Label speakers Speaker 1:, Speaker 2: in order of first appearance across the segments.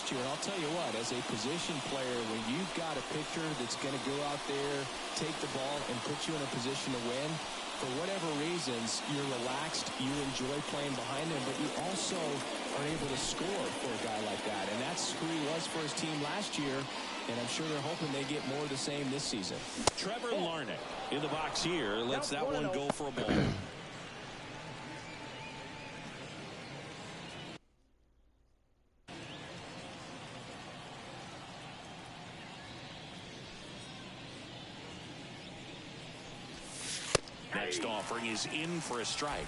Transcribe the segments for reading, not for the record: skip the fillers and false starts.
Speaker 1: last year. And I'll tell you what, as a position player, when you've got a pitcher that's going to go out there, take the ball, and put you in a position to win, for whatever reasons, you're relaxed, you enjoy playing behind him, but you also are able to score for a guy like that. And that's who he was for his team last year, and I'm sure they're hoping they get more of the same this season.
Speaker 2: Trevor Larnach in the box here. Lets that one go for a ball. Next offering is in for a strike.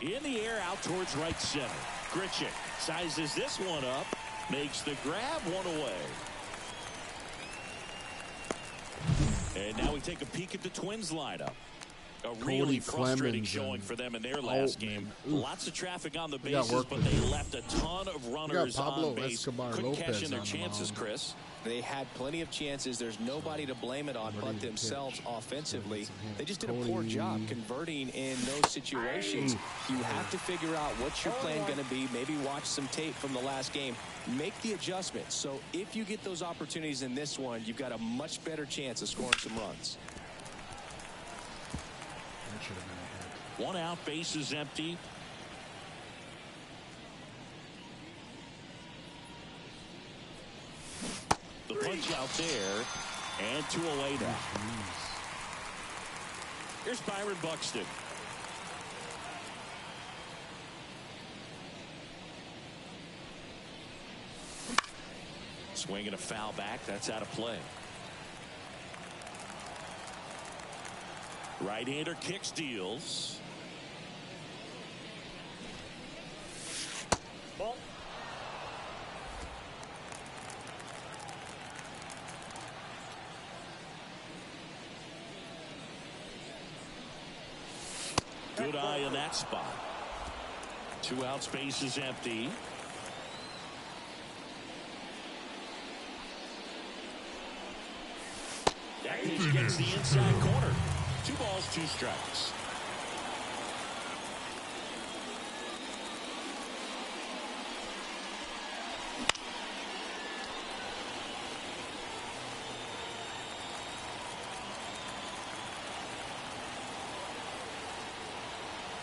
Speaker 2: In the air out towards right center. Grichuk sizes this one up. Makes the grab, one away. And now we take a peek at the Twins lineup. A really frustrating showing for them in their last game. Lots of traffic on the bases, but they left a ton of runners on base. Couldn't cash in their chances, Chris.
Speaker 1: They had plenty of chances. There's nobody to blame it on but themselves offensively. They just did a poor job converting in those situations. You have to figure out what's your plan going to be. Maybe watch some tape from the last game. Make the adjustment. So if you get those opportunities in this one, you've got a much better chance of scoring some runs.
Speaker 2: One out, base is empty. The punch out there, and 2 away now. Here's Byron Buxton. Swinging a foul back. That's out of play. Right-hander kicks, deals. Ball. Good eye in that spot. 2 outs, base is empty. That pitch gets the inside corner. 2 balls, 2 strikes.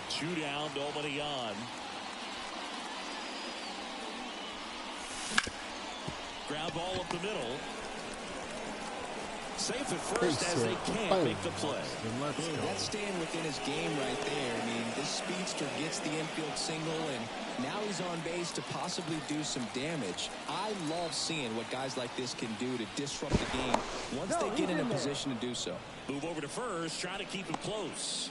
Speaker 2: Two down, nobody on. Ground ball up the middle. Safe at first as they can't make the play.
Speaker 1: That's staying within his game right there. I mean, this speedster gets the infield single, and now he's on base to possibly do some damage. I love seeing what guys like this can do to disrupt the game once they get in a position to do so.
Speaker 2: Move over to first, try to keep him close.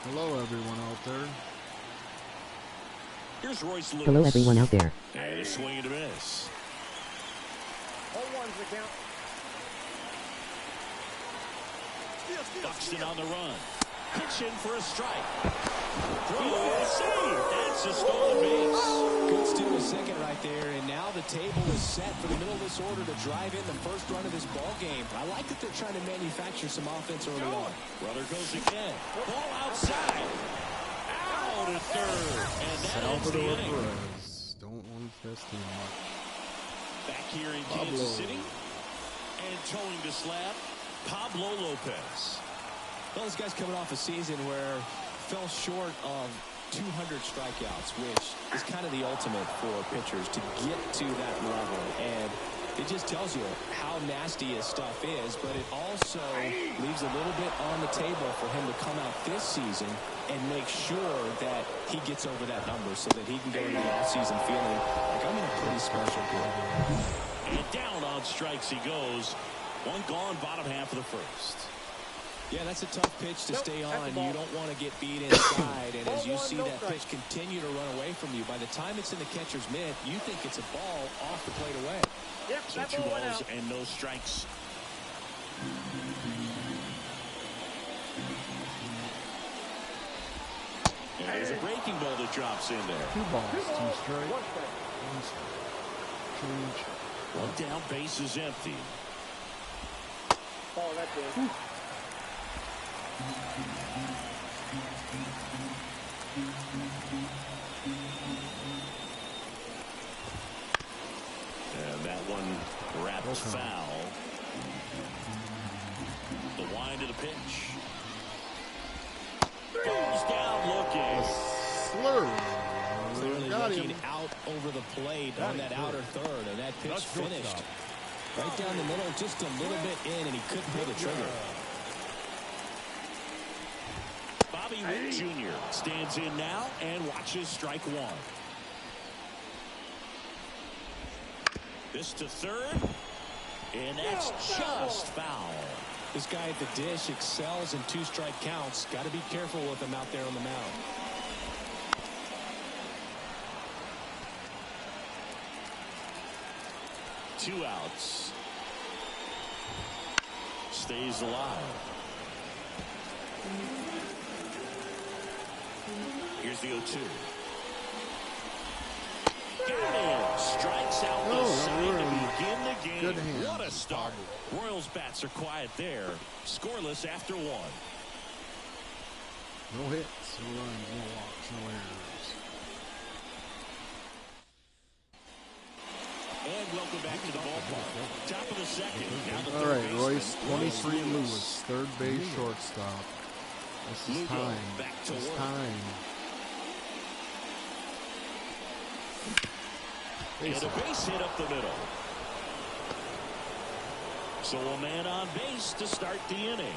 Speaker 3: Hello, everyone out there.
Speaker 2: Here's Royce Lewis.
Speaker 4: Hello, everyone out there.
Speaker 2: And a swing and a miss. Buxton on the run. Pitch in for a strike. Throw, save. That's a stolen base.
Speaker 1: Good steal a second right there, and now the table is set for the middle of this order to drive in the first run of this ball game. I like that they're trying to manufacture some offense early on.
Speaker 2: Runner goes again. Ball outside. Out at third. And that ends the inning.
Speaker 3: Don't want to test him.
Speaker 2: Back here in Kansas City. And towing the slab, Pablo Lopez.
Speaker 1: Well, this guy's coming off a season where fell short of 200 strikeouts, which is kind of the ultimate for pitchers to get to that level. And it just tells you how nasty his stuff is, but it also leaves a little bit on the table for him to come out this season and make sure that he gets over that number so that he can go into the offseason feeling like I'm in a pretty special group.
Speaker 2: And down on strikes he goes. One gone, bottom half of the first.
Speaker 1: Yeah, that's a tough pitch to stay on. You don't want to get beat inside, and as you see that pitch continue to run away from you, by the time it's in the catcher's mitt, you think it's a ball off the plate away.
Speaker 2: So 2 balls and no strikes. And there's a breaking ball that drops in there.
Speaker 3: 2 balls, 2 strikes.
Speaker 2: 1 down, base is empty. And that one wrapped foul. The wind of the pitch. Goes down looking.
Speaker 3: Slurry.
Speaker 1: Clearly looking out over the plate on that outer third, and that pitch finished right down the middle, just a little bit in, and he couldn't pull the trigger.
Speaker 2: Bobby Witt Jr. stands in now and watches strike one. This to third, and that's just foul.
Speaker 1: This guy at the dish excels in two-strike counts. Got to be careful with him out there on the mound.
Speaker 2: Two outs. Stays alive. Here's the 0-2. Got it. Strikes out the side to begin the game.
Speaker 3: Good hand.
Speaker 2: What a start. Royals bats are quiet there. Scoreless after one.
Speaker 3: No hits, no runs, no walks, no errors.
Speaker 2: And welcome back to the ballpark. Top of the second. Now the
Speaker 3: All right, Royce, 23
Speaker 2: Lewis.
Speaker 3: Lewis, third base shortstop. This is
Speaker 2: Lugo
Speaker 3: time.
Speaker 2: back to
Speaker 3: It's
Speaker 2: work.
Speaker 3: time.
Speaker 2: And a base hit up the middle. So a man on base to start the inning.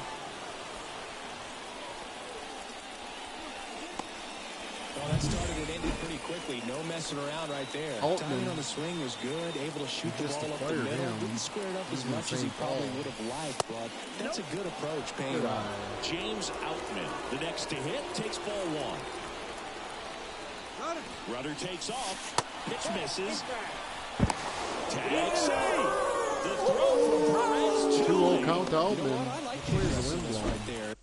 Speaker 1: Well, that started and ended pretty quickly. No messing around right there.
Speaker 3: Altman.
Speaker 1: Timing on the swing was good. Able to shoot the
Speaker 3: Just
Speaker 1: ball up the
Speaker 3: acquired
Speaker 1: middle.
Speaker 3: him.
Speaker 1: Didn't square it up as
Speaker 3: He's in
Speaker 1: much as he
Speaker 3: St.
Speaker 1: probably
Speaker 3: Paul.
Speaker 1: would have liked, but that's a good approach, paying off.
Speaker 2: James Outman, the next to hit, takes ball one. Rudder takes off. Pitch misses. Tag save. The throw from Perez.
Speaker 3: 2-0 count to
Speaker 1: You know
Speaker 3: Altman.
Speaker 1: what? I like the
Speaker 3: Plays the
Speaker 1: aggressiveness
Speaker 3: wind
Speaker 1: right there.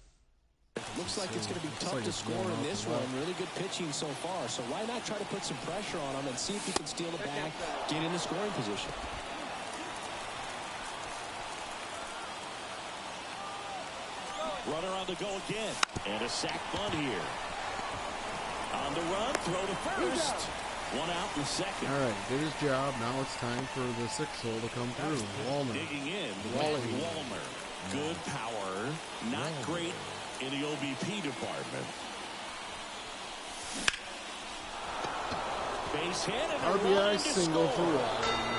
Speaker 1: Looks like it's going to be tough
Speaker 3: like
Speaker 1: to
Speaker 3: it's
Speaker 1: score
Speaker 3: going
Speaker 1: in
Speaker 3: off
Speaker 1: this
Speaker 3: the
Speaker 1: one.
Speaker 3: left.
Speaker 1: Really good pitching so far. So why not try to put some pressure on him and see if he can steal the bag, get in the scoring position.
Speaker 2: Runner on the go again. And a sac bunt here. On the run, throw to first. One out in the second.
Speaker 3: All right, did his job. Now it's time for the 6-hole to come through. Walner.
Speaker 2: Digging in,
Speaker 3: Wally.
Speaker 2: Matt Wallner. Good power, not great in the OBP department. Base hit and a
Speaker 3: RBI
Speaker 2: line to
Speaker 3: single for
Speaker 2: score.
Speaker 3: Wally.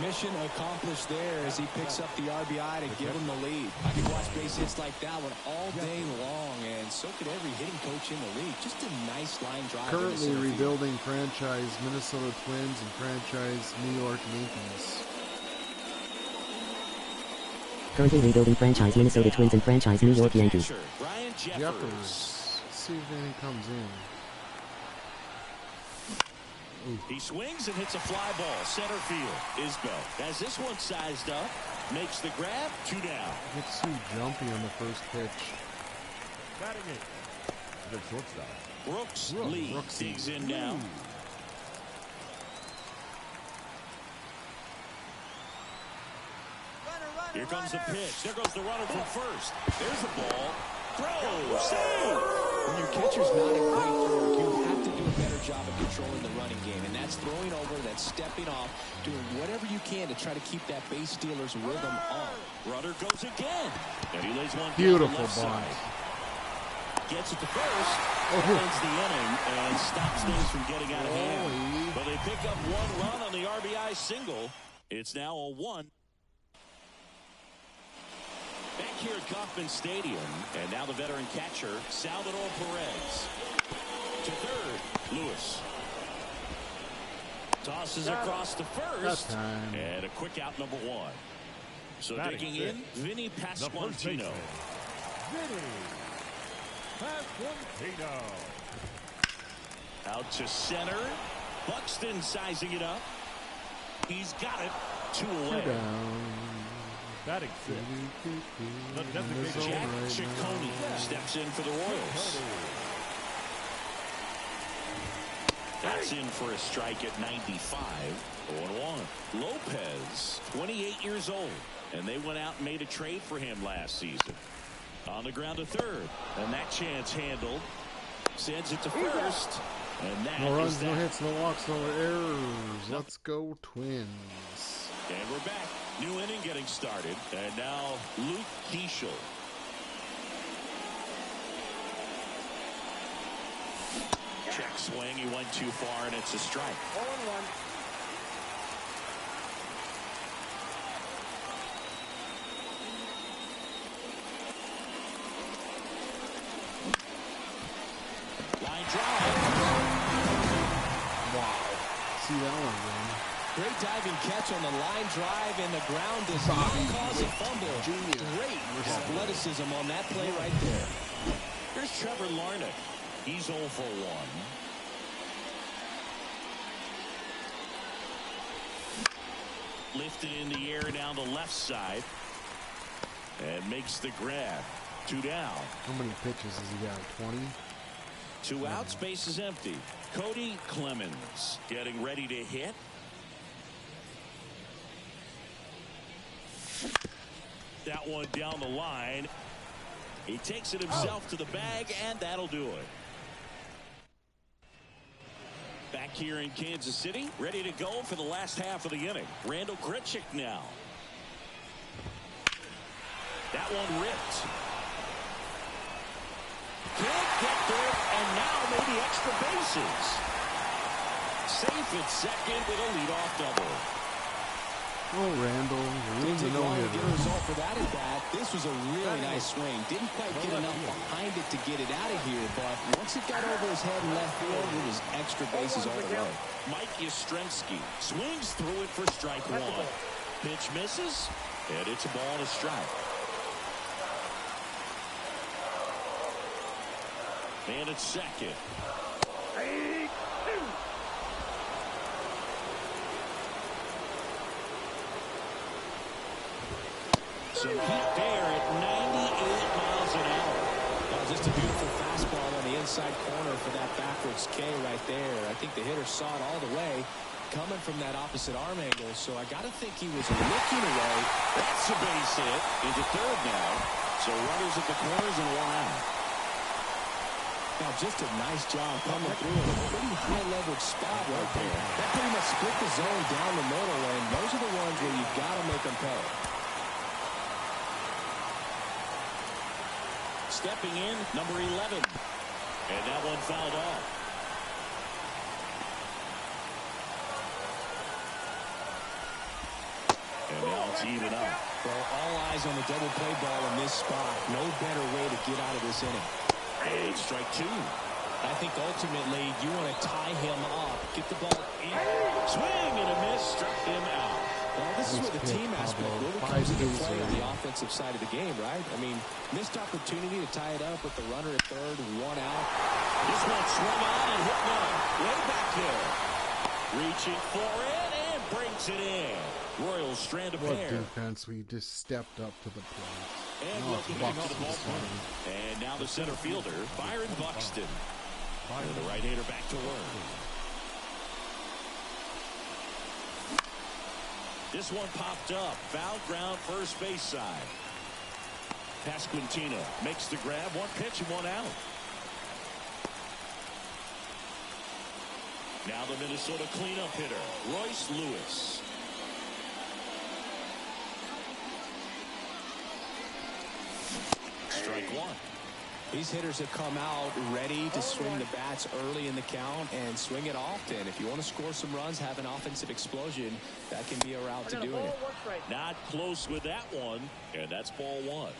Speaker 1: Mission accomplished there as he picks up the RBI to give him the lead. I could watch base hits like that one all day long, and so could every hitting coach in the league. Just a nice line drive.
Speaker 3: Currently rebuilding franchise Minnesota Twins and franchise New York Yankees.
Speaker 4: Currently rebuilding franchise Minnesota Twins and franchise New York Yankees.
Speaker 2: Catcher, Brian Jeffers.
Speaker 3: Jeffers. Let's see if anything comes in.
Speaker 2: He swings and hits a fly ball. Center field. Isbell has this one sized up. Makes the grab. 2 down.
Speaker 3: Gets too jumpy on the first pitch.
Speaker 5: Batting it. The shortstop.
Speaker 2: Brooks Lee
Speaker 3: Brooksy.
Speaker 2: digs in now. Here comes the pitch. There goes the runner from first. There's the ball. Throw. Save.
Speaker 1: When your catcher's not a great thrower, you have to do a better job of controlling the running game, and that's throwing over, that's stepping off, doing whatever you can to try to keep that base stealer's rhythm on.
Speaker 2: Runner goes again. And he lays one down
Speaker 3: Beautiful
Speaker 2: the left
Speaker 3: bunt.
Speaker 2: side. Gets it to first. Ends the inning and stops things from getting out of hand. But they pick up one run on the RBI single. It's now a 1. Back here at Kauffman Stadium, and now the veteran catcher, Salvador Perez. To third, Lewis. Tosses across to first.
Speaker 3: time.
Speaker 2: And a quick out number 1. So
Speaker 5: Batting
Speaker 2: digging
Speaker 5: fifth,
Speaker 2: in, Vinny
Speaker 5: the first
Speaker 2: Pasquantino.
Speaker 5: baseman, Vinny Pasquantino.
Speaker 2: Out to center. Buxton sizing it up. He's got it. 2 away.
Speaker 3: Down.
Speaker 5: Batting fifth, the designated
Speaker 2: Jack
Speaker 3: right
Speaker 2: Ciccone steps in for the Royals. That's in for a strike at 95. 0-1. Lopez, 28 years old, and they went out and made a trade for him last season. On the ground to third, and that chance handled. Sends it to first, and that
Speaker 3: no runs,
Speaker 2: is that.
Speaker 3: no hits, no walks, no errors. Let's go Twins.
Speaker 2: And we're back. New inning getting started, and now Luke Keeschel. Check swing, he went too far, and it's a strike.
Speaker 6: 0-1.
Speaker 3: See that one again.
Speaker 1: Great diving catch on the line drive, and the ground does not cause a fumble. Great athleticism on that play right there.
Speaker 2: Here's Trevor Larnach. He's 0 for 1. Lifted in the air down the left side. And makes the grab. 2 down.
Speaker 3: How many pitches has he got? 20?
Speaker 2: 2 outs, base is empty. Cody Clemens getting ready to hit. That one down the line. He takes it himself to the bag, and that'll do it. Back here in Kansas City, ready to go for the last half of the inning. Randall Grichuk now. That one ripped. Can't get there, and now maybe extra bases. Safe at second with a leadoff double.
Speaker 3: Oh, Randall.
Speaker 1: Didn't take long to get a result for that at bat. This was a really nice swing. Didn't quite get enough behind it to get it out of here, but once it got over his head in left field, it was extra bases all the way.
Speaker 2: Mike Yastrzemski swings through it for strike 1. Pitch misses, and it's a ball and a strike. And it's second. Some heat there at 98 miles an hour.
Speaker 1: Just a beautiful fastball on the inside corner for that backwards K right there. I think the hitter saw it all the way coming from that opposite arm angle, so I got to think he was looking away.
Speaker 2: That's a base hit into third now. So runners at the corners and 1 out.
Speaker 1: Now, just a nice job coming through in a pretty high-leverage spot right there. That pretty much split the zone down the middle, and those are the ones where you've got to make them pay.
Speaker 2: Stepping in, number 11. And that one fouled off. And now it's even up.
Speaker 1: Well, all eyes on the double play ball in this spot. No better way to get out of this inning.
Speaker 2: And strike 2.
Speaker 1: I think ultimately you want to tie him up, get the ball in.
Speaker 2: Swing and a miss, struck him out.
Speaker 1: Well, this is where the team aspect really comes into play on the offensive side of the game, right? I mean, missed opportunity to tie it up with the runner at third, 1 out.
Speaker 2: This one swung on and hit one. Way back there. Reaching for it and brings it in. Royals strand a pair.
Speaker 3: What defense? We just stepped up to the plate.
Speaker 2: And welcome back to the ballpark. And now the center fielder, Byron Buxton. And the right hander back to work. This one popped up. Foul ground, first base side. Pasquantino makes the grab. 1 pitch and 1 out. Now the Minnesota cleanup hitter, Royce Lewis. Strike 1.
Speaker 1: These hitters have come out ready to swing the bats early in the count and swing it often. If you want to score some runs, have an offensive explosion, that can be a route to doing it.
Speaker 2: Not close with that one, and that's ball 1.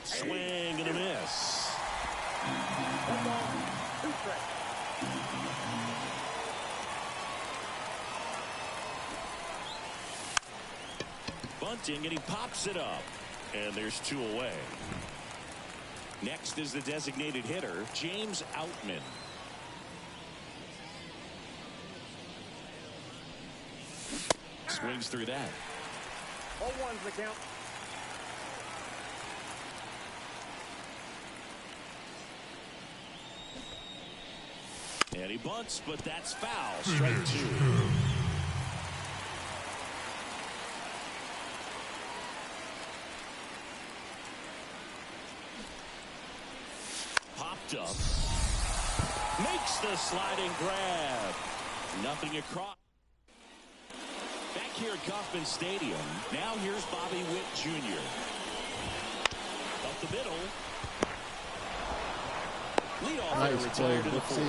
Speaker 2: Swing and a miss.
Speaker 6: 1 ball, 2 strikes.
Speaker 2: Bunting, and he pops it up. And there's 2 away. Next is the designated hitter, James Outman. Swings through that.
Speaker 6: 0-1's the count.
Speaker 2: And he bunts, but that's foul. Strike 2. Popped up. Makes the sliding grab. Nothing across. Back here at Kauffman Stadium. Now here's Bobby Witt Jr. Up the middle. Leadoff
Speaker 3: nice
Speaker 2: retired to the
Speaker 3: foot.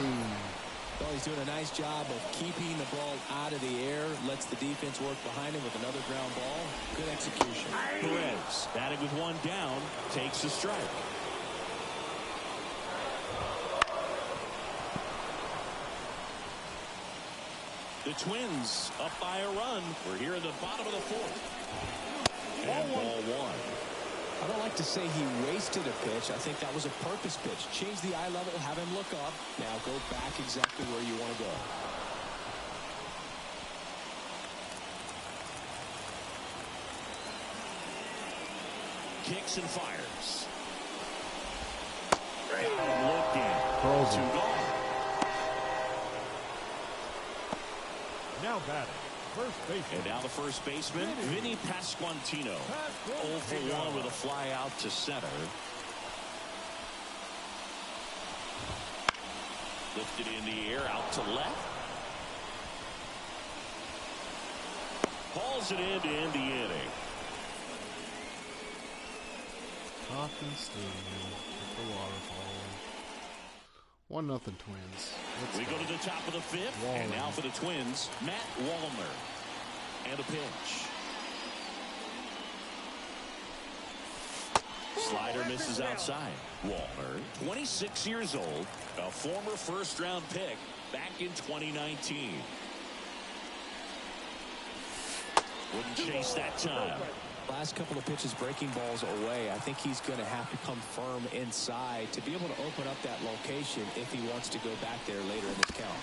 Speaker 1: Well, he's doing a nice job of keeping the ball out of the air. Lets the defense work behind him with another ground ball. Good execution.
Speaker 2: Perez, batting with one down, takes the strike. The Twins up by a run. We're here in the bottom of the fourth. And ball one.
Speaker 1: I don't like to say he wasted a pitch. I think that was a purpose pitch. Change the eye level, have him look up. Now go back exactly where you want to go.
Speaker 2: Kicks and fires. Looking. 2 gone.
Speaker 5: Now batting. First baseman.
Speaker 2: And now the first baseman, Vinny Pasquantino. 0 for 1 with a fly out to center. Lifted in the air, out to left. Hauls it in to end the inning.
Speaker 3: Kauffman Stadium at the waterfall. 1-0 Twins.
Speaker 2: We go to the top of the fifth.
Speaker 3: Wallner.
Speaker 2: And now for the Twins, Matt Wallner. And a pitch. Slider misses outside. Wallner, 26 years old, a former first-round pick back in 2019. Wouldn't chase that time.
Speaker 1: Last couple of pitches breaking balls away. I think he's going to have to come firm inside to be able to open up that location if he wants to go back there later in this count.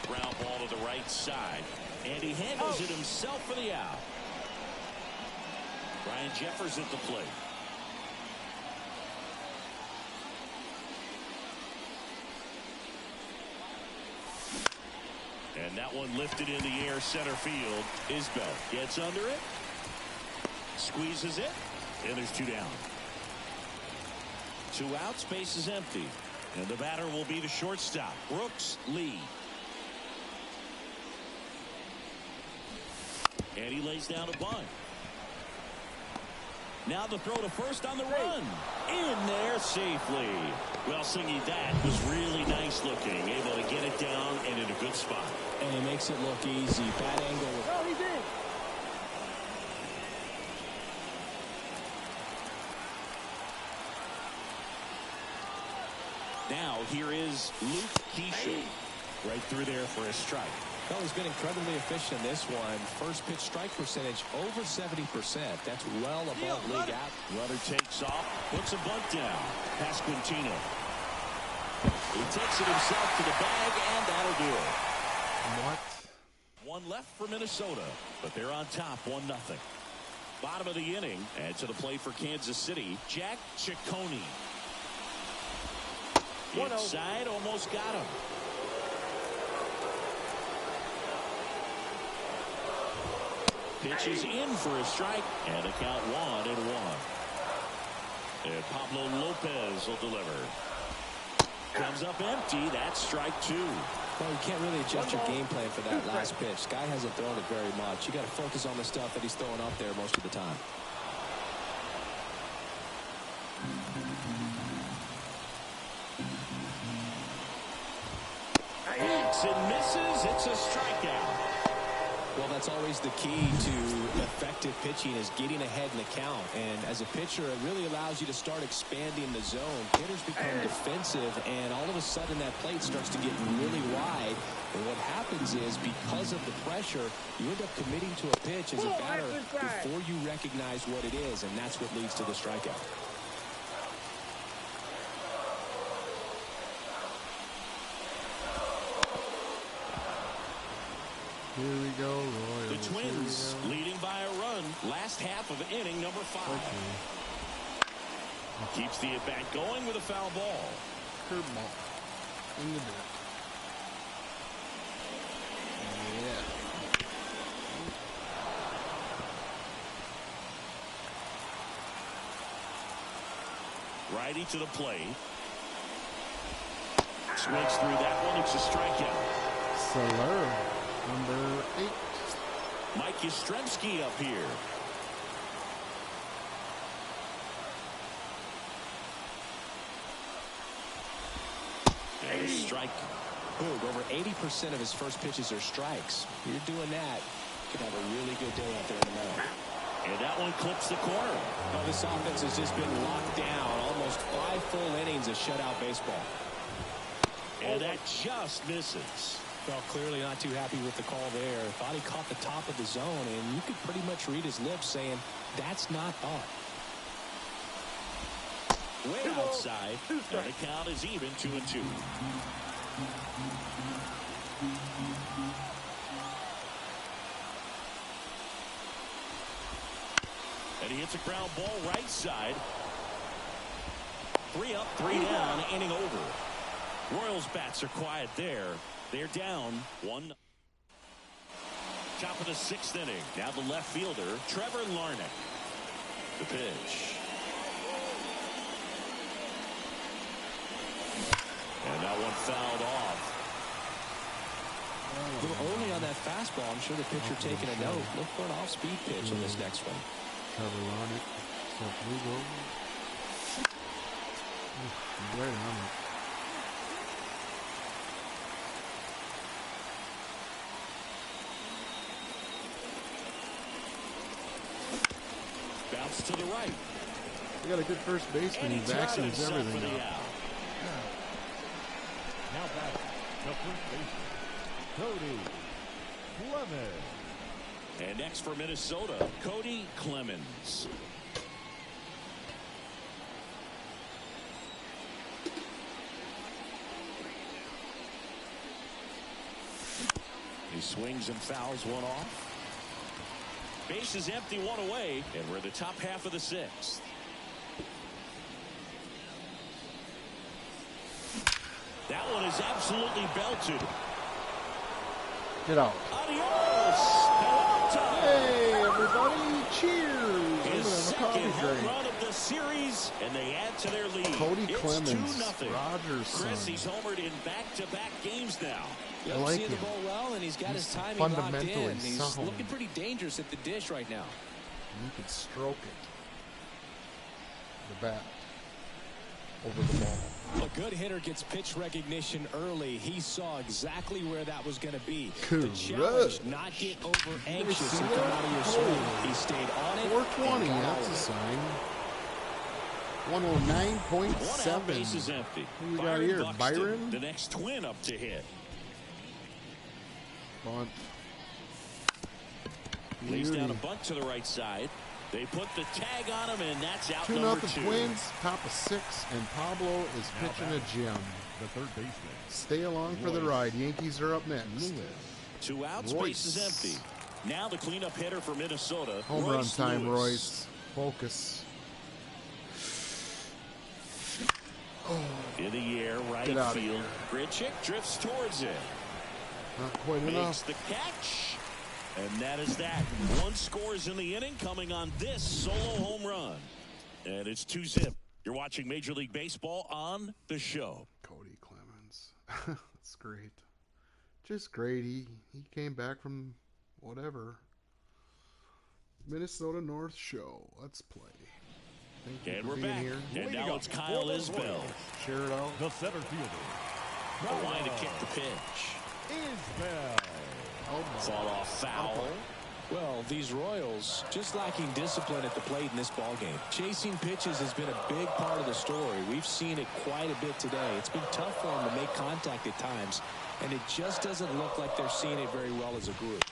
Speaker 2: Ground ball to the right side. And he handles it himself for the out. Ryan Jeffers at the plate. And that one lifted in the air center field. Isbell gets under it. Squeezes it. And there's 2 down. 2 outs. Base is empty. And the batter will be the shortstop, Brooks Lee. And he lays down a bunt. Now the throw to first on the run. In there safely. Well, Singy, that was really nice looking. Able to get it down and in a good spot.
Speaker 1: And he makes it look easy. Bad angle.
Speaker 6: Oh, he's in.
Speaker 2: Now here is Luke Keeschel. Right through there for a strike.
Speaker 1: Well, he's been incredibly efficient in this one. First pitch strike percentage over 70%. That's well above league average.
Speaker 2: Runner takes off, puts a bunt down. Pasquantino. He takes it himself to the bag, and that'll do it.
Speaker 3: What?
Speaker 2: 1 left for Minnesota, but they're on top 1-0. Bottom of the inning, and to the plate for Kansas City, Jack Ciccone. Inside, almost got him. Pitches in for a strike, and a count 1-1. And Pablo Lopez will deliver. Comes up empty. That's strike 2.
Speaker 1: Well, you can't really adjust your game plan for that last pitch. Guy hasn't thrown it very much. You got to focus on the stuff that he's throwing up there most of the time.
Speaker 2: Hits and misses. It's a strikeout.
Speaker 1: Well, that's always the key to effective pitching is getting ahead in the count. And as a pitcher, it really allows you to start expanding the zone. Hitters become defensive, and all of a sudden that plate starts to get really wide. And what happens is because of the pressure, you end up committing to a pitch as a batter before you recognize what it is, and that's what leads to the strikeout.
Speaker 3: Here we go, Royals.
Speaker 2: The Twins leading by a run. Last half of inning number 5.
Speaker 3: Okay.
Speaker 2: Keeps the at-bat going with a foul ball.
Speaker 3: Curveball. In the dirt.
Speaker 2: Righty to the plate. Swings through that one. It's a strikeout.
Speaker 3: Soler, number 8.
Speaker 2: Mike Yastrzemski up here. And a strike.
Speaker 1: Boog, over 80% of his first pitches are strikes. You're doing that, you could have a really good day out there in the mound.
Speaker 2: And that one clips the corner.
Speaker 1: Well, this offense has just been locked down. Almost 5 full innings of shutout baseball.
Speaker 2: And that just misses.
Speaker 1: Well, clearly not too happy with the call there. Thought he caught the top of the zone, and you could pretty much read his lips saying, that's not art.
Speaker 2: Way outside, and the count is even 2-2. And he hits a ground ball right side. 3 up, 3 down, inning over. Royals bats are quiet there. They're down 1. Top of the 6th inning. Now the left fielder, Trevor Larnach. The pitch. And that one fouled off.
Speaker 1: A little early on that fastball. I'm sure the pitcher taking a note. Look for an off-speed pitch in this next one.
Speaker 3: Trevor Larnach. Right on it.
Speaker 2: Bounce to the right.
Speaker 3: We got a good first baseman. He vaccines everything up.
Speaker 5: Now back to first baseman, Cody Clemens.
Speaker 2: And next for Minnesota, Cody Clemens. He swings and fouls one off. Base is empty, 1 away, and we're in the top half of the 6th. That one is absolutely belted.
Speaker 3: Get out.
Speaker 2: Adios!
Speaker 3: Hey, everybody, cheers.
Speaker 2: His second home
Speaker 3: drink.
Speaker 2: run of the series, and they add to their lead.
Speaker 3: Cody
Speaker 2: It's
Speaker 3: Clemens,
Speaker 2: 2-0.
Speaker 3: Rogers' son.
Speaker 2: Chris, he's homered in back-to-back games now.
Speaker 3: I like
Speaker 1: seeing
Speaker 3: him.
Speaker 1: the ball well, and he's got his timing locked in. He's looking pretty dangerous at the dish right now.
Speaker 3: You can stroke it. The bat over the ball.
Speaker 1: A good hitter gets pitch recognition early. He saw exactly where that was going to be.
Speaker 3: Correct.
Speaker 1: The challenge, not get over anxious and come out of your swing. He stayed on it.
Speaker 3: 420, that's a sign. 109.7.
Speaker 2: 1 out, base is empty.
Speaker 3: Who we got here?
Speaker 2: Buxton,
Speaker 3: Byron?
Speaker 2: the next twin up to hit.
Speaker 3: Bunt.
Speaker 2: Lays down a bunt to the right side. They put the tag on him, and that's out
Speaker 3: 2-0
Speaker 2: number 2.
Speaker 3: Twins, top of 6, and Pablo is pitching a gem.
Speaker 5: The third baseman,
Speaker 3: Stay along for the ride. Yankees are up next.
Speaker 5: Lewis.
Speaker 2: 2 outs,
Speaker 3: Royce.
Speaker 2: base is empty. Now the cleanup hitter for Minnesota.
Speaker 3: Home run
Speaker 2: Royce
Speaker 3: time,
Speaker 2: Lewis.
Speaker 3: Royce. Focus.
Speaker 2: In the air, right
Speaker 3: Get out of
Speaker 2: field.
Speaker 3: here.
Speaker 2: Grichuk drifts towards it.
Speaker 3: Not quite
Speaker 2: Makes
Speaker 3: enough.
Speaker 2: the catch. And that is that. 1 scores in the inning coming on this solo home run. And it's 2-0. You're watching Major League Baseball on the show.
Speaker 3: Cody Clemens. That's great. Just great. He came back from whatever. Minnesota North show. Let's play. Thank you
Speaker 2: And
Speaker 3: for
Speaker 2: we're
Speaker 3: being
Speaker 2: back.
Speaker 3: here.
Speaker 2: And now it's Kyle Isbell.
Speaker 3: Share it out.
Speaker 5: The center fielder,
Speaker 2: The line to kick the pitch.
Speaker 5: Isbell.
Speaker 2: Fall off foul.
Speaker 1: Well, these Royals just lacking discipline at the plate in this ballgame. Chasing pitches has been a big part of the story. We've seen it quite a bit today. It's been tough for them to make contact at times, and it just doesn't look like they're seeing it very well as a group.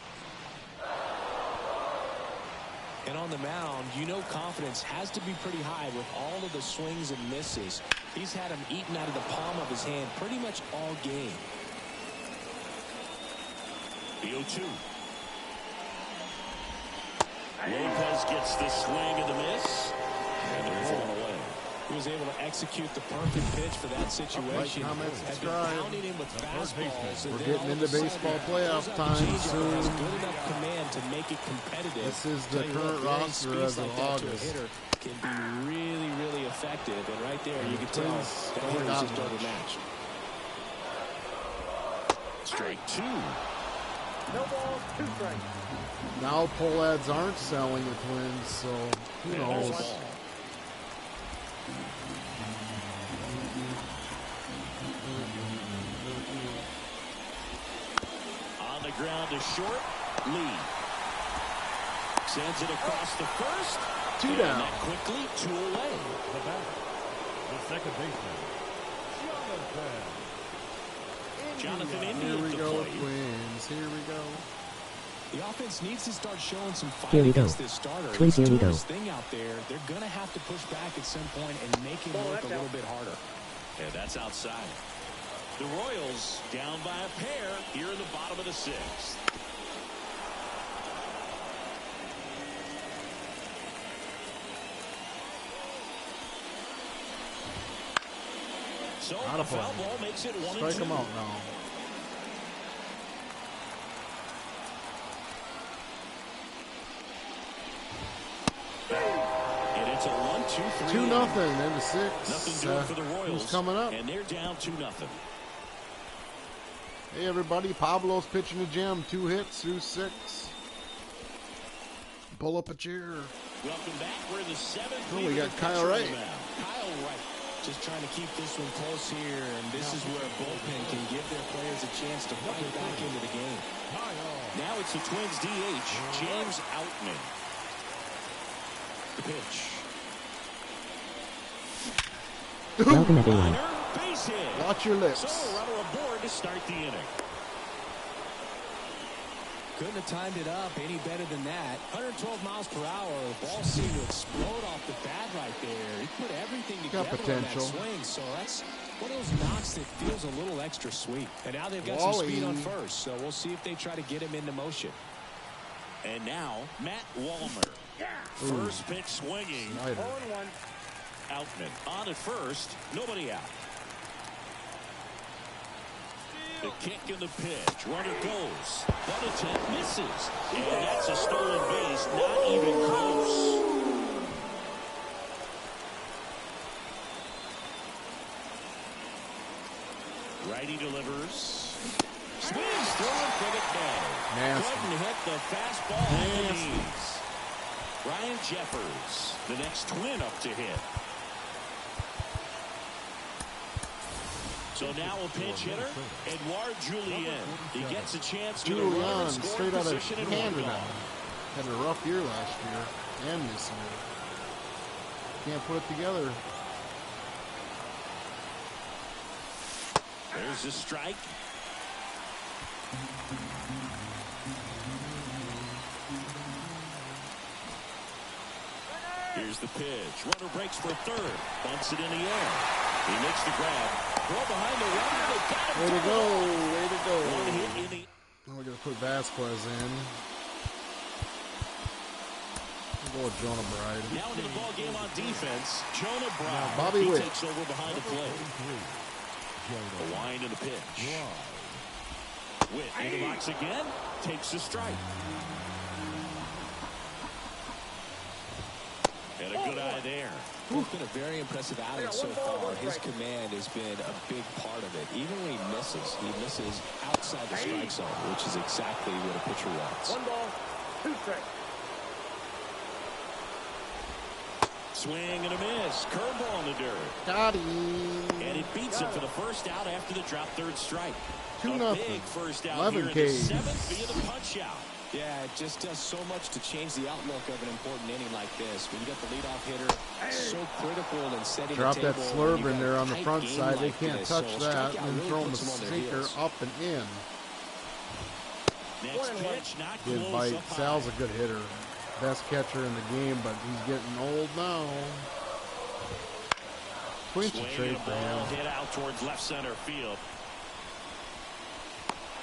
Speaker 1: And on the mound, you know confidence has to be pretty high with all of the swings and misses. He's had them eaten out of the palm of his hand pretty much all game.
Speaker 2: The 0-2. Lopez gets the swing and the miss. And there's one away.
Speaker 1: He was able to execute the perfect pitch for that situation.
Speaker 3: comment,
Speaker 1: Had been
Speaker 3: subscribe.
Speaker 1: pounding him with fastballs.
Speaker 3: We're getting into baseball playoff time soon.
Speaker 1: Has good enough command to make it competitive.
Speaker 3: This is the
Speaker 1: Tell you
Speaker 3: current
Speaker 1: what,
Speaker 3: roster
Speaker 1: getting
Speaker 3: as
Speaker 1: speeds
Speaker 3: of
Speaker 1: like that to a
Speaker 3: August.
Speaker 1: hitter can be really, really effective. And right there, you can tell that hitter is just overmatched.
Speaker 2: Strike 2.
Speaker 6: No balls, 2 strikes.
Speaker 3: Now Pohlads aren't selling the Twins, so who knows?
Speaker 2: On the ground to short, Lee. Sends it across the first.
Speaker 3: 2 down.
Speaker 2: That quickly, 2 away.
Speaker 5: The batter, the second baseman,
Speaker 2: Jonathan
Speaker 3: Here
Speaker 2: India
Speaker 3: we
Speaker 2: at the
Speaker 3: go,
Speaker 2: plate.
Speaker 3: Twins. Here we go.
Speaker 1: The offense needs to start showing some fight
Speaker 4: Here we go.
Speaker 1: against this starter.
Speaker 4: Twins,
Speaker 1: He's
Speaker 4: here we
Speaker 1: doing
Speaker 4: go.
Speaker 1: his thing out there. They're going to have to push back at some point and make him work a little bit harder.
Speaker 2: Yeah, that's outside. The Royals down by a pair here in the bottom of the 6th. So
Speaker 3: Not
Speaker 2: the
Speaker 3: a
Speaker 2: foul
Speaker 3: play.
Speaker 2: ball makes it 1-2.
Speaker 3: Strike him out now.
Speaker 2: And it's a 1-2-3.
Speaker 3: 2-0 in the 6th.
Speaker 2: Nothing doing for the Royals.
Speaker 3: Who's coming up?
Speaker 2: And they're down 2-0.
Speaker 3: Hey everybody, Pablo's pitching the gem. 2 hits through 6. Pull up a chair.
Speaker 2: Welcome back. We're in the 7th.
Speaker 3: Oh, we got Kyle Wright.
Speaker 1: Kyle Wright just trying to keep this one close here, and this is where a bullpen can give their players a chance to fight back into the game.
Speaker 2: Now it's the Twins DH, James Outman. The pitch.
Speaker 4: Welcome everyone.
Speaker 2: Liner, base hit.
Speaker 3: Watch your lips.
Speaker 2: So runner aboard to start the inning.
Speaker 1: Couldn't have timed it up any better than that. 112 miles per hour. The ball seemed to explode off the bat right there. He put everything
Speaker 3: Got
Speaker 1: together on that
Speaker 3: potential.
Speaker 1: swing. So that's one of those knocks that feels a little extra sweet. And now they've got
Speaker 3: Wally.
Speaker 1: some speed on first. So we'll see if they try to get him into motion.
Speaker 2: And now, Matt Wallmer. First pitch swinging.
Speaker 3: Slider.
Speaker 6: 0-1.
Speaker 2: Outman on at first. Nobody out. The kick and the pitch. Runner goes. One attempt misses. And that's a stolen base. Not even close. Righty delivers. Swings through it for the K.
Speaker 3: Nasty.
Speaker 2: Couldn't hit the fastball on the knees. Ryan Jeffers, the next Twin up to hit. So now a pinch hitter, Edouard Julien. He gets a chance to run
Speaker 3: Julian,
Speaker 2: and score
Speaker 3: straight out of
Speaker 2: position in
Speaker 3: Canada.
Speaker 2: 1 ball.
Speaker 3: Had a rough year last year and this year. Can't put it together.
Speaker 2: There's a strike. Here's the pitch. Runner breaks for third. Bunts it in the air. He makes the grab. Throw behind the runner. They got him.
Speaker 3: Way to go. Way to go.
Speaker 2: One hit in the...
Speaker 3: Now we're going to put Vasquez in. We'll go with Jonah Bride.
Speaker 2: Now into the ball game on defense. Jonah Brown.
Speaker 3: Bobby
Speaker 2: he
Speaker 3: Witt
Speaker 2: takes over behind the plate. The wind and the pitch. Witt in the box again. Takes the strike. And a good eye there.
Speaker 1: It's been a very impressive outing so far. His command has been a big part of it. Even when he misses outside the strike zone, which is exactly what a pitcher wants.
Speaker 6: 1 ball, 2 strikes.
Speaker 2: Swing and a miss. Curveball in the dirt.
Speaker 3: Got him.
Speaker 2: And it beats him for the first out after the drop third strike.
Speaker 3: 2-0.
Speaker 2: A big first out
Speaker 3: 11
Speaker 2: here in the
Speaker 3: Ks.
Speaker 2: 7th via the punch out.
Speaker 1: Yeah, it just does so much to change the outlook of an important inning like this. When you got the leadoff hitter, so critical in setting
Speaker 3: Drop
Speaker 1: the
Speaker 3: that
Speaker 1: table.
Speaker 3: slurve in there on the
Speaker 1: Tight
Speaker 3: front
Speaker 1: game
Speaker 3: side. They
Speaker 1: like
Speaker 3: can't
Speaker 1: this.
Speaker 3: touch
Speaker 1: So
Speaker 3: that.
Speaker 1: strikeout
Speaker 3: And
Speaker 1: really
Speaker 3: throw him a
Speaker 1: puts them on their
Speaker 3: sinker
Speaker 1: heels.
Speaker 3: up and in.
Speaker 2: Next pitch, not
Speaker 3: Good
Speaker 2: close.
Speaker 3: bite.
Speaker 2: Up high.
Speaker 3: Sal's a good hitter. Best catcher in the game, but he's getting old now. Twins should
Speaker 2: Swing
Speaker 3: trade
Speaker 2: and a
Speaker 3: for
Speaker 2: ball
Speaker 3: him.
Speaker 2: hit out towards left center field.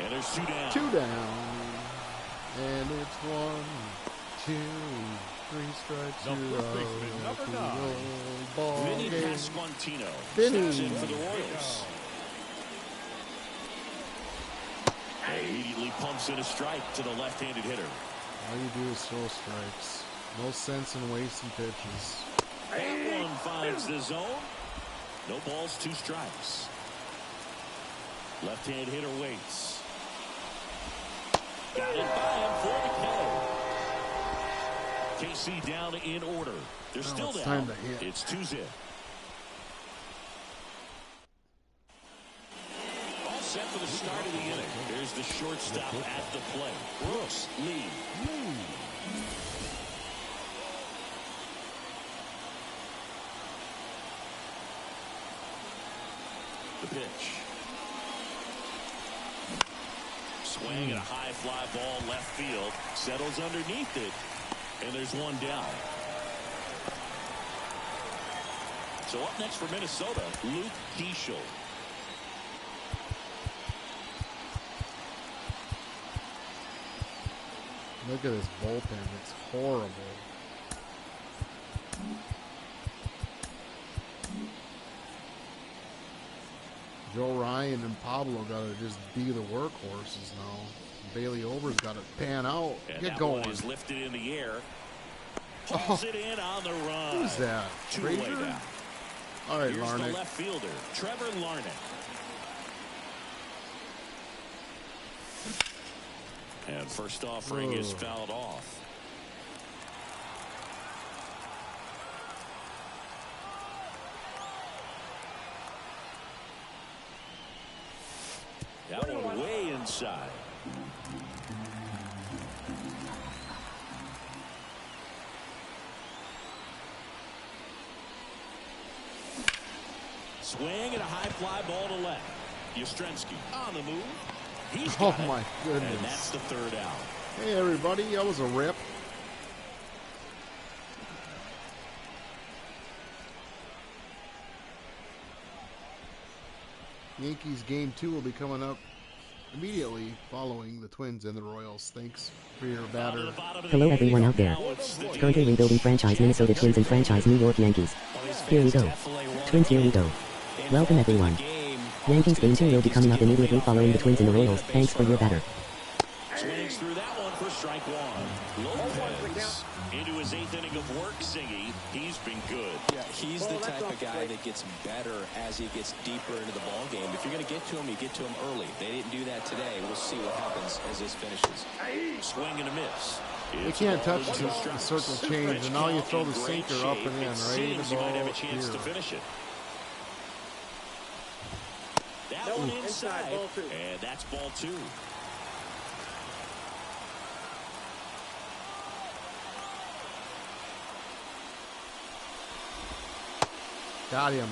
Speaker 2: And there's 2 down.
Speaker 3: 2 down. And it's 1, 2, 3 strikes.
Speaker 5: The first baseman, number 9.
Speaker 3: Ball
Speaker 2: Vinny
Speaker 3: game.
Speaker 2: Pasquantino
Speaker 3: Vinny.
Speaker 2: steps in for the Royals. And immediately pumps in a strike to the left-handed hitter.
Speaker 3: All you do is throw strikes. No sense in wasting pitches.
Speaker 2: That one finds the zone. No balls, 2 strikes. Left-hand hitter waits. Got it by him for the K. KC down in order. They're still down. It's 2-zip. All set for the start of the inning. Here's the shortstop at the plate. Brooks Lee. The pitch. Swing and a high fly ball left field. Settles underneath it. And there's one down. So up next for Minnesota, Luke Diesel.
Speaker 3: Look at this bullpen. It's horrible. Joe Ryan and Pablo got to just be the workhorses now. Bailey Ober's got to pan out.
Speaker 2: And
Speaker 3: get
Speaker 2: that
Speaker 3: going.
Speaker 2: One is lifted in the air. Pulls it in on the run.
Speaker 3: Who's that?
Speaker 2: Two-way down.
Speaker 3: All right,
Speaker 2: Here's
Speaker 3: Larnach.
Speaker 2: the left fielder, Trevor Larnach. And first offering is fouled off. That one way inside. Swing and a high fly ball to left. Yastrzemski on the move. He's got it.
Speaker 3: My goodness.
Speaker 2: And that's the 3rd out.
Speaker 3: Hey, everybody. That was a rip. Yankees game 2 will be coming up immediately following the Twins and the Royals. Thanks for your batter.
Speaker 4: Hello everyone out there. Currently rebuilding franchise Minnesota Twins and franchise New York Yankees. Here we go. Twins, here we go. Welcome everyone. Yankees game 2 will be coming up immediately following the Twins and the Royals. Thanks for your batter.
Speaker 2: Swings through that one for strike 1. Lopez into his 8th inning of work, Singy. He's been good.
Speaker 1: Yeah, he's the type of guy that gets better as he gets deeper into the ball game. If you're going to get to him, you get to him early. They didn't do that today. We'll see what happens as this finishes.
Speaker 2: Swing and a miss.
Speaker 3: You can't touch the circle change, and now you throw the sinker up and in, right?
Speaker 2: You might have a chance to finish it. That one inside, and that's ball 2.
Speaker 3: Got him.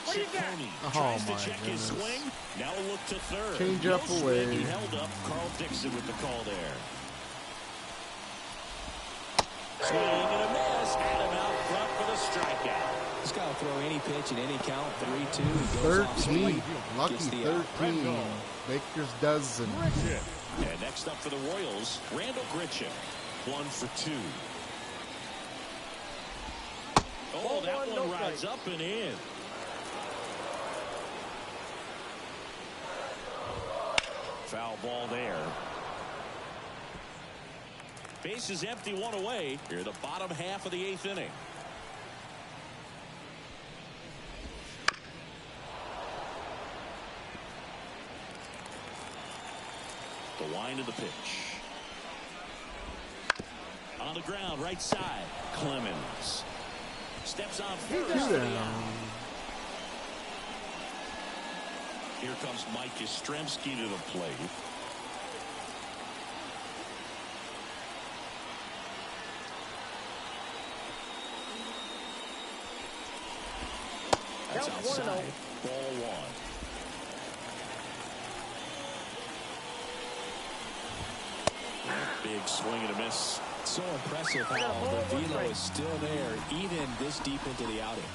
Speaker 2: Ciccone tries to check his swing. Now a look to 3rd.
Speaker 3: Change up away.
Speaker 2: He held up. Carl Dixon with the call there. Swing and a miss. Had him out front for the strikeout.
Speaker 1: He's got to throw any pitch at any count. 3-2. He goes off
Speaker 3: 13. Lucky
Speaker 1: gets the
Speaker 3: 13. Baker's dozen.
Speaker 2: And next up for the Royals, Randall Grichuk. 1 for 2. Oh, that one rides up and in. Foul ball there. Base is empty, 1 away. Here, the bottom half of the 8th inning. The wind of the pitch. On the ground, right side. Clemens. Steps on first. Here comes Mike Yastrzemski to the plate. That's outside. Ball 1. Big swing and a miss.
Speaker 1: So impressive how the velo is still there even this deep into the outing.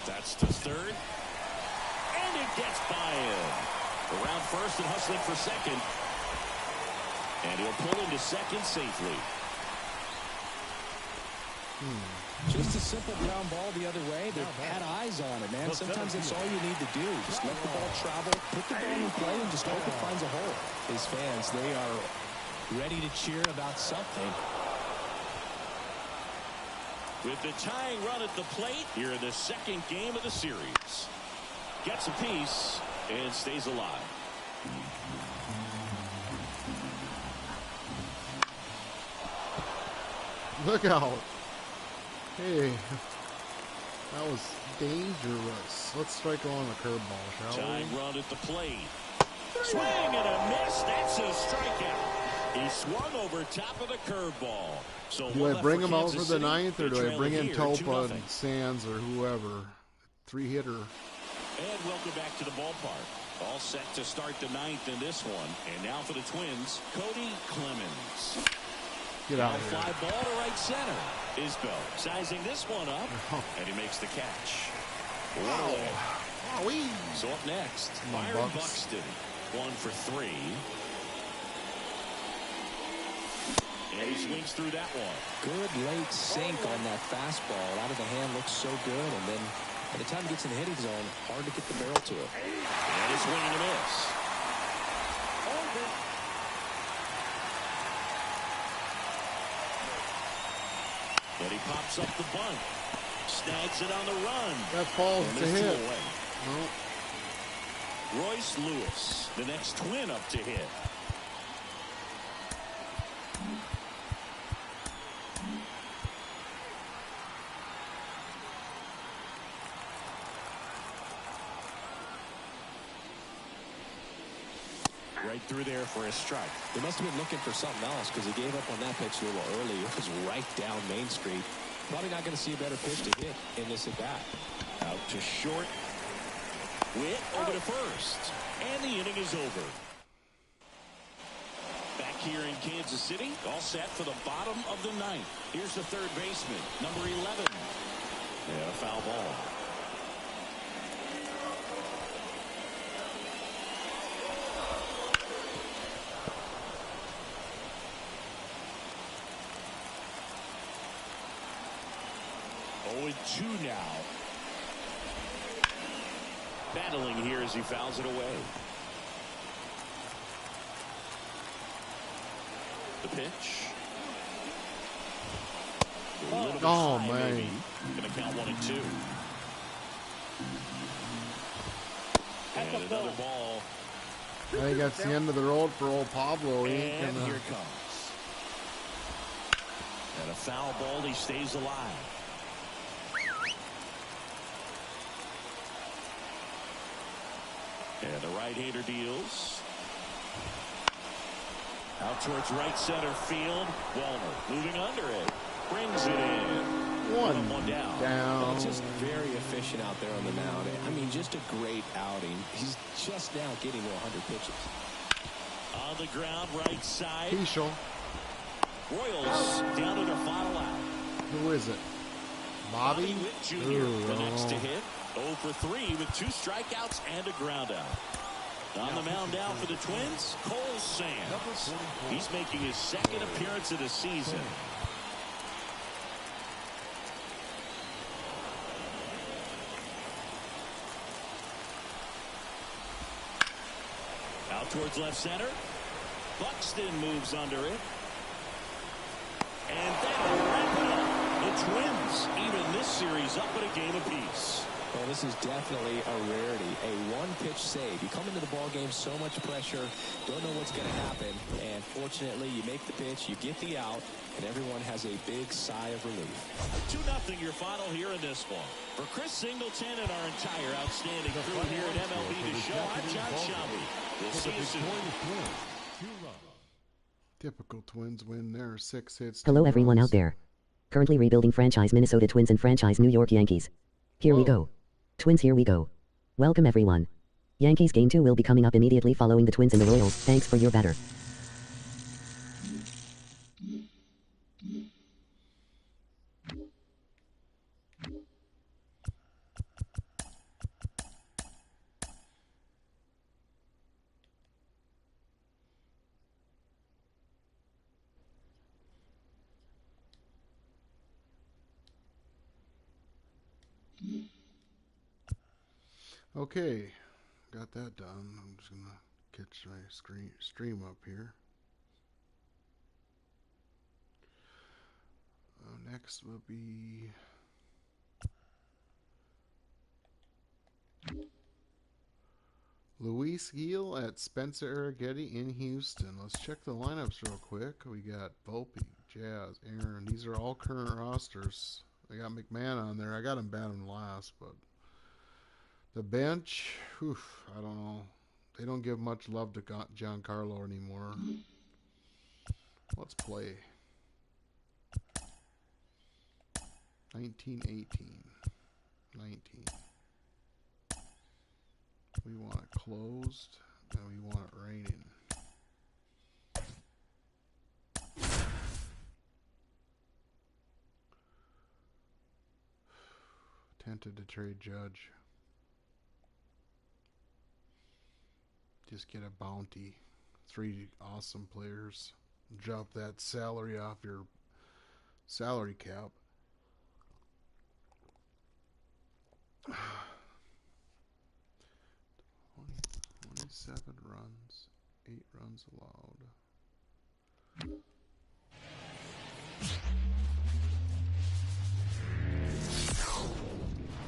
Speaker 2: That's to 3rd. And it gets by him. Around 1st and hustling for 2nd. And he'll pull into 2nd safely.
Speaker 1: Just a simple ground ball the other way. They had eyes on it, man. Sometimes that's all you need to do. Just let the ball travel, put the ball in play, and just hope it finds a hole. His fans, they are ready to cheer about something.
Speaker 2: with the tying run at the plate here in the second game of the series. Gets a piece and stays alive.
Speaker 3: Look out. Hey, that was dangerous. Let's strike on the curveball, shall we?
Speaker 2: Tying run at the plate. Swing and a miss. That's a strikeout. He swung over top of the curveball. So
Speaker 3: do I bring him out for the ninth, or do I bring in Topa and Sands or whoever? 3-hitter.
Speaker 2: And welcome back to the ballpark. All set to start the ninth in this one. And now for the Twins, Cody Clemens.
Speaker 3: Get out of
Speaker 2: here. Fly ball to right center. Isbell sizing this one up, and he makes the catch.
Speaker 3: Wow.
Speaker 2: So up next, Byron Buxton, 1 for 3. And he swings through that one.
Speaker 1: Good late sink on that fastball. Out of the hand, looks so good, and then by the time he gets in the hitting zone, hard to get the barrel to it.
Speaker 2: And a swing and a miss. And he pops up the bunt. Snags it on the run.
Speaker 3: That falls to hit.
Speaker 2: No. Royce Lewis, the next Twin up to hit. Right through there for a strike.
Speaker 1: They must have been looking for something else because he gave up on that pitch a little early. It was right down Main Street. Probably not going to see a better pitch to hit in this at bat.
Speaker 2: Out to short. Witt over to first. And the inning is over. Back here in Kansas City, all set for the bottom of the ninth. Here's the third baseman, number 11. And a foul ball. Oh, 2 now. Battling here as he fouls it away. The pitch.
Speaker 3: Oh, man.
Speaker 2: Going to count 1 and 2. And another ball.
Speaker 3: I think that's the end of the road for old Pablo.
Speaker 2: And here it comes. And a foul ball. He stays alive. And the right-hander deals. Out towards right center field. Wallner moving under it. Brings it in. One down.
Speaker 1: Well, just very efficient out there on the mound. I mean, just a great outing. He's just now getting to 100 pitches.
Speaker 2: On the ground, right side.
Speaker 3: Keishel.
Speaker 2: Royals down to the final out.
Speaker 3: Who is it? Bobby
Speaker 2: Witt Jr. The next to hit. 0 for 3 with 2 strikeouts and a ground out. On the mound now for the Twins, Cole Sands. He's making his second appearance of the season. Out towards left center. Buxton moves under it. And that'll wrap it up. The Twins even this series up at a game apiece.
Speaker 1: Well, this is definitely a rarity. A one-pitch save. You come into the ball game, so much pressure, don't know what's going to happen, and fortunately, you make the pitch, you get the out, and everyone has a big sigh of relief.
Speaker 2: 2-0 your final here in this one. For Chris Singleton and our entire outstanding crew here at MLB The Show, I'm John Shelby. We'll see you soon.
Speaker 3: Typical Twins win there. 6 hits.
Speaker 4: Hello everyone out there. Currently rebuilding franchise Minnesota Twins and franchise New York Yankees. Here we go. Twins, here we go. Welcome everyone. Yankees game 2 will be coming up immediately following the Twins and the Royals. Thanks for your batter.
Speaker 3: Okay, got that done. I'm just gonna catch my stream up here. Next will be Luis Gil at Spencer Arrighetti in Houston. Let's check the lineups real quick. We got Volpe, Jazz, Aaron. These are all current rosters. I got McMahon on there. I got him batting last, but the bench, I don't know. They don't give much love to Giancarlo anymore. Let's play. 1918. 19. We want it closed, and we want it raining. Tempted to trade Judge. Just get a bounty. 3 awesome players. Drop that salary off your salary cap. 27 runs, 8 runs allowed.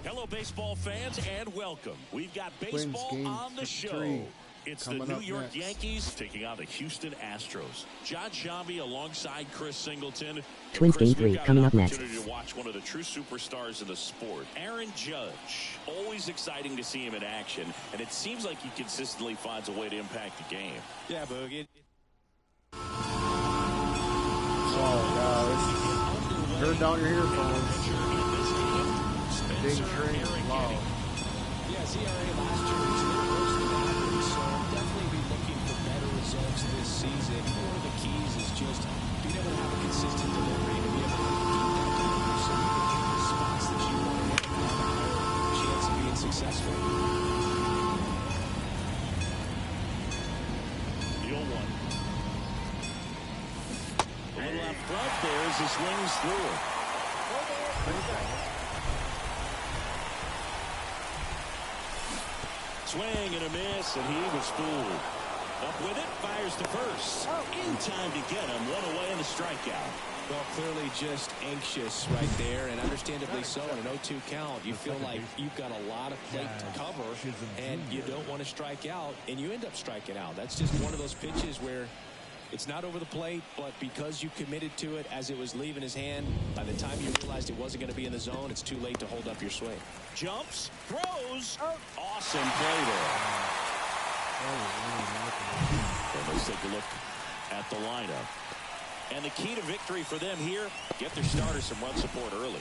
Speaker 2: Hello, baseball fans, and welcome. We've got baseball on the show. It's the New York Yankees taking on the Houston Astros. John Shambi alongside Chris Singleton.
Speaker 4: Twins Game 3 coming up next.
Speaker 2: To watch one of the true superstars in the sport, Aaron Judge. Always exciting to see him in action, and it seems like he consistently finds a way to impact the game.
Speaker 1: Yeah, Boogie.
Speaker 3: Oh, God. Turn down your earphones. Big train. Wow.
Speaker 1: Yeah, ERA last year was a little worse than average, so definitely be looking for better results this season. One of the keys is just being able to have a consistent delivery and be able to keep that delivery so you can hit the spots that you want to hit and have a higher chance of being successful.
Speaker 2: The 0-1. A little out front there as he swings through it. Swing and a miss, and he was fooled. Up with it, fires to first. In time to get him, 1 away in the strikeout.
Speaker 1: Well, clearly just anxious right there, and understandably so. In an 0-2 count, you feel like you've got a lot of plate to cover, and you don't want to strike out, and you end up striking out. That's just one of those pitches where it's not over the plate, but because you committed to it as it was leaving his hand, by the time you realized it wasn't going to be in the zone, it's too late to hold up your swing.
Speaker 2: Jumps, throws. Awesome play there. And let's take a look at the lineup. And the key to victory for them here, get their starter some run support early.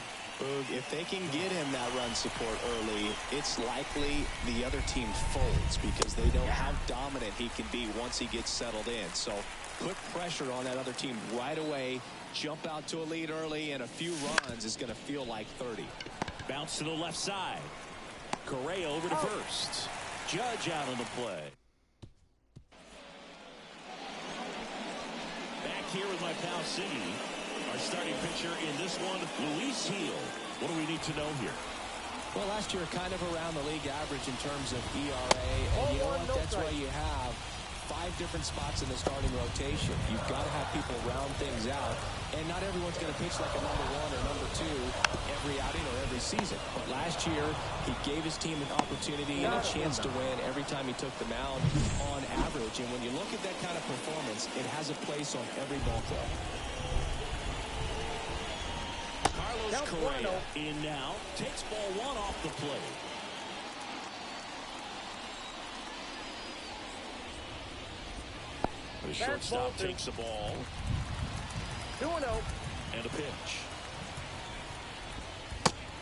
Speaker 1: If they can get him that run support early, it's likely the other team folds because they know how dominant he can be once he gets settled in. So put pressure on that other team right away, jump out to a lead early, and a few runs is going to feel like 30.
Speaker 2: Bounce to the left side. Correa over to first. Judge out on the play. Back here with my pal Siggy. Our starting pitcher in this one, Luis Gil. What do we need to know here?
Speaker 1: Well, last year kind of around the league average in terms of ERA. And you know what? That's why you have 5 different spots in the starting rotation. You've got to have people round things out. And not everyone's going to pitch like a number 1 or number 2 every outing or every season. But last year, he gave his team an opportunity and a chance to win every time he took the mound on average. And when you look at that kind of performance, it has a place on every ball club.
Speaker 2: Carlos Correa in now. Takes ball 1 off the plate. The shortstop takes the ball.
Speaker 6: 2-0.
Speaker 2: And a pitch.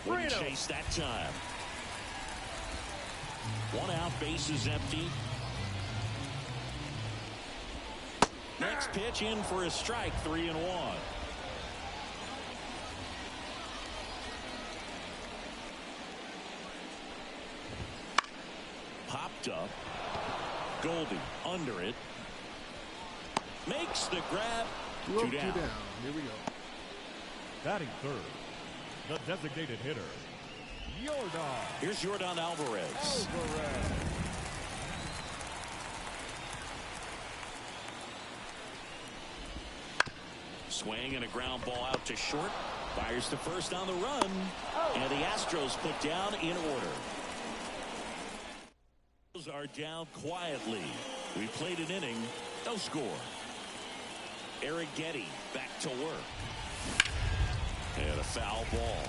Speaker 2: Wouldn't chase that time. 1 out, base is empty. Next pitch in for a strike, 3-1. Popped up. Goldie under it. Makes the grab. 2 down.
Speaker 3: Here we go.
Speaker 5: Batting third, the designated hitter, Yordan.
Speaker 2: Here's Yordan Alvarez. Swing and a ground ball out to short. Fires to first on the run. And the Astros put down in order. Are down quietly. We played an inning. No score. Arrighetti back to work. And a foul ball.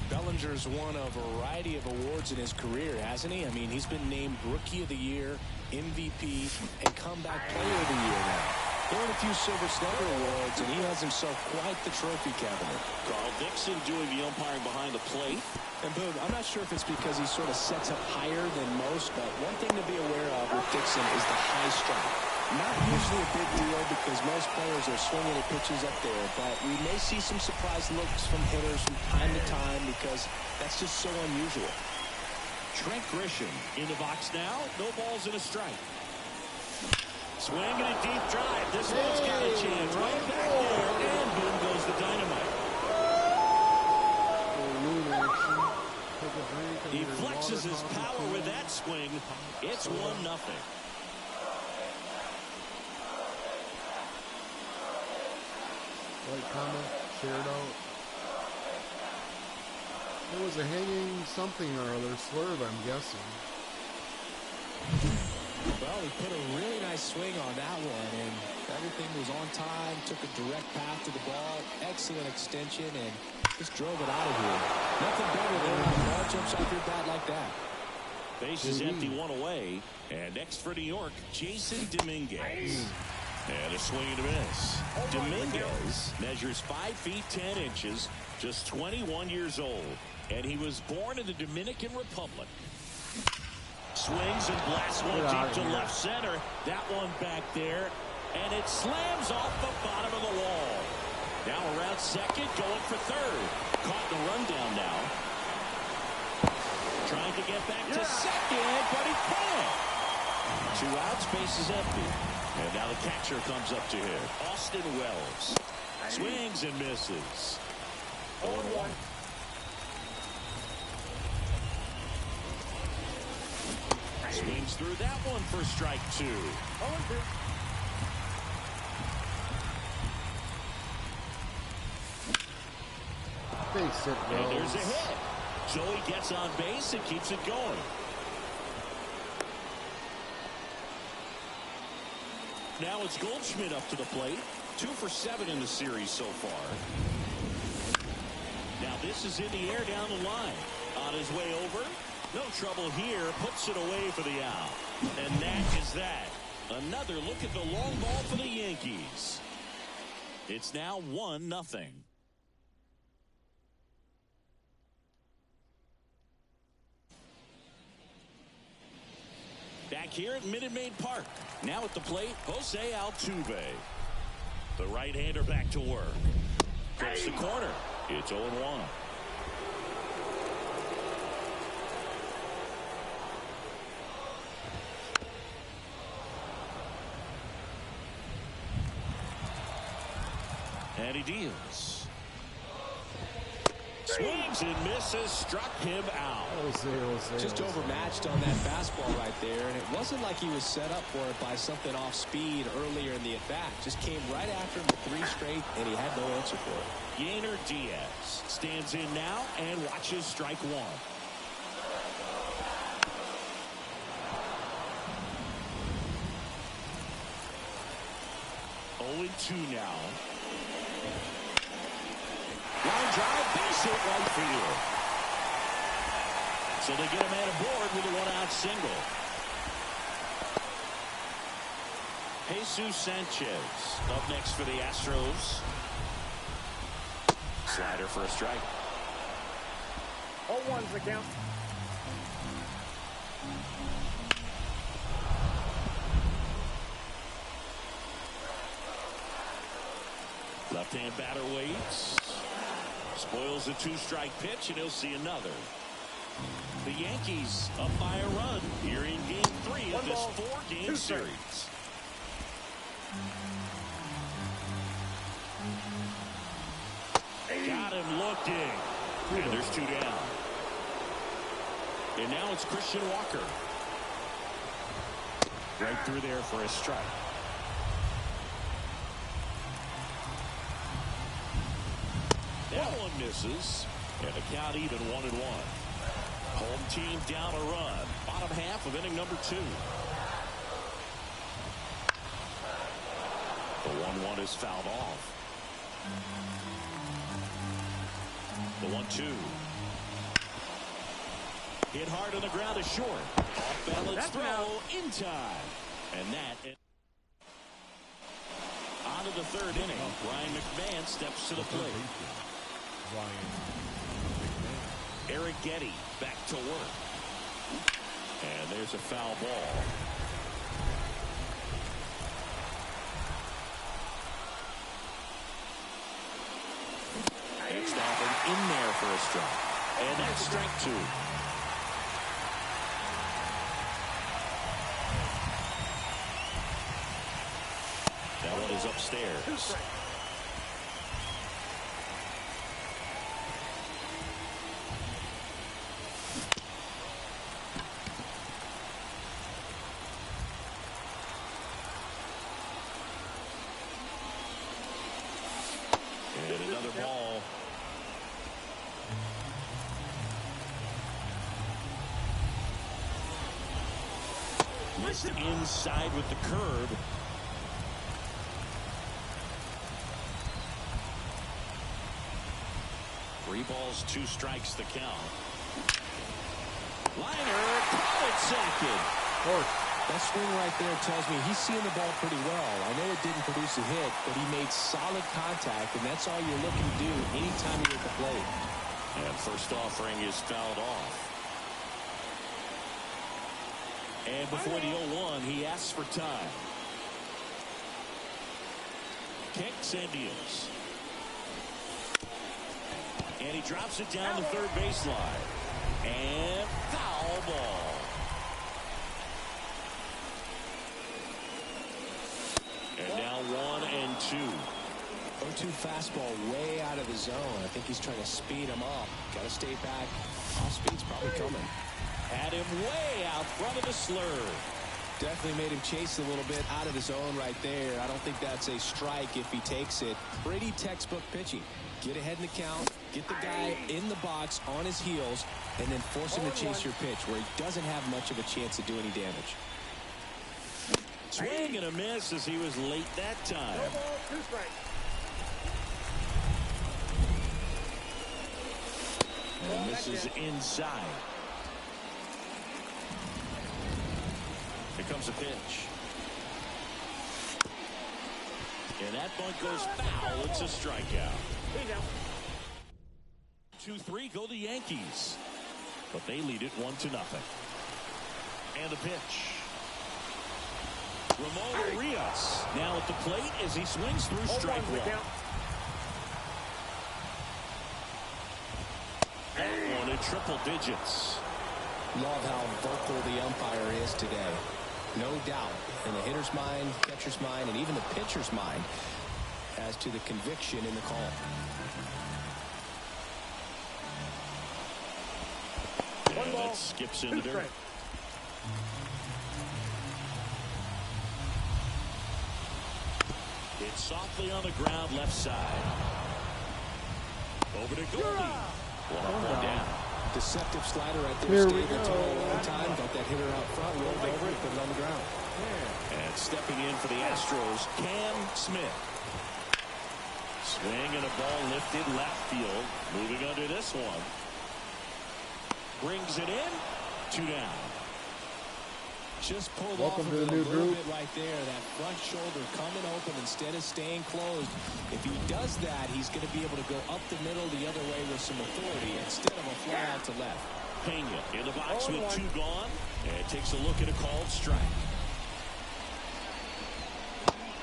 Speaker 1: Bellinger's won a variety of awards in his career, hasn't he? I mean, he's been named Rookie of the Year, MVP, and Comeback Player of the Year now. There are a few Silver Slugger awards, and he has himself quite the trophy cabinet.
Speaker 2: Carl Dixon doing the umpiring behind the plate.
Speaker 1: And Boog, I'm not sure if it's because he sort of sets up higher than most, but one thing to be aware of with Dixon is the high strike. Not usually a big deal because most players are swinging at pitches up there, but we may see some surprise looks from hitters from time to time because that's just so unusual.
Speaker 2: Trent Grisham in the box now. No balls and a strike. Swinging a deep drive. This one's got a chance. Right back there, and boom goes the dynamite. He flexes his power with that swing. It's 1-0.
Speaker 3: Like, comment, share it out. There was a hanging something or other, swerve, I'm guessing.
Speaker 1: Well, he put a really nice swing on that one, and everything was on time, took a direct path to the ball, excellent extension, and just drove it out of here. Nothing better than when the ball jumps off your bat like that.
Speaker 2: Base is empty, one away. And next for New York, Jason Dominguez. And a swing and a miss. Dominguez measures 5 feet 10 inches, just 21 years old. And he was born in the Dominican Republic. Swings and blasts one deep to left center. That one back there. And it slams off the bottom of the wall. Now around second, going for third. Caught the rundown now. Trying to get back to second, but he can't. 2 outs, base is empty. And now the catcher comes up to him. Austin Wells. Swings and misses. 0-1. Swings through that one for strike 2. 0-2.
Speaker 3: Face it,
Speaker 2: and there's a hit. So he gets on base and keeps it going. Now it's Goldschmidt up to the plate. 2 for 7 in the series so far. Now this is in the air down the line. On his way over. No trouble here. Puts it away for the out. And that is that. Another look at the long ball for the Yankees. It's now 1-0. Back here at Minute Maid Park. Now at the plate, Jose Altuve. The right-hander back to work. Trips the corner. It's 0-1. And he deals. Swings and misses, struck him out.
Speaker 1: Just overmatched on that fastball right there, and it wasn't like he was set up for it by something off speed earlier in the at-bat. Just came right after him with 3 straight, and he had no answer for it.
Speaker 2: Yainer Diaz stands in now and watches strike 1. Oh, 2 now. Line drive, base hit right field. So they get a man aboard with a 1-out single. Jesus Sanchez up next for the Astros. Slider for a strike.
Speaker 6: 0-1's the count.
Speaker 2: Left-hand batter waits. Spoils a 2-strike pitch, and he'll see another. The Yankees up by a run here in Game 3 of this 4-game series. Got him looking. And there's 2 down. And now it's Christian Walker. Right through there for a strike. That one misses, and the count even 1-1. Home team down a run. Bottom half of inning number 2. The 1-1 is fouled off. The 1-2. Hit hard on the ground is short. Off balance throw in time. And that on to the 3rd inning. Ryan McMahon steps to the plate. Eric Getty back to work. And there's a foul ball. Next off and in there for a strike. And that's strike 2. That one is upstairs. And another ball. Missed inside with the curve. 3 balls, 2 strikes the count. Liner, caught it second.
Speaker 1: That swing right there tells me he's seeing the ball pretty well. I know it didn't produce a hit, but he made solid contact, and that's all you're looking to do anytime you're at the plate.
Speaker 2: And first offering is fouled off. And before the 0-1, he asks for time. Kicks and deals. And he drops it down the 3rd baseline. And foul ball. And now 1-2.
Speaker 1: 0-2 fastball way out of the zone. I think he's trying to speed him up. Got to stay back. Off speed's probably coming.
Speaker 2: Had him way out front of the slur.
Speaker 1: Definitely made him chase a little bit out of the zone right there. I don't think that's a strike if he takes it. Pretty textbook pitching. Get ahead in the count, get the guy in the box on his heels, and then force him to chase your pitch where he doesn't have much of a chance to do any damage.
Speaker 2: Swing and a miss as he was late that time.
Speaker 6: 2 strikes.
Speaker 2: And misses inside. Here comes a pitch. And that bunt goes foul. It's a strikeout. 2-3 go the Yankees. But they lead it 1-0. And a pitch. Ramon Urias now at the plate as he swings through strike 1. That one in triple digits.
Speaker 1: Love how vocal the umpire is today. No doubt in the hitter's mind, catcher's mind, and even the pitcher's mind as to the conviction in the call.
Speaker 2: And that skips into dirt. It's softly on the ground left side. Over to Goldie. 1 down.
Speaker 1: Deceptive slider right there. Stayed there a long time. Got that hitter out front, rolled over it, put it on the ground.
Speaker 2: And stepping in for the Astros, Cam Smith. Swing and a ball lifted left field. Moving under this one. Brings it in. 2 down.
Speaker 1: Just pulled off of it a little bit right there. That front shoulder coming open instead of staying closed. If he does that, he's going to be able to go up the middle the other way with some authority instead of a fly out to left.
Speaker 2: Pena in the box with 2 gone. And takes a look at a called strike.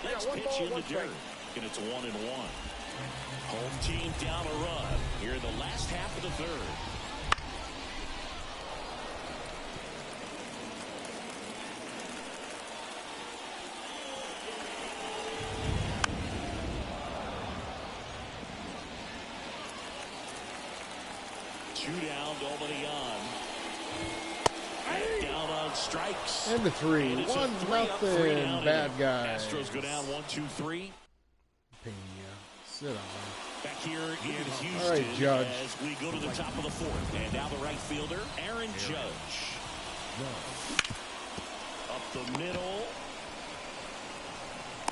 Speaker 2: Next pitch in the dirt. And it's 1-1. Home team down a run here in the last half of the 3rd. Down, nobody on. And down on strikes.
Speaker 3: And 3. 1-0. Bad guy.
Speaker 2: Astros go down 1-2-3.
Speaker 3: Pena, sit on.
Speaker 2: Back here in Houston,
Speaker 3: all right, Judge.
Speaker 2: as we go to the top of the fourth. And now the right fielder, Aaron Judge. Up the middle.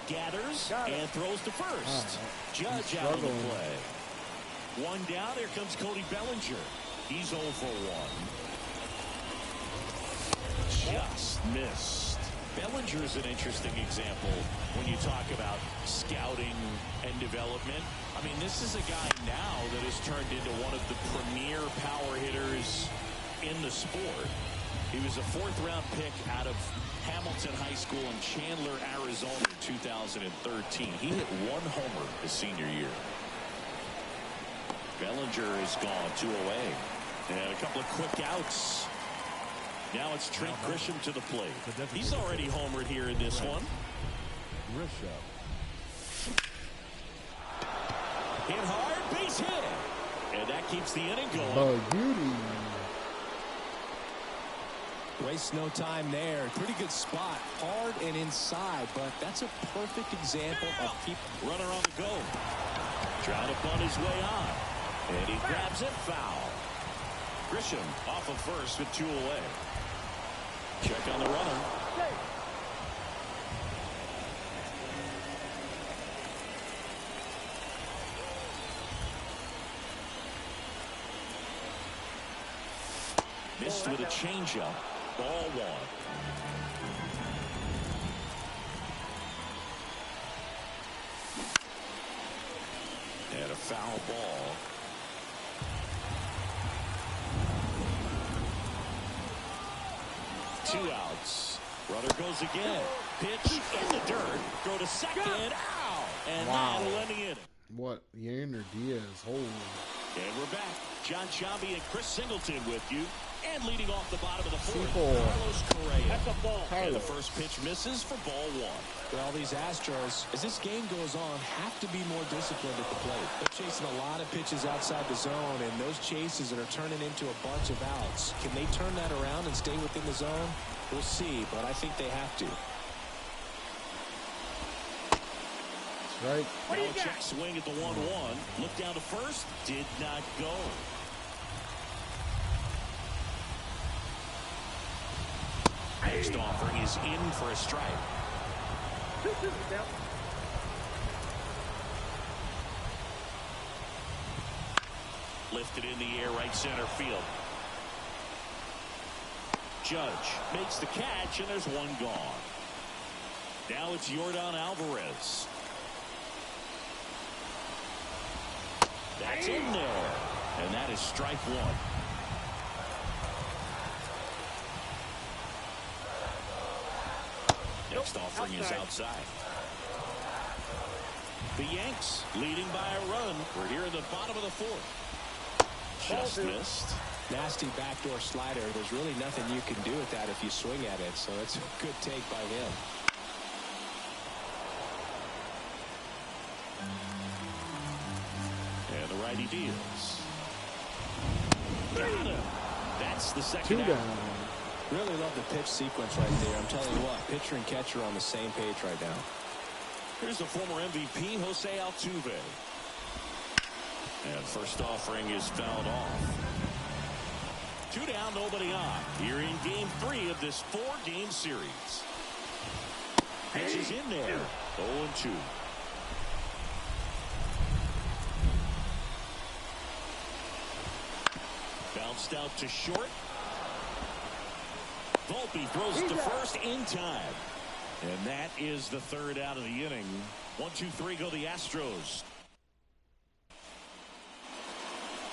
Speaker 2: Gathers and throws to first. Judge out of the play. One down. Here comes Cody Bellinger. He's 0 for 1. Just missed. Bellinger is an interesting example when you talk about scouting and development. I mean, this is a guy now that has turned into one of the premier power hitters in the sport. He was a 4th-round pick out of Hamilton High School in Chandler, Arizona in 2013. He hit 1 homer his senior year. Bellinger is gone 2 away. And a couple of quick outs. Now it's Trent Grisham to the plate. He's already homered here in this one. Hit hard, base hit. And that keeps the inning going.
Speaker 3: Oh, beauty.
Speaker 1: Waste no time there. Pretty good spot. Hard and inside, but that's a perfect example of people.
Speaker 2: Runner on the go. Trying to bunt his way on. And he grabs it foul. Grisham off of first with 2 away. Check on the runner. Missed with a changeup. Ball 1. And a foul ball. Two outs. Runner goes again. Pitch in the dirt. Throw to second. Ow! And that'll end the inning.
Speaker 3: What? Yainer Diaz. Holy.
Speaker 2: And we're back. John Sciambi and Chris Singleton with you. And leading off the bottom of the 4th, Carlos Correa. That's a ball. And the first pitch misses for ball 1.
Speaker 1: Well, these Astros, as this game goes on, have to be more disciplined at the plate. They're chasing a lot of pitches outside the zone, and those chases that are turning into a bunch of outs. Can they turn that around and stay within the zone? We'll see, but I think they have to.
Speaker 3: That's right.
Speaker 2: Now a check swing at the 1-1. Look down to first. Did not go. Next offering is in for a strike. Lifted in the air, right center field. Judge makes the catch, and there's one gone. Now it's Yordan Alvarez. That's in there, and that is strike 1. Next offering is outside. The Yanks leading by a run. We're here in the bottom of the 4th. Just missed.
Speaker 1: Nasty backdoor slider. There's really nothing you can do with that if you swing at it, so it's a good take by him.
Speaker 2: And the righty deals. Got him. That's the second
Speaker 3: 2
Speaker 2: out.
Speaker 3: down.
Speaker 1: Really love the pitch sequence right there. I'm telling you what, pitcher and catcher on the same page right now.
Speaker 2: Here's the former MVP, Jose Altuve. And first offering is fouled off. 2 down, nobody on. Here in game 3 of this 4-game series. Pitch is in there. 0-2. Bounced out to short. Volpe throws it to first in time. And that is the 3rd out of the inning. 1, 2, 3 go the Astros.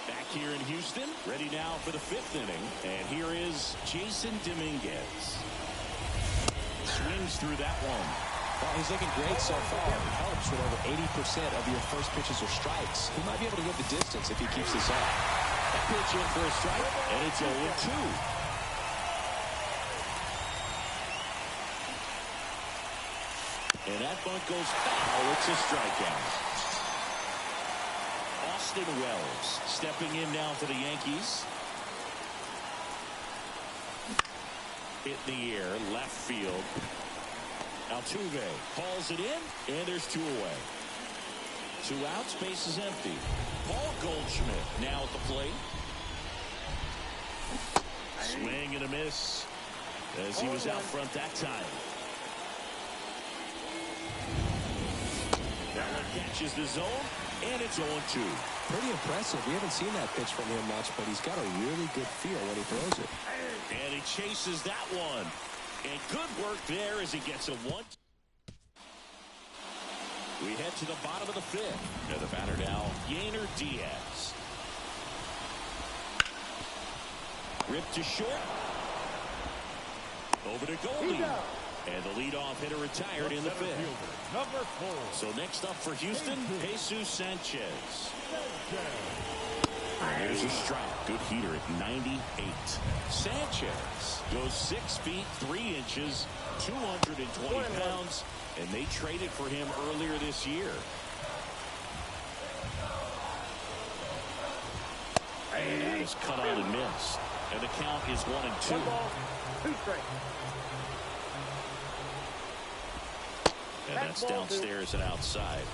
Speaker 2: Back here in Houston, ready now for the 5th inning. And here is Jason Dominguez. Swings through that one.
Speaker 1: Well, he's looking great so far. It helps when over 80% of your first pitches are strikes. He might be able to get the distance if he keeps this up.
Speaker 2: That pitch in for a strike, and it's 0-2. And that bunt goes foul. It's a strikeout. Austin Wells stepping in now for the Yankees. Hit in the air, left field. Altuve hauls it in, and there's 2 away. 2 outs, base is empty. Paul Goldschmidt now at the plate. Swing and a miss as he was out front that time. That one catches the zone, and it's 0-2.
Speaker 1: Pretty impressive. We haven't seen that pitch from him much, but he's got a really good feel when he throws it.
Speaker 2: And he chases that one. And good work there as he gets a 1. We head to the bottom of the 5th. And the batter now, Yainer Diaz. Ripped to short. Over to Goldie. And the leadoff hitter retired in the 5th.
Speaker 5: Number 4.
Speaker 2: So next up for Houston, Jesus Sanchez. There's a strike. Good heater at 98. Sanchez goes 6 feet 3 inches, 220 pounds, and they traded for him earlier this year. And that is cut out and missed. And the count is 1-2.
Speaker 6: 1 ball, 2 strikes.
Speaker 2: And that's downstairs and outside.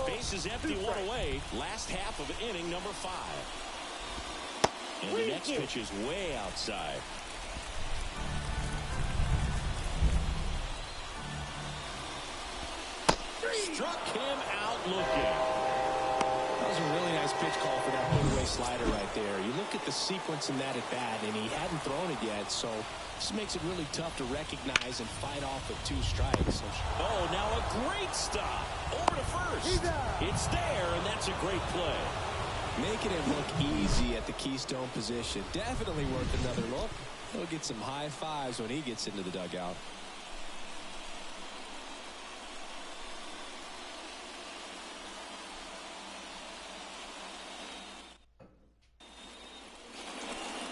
Speaker 2: Base is empty, 1 away. Last half of inning number 5. And the next pitch is way outside. Struck him out looking.
Speaker 1: That was a really nice pitch call for that put-away slider right there. You look at the sequence in that at-bat, and he hadn't thrown it yet, so this makes it really tough to recognize and fight off with 2 strikes.
Speaker 2: Oh, now a great stop. Over to first. It's there, and that's a great play.
Speaker 1: Making it look easy at the Keystone position. Definitely worth another look. He'll get some high fives when he gets into the dugout.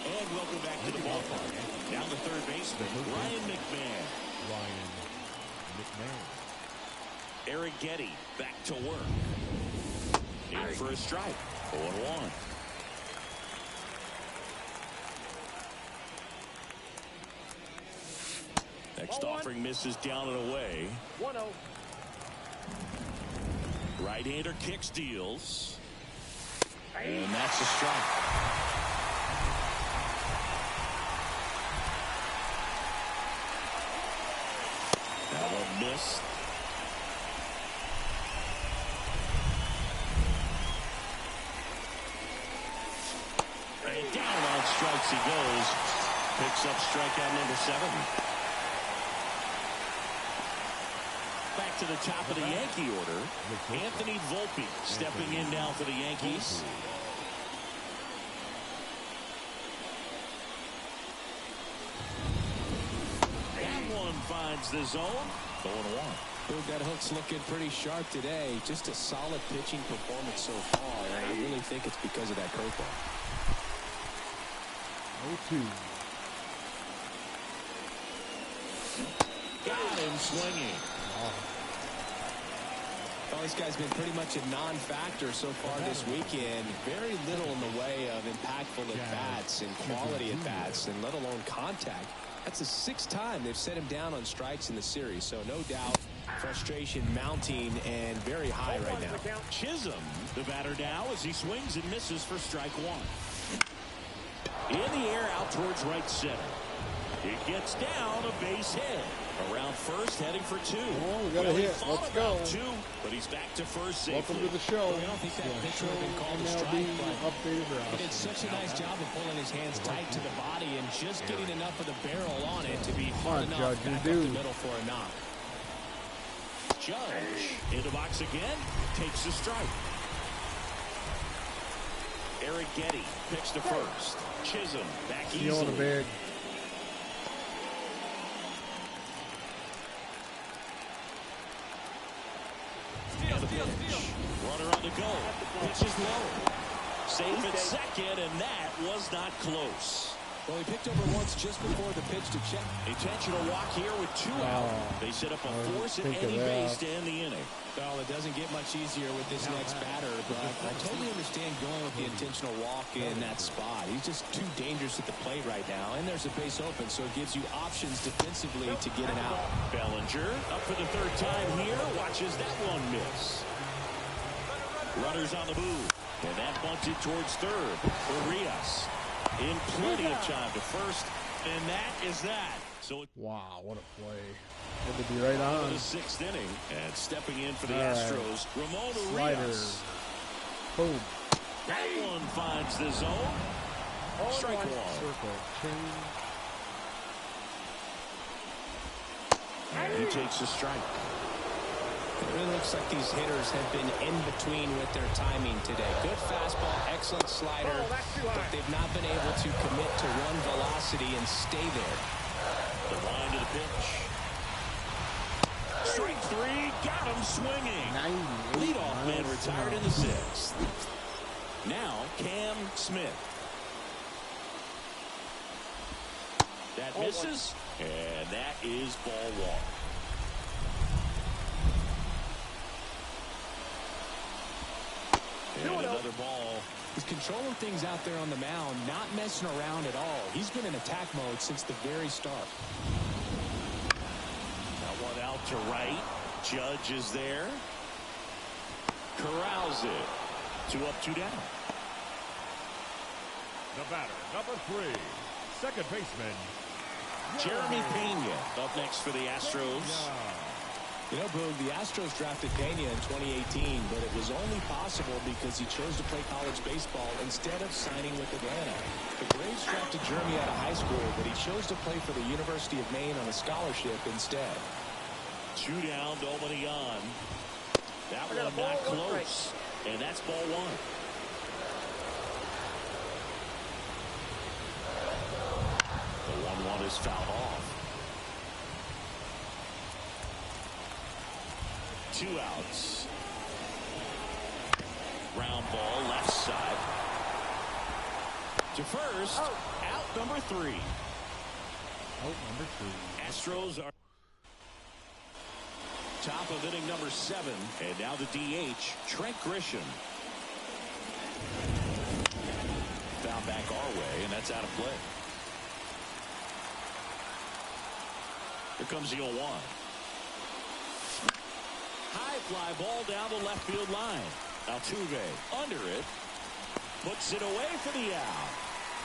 Speaker 2: And welcome back to the ballpark. Down the third baseman, Ryan McMahon. Eric Getty back to work. In for a strike. 0-1. Next offering misses down and away.
Speaker 6: 1-0.
Speaker 2: Right-hander kicks, deals. And that's a strike. That one missed. And down on strikes he goes. Picks up strikeout number 7. Back to the top of the Yankee order. Anthony Volpe stepping in now for the Yankees. That one finds the zone. 0-1.
Speaker 1: That hook's looking pretty sharp today. Just a solid pitching performance so far, and I really think it's because of that curveball.
Speaker 3: 0-2.
Speaker 2: Got him swinging.
Speaker 1: Well, this guy's been pretty much a non-factor so far this weekend. Very little in the way of impactful at-bats and quality at-bats, and let alone contact. That's the 6th time they've set him down on strikes in the series, so no doubt frustration mounting and very high right now.
Speaker 2: Chisholm, the batter now, as he swings and misses for strike 1. In the air out towards right center. It gets down a base hit. Around first, heading for 2.
Speaker 3: Oh, we got a hit. Let's go.
Speaker 2: 2, but he's back to first safely.
Speaker 3: Welcome to the show.
Speaker 1: I don't think that pitch would have been called a strike, but he did such a nice job of pulling his hands tight to the body and just getting enough of the barrel on it to be hard enough back up the middle for a knock.
Speaker 2: Judge in the box again, takes the strike. Eric Getty pitch to first. Chisholm back easily.
Speaker 3: Big.
Speaker 2: Runner on the go. Pitch is low. Safe at second, and that was not close.
Speaker 1: Well, he picked over once just before the pitch to check.
Speaker 2: Intentional walk here with 2 out. They set up a force at any base to end the inning.
Speaker 1: Well, it doesn't get much easier with this next batter, but I totally understand going with the intentional walk in that spot. He's just too dangerous at the plate right now, and there's a base open, so it gives you options defensively to get it out.
Speaker 2: Bellinger up for the 3rd time here. Watches that one miss. Runners on the move. And that bunted towards third. Urias in plenty of time to first. And that is that. So
Speaker 3: wow, what a play. Good to be right on.
Speaker 2: The sixth inning. And stepping in for the Astros, Ramon Urias.
Speaker 3: Boom.
Speaker 2: That one finds the zone. Strike one.
Speaker 3: Circle.
Speaker 2: And he takes a strike.
Speaker 1: It really looks like these hitters have been in between with their timing today. Good fastball, excellent slider, but they've not been able to commit to one velocity and stay there.
Speaker 2: The line to the pitch. Strike three, got him swinging. Leadoff man retired in the sixth. Now Cam Smith. That misses, and that is ball one. And another ball.
Speaker 1: He's controlling things out there on the mound, not messing around at all. He's been in attack mode since the very start.
Speaker 2: That one out to right. Judge is there. Corrals it. 2 up, 2 down.
Speaker 5: The batter, number 3, second baseman,
Speaker 2: Jeremy Pena up next for the Astros.
Speaker 1: You know, Boog, the Astros drafted Pena in 2018, but it was only possible because he chose to play college baseball instead of signing with Atlanta. The Braves drafted Jeremy out of high school, but he chose to play for the University of Maine on a scholarship instead.
Speaker 2: 2 down, nobody on. That one not close, and that's ball one. The 1-1 is fouled off. 2 outs. Ground ball, left side. To first, out number 3.
Speaker 3: Out number 3.
Speaker 2: Astros are top of inning number 7. And now the DH, Trent Grisham. Found back our way, and that's out of play. Here comes the 0-1. High fly ball down the left field line. Altuve under it. Puts it away for the out.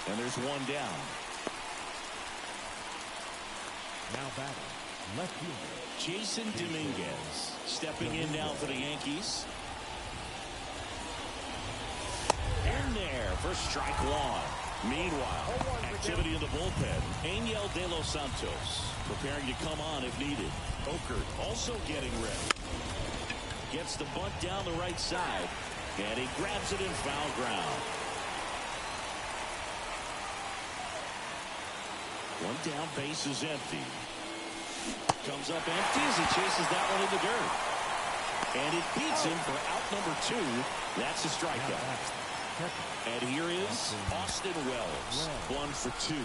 Speaker 2: And there's 1 down.
Speaker 5: now batting, left fielder
Speaker 2: Jason Dominguez stepping in now for the Yankees. In there for strike one. Meanwhile, activity in the bullpen. Angel De Los Santos preparing to come on if needed. Okert also getting ready. Gets the bunt down the right side, and he grabs it in foul ground. 1 down, base is empty. Comes up empty as he chases that one in the dirt. And it beats him for out number 2. That's a strikeout. And here is Austin Wells, 1 for 2.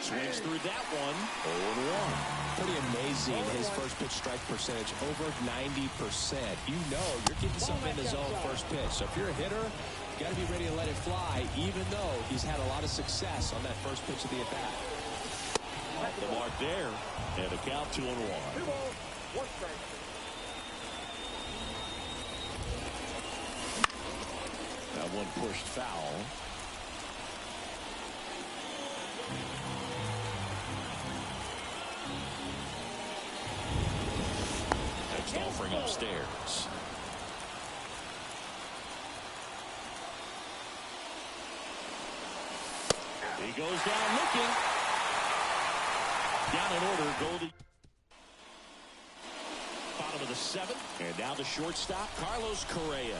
Speaker 2: Swings through that one. 0-1.
Speaker 1: Pretty amazing, his first pitch strike percentage, over 90%. You know you're getting something in the zone first pitch. So if you're a hitter, you got to be ready to let it fly, even though he's had a lot of success on that first pitch of the at-bat.
Speaker 2: Off the mark there, and a count 2-1.
Speaker 6: 2 balls, 1 strike.
Speaker 2: That one pushed foul. Next offering upstairs. He goes down looking. Down in order, Goldie. Bottom of the 7th, and now the shortstop, Carlos Correa.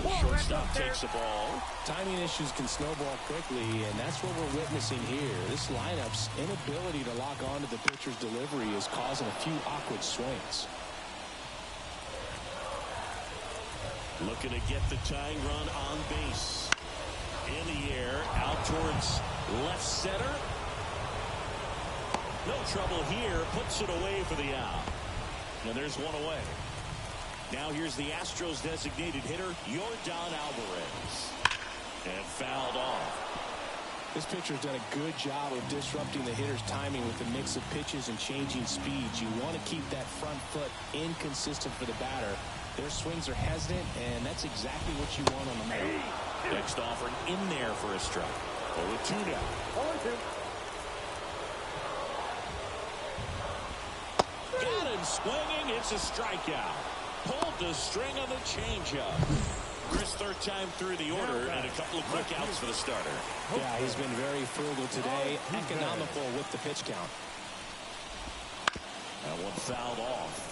Speaker 2: The shortstop takes the ball.
Speaker 1: Timing issues can snowball quickly, and that's what we're witnessing here. This lineup's inability to lock onto the pitcher's delivery is causing a few awkward swings.
Speaker 2: Looking to get the tying run on base. In the air, out towards left center. No trouble here, puts it away for the out. And there's one away. Now here's the Astros designated hitter, Yordan Alvarez. And fouled off.
Speaker 1: This pitcher's done a good job of disrupting the hitter's timing with a mix of pitches and changing speeds. You want to keep that front foot inconsistent for the batter. Their swings are hesitant, and that's exactly what you want on the mound.
Speaker 2: Next offering in there for a strike. 0-2 now.
Speaker 6: 0-2.
Speaker 2: Got him swinging. It's a strikeout. Pulled the string on the changeup. Chris, third time through the order, and a couple of quick outs for the starter.
Speaker 1: Yeah, he's been very frugal today. Economical with the pitch count.
Speaker 2: That one fouled off.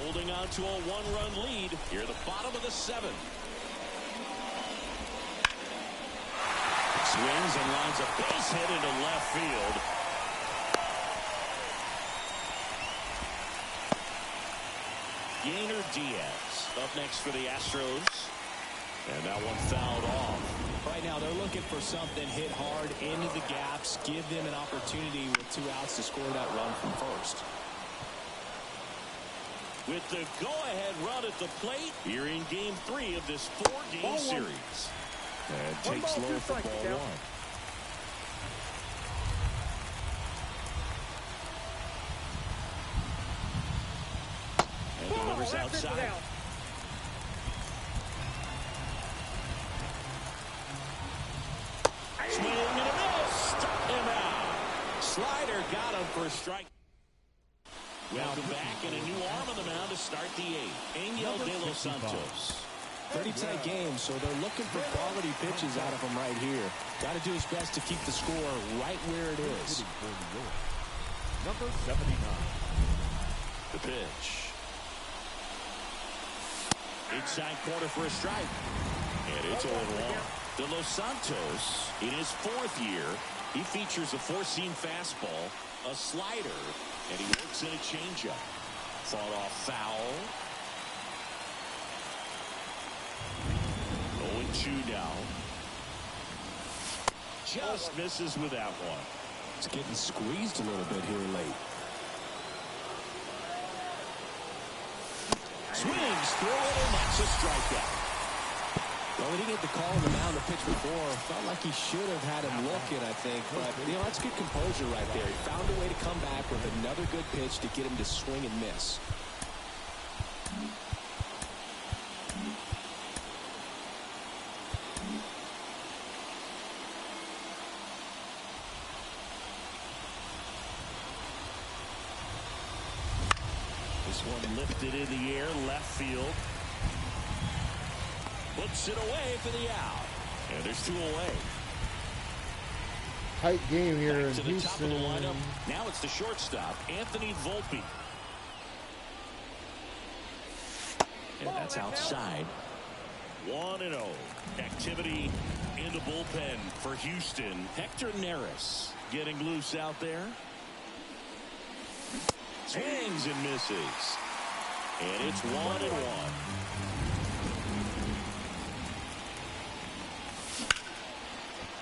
Speaker 2: Holding on to a one-run lead here at the bottom of the seventh. Swings and lines a base hit into left field. Yainer Diaz up next for the Astros. And that one fouled off.
Speaker 1: Right now, they're looking for something hit hard into the gaps, give them an opportunity with 2 outs to score that run from first.
Speaker 2: With the go-ahead run at the plate here in Game 3 of this 4-game series. And takes low for ball 1. And delivers outside. Swing and a miss. Struck him out. Slider got him for a strike. Welcome back, and a new arm on the mound to start the 8th. Angel De Los Santos.
Speaker 1: Pretty tight game, so they're looking for quality pitches out of him right here. Got to do his best to keep the score right where it is.
Speaker 5: Number 79.
Speaker 2: The pitch. Inside corner for a strike. And it's 0-1. De Los Santos, in his 4th year, he features a 4-seam fastball, a slider, and he works in a changeup. Fought off foul. 0-2 now. Just misses with that one.
Speaker 1: It's getting squeezed a little bit here late.
Speaker 2: Swings through it, and that's a strikeout.
Speaker 1: Well, he didn't get the call on the mound to pitch before. Felt like he should have had him looking, I think. But, that's good composure right there. He found a way to come back with another good pitch to get him to swing and miss.
Speaker 2: This one lifted in the air, left field. Puts it away for the out. And there's 2 away.
Speaker 3: Tight game here
Speaker 2: Back to
Speaker 3: in
Speaker 2: the
Speaker 3: Houston.
Speaker 2: top of the lineup. Now it's the shortstop, Anthony Volpe. And that's outside. 1-0. Activity in the bullpen for Houston. Hector Neris getting loose out there. Swings and misses. And it's 1-1.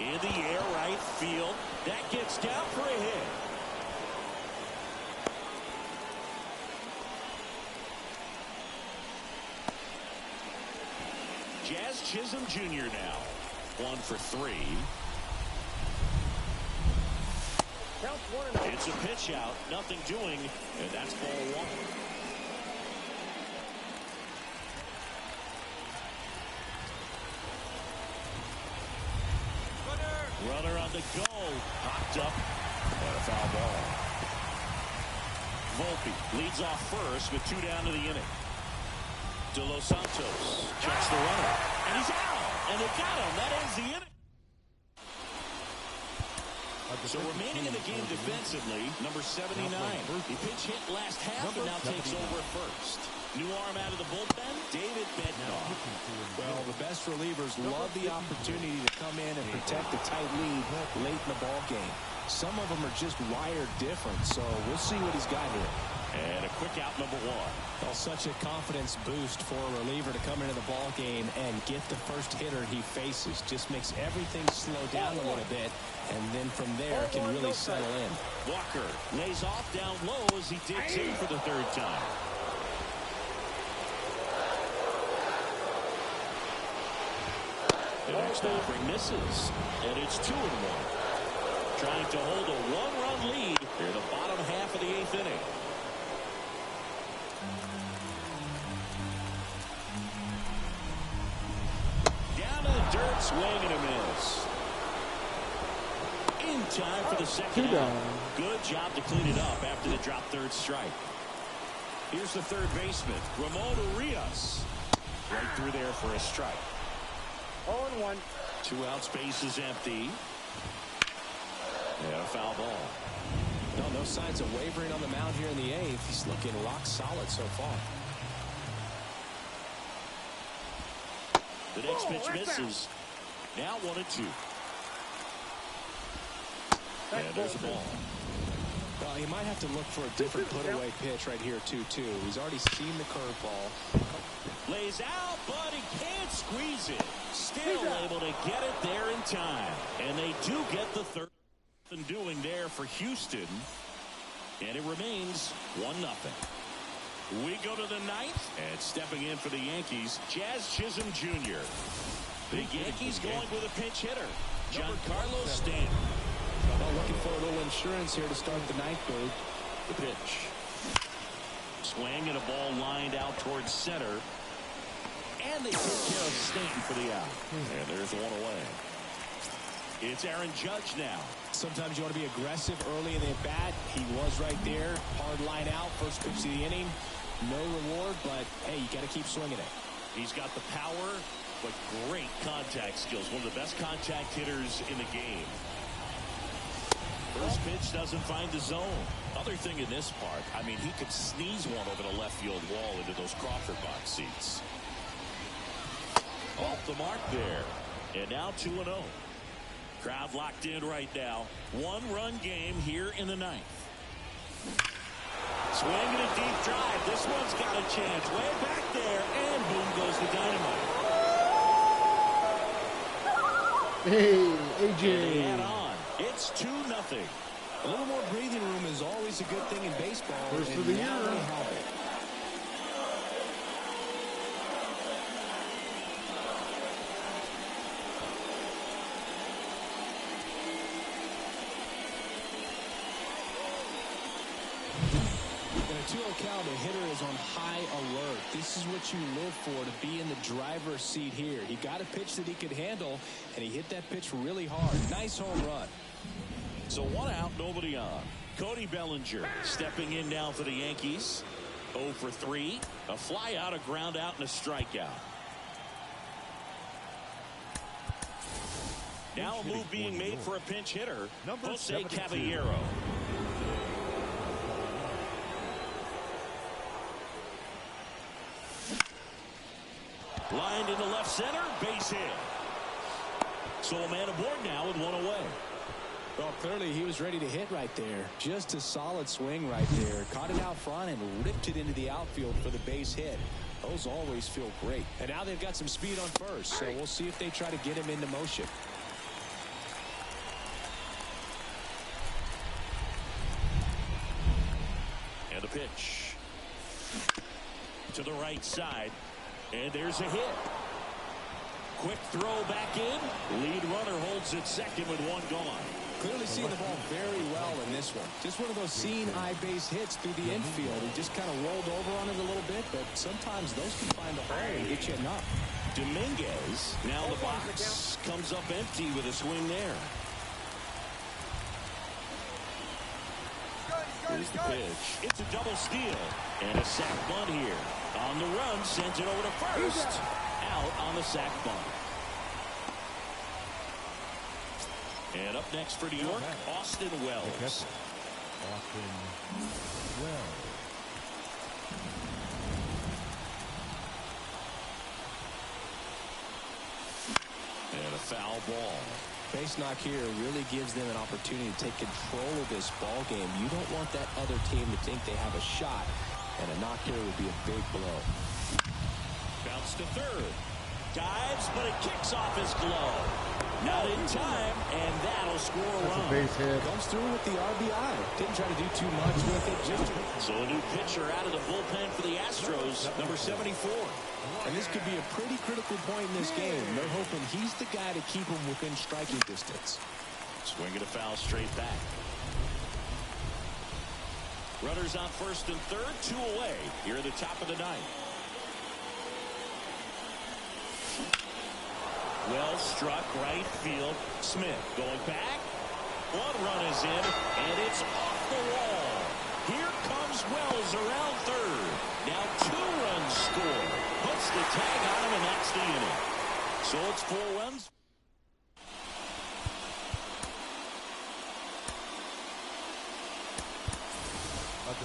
Speaker 2: In the air, right field. That gets down for a hit. Jazz Chisholm Jr. now. 1 for 3. It's a pitch out. Nothing doing. And that's ball 1. Runner on the go. Popped up. And a foul ball. Volpe leads off first with 2 down to the inning. De Los Santos checks the runner. And he's out. And they got him. That ends the inning. So remaining in the game defensively, number 79. He pinch hit last half and now takes over first. New arm out of the bullpen, David Bednar.
Speaker 1: Well, the best relievers love the opportunity to come in and protect a tight lead late in the ball game. Some of them are just wired different, so we'll see what he's got here.
Speaker 2: And a quick out, number one.
Speaker 1: Well, such a confidence boost for a reliever to come into the ball game and get the first hitter he faces. Just makes everything slow down a little bit, and then from there can really settle in.
Speaker 2: Walker lays off down low as he digs in for the third time. The next offering misses, and it's 2-1. Trying to hold a one-run lead here in the bottom half of the 8th inning. Down to the dirt, swing and a miss. In time for the second out. Good job to clean it up after the drop third strike. Here's the third baseman, Ramon Urias. Right through there for a strike.
Speaker 6: 0-1.
Speaker 2: 2 outs, base is empty. And a foul ball.
Speaker 1: No signs of wavering on the mound here in the 8th. He's looking rock solid so far.
Speaker 2: The next pitch misses. Now 1-2. And there's a ball.
Speaker 1: Well, he might have to look for a different put-away pitch right here, 2-2. He's already seen the curveball.
Speaker 2: Lays out, but he can't squeeze it. Still able to get it there in time. And they do get the third. Doing there for Houston. And it remains 1-0. We go to the 9th. And stepping in for the Yankees, Jazz Chisholm Jr. The Yankees going with a pinch hitter, Giancarlo Stanton.
Speaker 1: Well, looking for a little insurance here to start the 9th, Bird.
Speaker 2: The pitch. Swing and a ball lined out towards center. And they take care of Stanton for the out. And there's one away. It's Aaron Judge now.
Speaker 1: Sometimes you want to be aggressive early in the at-bat. He was right there. Hard line out. First pitch of the inning. No reward, but, hey, you got to keep swinging it.
Speaker 2: He's got the power, but great contact skills. One of the best contact hitters in the game. First pitch doesn't find the zone. Other thing in this part, I mean, he could sneeze one over the left field wall into those Crawford box seats. Off the mark there. And now 2-0. Crowd locked in right now. 1-run game here in the 9th. Swing and a deep drive. This one's got a chance. Way back there. And boom goes the dynamite.
Speaker 3: Hey, AJ.
Speaker 2: And on. It's 2-0.
Speaker 1: A little more breathing room is always a good thing in baseball.
Speaker 3: First of the year.
Speaker 1: They have it. In a 2-0 count, the hitter is on high alert. This is what you live for, to be in the driver's seat here. He got a pitch that he could handle, and he hit that pitch really hard. Nice home run.
Speaker 2: So 1 out, nobody on. Cody Bellinger stepping in now for the Yankees. 0 for 3. A fly out, a ground out, and a strikeout. Now a move being made for a pinch hitter, Jose Caballero. Lined into left center, base hit. So a man aboard now with 1 away.
Speaker 1: Well, clearly he was ready to hit right there. Just a solid swing right there. Caught it out front and ripped it into the outfield for the base hit. Those always feel great. And now they've got some speed on first, so we'll see if they try to get him into motion.
Speaker 2: And the pitch. To the right side. And there's a hit. Quick throw back in. Lead runner holds it second with 1 gone.
Speaker 1: Clearly seeing the ball very well in this one. Just one of those seeing eye base hits through the infield. He just kind of rolled over on it a little bit, but sometimes those can find a hole and get you a knock.
Speaker 2: Dominguez, now the box comes up empty with a swing there. Here's the pitch. It's a double steal. And a sac bunt here. On the run, sends it over to first. Out on the sac bunt. And up next for New York, Austin Wells.
Speaker 5: Austin Wells.
Speaker 2: And a foul ball.
Speaker 1: Base knock here really gives them an opportunity to take control of this ball game. You don't want that other team to think they have a shot, and a knock here would be a big blow.
Speaker 2: Bounce to third. Dives, but it kicks off his glove. Not in time, and that'll score a run.
Speaker 3: Base hit.
Speaker 1: Comes through with the RBI. Didn't try to do too much with it.
Speaker 2: So a new pitcher out of the bullpen for the Astros, number 74.
Speaker 1: And this could be a pretty critical point in this game. They're hoping he's the guy to keep them within striking distance.
Speaker 2: Swinging a foul straight back. Runners on first and third, 2 away here at the top of the ninth. Well struck right field. Smith going back. 1 run is in, and it's off the wall. Here comes Wells around third. Now 2 runs scored. Puts the tag on him, and that's the inning. So it's 4 runs.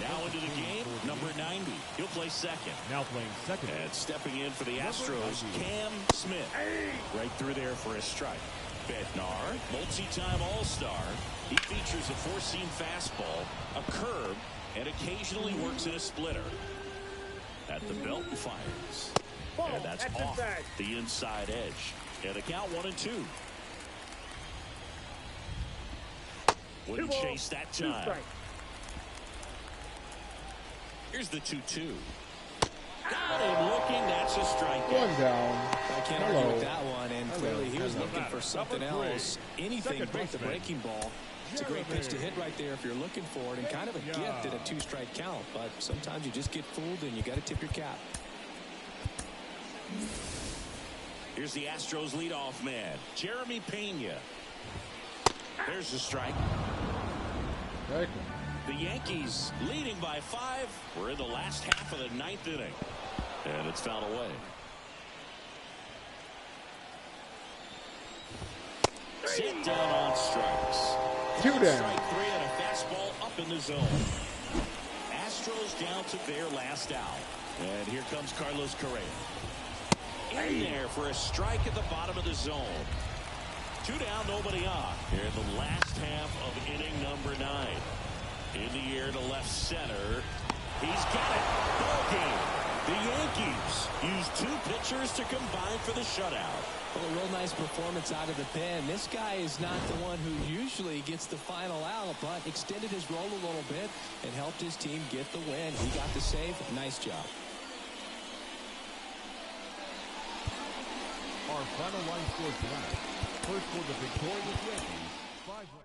Speaker 2: Now into the game, number 90. He'll play second.
Speaker 5: Now playing second.
Speaker 2: And stepping in for the Astros, Cam Smith. Right through there for a strike. Bednar, multi-time All-Star. He features a 4-seam fastball, a curve, and occasionally works in a splitter. At the belt and fires. And that's off the inside edge. And a count 1-2. Wouldn't chase that time. Here's the 2-2. Got him looking. That's a strikeout.
Speaker 3: 1 down.
Speaker 1: I can't argue with that one. And clearly he was looking for something else. Anything but the breaking ball. It's a great pitch to hit right there if you're looking for it. And kind of a gift at a 2-strike count. But sometimes you just get fooled and you got to tip your cap.
Speaker 2: Here's the Astros leadoff man, Jeremy Pena. There's the strike.
Speaker 3: Right.
Speaker 2: The Yankees leading by 5. We're in the last half of the 9th inning. And it's fouled away. Sit down on strikes.
Speaker 3: 2 down.
Speaker 2: Strike 3 and a fastball up in the zone. Astros down to their last out. And here comes Carlos Correa. In there for a strike at the bottom of the zone. 2 down, nobody on. Here in the last half of inning number 9. In the air to left center. He's got it. Ball game. The Yankees use 2 pitchers to combine for the shutout.
Speaker 1: Well, a real nice performance out of the pen. This guy is not the one who usually gets the final out, but extended his role a little bit and helped his team get the win. He got the save. Nice job.
Speaker 5: Our final line score tonight. First for the victorious Yankees, 5 runs.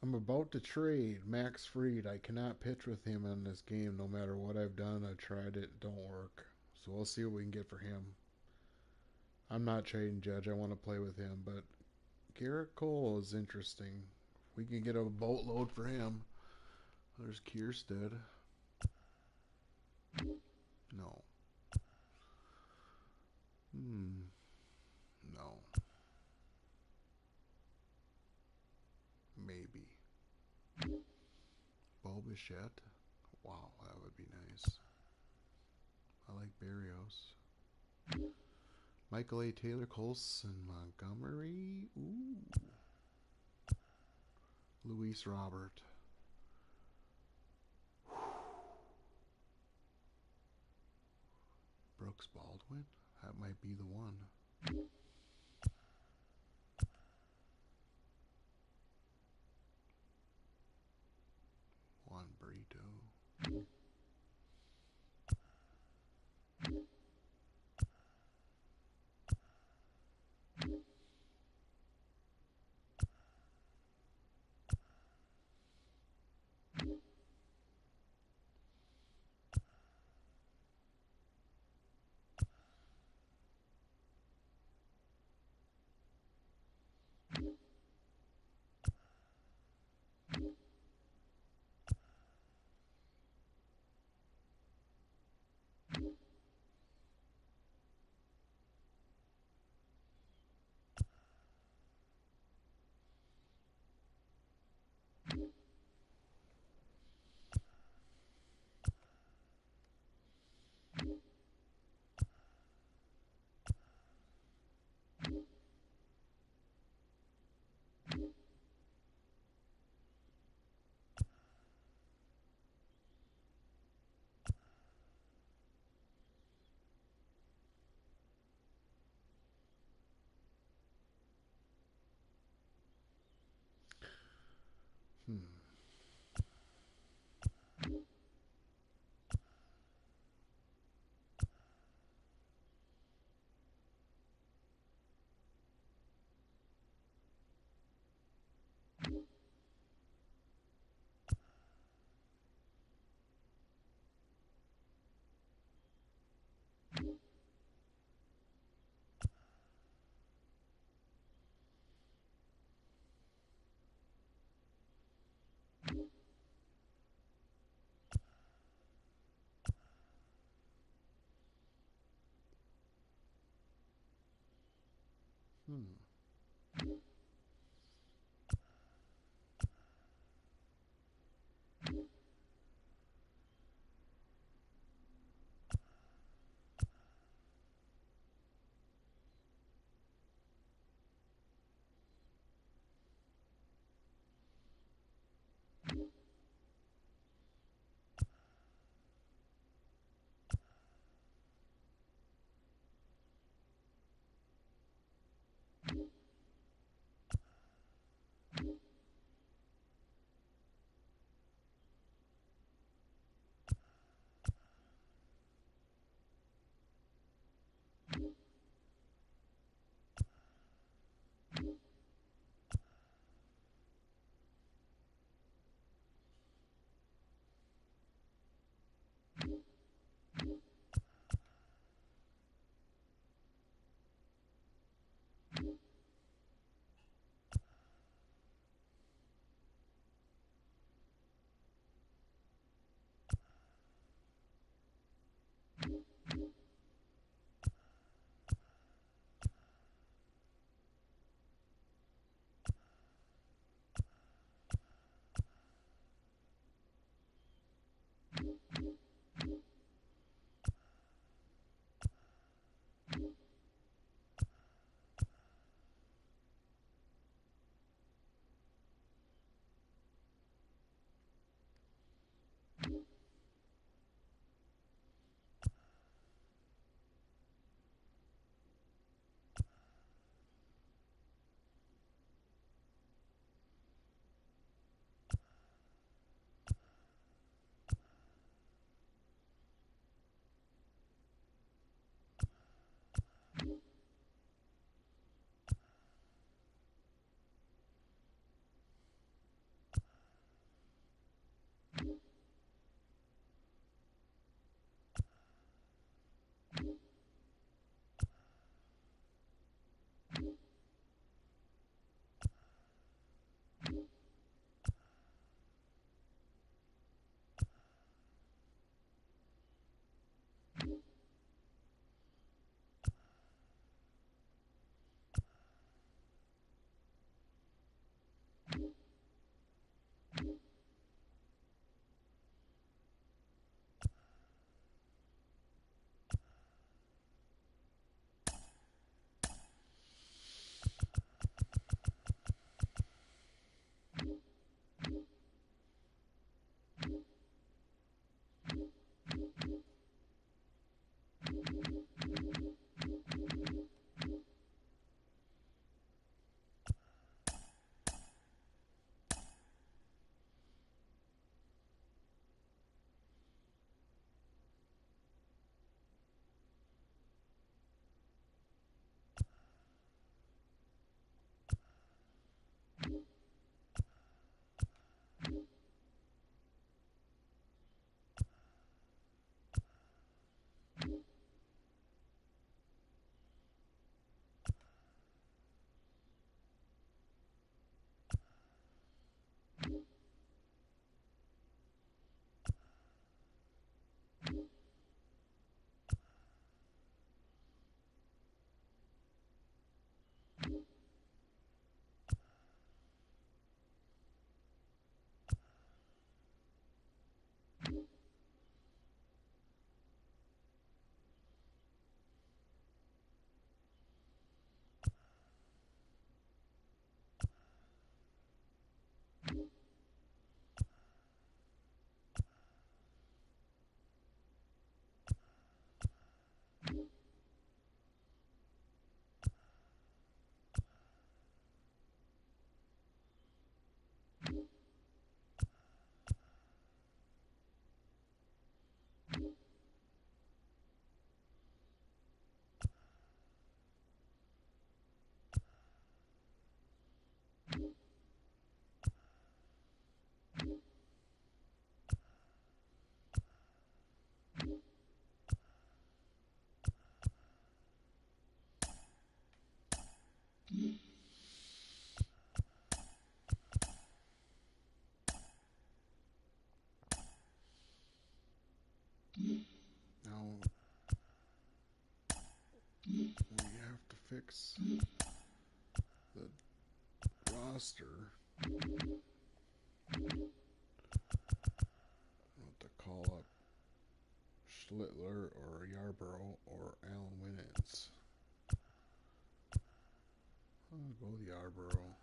Speaker 3: I'm about to trade Max Fried. I cannot pitch with him in this game no matter what I've done. I've tried it. Don't work. So we'll see what we can get for him. I'm not trading Judge. I want to play with him. But Garrett Cole is interesting. We can get a boatload for him. There's Kierstead. No. No. Maybe. Bo Bichette. Wow, that would be nice. I like Berrios. Michael A. Taylor, Colson, Montgomery. Ooh. Luis Robert. Brooks Baldwin. That might be the one. Juan Brito. roster. I don't know what to call up Schlittler or Yarborough or Alan Winans. I'll go with Yarborough.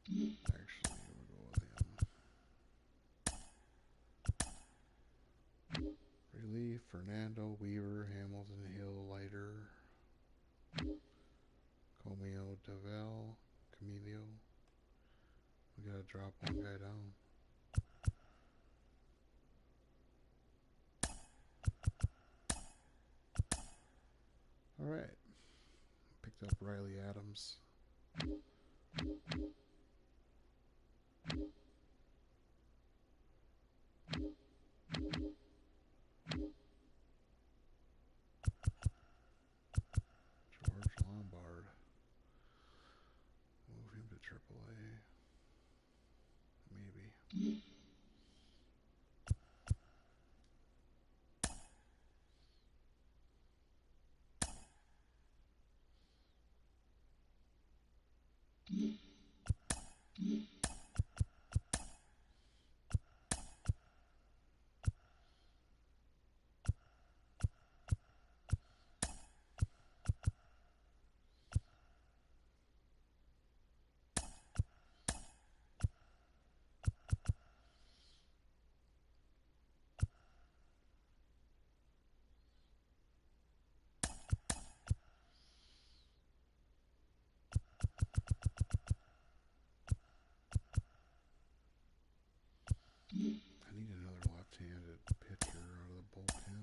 Speaker 3: Actually, we'll go with him. Relief, Fernando, Weaver, Hamilton, Hill, Leiter, Comeo, Devel, Camilio. We gotta drop one guy down. Alright. Picked up Riley Adams. George Lombard. Move him to AAA. Maybe. I need another left-handed pitcher out of the bullpen.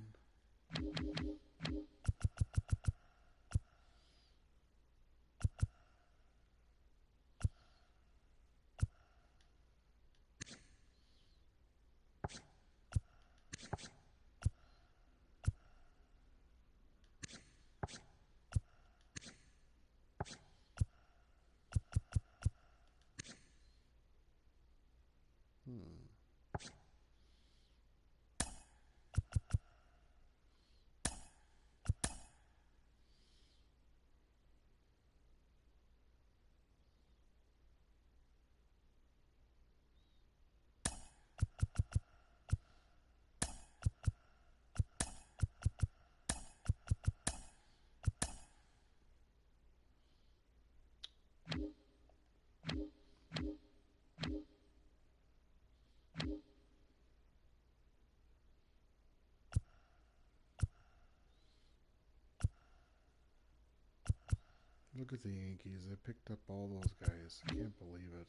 Speaker 3: Look at the Yankees. They picked up all those guys. I can't believe it.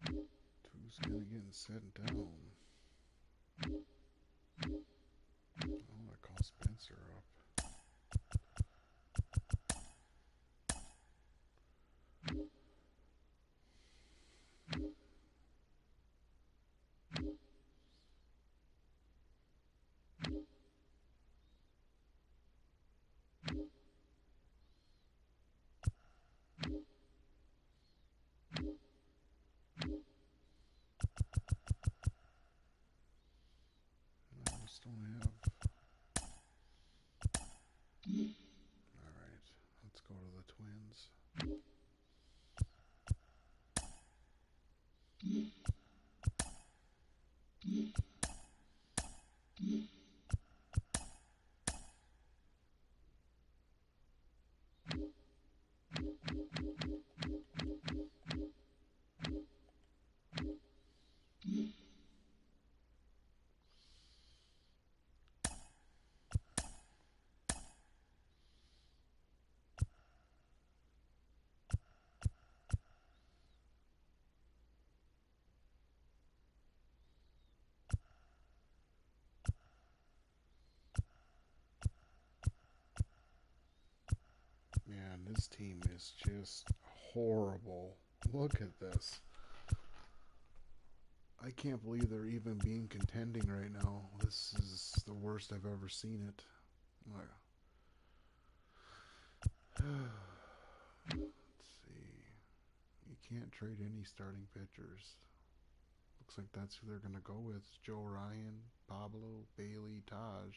Speaker 3: Who's gonna get sent down? I want to call Spencer up. I just don't have. Alright, let's go to the Twins. Man, this team is just horrible. Look at this. I can't believe they're even being contending right now. This is the worst I've ever seen it. Let's see. You can't trade any starting pitchers. Looks like that's who they're going to go with. Joe Ryan, Pablo, Bailey, Taj.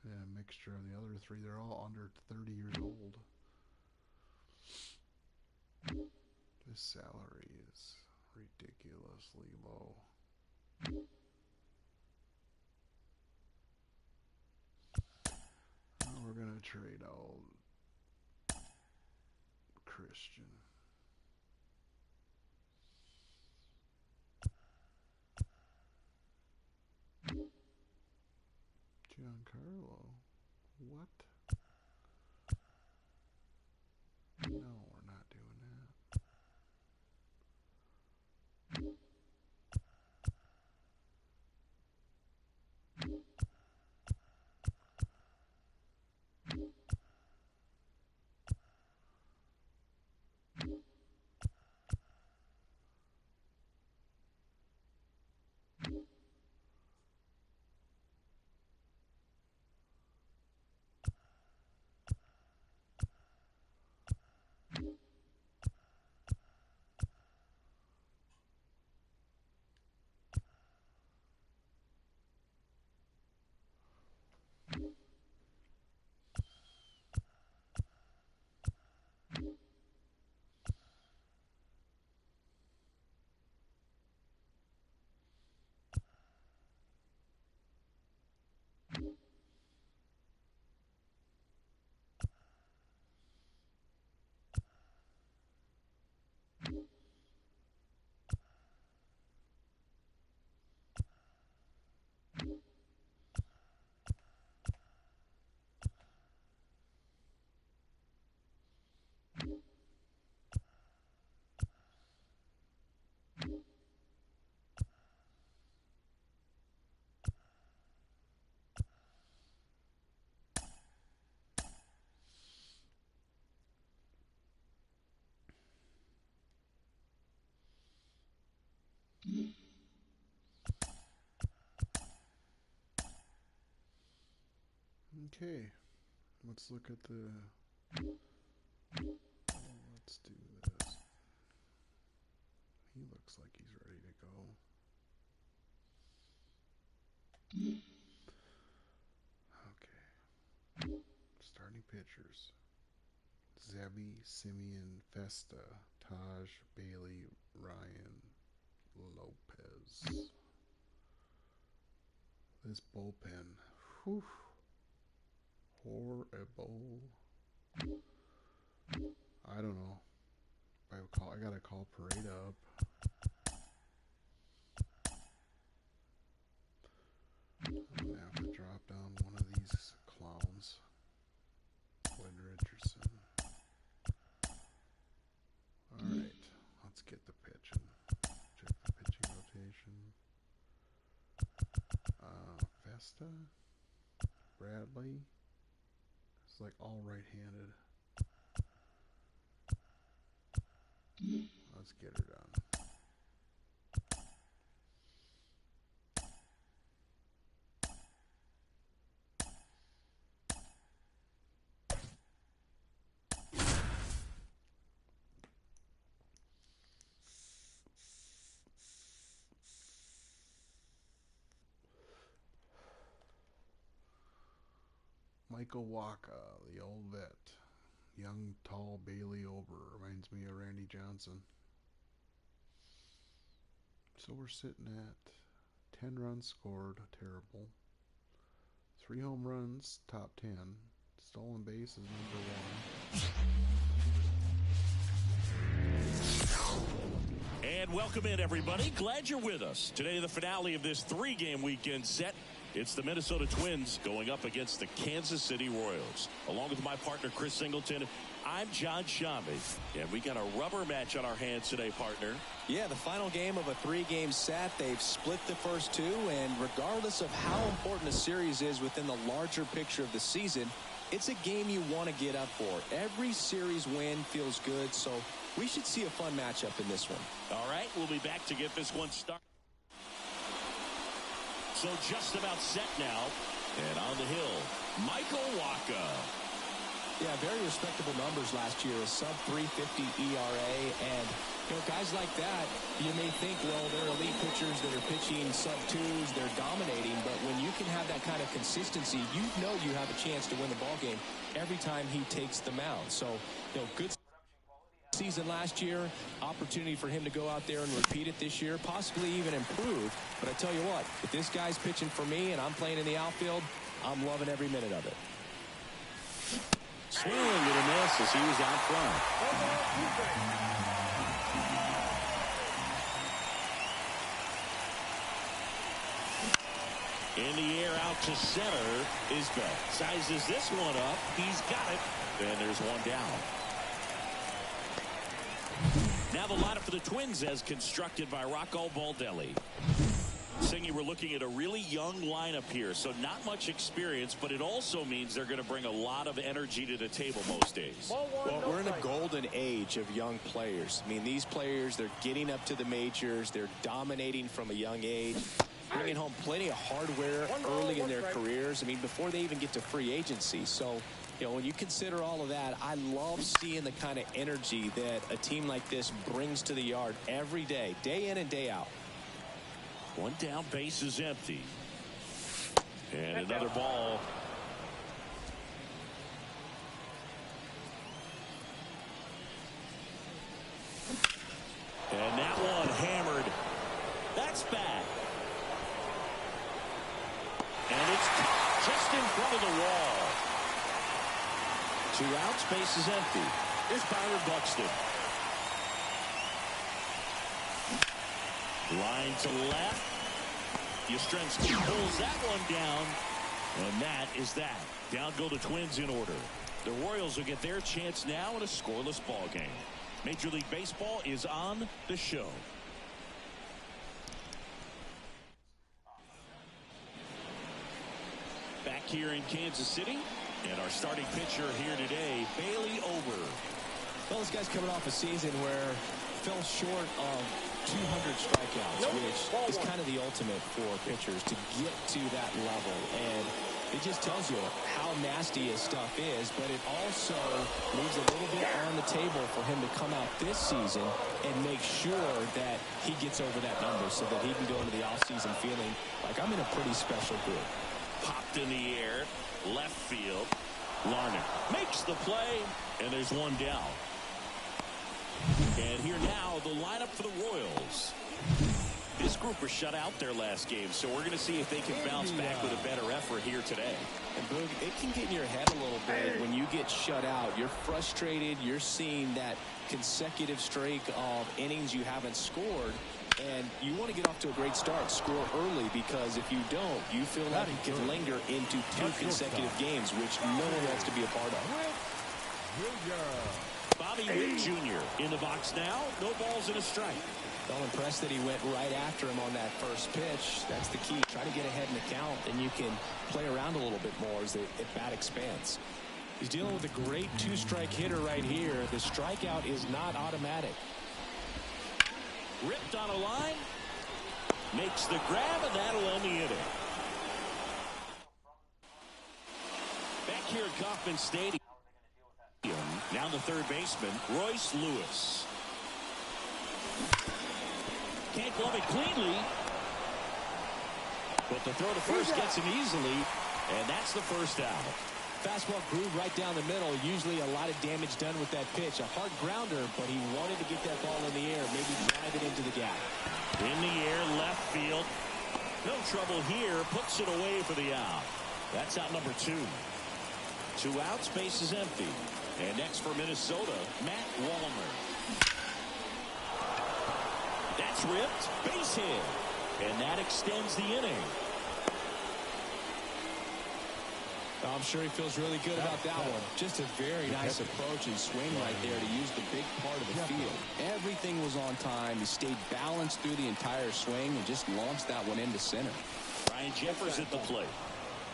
Speaker 3: Yeah, a mixture of the other three. They're all under 30 years old. This salary is ridiculously low. We're going to trade out Christian. Giancarlo. What? No, we're not doing that. Okay, let's look at the. Let's do this. He looks like he's ready to go. Okay. Starting pitchers. Zebi, Simeon, Festa, Taj, Bailey, Ryan, Lopez. This bullpen. Whew. Horrible. I don't know. I gotta call Pareda up. I'm gonna have to drop down one of these clowns. Wood Richardson. Alright, let's get the pitching. Check the pitching rotation. Festa. Bradley. It's like all right-handed. Let's get her done. Michael Wacha, the old vet. Young, tall Bailey Ober. Reminds me of Randy Johnson. So we're sitting at 10 runs scored. Terrible. 3 home runs, top 10. Stolen bases, number
Speaker 2: 1. And welcome in, everybody. Glad you're with us. Today, the finale of this 3-game weekend set. It's the Minnesota Twins going up against the Kansas City Royals. Along with my partner, Chris Singleton, I'm John Shambi. And we got a rubber match on our hands today, partner.
Speaker 1: Yeah, the final game of a 3-game set. They've split the first 2, and regardless of how important a series is within the larger picture of the season, it's a game you want to get up for. Every series win feels good, so we should see a fun matchup in this one.
Speaker 2: All right, we'll be back to get this one started. So just about set now. And on the hill, Michael Wacha.
Speaker 1: Yeah, very respectable numbers last year. A sub-350 ERA. And, you know, guys like that, you may think, well, they're elite pitchers that are pitching sub-2s, they're dominating. But when you can have that kind of consistency, you know you have a chance to win the ballgame every time he takes the mound. So, you know, good season last year, opportunity for him to go out there and repeat it this year, possibly even improve. But I tell you what, if this guy's pitching for me and I'm playing in the outfield, I'm loving every minute of it.
Speaker 2: Swing and a miss as he was out front. In the air out to center is Bell. Sizes this one up. He's got it. And there's one down. Now the lineup for the Twins as constructed by Rocco Baldelli. Singy, we're looking at a really young lineup here, so not much experience, but it also means they're going to bring a lot of energy to the table most days.
Speaker 1: Well, we're in a golden age of young players. I mean, these players, they're getting up to the majors. They're dominating from a young age, bringing home plenty of hardware early in their careers. I mean, before they even get to free agency. So, you know, when you consider all of that, I love seeing the kind of energy that a team like this brings to the yard every day in and day out.
Speaker 2: One down, base is empty. And another ball. And that one hammered. That's bad. And it's just in front of the wall. 2 outs, base is empty. Here's Byron Buxton. Line to left. Yastrzemski pulls that one down. And that is that. Down go the Twins in order. The Royals will get their chance now in a scoreless ball game. Major League Baseball is on the show. Back here in Kansas City. And our starting pitcher here today, Bailey Ober.
Speaker 1: Well, this guy's coming off a season where fell short of 200 strikeouts, which is kind of the ultimate for pitchers to get to that level. And it just tells you how nasty his stuff is, but it also leaves a little bit on the table for him to come out this season and make sure that he gets over that number so that he can go into the offseason feeling like I'm in a pretty special group.
Speaker 2: Popped in the air, left field. Larnach makes the play, and there's one down. And here now, the lineup for the Royals. This group was shut out their last game, so we're going to see if they can bounce back with a better effort here today.
Speaker 1: And Boog, it can get in your head a little bit when you get shut out. You're frustrated. You're seeing that consecutive streak of innings you haven't scored. And you want to get off to a great start, score early, because if you don't, you feel like it can linger into 2 consecutive games, which no one wants to be a part of.
Speaker 2: Bobby Witt Jr. in the box now. No balls and a strike.
Speaker 1: Well, impressed that he went right after him on that first pitch. That's the key. Try to get ahead in the count, and you can play around a little bit more as the at-bat expands. He's dealing with a great 2-strike hitter right here. The strikeout is not automatic.
Speaker 2: Ripped on a line. Makes the grab, and that'll end the inning. Back here at Kauffman Stadium. Now the third baseman, Royce Lewis. Can't glove it cleanly. But the throw to first gets him easily, and that's the first out.
Speaker 1: Fastball groove right down the middle. Usually a lot of damage done with that pitch. A hard grounder, but he wanted to get that ball in the air, maybe drive it into the gap.
Speaker 2: In the air, left field. No trouble here. Puts it away for the out. That's out number 2. 2 outs, base is empty. And next for Minnesota, Matt Wallner. That's ripped, base hit. And that extends the inning.
Speaker 1: I'm sure he feels really good about that one. Just a very nice approach and swing right there to use the big part of the field. Everything was on time. He stayed balanced through the entire swing and just launched that one into center.
Speaker 2: Ryan Jeffers at the plate.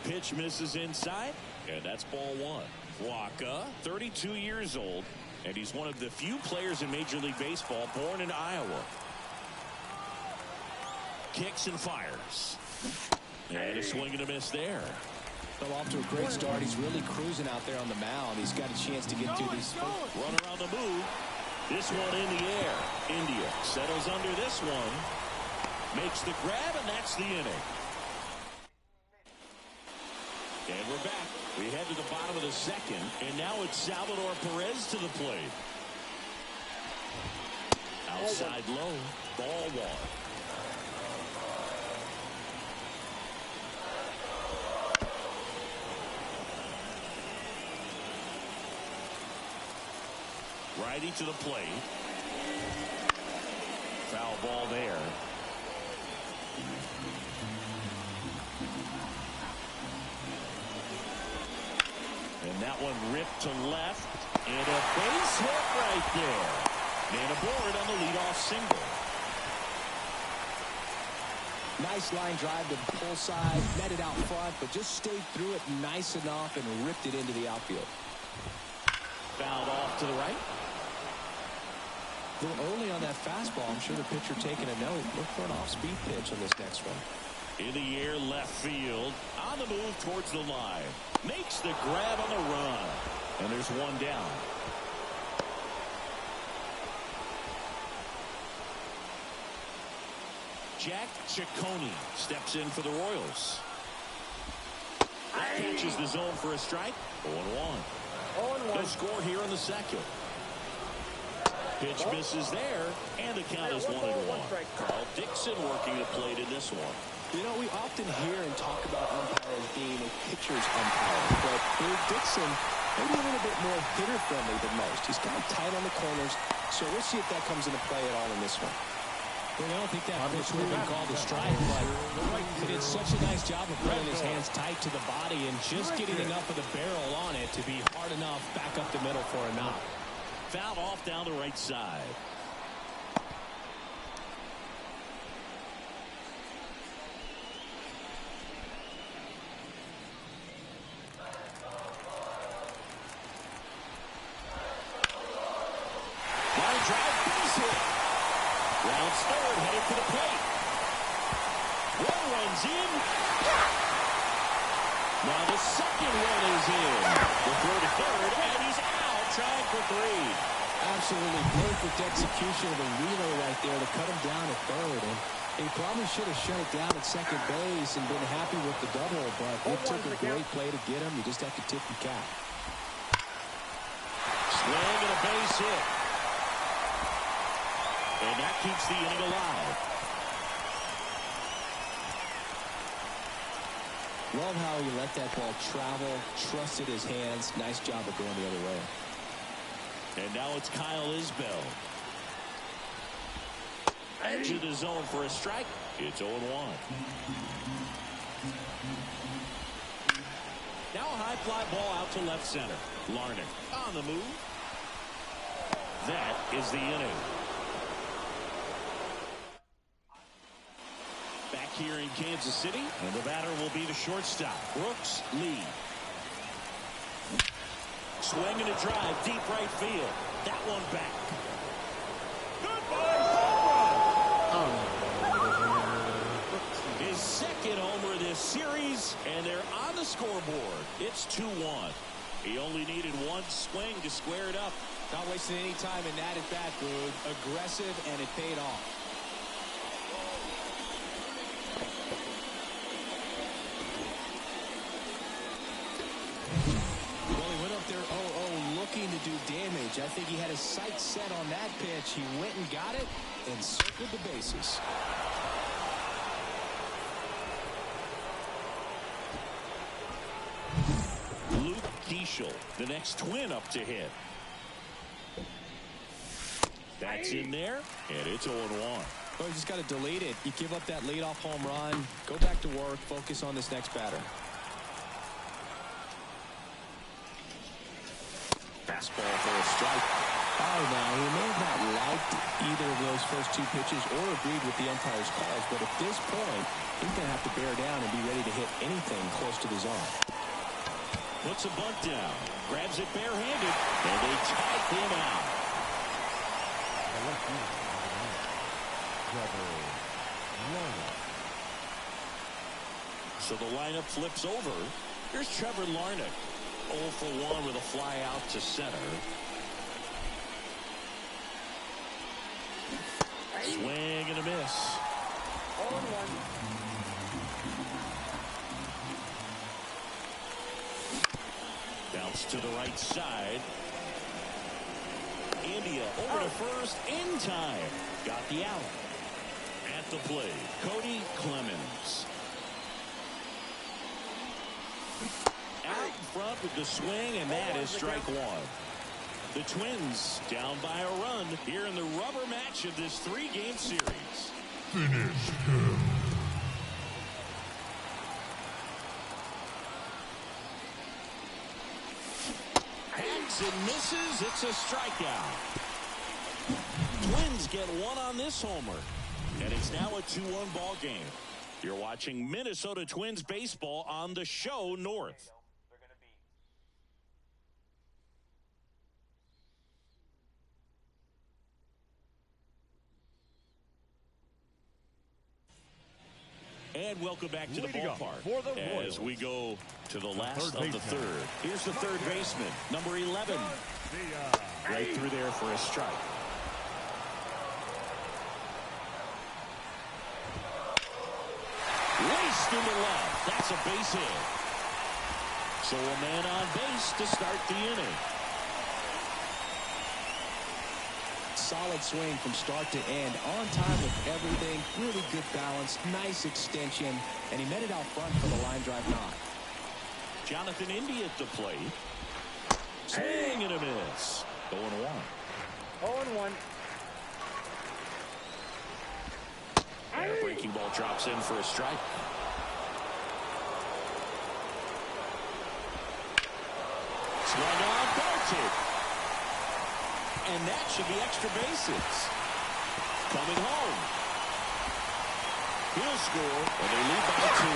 Speaker 2: Pitch misses inside, and that's ball 1. Wacha, 32 years old, and he's one of the few players in Major League Baseball born in Iowa. Kicks and fires. And a swing and a miss there.
Speaker 1: Well, off to a great start. He's really cruising out there on the mound. He's got a chance to get through these.
Speaker 2: Runner on the move. This one in the air. India settles under this one. Makes the grab, and that's the inning. And we're back. We head to the bottom of the second, and now it's Salvador Perez to the plate. Outside low, ball one. Righty to the plate. Foul ball there. And that one ripped to left. And a base hit right there. Man aboard on the leadoff single.
Speaker 1: Nice line drive to the pull side. Met it out front, but just stayed through it nice enough and ripped it into the outfield.
Speaker 2: Fouled off to the right.
Speaker 1: A little early on that fastball. I'm sure the pitcher taking a note. Look for an off-speed pitch on this next one.
Speaker 2: In the air, left field. On the move towards the line. Makes the grab on the run. And there's one down. Jack Ciccone steps in for the Royals. That catches the zone for a strike. 0-1. No score here in the second. Pitch misses there, and the count is 1-1. Carl Dixon working the plate in this one.
Speaker 1: You know, we often hear and talk about umpires being a pitcher's umpire, but Dave Dixon maybe a little bit more hitter-friendly than most. He's kind of tight on the corners, so we'll see if that comes into play at all in this one.
Speaker 7: Well, I don't think that pitch would have been called a strike, but he did such a nice job of putting his hands tight to the body and just getting enough of the barrel on it to be hard enough back up the middle for a knock.
Speaker 2: Fouled off down the right side. Line drive, base hit. Rounds third, headed to the plate. One runs in. Now the second run is in. The throw to third, and he's out, trying for three.
Speaker 1: Absolutely perfect execution of a relay right there to cut him down at third. And he probably should have shut it down at second base and been happy with the double, but it took a great play to get him. You just have to tip your cap.
Speaker 2: Swing and a base hit. And that keeps the inning alive.
Speaker 1: Love how he let that ball travel, trusted his hands. Nice job of going the other way.
Speaker 2: And now it's Kyle Isbell. Edge of the zone for a strike. It's 0-1. Now a high fly ball out to left center. Larnach on the move. That is the inning. Back here in Kansas City, and the batter will be the shortstop, Brooks Lee. Swing and a drive, deep right field. That one back. Goodbye, his second homer this series, and they're on the scoreboard. It's 2-1. He only needed one swing to square it up.
Speaker 1: Not wasting any time in that at bat, Boog. Aggressive, and it paid off. To do damage. I think he had his sights set on that pitch. He went and got it and circled the bases.
Speaker 2: Luke Keeschel, the next twin up to hit. That's in there, and it's 0-1.
Speaker 1: Well, you just got to delete it. You give up that leadoff home run, go back to work, focus on this next batter.
Speaker 2: Fastball for a strike.
Speaker 1: Oh, now, he may have not liked either of those first two pitches or agreed with the umpire's calls, but at this point, he's going to have to bear down and be ready to hit anything close to the zone.
Speaker 2: Puts a bunt down, grabs it barehanded, and they tag him out. So the lineup flips over. Here's Trevor Larnach. 0 for 1 with a fly out to center. Swing and a miss.
Speaker 6: 0-1.
Speaker 2: Bounce to the right side. India over to first in time. Got the out. At the plate, Cody Clemens. Out in front with the swing, and that is strike one. The Twins down by a run here in the rubber match of this 3-game series.
Speaker 5: Finish him.
Speaker 2: Hangs and misses. It's a strikeout. Twins get one on this homer. And it's now a 2-1 ball game. You're watching Minnesota Twins baseball on the show North. And welcome back to the ballpark as we go to the last of the third. Here's the third baseman, number 11. Right through there for a strike. Raced into left. That's a base hit. So a man on base to start the inning.
Speaker 1: Solid swing from start to end, on time with everything, really good balance, nice extension, and he met it out front for the line drive knock.
Speaker 2: Jonathan India at the plate. Swing and a miss. 0-1.
Speaker 6: 0-1.
Speaker 2: And a breaking ball drops in for a strike. Swung on, belted. And that should be extra bases. Coming home. He'll score, and they lead by 2.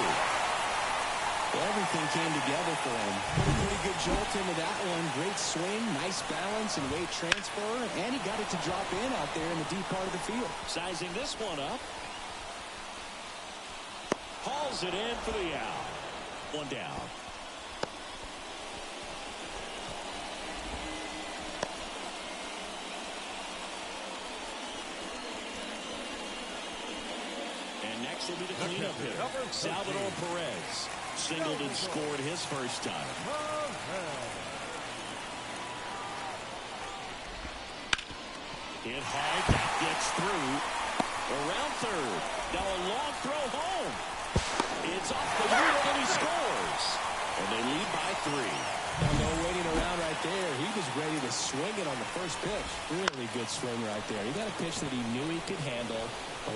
Speaker 1: Well, everything came together for him. Put a pretty good jolt into that one. Great swing, nice balance and weight transfer, and he got it to drop in out there in the deep part of the field.
Speaker 2: Sizing this one up. Hauls it in for the out. One down. And next will be the cleanup hitter, Salvador Perez. Singled and scored his first time. Hit hard, that gets through. Around third. Now a long throw home. It's off the roof and he scores. And they lead by 3.
Speaker 1: No waiting around right there. He was ready to swing it on the first pitch. Really good swing right there. He got a pitch that he knew he could handle,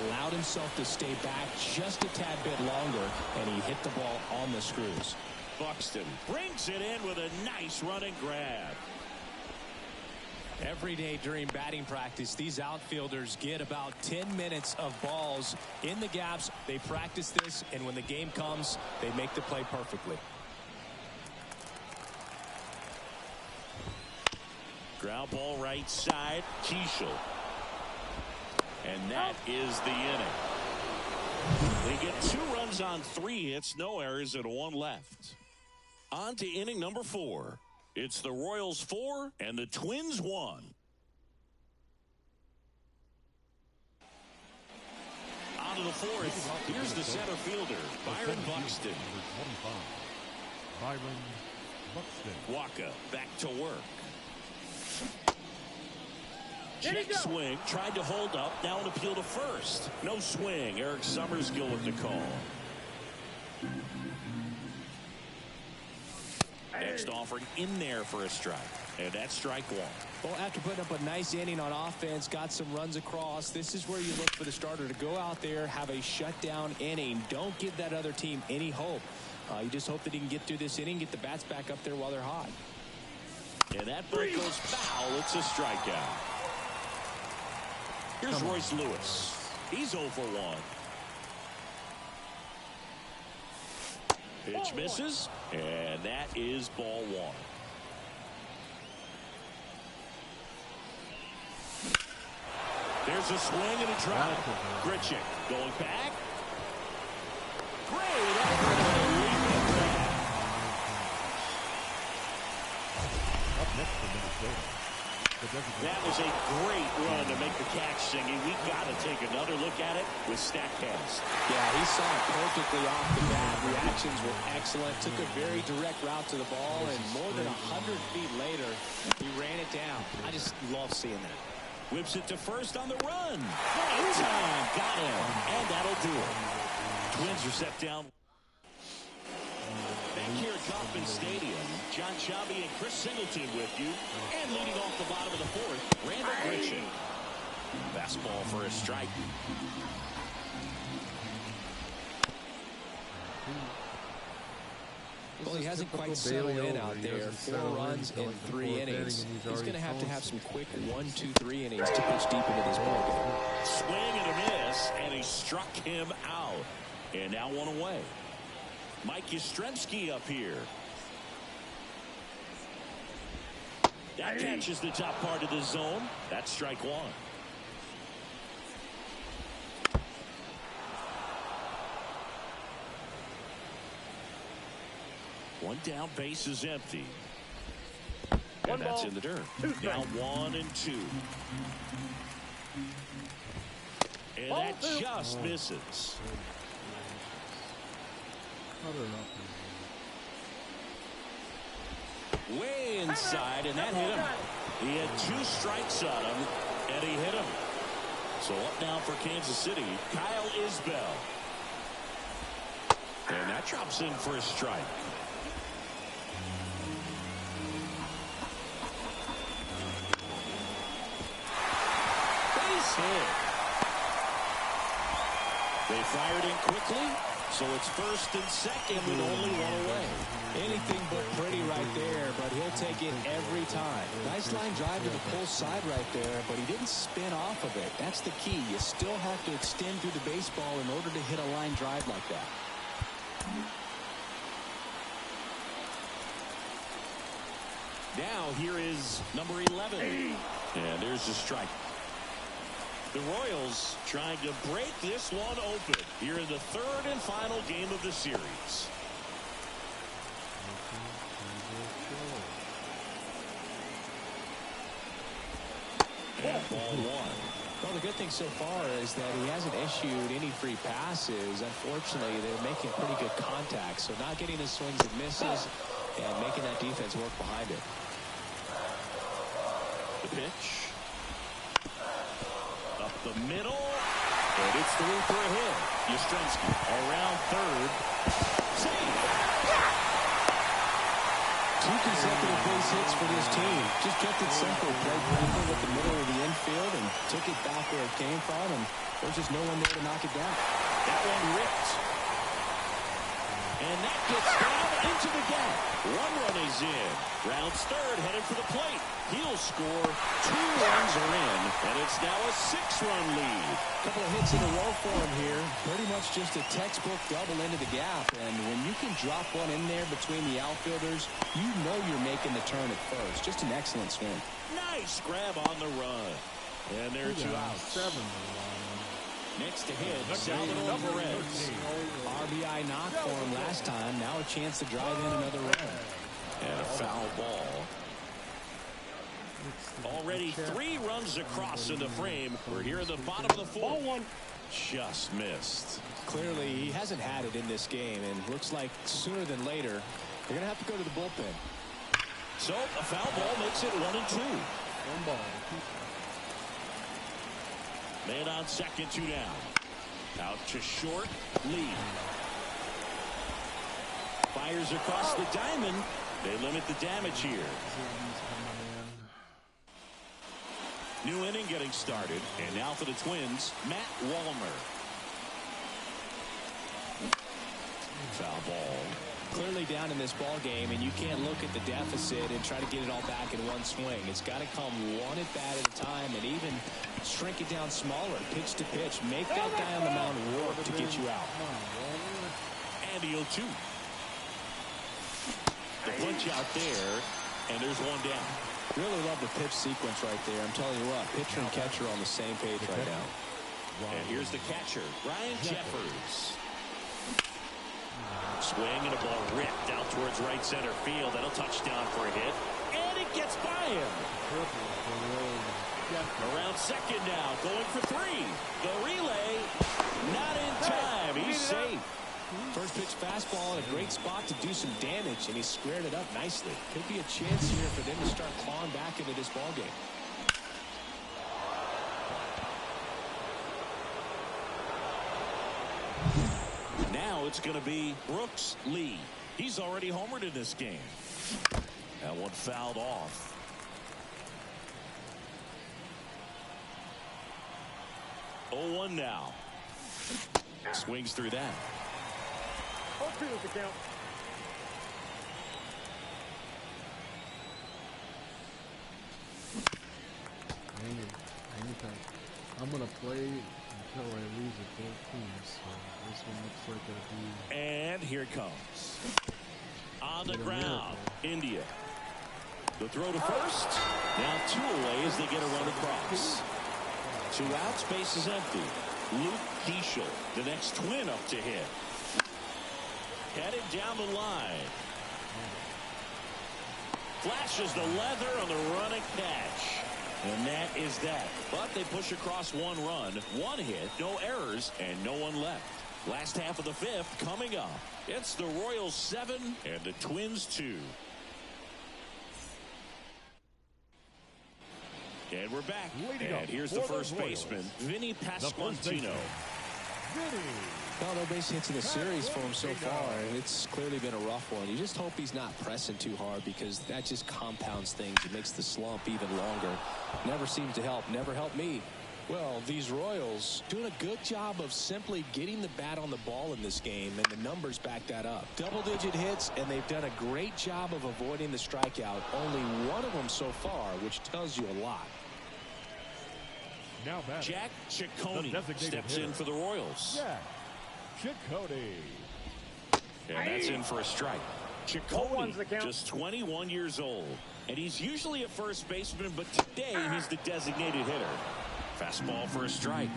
Speaker 1: allowed himself to stay back just a tad bit longer, and he hit the ball on the screws.
Speaker 2: Buxton brings it in with a nice running grab.
Speaker 7: Every day during batting practice, these outfielders get about 10 minutes of balls in the gaps. They practice this, and when the game comes, they make the play perfectly.
Speaker 2: Ground ball right side, Keishel. And that is the inning. They get 2 runs on 3 hits, no errors, and 1 left. On to inning number 4. It's the Royals 4 and the Twins 1. On to the 4th. Here's the center fielder, Byron Buxton.
Speaker 5: Byron Buxton.
Speaker 2: Waka back to work. Check swing, tried to hold up, now an appeal to first. No swing. Eric Summersgill with the call. Next offering in there for a strike. And that's strike 1.
Speaker 1: Well, after putting up a nice inning on offense, got some runs across, this is where you look for the starter to go out there, have a shutdown inning. Don't give that other team any hope. You just hope that he can get through this inning, get the bats back up there while they're hot.
Speaker 2: And that ball goes foul. It's a strikeout. Here's Royce Lewis. He's 0 for 1. Pitch misses, and that is ball 1. There's a swing and a drive. Grichuk going back. Great effort on a leaping grab.
Speaker 5: Minnesota.
Speaker 2: That was a great run to make the catch, Singy. We got to take another look at it with StatCast.
Speaker 7: Yeah, he saw it perfectly off the bat. Reactions were excellent. Took a very direct route to the ball, and more than 100 feet later, he ran it down. I just love seeing that.
Speaker 2: Whips it to first on the run. In time. Got him. And that'll do it. Twins are set down. Back here at Kauffman Stadium, John Sciambi and Chris Singleton with you. And leading off the bottom of the fourth, Randall Grichuk. Fastball for a strike.
Speaker 7: Well, he hasn't quite settled in out there. 4 runs in 3 innings. He's going to have some quick 1, 2, 3 innings to pitch deep into this ballgame.
Speaker 2: Swing and a miss, and he struck him out. And now 1 away. Mike Yastrzemski up here. That catches the top part of the zone. That's strike 1. One down, base is empty. And that's in the dirt. Now 1 and 2. And that just misses. Way inside, and that hit him. He had 2 strikes on him, and he hit him. So up now for Kansas City, Kyle Isbell. And that drops in for a strike. Base hit. They fired in quickly. So it's first and second with only 1 away.
Speaker 7: Anything but pretty right there, but he'll take it every time. Nice line drive to the pull side right there, but he didn't spin off of it. That's the key. You still have to extend through the baseball in order to hit a line drive like that.
Speaker 2: Now here is number 11. And there's the strike. The Royals trying to break this one open here in the 3rd and final game of the series. And ball 1.
Speaker 7: Well, the good thing so far is that he hasn't issued any free passes. Unfortunately, they're making pretty good contact, so not getting his swings and misses and making that defense work behind it.
Speaker 2: The pitch. Up the middle, and it's through for a hit. Yastrzemski around third. Save.
Speaker 7: 2 consecutive base hits for this team. Just kept it simple. Played bravely with the middle of the infield and took it back where it came from, and there's just no one there to knock it down.
Speaker 2: That one ripped. And that gets down into the gap. 1 run is in. Rounds third, headed for the plate. He'll score. 2 runs are in, and it's now a 6-run lead.
Speaker 7: Couple of hits in a row for him here. Pretty much just a textbook double into the gap. And when you can drop one in there between the outfielders, you know you're making the turn at first. Just an excellent swing.
Speaker 2: Nice grab on the run. And there are 2 outs.
Speaker 3: 7.
Speaker 2: Next to hit, Salvador Perez.
Speaker 7: RBI knock for him last time. Now a chance to drive in another run.
Speaker 2: And a foul ball. Already 3 runs across in the frame. We're here at the bottom of the 4th. Just missed.
Speaker 7: Clearly, he hasn't had it in this game, and looks like sooner than later, they're going to have to go to the bullpen.
Speaker 2: So a foul ball makes it 1 and 2.
Speaker 3: 1 ball.
Speaker 2: Man on second, 2 down. Out to short, lead. Fires across the diamond. They limit the damage here. New inning getting started. And now for the Twins, Matt Wallner. Foul ball.
Speaker 7: Clearly down in this ball game, and you can't look at the deficit and try to get it all back in one swing. It's got to come 1 at bat at a time, and even shrink it down smaller, pitch to pitch. Make that guy on the mound work to get you out.
Speaker 2: And the 0-2. The punch out there, and there's 1 down.
Speaker 7: Really love the pitch sequence right there. I'm telling you what, pitcher and catcher on the same page right now.
Speaker 2: And here's the catcher, Ryan Jeffers. Swing and a ball ripped out towards right center field. That'll touch down for a hit. And it gets by him. Around second now, going for three. The relay, not in time. He's safe.
Speaker 7: First pitch fastball in a great spot to do some damage, and he squared it up nicely. Could be a chance here for them to start clawing back into this ballgame.
Speaker 2: Now it's going to be Brooks Lee. He's already homered in this game. That one fouled off. Oh, 1 now. Swings through that.
Speaker 6: 0-2 is the count.
Speaker 3: I'm going to play until I lose at both teams. So this one looks like it'll be.
Speaker 2: And here it comes. On the ground, India. The throw to first. Now 2 away as they get a run across. 2 outs, base is empty. Luke Keeschel, the next Twin up to hit. Headed down the line. Flashes the leather on the running catch. And that is that. But they push across 1 run, 1 hit, no errors, and no one left. Last half of the 5th coming up. It's the Royals 7 and the Twins 2. And we're back. And here's the first baseman, Vinny Pasquantino.
Speaker 7: Well, no base hits in the series for him so far, and it's clearly been a rough one. You just hope he's not pressing too hard, because that just compounds things. It makes the slump even longer. Never seems to help. Never helped me. Well, these Royals doing a good job of simply getting the bat on the ball in this game, and the numbers back that up. Double-digit hits, and they've done a great job of avoiding the strikeout. Only 1 of them so far, which tells you a lot.
Speaker 5: Now
Speaker 2: Jack Ciccone steps in for the Royals.
Speaker 5: Jack Ciccone.
Speaker 2: And that's in for a strike. Ciccone, just 21 years old. And he's usually a first baseman, but today he's the designated hitter. Fastball for a strike.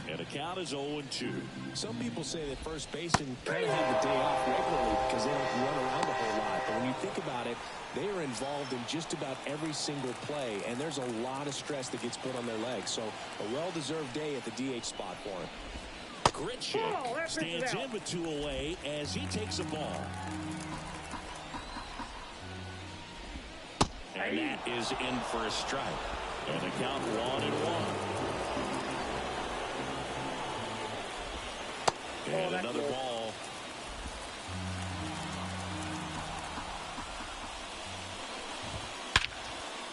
Speaker 2: And the count is 0-2.
Speaker 7: Some people say that first basemen kind of have the day off regularly because they don't run around a whole lot. But when you think about it, they are involved in just about every single play, and there's a lot of stress that gets put on their legs. So a well-deserved day at the DH spot for him.
Speaker 2: Grichuk stands in with 2 away as he takes a ball. And that is in for a strike. And the count 1-1. And another ball.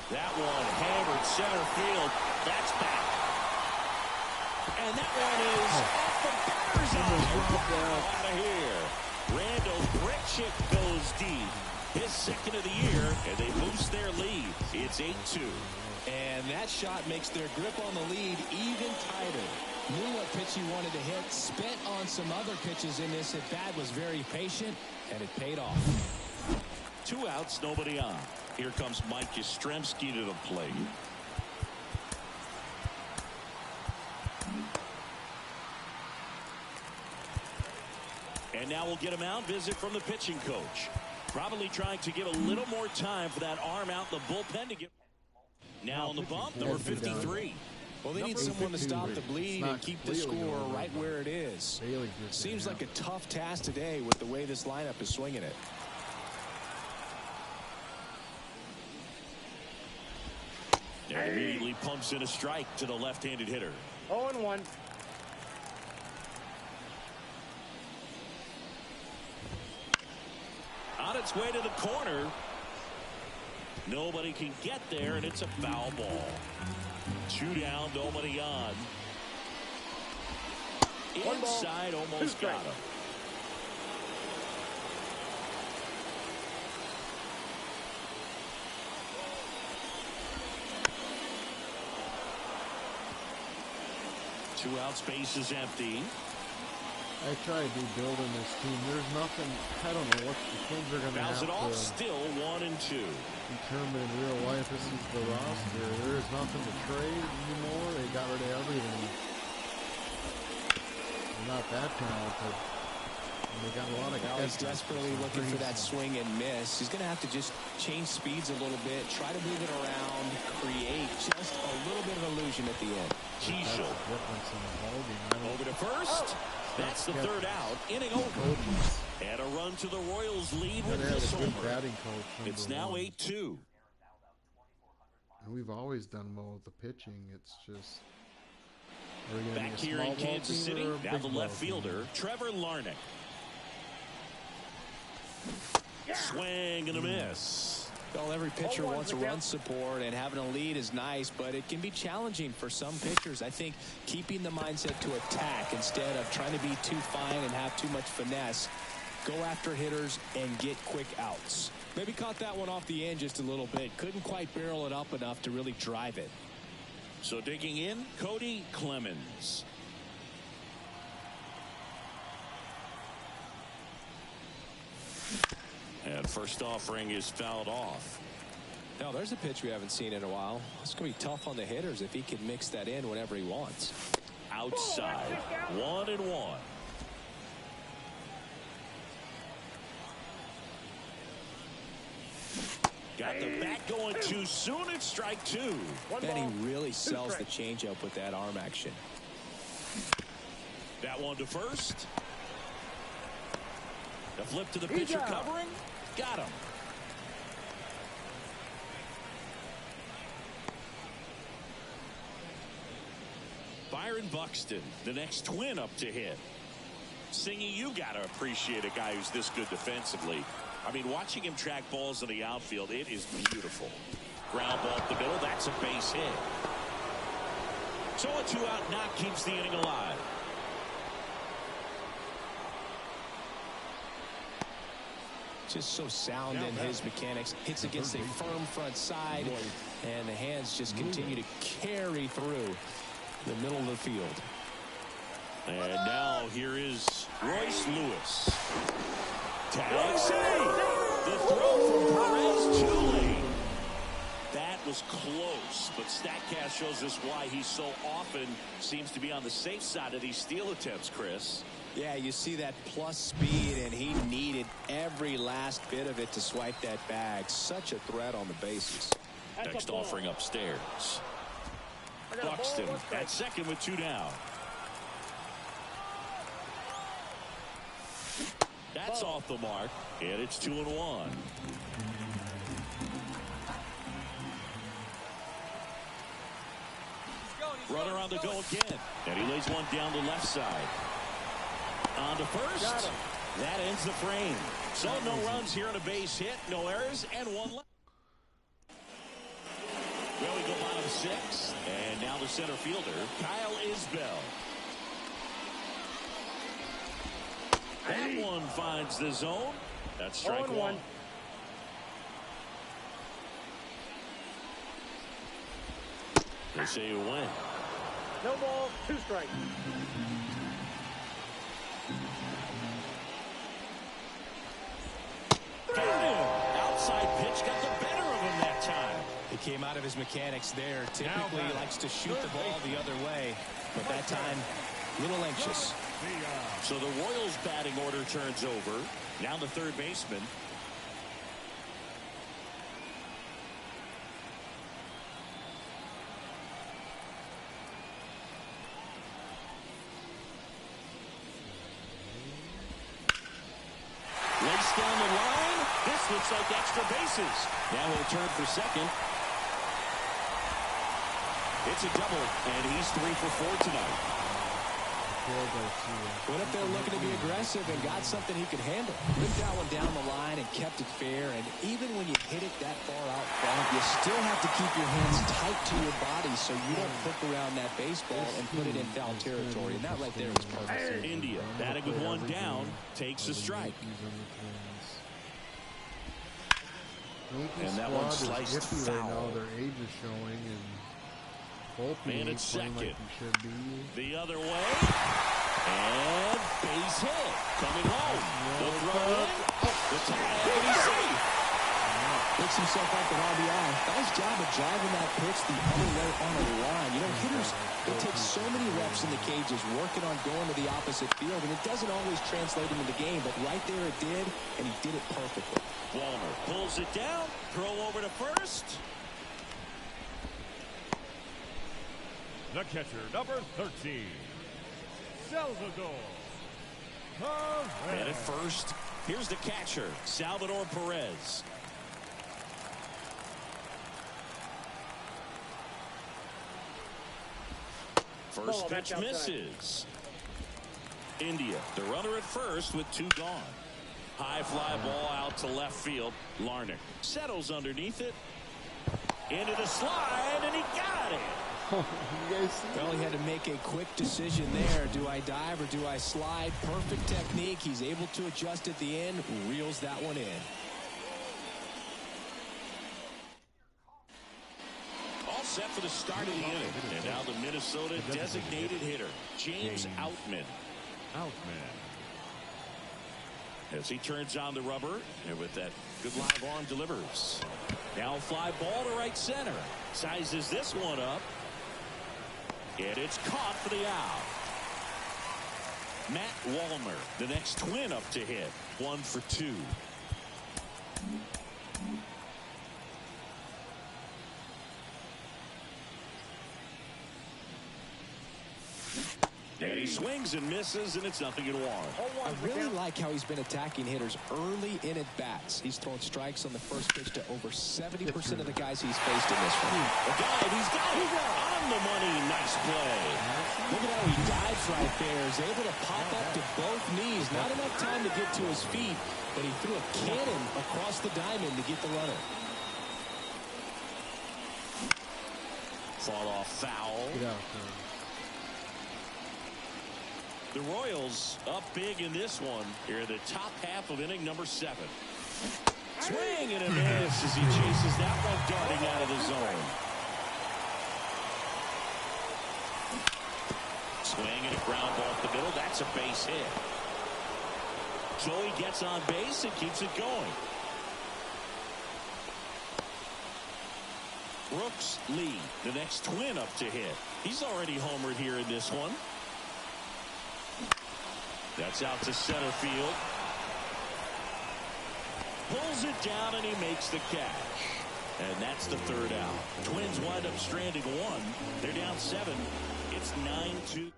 Speaker 2: That one hammered center field. That's back. And that one is off the batter's eye. Out of here. Randall Grichuk goes deep. His second of the year, and they boost their lead. It's 8-2.
Speaker 7: And that shot makes their grip on the lead even tighter. Knew what pitch he wanted to hit, spent on some other pitches in this at-bat, was very patient, and it paid off.
Speaker 2: 2 outs, nobody on. Here comes Mike Yastrzemski to the plate. And now we'll get a mound visit from the pitching coach. Probably trying to give a little more time for that arm out in the bullpen to get. Now on the bump, number 53.
Speaker 7: Well, they need someone to stop the bleed and keep the score right where it is. Seems like a tough task today with the way this lineup is swinging it.
Speaker 2: And immediately pumps in a strike to the left-handed hitter.
Speaker 6: 0-1.
Speaker 2: On its way to the corner. Nobody can get there, and it's a foul ball. 2 down, nobody on. Inside, almost got him. Two out, space is empty.
Speaker 3: I tried to build in this team. There's nothing. I don't know what the Twins are going to have
Speaker 2: Bounce it off.
Speaker 3: to
Speaker 2: Still 1-2.
Speaker 3: determine in real life. This is the roster. There is nothing to trade anymore. They got rid of everything. They're not that talented. They got a lot of
Speaker 7: he's desperately looking for that swing and miss. He's going to have to just change speeds a little bit, try to move it around, create just a little bit of illusion at the end.
Speaker 2: Keishel. Over to first. That's the third out. Inning over. And a run to the Royals lead with this homer. It's now 8-2.
Speaker 3: And we've always done well with the pitching. It's just...
Speaker 2: Back here in Kansas City, now the left fielder, Trevor Larnach. Swing and a miss.
Speaker 7: Well, every pitcher wants a run support, and having a lead is nice, but it can be challenging for some pitchers. I think keeping the mindset to attack instead of trying to be too fine and have too much finesse, go after hitters and get quick outs. Maybe caught that one off the end just a little bit. Couldn't quite barrel it up enough to really drive it.
Speaker 2: So digging in, Cody Clemens. And first offering is fouled off.
Speaker 7: Now there's a pitch we haven't seen in a while. It's going to be tough on the hitters if he can mix that in whenever he wants.
Speaker 2: Outside, 1-1. Got the bat going too soon. It's strike two.
Speaker 7: And he really sells the changeup with that arm action.
Speaker 2: That one to first. The flip to the pitcher covering. Got him. Byron Buxton, the next Twin up to hit. Singy, you got to appreciate a guy who's this good defensively. I mean, watching him track balls in the outfield, it is beautiful. Ground ball up the middle, that's a base hit. So a two-out knock keeps the inning alive.
Speaker 7: Just so sound in his mechanics. Hits against a firm front side, and the hands just continue to carry through the middle of the field.
Speaker 2: And now here is Royce Lewis. Tag save. The throw from Perez too late. That was close, but StatCast shows us why he so often seems to be on the safe side of these steal attempts, Chris.
Speaker 7: Yeah, you see that plus speed, and he needed every last bit of it to swipe that bag. Such a threat on the bases.
Speaker 2: Next offering upstairs. Buxton at second with two down. That's off the mark, and it's 2-1. Runner on the go again, and he lays one down the left side. On to first. That ends the frame. So no runs here on a base hit, no errors, and one left. Well, we go bottom six, and now the center fielder, Kyle Isbell. That one finds the zone. That's strike one. They say you win.
Speaker 6: No ball, 2 strikes.
Speaker 2: Got him. Outside pitch got the better of him that time.
Speaker 7: He came out of his mechanics there. Typically he likes to shoot the ball the other way, but that time a little anxious.
Speaker 2: So the Royals batting order turns over. Now the third baseman. Laced down the line. This looks like extra bases. Now he'll turn for second. It's a double, and he's 3 for 4 tonight.
Speaker 7: What if they're looking to be aggressive and got something he could handle? Ripped that one down the line and kept it fair. And even when you hit it that far out front, you still have to keep your hands tight to your body so you don't hook around that baseball and put it in foul territory. And that right there is perfect.
Speaker 2: India, batting with one down, takes a strike. And that one sliced foul.
Speaker 3: Right now, their age is showing, and
Speaker 2: man at second.
Speaker 3: like he should be.
Speaker 2: The other way. And base hit. Coming home. The throw in. The tag, and he's safe.
Speaker 1: picks himself up an RBI. Nice job of driving that pitch the other way on the line. You know, hitters, they take so many reps in the cages working on going to the opposite field, and it doesn't always translate into the game, but right there it did, and he did it perfectly.
Speaker 2: Wallner pulls it down, throw over to first.
Speaker 5: The catcher, number 13, Salvador Perez.
Speaker 2: And at first, here's the catcher, Salvador Perez. First pitch misses. India, the runner at first with 2 gone. High fly ball out to left field. Larnach settles underneath it. Into the slide, and he got it.
Speaker 1: Well, he had to make a quick decision there. Do I dive or do I slide? Perfect technique. He's able to adjust at the end. Reels that one in.
Speaker 2: All set for the start of the inning. And now the Minnesota designated hitter, James Outman. As he turns on the rubber, and with that good live arm delivers. Now fly ball to right center. Sizes this one up. And it's caught for the out. Matt Wallner, the next Twin up to hit. 1 for 2. And he swings and misses, and it's 0-1.
Speaker 1: I really like how he's been attacking hitters early in at bats. He's thrown strikes on the first pitch to over 70% of the guys he's faced in this one.
Speaker 2: A dive, he's got it on the money. Nice play.
Speaker 1: Look at how he dives right there. He's able to pop up to both knees. Not enough time to get to his feet, but he threw a cannon across the diamond to get the runner.
Speaker 2: Fall off foul.
Speaker 3: Get out there.
Speaker 2: The Royals up big in this one. Here, the top half of inning number 7. Swing and a miss as he chases that one darting out of the zone. Swing and a ground ball up the middle. That's a base hit. Joey gets on base and keeps it going. Brooks Lee, the next Twin up to hit. He's already homered here in this one. That's out to center field. Pulls it down and he makes the catch. And that's the 3rd out. Twins wind up stranding 1. They're down 7. It's 9-2.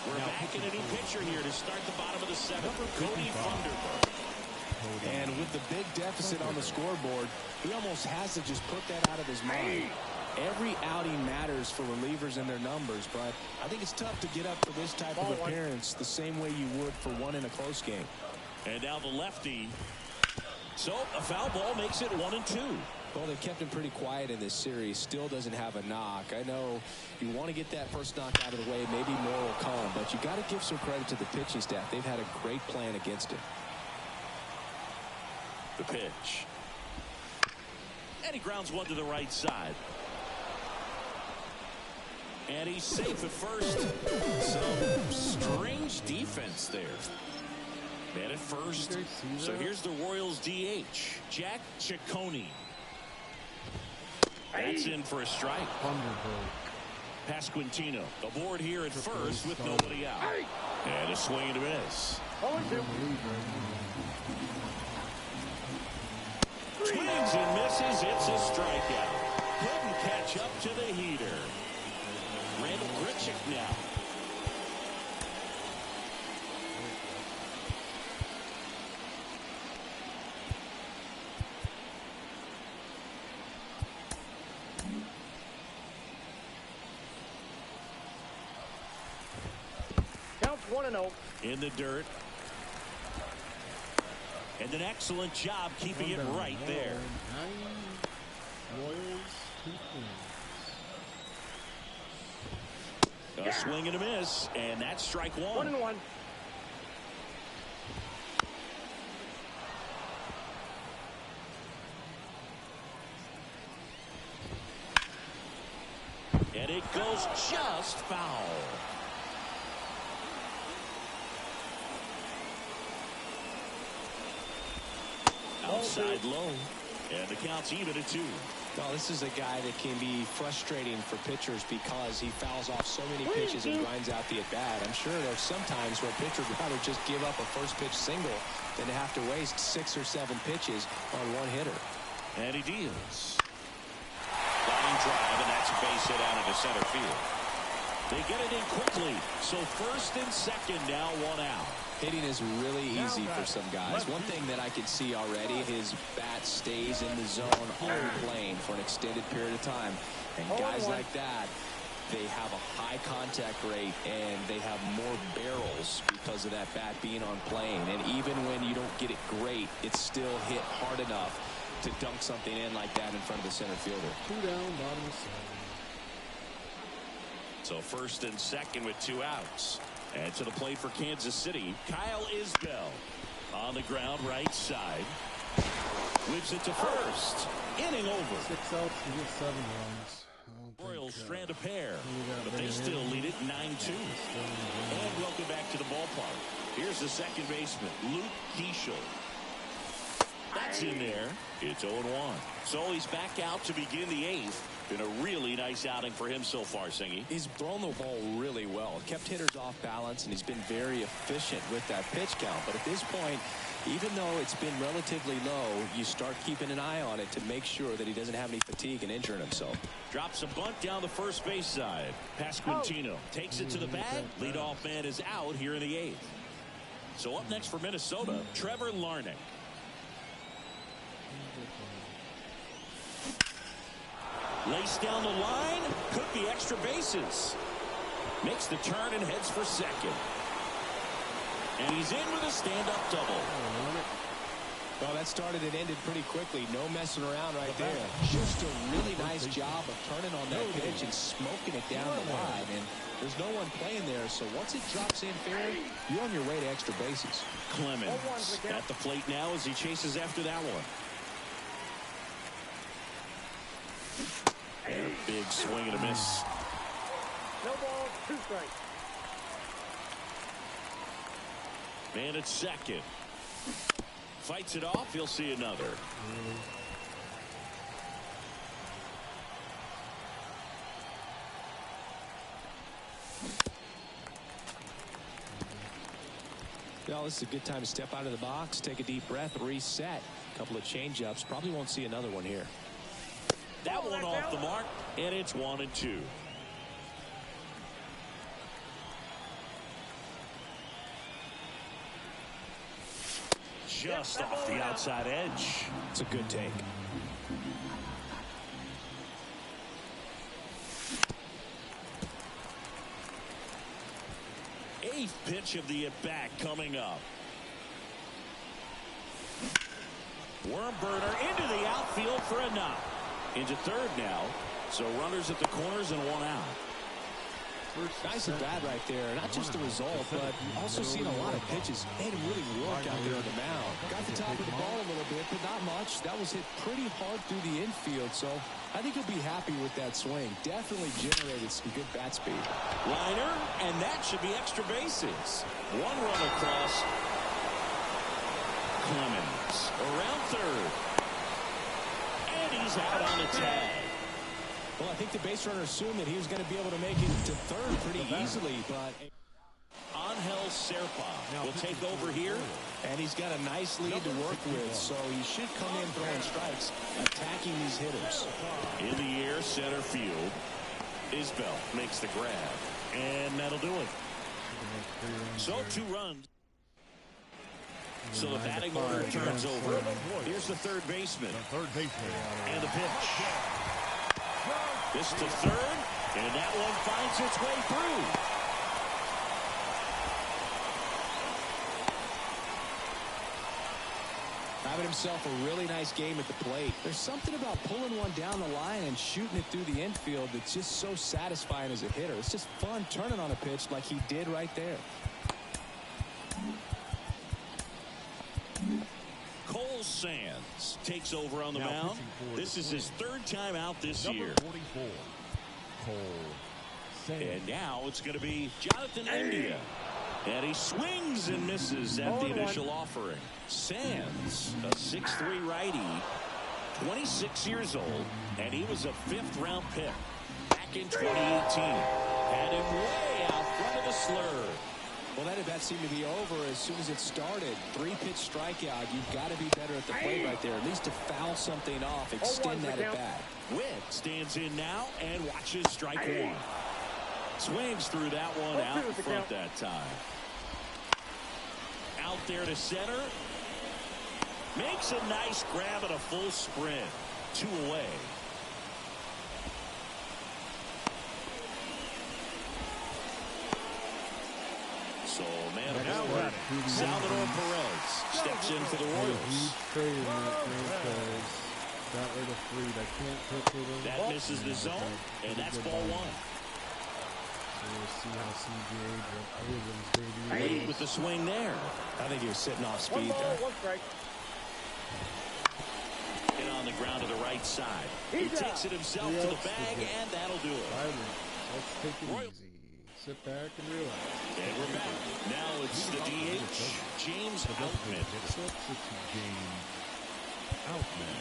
Speaker 2: We're back in a new pitcher here to start the bottom of the 7th. Cody Funderburk.
Speaker 1: And with the big deficit on the scoreboard, he almost has to just put that out of his mind. Every outing matters for relievers and their numbers, but I think it's tough to get up for this type of appearance the same way you would for one in a close game.
Speaker 2: And now the lefty. So a foul ball makes it 1-2.
Speaker 1: Well, they've kept him pretty quiet in this series. Still doesn't have a knock. I know you want to get that first knock out of the way. Maybe more will come, but you got to give some credit to the pitching staff. They've had a great plan against him.
Speaker 2: The pitch. And he grounds one to the right side. And he's safe at first. Some strange defense there. Man at first. So here's the Royals DH, Jack Ciccone. That's in for a strike. Pasquantino aboard here at first with nobody out. And a swing and a miss. Swings and misses. It's a strikeout. Couldn't catch up to the heater. Randall Grichuk now.
Speaker 6: Counts 1-0.
Speaker 2: In the dirt. And an excellent job keeping it right there. A swing and a miss, and that's strike 1.
Speaker 6: 1-1.
Speaker 2: And it goes just foul. Outside low. And the count's even at 2.
Speaker 1: Well, this is a guy that can be frustrating for pitchers because he fouls off so many pitches and grinds out the at-bat. I'm sure there's some times where pitchers would rather just give up a first pitch single than to have to waste 6 or 7 pitches on one hitter.
Speaker 2: And he deals. Line drive, and that's a base hit out into center field. They get it in quickly. So first and second now, 1 out.
Speaker 1: Hitting is really easy for some guys. One thing that I can see already, his bat stays in the zone on the plane for an extended period of time. And guys like that, they have a high contact rate and they have more barrels because of that bat being on plane. And even when you don't get it great, it's still hit hard enough to dunk something in like that in front of the center fielder.
Speaker 3: 2 down, bottom of 7.
Speaker 2: So first and second with 2 outs. And to the plate for Kansas City, Kyle Isbell. On the ground, right side. Whips it to first. Inning over.
Speaker 3: 6 outs to get 7 runs.
Speaker 2: Royals strand a pair, but they still lead it 9-2. And welcome back to the ballpark. Here's the second baseman, Luke Keeschel. That's in there. It's 0-1. So he's back out to begin the 8th. Been a really nice outing for him so far, Singy.
Speaker 1: He's thrown the ball really well. Kept hitters off balance, and he's been very efficient with that pitch count. But at this point, even though it's been relatively low, you start keeping an eye on it to make sure that he doesn't have any fatigue and injuring himself.
Speaker 2: Drops a bunt down the first base side. Pasquantino takes it to the bag. Leadoff man is out here in the 8th. So up next for Minnesota, Trevor Larnach. Lace down the line. Could be extra bases. Makes the turn and heads for second. And he's in with a stand-up double.
Speaker 1: Well, that started and ended pretty quickly. No messing around right there. Just a really nice job of turning on that pitch and smoking it down the line. And there's no one playing there, so once it drops in fair, you're on your way to extra bases.
Speaker 2: Clemens at the plate now as he chases after that one. And a big swing and a miss.
Speaker 6: No ball, 2 strikes.
Speaker 2: Man at second. Fights it off. He'll see another.
Speaker 1: Well, this is a good time to step out of the box, take a deep breath, reset. A couple of change-ups. Probably won't see another one here.
Speaker 2: That one off the mark, and it's 1-2. Just off the outside edge.
Speaker 1: It's a good take.
Speaker 2: Eighth pitch of the at-bat coming up. Worm burner into the outfield for a knock. Into third now. So runners at the corners and 1 out.
Speaker 1: Nice at bat right there. Not just the result, but also seeing a lot of pitches. Made him really work out there on the mound. Got the top of the ball a little bit, but not much. That was hit pretty hard through the infield, so I think he'll be happy with that swing. Definitely generated some good bat speed.
Speaker 2: Liner, and that should be extra bases. 1 run across. Clemens around third. And he's out on the tag.
Speaker 1: Well, I think the base runner assumed that he was going to be able to make it to third pretty easily, but
Speaker 2: Angel Serpa will take over here.
Speaker 1: And he's got a nice lead to work with, so he should come in throwing strikes, attacking these hitters.
Speaker 2: In the air, center field. Isbell makes the grab, and that'll do it. So 2 runs. So the batting order turns over. Here's the third baseman. And the pitch. This to third, and that one finds its way through.
Speaker 1: Having himself a really nice game at the plate. There's something about pulling one down the line and shooting it through the infield that's just so satisfying as a hitter. It's just fun turning on a pitch like he did right there.
Speaker 2: Cole Sands takes over on the mound. This is his 3rd time out this year.
Speaker 5: 44, Cole Sands.
Speaker 2: And now it's going to be Jonathan India. And he swings and misses at the initial offering. Sands, a 6'3" righty, 26 years old, and he was a 5th-round pick back in 2018. Had him way out front of the slur.
Speaker 1: Well, that at-bat seemed to be over as soon as it started. 3-pitch strikeout. You've got to be better at the plate right there, at least to foul something off, extend that at-bat.
Speaker 2: Witt stands in now and watches strike one. Swings through that one out in front that time. Out there to center. Makes a nice grab at a full sprint. 2 away. So, man, Salvador Perez steps in for the Royals.
Speaker 3: Traded in that franchise. Got rid of Fried. I can't pitch with him.
Speaker 2: That misses the zone, and that's ball 1.
Speaker 3: So we'll see how CJ Abrams' debut
Speaker 2: Late with the swing there.
Speaker 1: I think he was sitting off speed there.
Speaker 2: Hit on the ground to the right side. He takes it himself to the bag, and that'll do it.
Speaker 3: Let's take it easy. Sit back and relax.
Speaker 2: And we're back. Now it's the DH, James Outman.
Speaker 5: Substitute James Outman.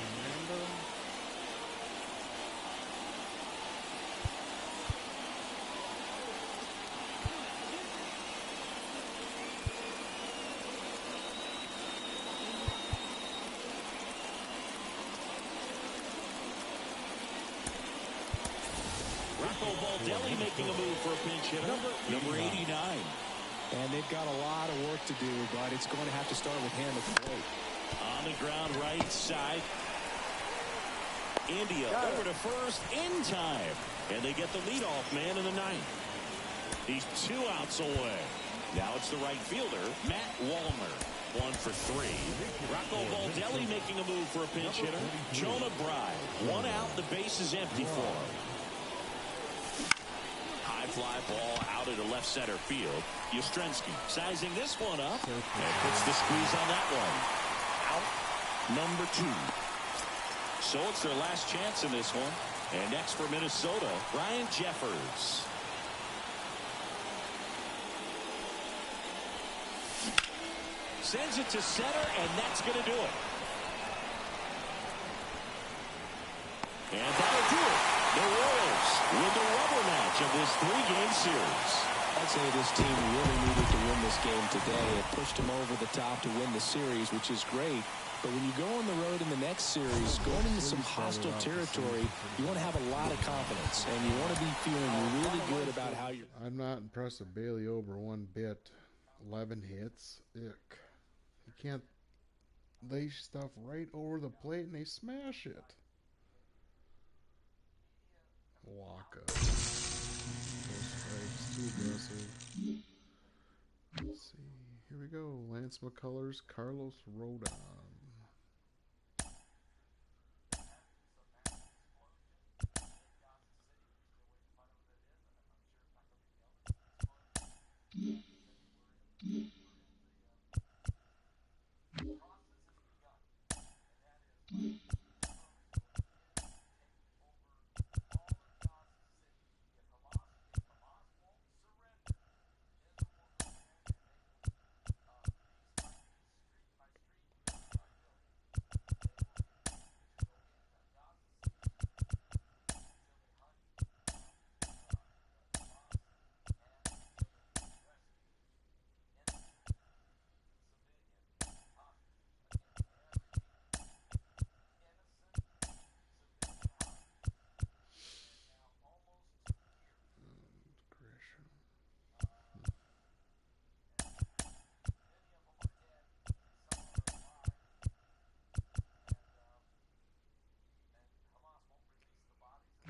Speaker 2: Rocco Baldelli making a move for a pinch hitter. Number 89.
Speaker 1: And they've got a lot of work to do, but it's going to have to start with him at the plate.
Speaker 2: On the ground right side. India over to first in time. And they get the leadoff man in the 9th. He's 2 outs away. Now it's the right fielder, Matt Wallner. 1 for 3. Rocco Baldelli making a move for a pinch hitter. Jonah Bride. 1 out. The base is empty for him. High fly ball out into left center field. Yastrzemski sizing this one up and puts the squeeze on that one. Out number 2. So it's their last chance in this one. And next for Minnesota, Ryan Jeffers. Sends it to center, and that's going to do it. And that'll do it. The Royals win the rubber match of this 3-game series.
Speaker 1: I'd say this team really needed to win this game today. It pushed them over the top to win the series, which is great. But when you go on the road in the next series, going into some hostile territory, you want to have a lot of confidence, and you want to be feeling really good about how you're...
Speaker 3: I'm not impressed with Bailey Ober one bit. 11 hits. Ick. He can't lay stuff right over the plate, and they smash it. Waka. No strikes, too aggressive. Let's see. Here we go. Lance McCullers, Carlos Rodon.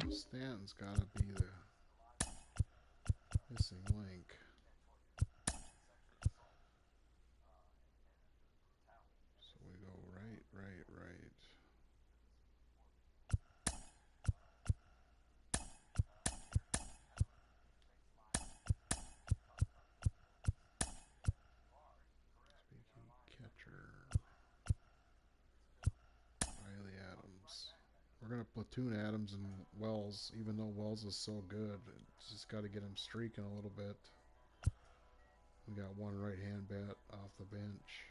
Speaker 3: Stanton's got to be the missing link. So we go right. Speaking catcher. Riley Adams. We're going to platoon Adams and Wells, even though Wells is so good. It's just got to get him streaking a little bit. We got one right-hand bat off the bench.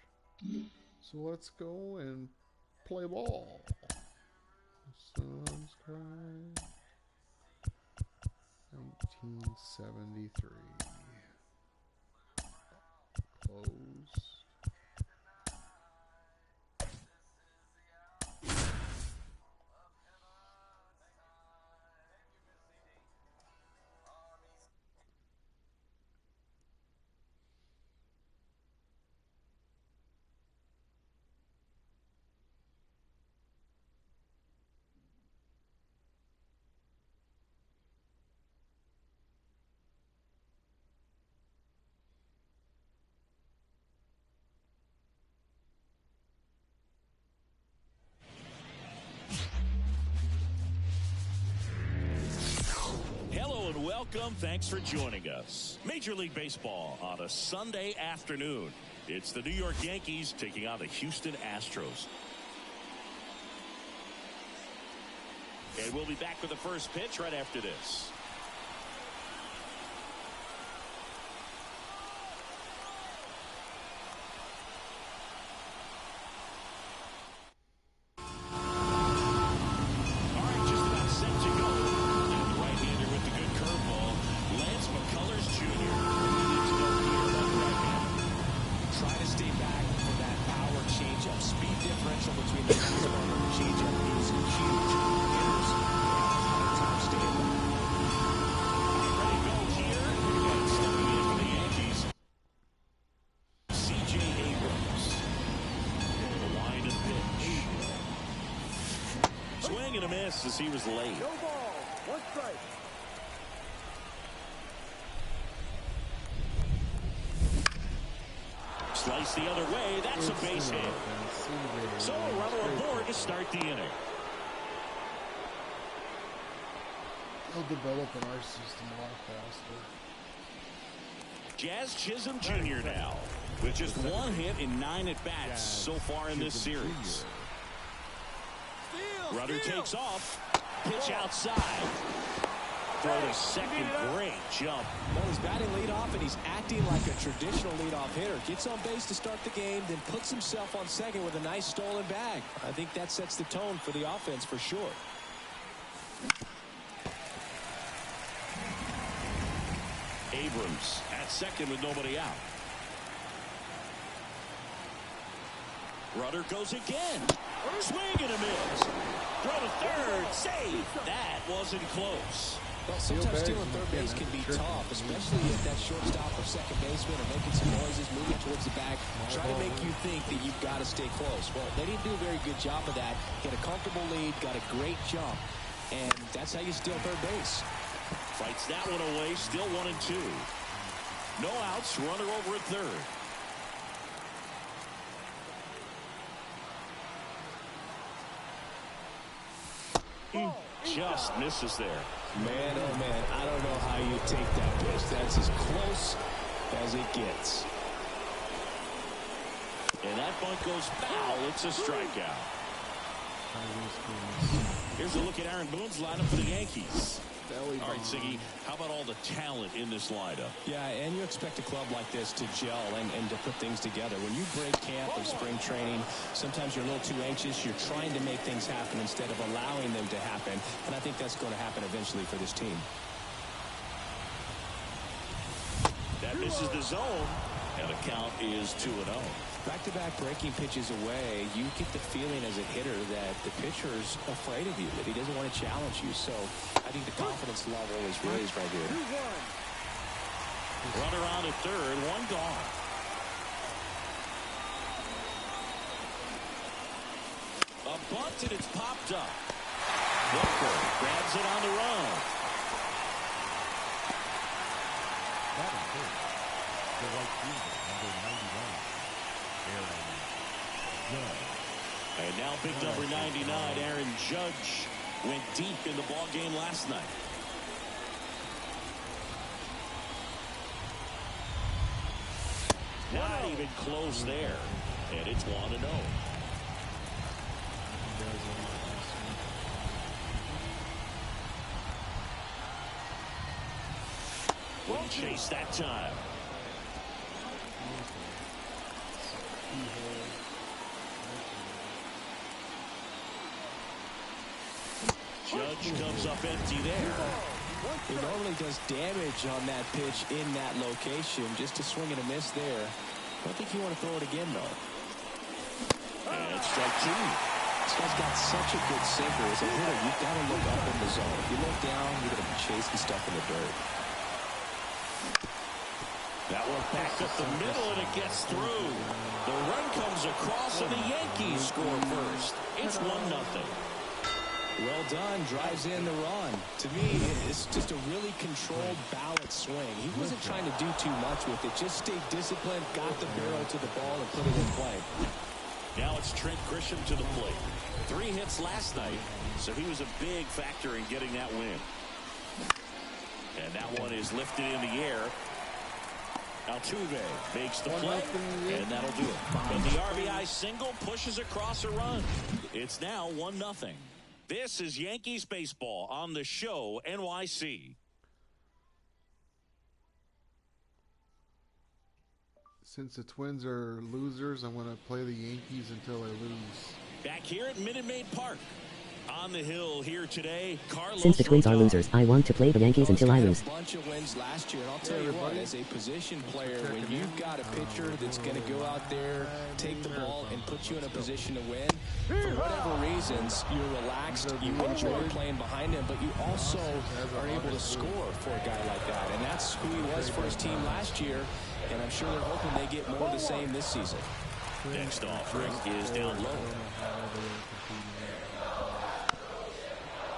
Speaker 3: So let's go and play ball. Sun's crying. 1973. Close.
Speaker 2: Welcome. Thanks for joining us. Major League Baseball on a Sunday afternoon. It's the New York Yankees taking on the Houston Astros. And we'll be back with the first pitch right after this. Swing and a miss as he was late.
Speaker 6: No ball. One strike.
Speaker 2: Slice the other way. That's a base hit. So a runner aboard to start the inning.
Speaker 3: He'll develop in our system a lot faster.
Speaker 2: Jazz Chisholm Jr. now with just one hit in 9 at-bats so far in this series. Runner takes off. Pitch outside. Throw to second. Great jump.
Speaker 7: Well, he's batting leadoff, and he's acting like a traditional leadoff hitter. Gets on base to start the game, then puts himself on second with a nice stolen bag. I think that sets the tone for the offense for sure.
Speaker 2: Abrams at second with nobody out. Runner goes again. Swing and a miss. Throw to third. Save. That wasn't close.
Speaker 7: Well, sometimes stealing third base can be tough, especially if that shortstop or second baseman are making some noises, moving towards the back, trying to make you think that you've got to stay close. Well, they didn't do a very good job of that. Get a comfortable lead, got a great jump, and that's how you steal third base.
Speaker 2: Fights that one away, still 1-2. No outs, runner over at third. Just misses there.
Speaker 7: Man, oh man, I don't know how you take that pitch. That's as close as it gets.
Speaker 2: And that bunt goes foul. It's a strikeout. Here's a look at Aaron Boone's lineup for the Yankees. All right, Siggy, how about all the talent in this lineup?
Speaker 7: Yeah, and you expect a club like this to gel and to put things together. When you break camp or spring training, sometimes you're a little too anxious. You're trying to make things happen instead of allowing them to happen. And I think that's going to happen eventually for this team.
Speaker 2: That misses the zone, and the count is 2-0.
Speaker 7: Back-to-back breaking pitches away, you get the feeling as a hitter that the pitcher's afraid of you, that he doesn't want to challenge you. So I think the confidence level is raised right here.
Speaker 2: Runner on at third, one gone. A bunt, and it's popped up. Walker grabs it on the run.
Speaker 5: That is good. The right fielder, number 91.
Speaker 2: And now big number 99, Aaron Judge, went deep in the ball game last night. Not even close there, and it's 1-0. Wouldn't chase that time. Judge comes up empty there.
Speaker 1: He normally does damage on that pitch in that location. Just a swing and a miss there. I don't think you want to throw it again, though.
Speaker 2: And strike two.
Speaker 1: This guy's got such a good sinker. As a hitter, you've got to look up in the zone. If you look down, you're going to be chasing stuff in the dirt.
Speaker 2: That one back up the middle, and it gets through. The run comes across, and the Yankees score first. It's 1-0.
Speaker 1: Well done. Drives in the run. To me, it's just a really controlled, balanced swing. He wasn't trying to do too much with it. Just stayed disciplined, got the barrel to the ball, and put it in play.
Speaker 2: Now it's Trent Grisham to the plate. 3 hits last night, so he was a big factor in getting that win. And that one is lifted in the air. Altuve makes the play, and that'll do it. But the RBI single pushes across a run. It's now 1-0. This is Yankees baseball on the show NYC.
Speaker 3: Since the Twins are losers, I'm going to play the Yankees until they lose.
Speaker 2: Back here at Minute Maid Park. On the hill here today, Carlos
Speaker 4: Since the Twins are losers, I want to play the Yankees until I lose.
Speaker 1: A bunch of wins last year, and I'll tell you what, as a position player, when you've got a pitcher that's going to go out there, take the ball, and put you in a position to win, for whatever reasons, you're relaxed, you enjoy playing behind him, but you also are able to score for a guy like that, and that's who he was for his team last year, and I'm sure they're hoping they get more of the same this season.
Speaker 2: Next offering is down low.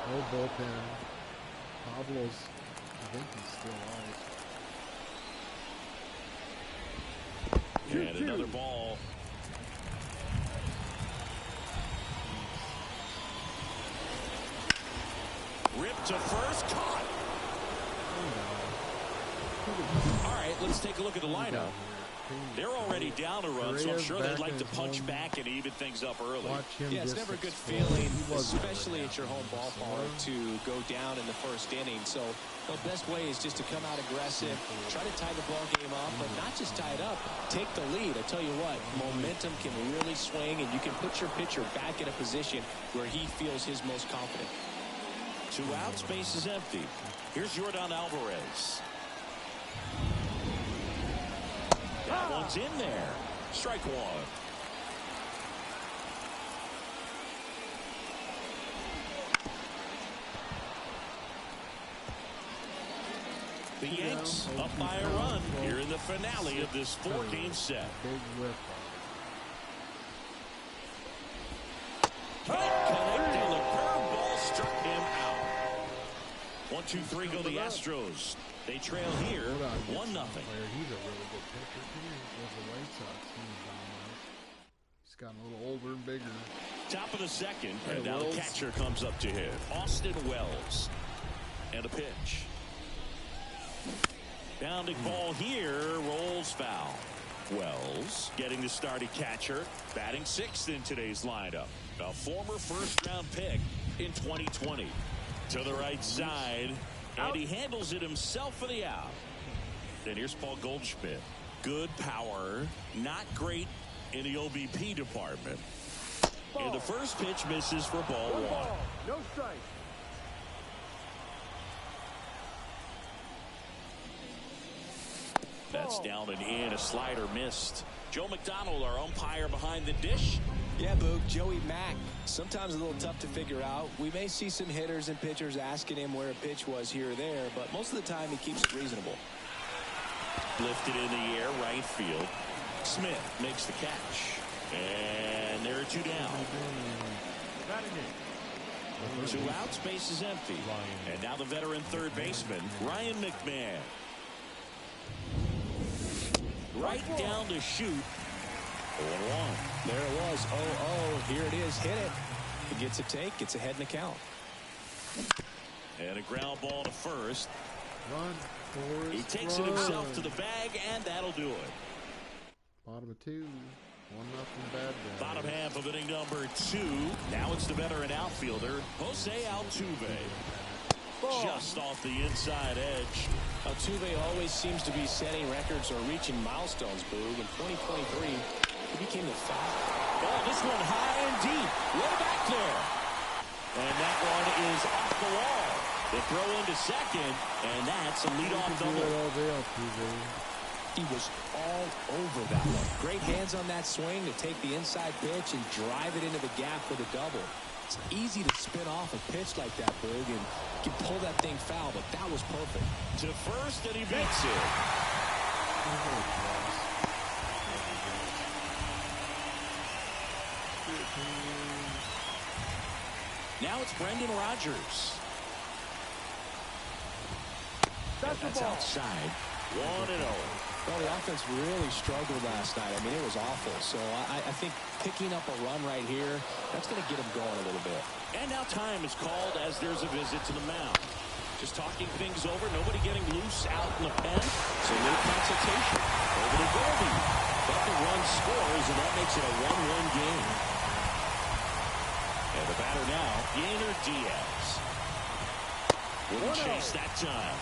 Speaker 3: No bullpen. Pablo's, I think he's still alive.
Speaker 2: And another ball. Ripped to first, caught. All right, let's take a look at the lineup. They're already down a run, so I'm sure they'd like to punch back and even things up early.
Speaker 1: Yeah, it's never a good feeling, especially at your home ballpark, to go down in the first inning. So the best way is just to come out aggressive, try to tie the ball game up, but not just tie it up, take the lead. I tell you what, momentum can really swing, and you can put your pitcher back in a position where he feels his most confident.
Speaker 2: 2 outs, base is empty. Here's Yordan Alvarez. That one's in there. Strike one. The Yanks up by a run here in the finale of this 4-game set.
Speaker 3: Big whip.
Speaker 2: Connecting the curveball, struck him out. 1-2-3 go the Astros. They trail here 1-0.
Speaker 3: He's a really good pitcher. He was the White Sox. He's gotten a little older and bigger.
Speaker 2: Top of the second, and now the catcher comes up to hit. Austin Wells. And a pitch. Bounding ball here, rolls foul. Wells getting the starting catcher, batting 6th in today's lineup. A former first-round pick in 2020. To the right side, and he handles it himself for the out. Then here's Paul Goldschmidt. Good power, not great in the OBP department. And the first pitch misses for ball 1.
Speaker 6: No strike.
Speaker 2: That's down and in. A slider missed. Joe McDonald, our umpire behind the dish.
Speaker 1: Yeah, Boog, Joey Mack. Sometimes a little tough to figure out. We may see some hitters and pitchers asking him where a pitch was here or there, but most of the time he keeps it reasonable.
Speaker 2: Lifted in the air, right field. Smith makes the catch. And there are 2 down. 2 outs, base is empty. And now the veteran third baseman, Ryan McMahon. Right down to shoot. 0-1.
Speaker 1: There it was. 0-0. Here it is. Hit it. He gets a take. Gets ahead in the count.
Speaker 2: And a ground ball to first.
Speaker 3: Run, Forrest,
Speaker 2: he takes it himself to the bag, and that'll do it.
Speaker 3: Bottom of 2. 1-0 bad guy.
Speaker 2: Bottom half of inning number 2. Now it's the veteran outfielder, Jose Altuve. Just off the inside edge.
Speaker 1: Altuve always seems to be setting records or reaching milestones, Boog. In 2023,
Speaker 7: It became the foul.
Speaker 2: Oh, this one high and deep. Way back there. And that one is off the wall. The throw into second, and that's a leadoff double.
Speaker 7: He was all over that one. Great hands on that swing to take the inside pitch and drive it into the gap for the double. It's easy to spin off a pitch like that, Boog, and you can pull that thing foul, but that was perfect.
Speaker 2: To first, and he makes it. Now it's Brendan Rodgers. That's outside. 1-0.
Speaker 7: Well, the offense really struggled last night. I mean, it was awful. So I think picking up a run right here, that's going to get him going a little bit.
Speaker 2: And now time is called as there's a visit to the mound. Just talking things over. Nobody getting loose out in the pen. So no consultation. Over to Goldie. But the run scores, and that makes it a 1-1 game. And the batter now, Yainer Diaz. Wouldn't chase that time.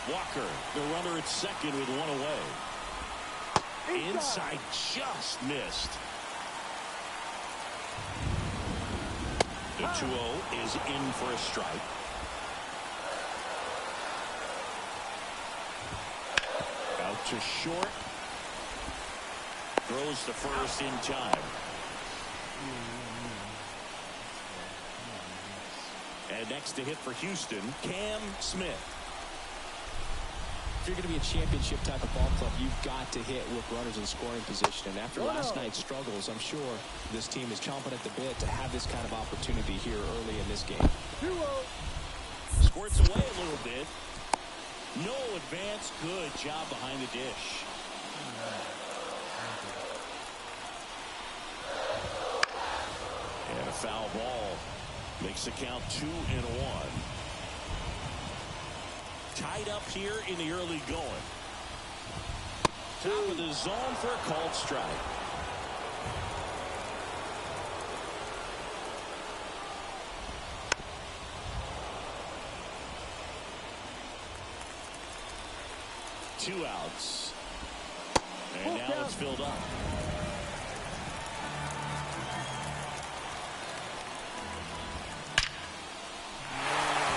Speaker 2: Walker, the runner at second with one away. Inside just missed. The 2-0 is in for a strike. Out to short. Throws to first in time. And next to hit for Houston, Cam Smith.
Speaker 7: If you're going to be a championship type of ball club, you've got to hit with runners in scoring position. And after last night's struggles, I'm sure this team is chomping at the bit to have this kind of opportunity here early in this game.
Speaker 2: Squirts away a little bit. No advance. Good job behind the dish. And a foul ball makes the count 2-1. Tied up here in the early going. Top of the zone for a called strike. Two outs. And now it's filled up.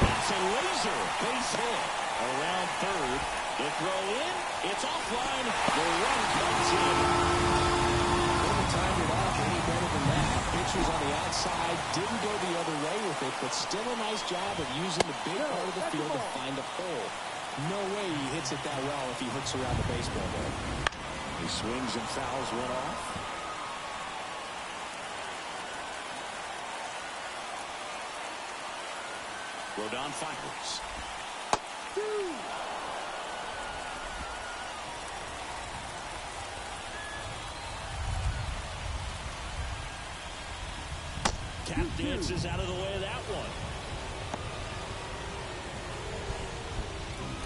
Speaker 2: It's a laser base hit. Around third, the throw in, it's offline, the run comes in.
Speaker 7: Couldn't time it off any better than that. Pitchers on the outside didn't go the other way with it, but still a nice job of using the big part of the field to find a hole. No way he hits it that well if he hooks around the baseball there.
Speaker 2: He swings and fouls one off. Rodon fires. Cap dances out of the way of that one.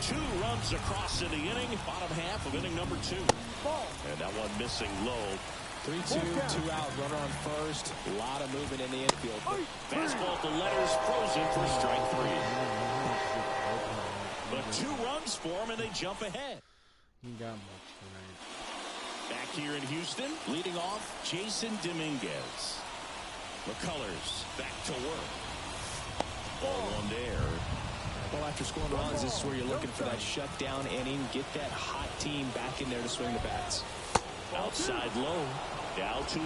Speaker 2: 2 runs across in the inning, bottom half of inning number 2. And that one missing low.
Speaker 7: 3-2, 2 out, runner on first. A lot of movement in the infield.
Speaker 2: Fastball at the letters, frozen for strike 3. But 2 runs for him, and they jump ahead.
Speaker 3: He got much tonight.
Speaker 2: Back here in Houston, leading off, Jason Dominguez. McCullers back to work. Ball on there.
Speaker 7: Well, after scoring runs, this is where you're looking for that shutdown inning. Get that hot team back in there to swing the bats.
Speaker 2: Outside low, down 2-0.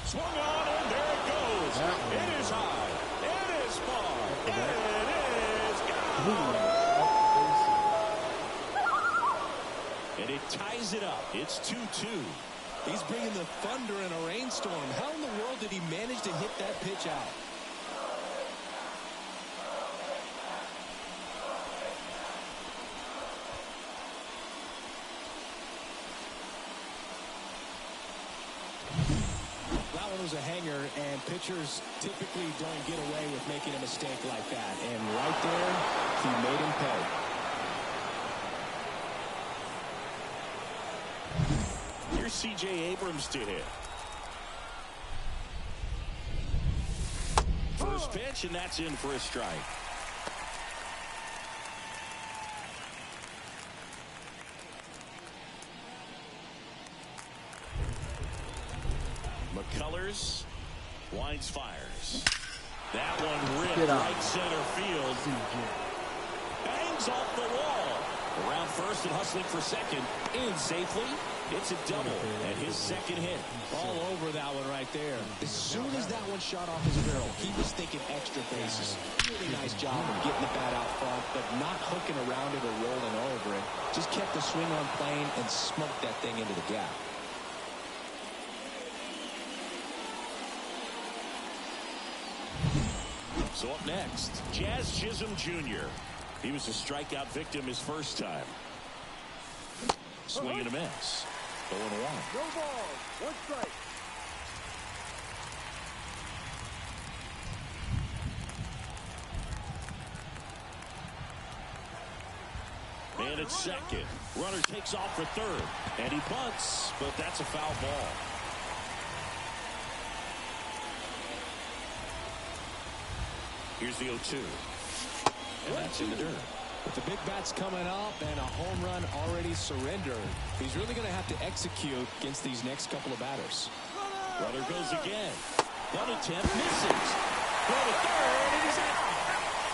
Speaker 2: Swung on, and there it goes. It is high. It is far. It is gone. And it ties it up. It's 2-2.
Speaker 7: He's bringing the thunder in a rainstorm. How in the world did he manage to hit that pitch out? That one was a hanger, and pitchers typically don't get away with making a mistake like that. And right there, he made him pay.
Speaker 2: Here's C.J. Abrams to hit. First pitch, and that's in for a strike. McCullers. Wines fires. That one ripped right center field. Bangs off the wall. Around first and hustling for second. In safely. It's a double and his second hit.
Speaker 7: All over that one right there. As soon as that one shot off his barrel, he was thinking extra bases. Really nice job of getting the bat out front, but not hooking around it or rolling over it. Just kept the swing on plane and smoked that thing into the gap.
Speaker 2: So up next, Jazz Chisholm Jr. He was a strikeout victim his first time. Swing and a miss. 0-1.
Speaker 6: No ball. 1 strike.
Speaker 2: And it's second. Runner takes off for third. And he bunts, but that's a foul ball. Here's the 0-2. And that's in the dirt.
Speaker 7: With the big bats coming up and a home run already surrendered, he's really going to have to execute against these next couple of batters.
Speaker 2: Runner goes again. One attempt misses. Go to third, and he's out.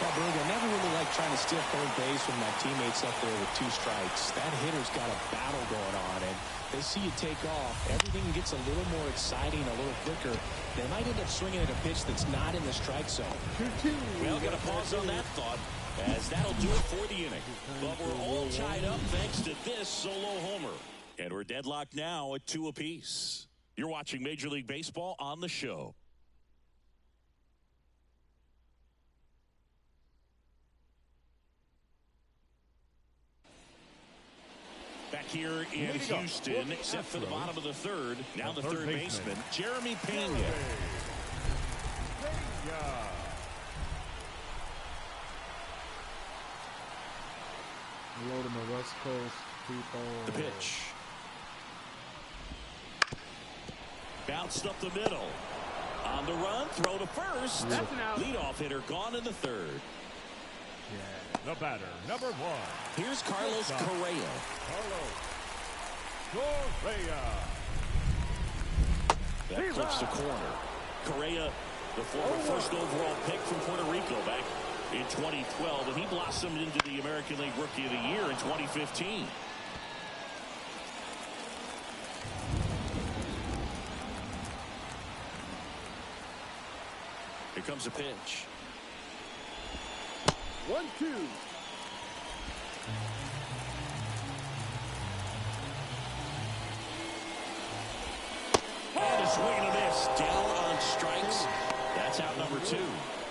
Speaker 7: Yeah, Bruga, never really liked trying to steal third base when my teammates up there with 2 strikes. That hitter's got a battle going on, and they see you take off. Everything gets a little more exciting, a little quicker. They might end up swinging at a pitch that's not in the strike zone.
Speaker 2: Well, got to pause on that thought, as that'll do it for the inning. But we're all tied up thanks to this solo homer. And we're deadlocked now at 2 apiece. You're watching Major League Baseball on the show. Back here in Houston, except for the bottom of the third. Now the third baseman, Jeremy Pena.
Speaker 3: Hello to my West Coast people.
Speaker 2: The pitch. Bounced up the middle. On the run, throw to first.
Speaker 6: That's an out.
Speaker 2: Leadoff hitter gone in the third.
Speaker 5: The batter, number 1.
Speaker 2: Here's Carlos Correa. That clips the corner. Correa, the former first overall pick from Puerto Rico back in 2012, and he blossomed into the American League Rookie of the Year in 2015. Here comes a pitch.
Speaker 6: 1-2.
Speaker 2: And a swing and a miss. Down on strikes. That's out number 2.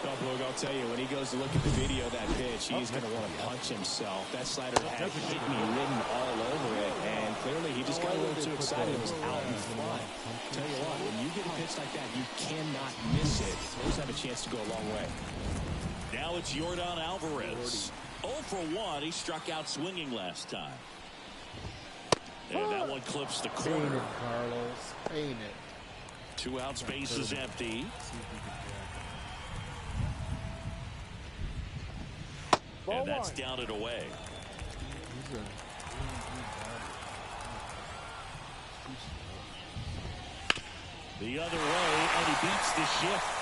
Speaker 7: Well, Blue, I'll tell you, when he goes to look at the video of that pitch, he's going to want to punch himself. That slider had hit me ridden all over it, and clearly he just got a little too excited. It was out in front. Tell you what, when you get a pitch like that, you cannot miss it. Those have a chance to go a long way.
Speaker 2: Now it's Yordan Alvarez. 0 for 1. He struck out swinging last time. And that one clips the
Speaker 3: Paint
Speaker 2: corner.
Speaker 3: it, Carlos. Paint it.
Speaker 2: 2 outs, base is empty. And that's down and away. The other way, and he beats the shift.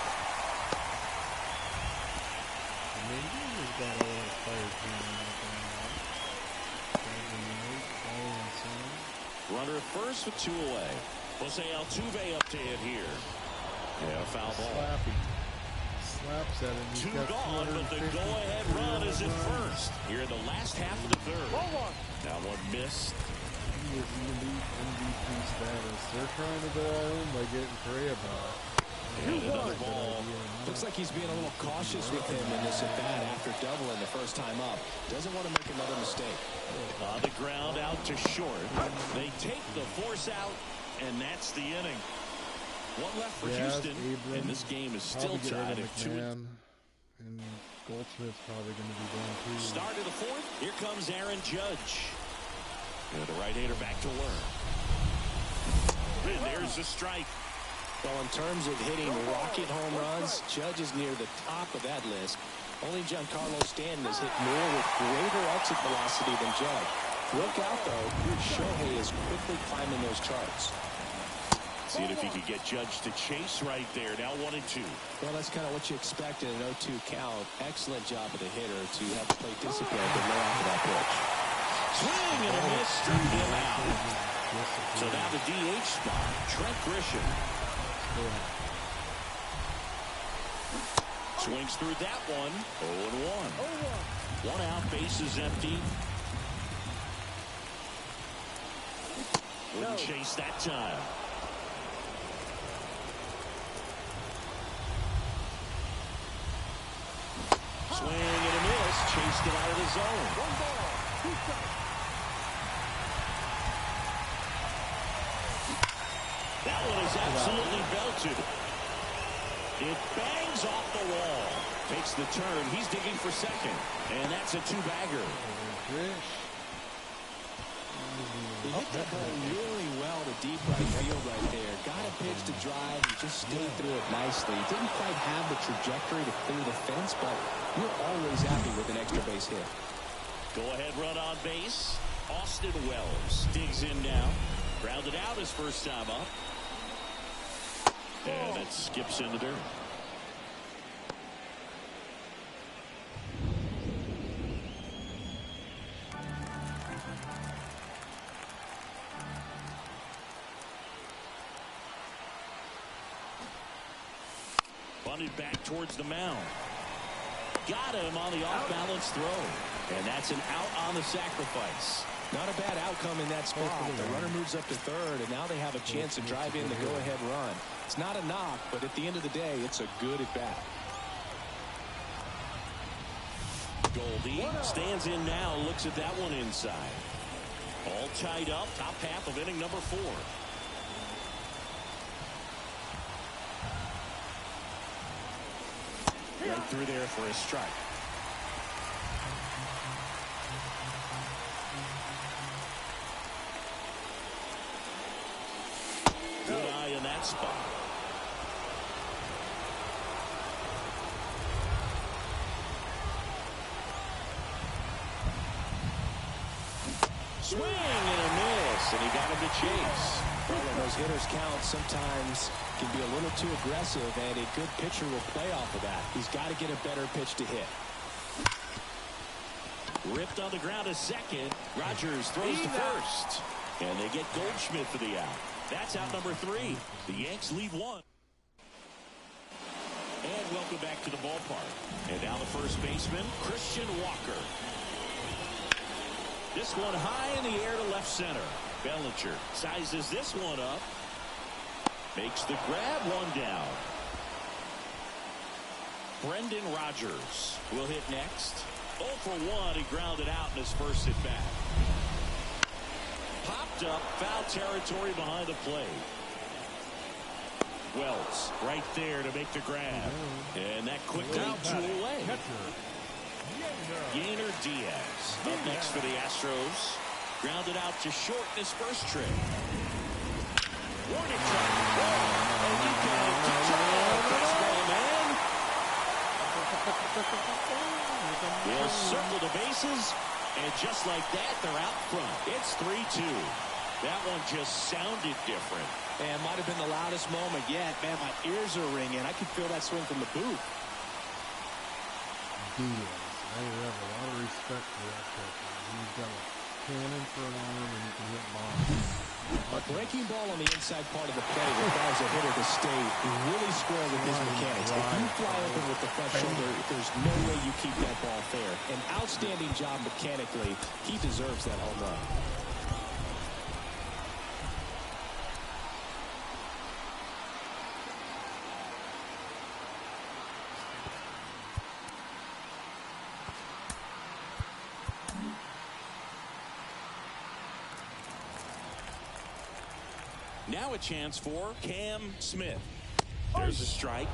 Speaker 2: Runner at first with 2 away. Jose Altuve up to hit here. Yeah, foul ball.
Speaker 3: Slaps at him.
Speaker 2: 2 gone, but the go-ahead run is at first. Here in the last half of the third. That one missed.
Speaker 3: He is elite MVP status. They're trying to go all in by getting Correa back.
Speaker 2: And another ball.
Speaker 7: Looks like he's being a little cautious with him in this at-bat after doubling the first time up. Doesn't want to make another mistake.
Speaker 2: On the ground, out to short. They take the force out, and that's the inning. 1 left for Houston, and this game is still tied at 2.
Speaker 3: And Goldschmidt's probably going to be going too.
Speaker 2: Start of the 4th. Here comes Aaron Judge. And the right-hander back to work. And there's the strike.
Speaker 7: Well, in terms of hitting rocket home runs, Judge is near the top of that list. Only Giancarlo Stanton has hit more with greater exit velocity than Judge. Look out, though. Shohei is quickly climbing those charts.
Speaker 2: Seeing if he could get Judge to chase right there. Now 1-2.
Speaker 7: Well, that's kind of what you expect in an 0-2 count. Excellent job of the hitter to have to play discipline and lay off of that pitch.
Speaker 2: Swing and a miss. Struck him out. So now the DH spot, Trent Grisham. Swings through that one. 0-1. 1 out, bases empty. Wouldn't chase that time. Swing and a miss. Chased it out of the zone.
Speaker 6: 1 ball, 2 strikes.
Speaker 2: That one is absolutely belted. It bangs off the wall. Takes the turn. He's digging for second. And that's a 2-bagger.
Speaker 7: He hit that ball really well to deep right field right there. Got a pitch to drive and just stayed through it nicely. Didn't quite have the trajectory to clear the fence, but you're always happy with an extra base hit.
Speaker 2: Go ahead, run on base. Austin Wells digs in now. Grounded out his first time up. And that skips into dirt. Bunted back towards the mound. Got him on the off-balance throw. And that's an out on the sacrifice.
Speaker 7: Not a bad outcome in that spot. The runner moves up to third, and now they have a chance to drive in the go-ahead run. It's not a knock, but at the end of the day, it's a good at-bat.
Speaker 2: Goldie stands in now, looks at that one inside. All tied up, top half of inning number 4.
Speaker 7: Right through there for a strike.
Speaker 2: Good eye in that spot. Swing and a miss, and he got him to chase.
Speaker 7: Well, when those hitters count, sometimes can be a little too aggressive, and a good pitcher will play off of that. He's got to get a better pitch to hit.
Speaker 2: Ripped on the ground to second. Rogers throws to first. And they get Goldschmidt for the out. That's out number 3. The Yanks lead 1. And welcome back to the ballpark. And now the first baseman, Christian Walker. This one high in the air to left center. Bellinger sizes this one up. Makes the grab, 1 down. Brendan Rodgers will hit next. 0 for 1. He grounded out in his first at bat. Popped up, foul territory behind the plate. Wells right there to make the grab. And that quickly 2 away. Yainer Diaz up next for the Astros. Grounded out to short in his first trip. Warning track. And you got it. Baseball man. They'll circle the bases. And just like that, they're out front. It's 3-2. That one just sounded different.
Speaker 7: And might have been the loudest moment yet. Man, my ears are ringing. I can feel that swing from the booth.
Speaker 3: Diaz. I have a lot of respect for that catcher. He's got a cannon for an arm and he can hit bombs.
Speaker 7: A breaking ball on the inside part of the plate requires a hitter to stay really square with his mechanics. If you fly open with the front shoulder, there's no way you keep that ball fair. An outstanding job mechanically. He deserves that home run.
Speaker 2: Now a chance for Cam Smith. There's a strike.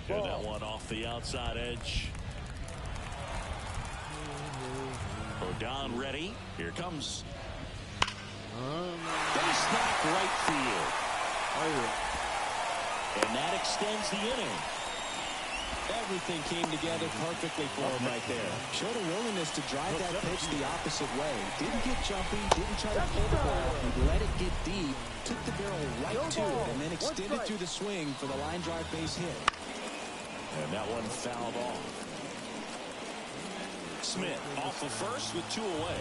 Speaker 2: And that one off the outside edge. Rodon ready. Here comes. Base knock right field. And that extends the inning.
Speaker 7: Everything came together perfectly for him right there. Showed a willingness to drive that pitch the opposite way. Didn't get jumpy, didn't try to pull the ball. He let it get deep, took the barrel right to it, and then extended through the swing for the line drive base hit.
Speaker 2: And that one fouled off. Smith off the first with 2 away.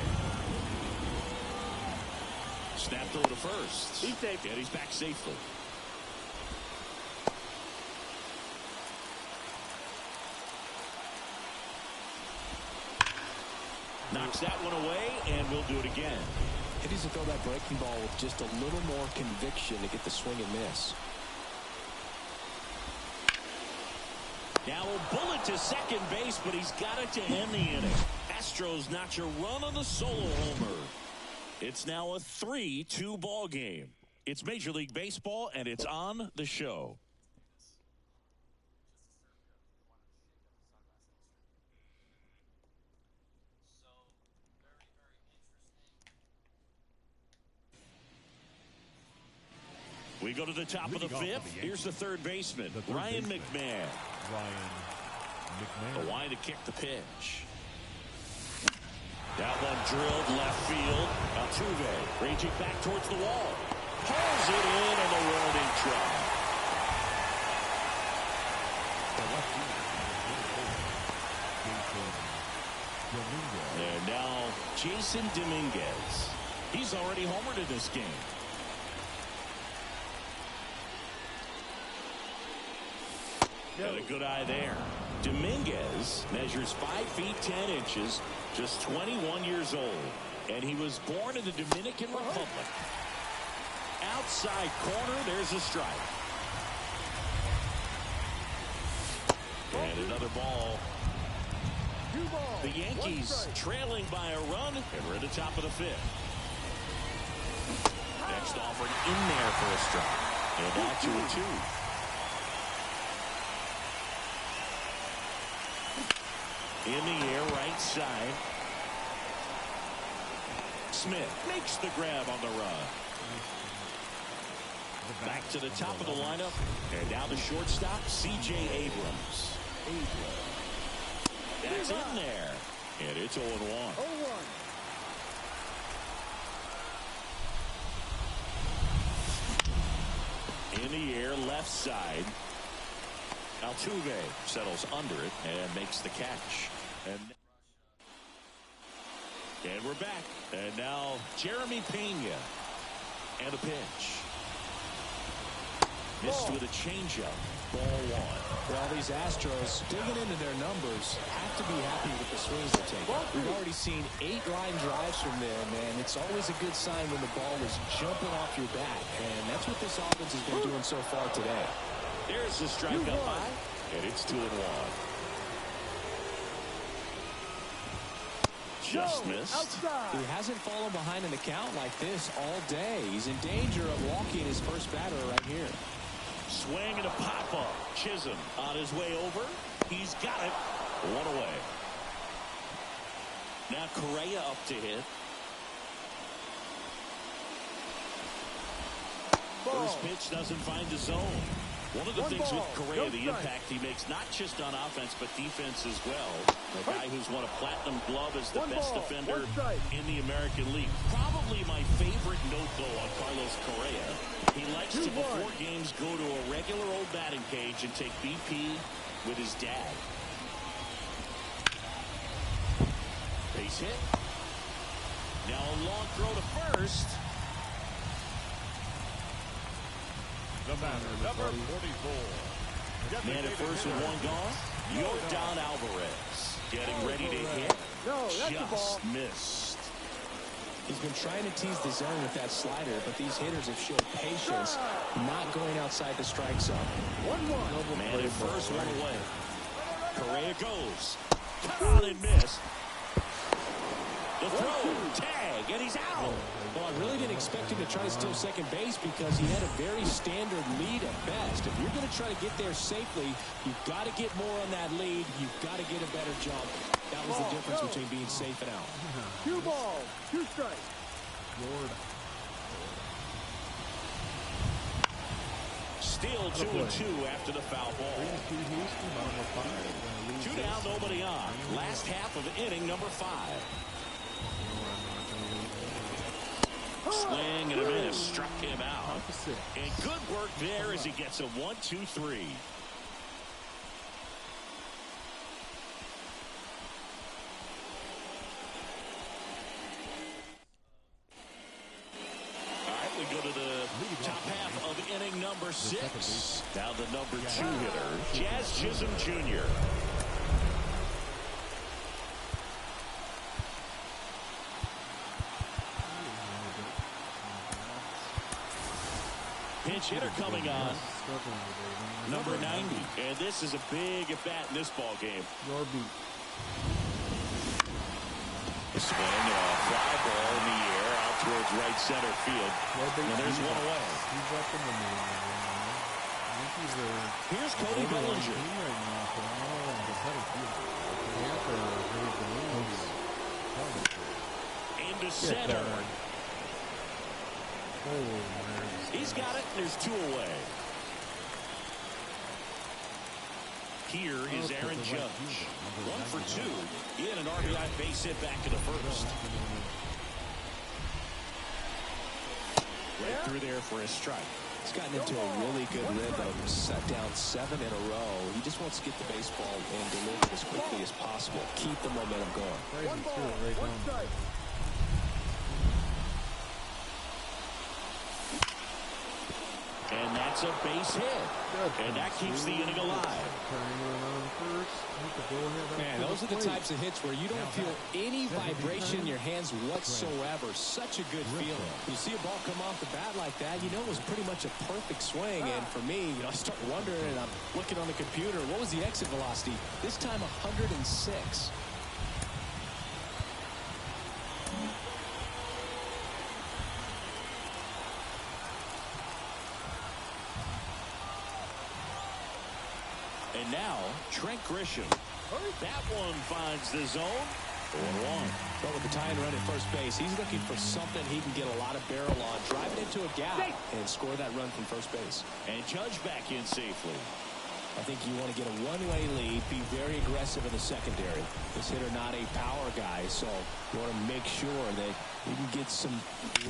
Speaker 2: Snap throw to first. He's safe. And he's back safely. Knocks that one away, and we'll do it again.
Speaker 7: He needs to throw that breaking ball with just a little more conviction to get the swing and miss.
Speaker 2: Now a bullet to second base, but he's got it to end the inning. Astros notch a run on the solo homer. It's now a 3-2 ball game. It's Major League Baseball, and it's on the show. We go to the top of the 5th. Here's the third baseman, Ryan McMahon. The wide to kick the pitch. That one drilled left field. Altuve raging back towards the wall. Pulls it in on the rolling try. And now Jason Dominguez. He's already homered in this game. Got a good eye there. Dominguez measures 5 feet 10 inches, just 21 years old, and he was born in the Dominican Republic. Outside corner, there's a strike. And another ball. The Yankees trailing by a run, and we're at the top of the 5th. Next offered in there for a strike. And now 2-2. In the air, right side. Smith makes the grab on the run. Back to the top of the lineup. And now the shortstop, C.J. Abrams. That's in there. And it's 0-1. In the air, left side. Altuve settles under it and makes the catch. And we're back. And now Jeremy Pena. And a pitch. Missed with a changeup. Ball 1.
Speaker 7: Well, these Astros, digging into their numbers, have to be happy with the swings they take. We've already seen 8 line drives from there, man. It's always a good sign when the ball is jumping off your bat. And that's what this offense has been doing so far today.
Speaker 2: There's the strikeout by, and it's 2-1. Just missed.
Speaker 7: He hasn't fallen behind an account like this all day. He's in danger of walking his first batter right here.
Speaker 2: Swing and a pop-up. Chisholm on his way over. He's got it. 1 away. Now Correa up to hit. First pitch doesn't find the zone. One of the things with Correa, the impact he makes, not just on offense, but defense as well. A guy who's won a platinum glove as the best defender in the American League. Probably my favorite note, though, on Carlos Correa. He likes to, before games, go to a regular old batting cage and take BP with his dad. Base hit. Now a long throw to first.
Speaker 5: The batter, number 44.
Speaker 2: Man at first with 1 gone. Yordan Alvarez getting ready to hit. Just missed.
Speaker 7: He's been trying to tease the zone with that slider, but these hitters have showed patience, not going outside the strike zone.
Speaker 2: 1-1. Man at first, 1 away. Correa goes. Cut on and miss. The throw, tag, and he's out.
Speaker 7: Well, I really didn't expect him to try to steal second base because he had a very standard lead at best. If you're going to try to get there safely, you've got to get more on that lead. You've got to get a better jump. That was the difference between being safe and out.
Speaker 6: 2 balls, 2 strikes.
Speaker 2: Still 2-2 after the foul ball. 2 down, nobody on. Last half of inning number 5. Swing and a miss. Struck him out. And good work there as he gets a 1-2-3. We go to the top half of inning number 6. Now the number 2 hitter, Jazz Chisholm Jr. Pinch hitter coming on. Number 90. And this is a big at-bat in this ball game.
Speaker 3: Your beat.
Speaker 2: A swing and a fly ball in the air out towards right center field. And there's one away.
Speaker 3: He's up in the middle.
Speaker 2: Here's Cody Bellinger. Into center. He's got it. There's 2 away. Here is Aaron Judge. 1 for 2. He had an RBI base hit back in the first. Right through there for a strike.
Speaker 1: He's gotten into a really good rhythm. Set down 7 in a row. He just wants to get the baseball and deliver as quickly as possible. Keep the momentum going.
Speaker 2: And that's a base hit. And that keeps the inning alive.
Speaker 1: Man, those are the types of hits where you don't feel any vibration in your hands whatsoever. Such a good feeling. You see a ball come off the bat like that, you know it was pretty much a perfect swing. And for me, I start wondering, and I'm looking on the computer, what was the exit velocity? This time 106.
Speaker 2: And now, Trent Grisham. That one finds the zone. 1-1.
Speaker 1: But with the tying run at first base, he's looking for something he can get a lot of barrel on, drive it into a gap, and score that run from first base.
Speaker 2: And Judge back in safely.
Speaker 1: I think you want to get a one-way lead, be very aggressive in the secondary. This hitter not a power guy, so you want to make sure that you can get some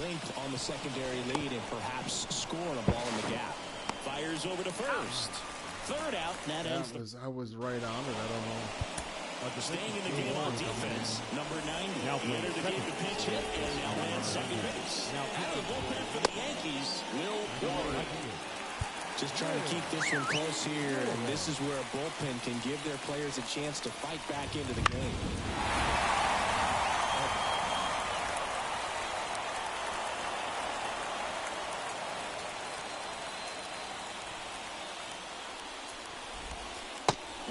Speaker 1: length on the secondary lead and perhaps score on a ball in the gap.
Speaker 2: Fires over to first. Third out, and that ends.
Speaker 3: I was right on it. I don't know.
Speaker 2: Staying in the game on defense, number 90. He entered the game to pinch hit and now lands second base. Out of the bullpen for the Yankees, Will Warren.
Speaker 1: Just trying to keep this one close here, and this is where a bullpen can give their players a chance to fight back into the game.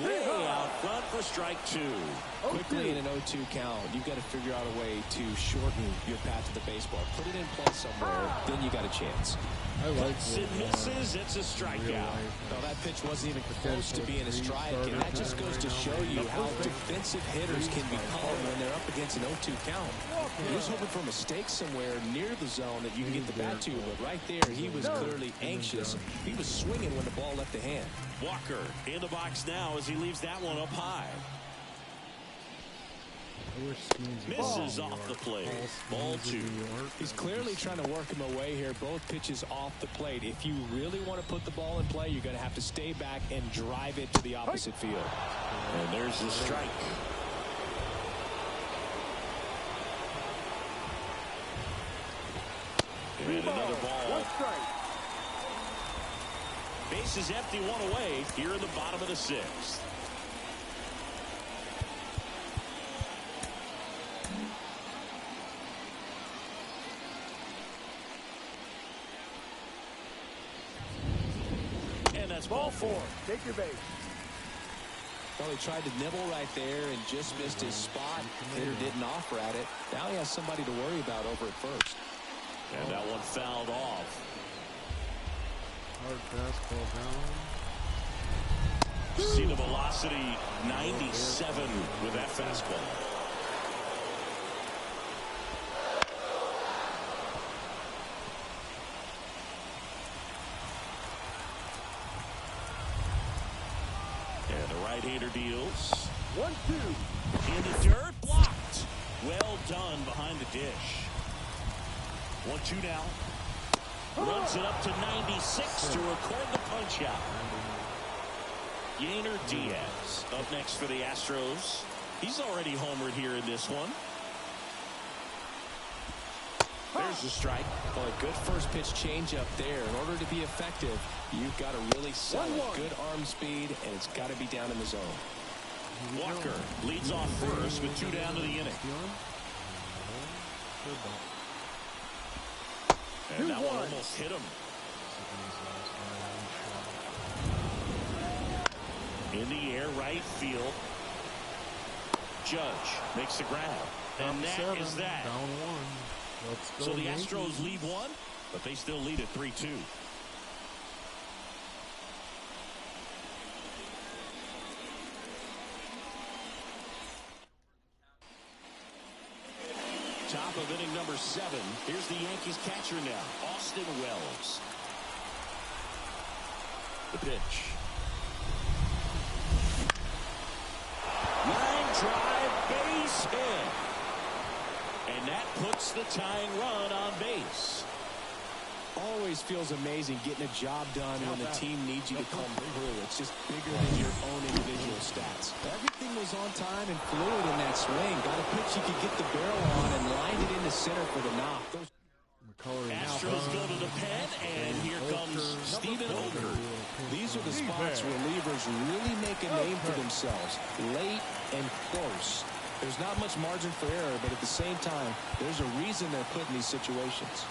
Speaker 2: Way out front for strike 2.
Speaker 1: Quickly in an 0-2 count, you've got to figure out a way to shorten your path to the baseball. Put it in play somewhere, then you got a chance.
Speaker 3: I like
Speaker 2: it. Misses, it's a strikeout.
Speaker 1: Well, that pitch wasn't even close to being a strike, and that just goes to show you how defensive hitters can become when they're up against an 0-2 count. He was hoping for a mistake somewhere near the zone that you can get the bat to, but right there, he was clearly anxious. He was swinging when the ball left the hand.
Speaker 2: Walker in the box now as he leaves that one up high. Misses off the plate. Ball 2.
Speaker 1: He's clearly trying to work him away here. Both pitches off the plate. If you really want to put the ball in play, you're going to have to stay back and drive it to the opposite field.
Speaker 2: And there's the strike. And another ball. Base is empty, 1 away here in the bottom of the 6th. Ball 4.
Speaker 6: Take your base.
Speaker 1: Well, he tried to nibble right there and just missed his spot. Hitter didn't offer at it. Now he has somebody to worry about over at first.
Speaker 2: And that one fouled off.
Speaker 3: Hard fastball down.
Speaker 2: See the velocity 97 with that fastball. Right-hander deals.
Speaker 6: 1-2.
Speaker 2: In the dirt, blocked. Well done behind the dish. 1-2 now. Runs it up to 96 to record the punch out. Yainer Diaz up next for the Astros. He's already homered here in this one.
Speaker 1: There's the strike. Well, a good first pitch changeup there. In order to be effective, you've got to really sell it. Good arm speed, and it's got to be down in the zone.
Speaker 2: Walker leads off first with 2 down to the inning. And that one almost hit him. In the air, right field. Judge makes the grab. And that is that.
Speaker 3: Down 1. Let's go,
Speaker 2: so the
Speaker 3: Yankees.
Speaker 2: Astros lead 1, but they still lead at 3-2. Top of inning number 7. Here's the Yankees catcher now, Austin Wells. The pitch. Line drive, base hit. And that puts the tying run on base.
Speaker 1: Always feels amazing getting a job done when the team needs you to come through. It's just bigger than your own individual stats. Everything was on time and fluid in that swing. Got a pitch you could get the barrel on and lined it into center for the knock.
Speaker 2: Astros go to the pen, and here comes Stephen Oker.
Speaker 1: These are the spots where relievers really make a name for themselves. Late and close. There's not much margin for error, but at the same time, there's a reason they're put in these situations.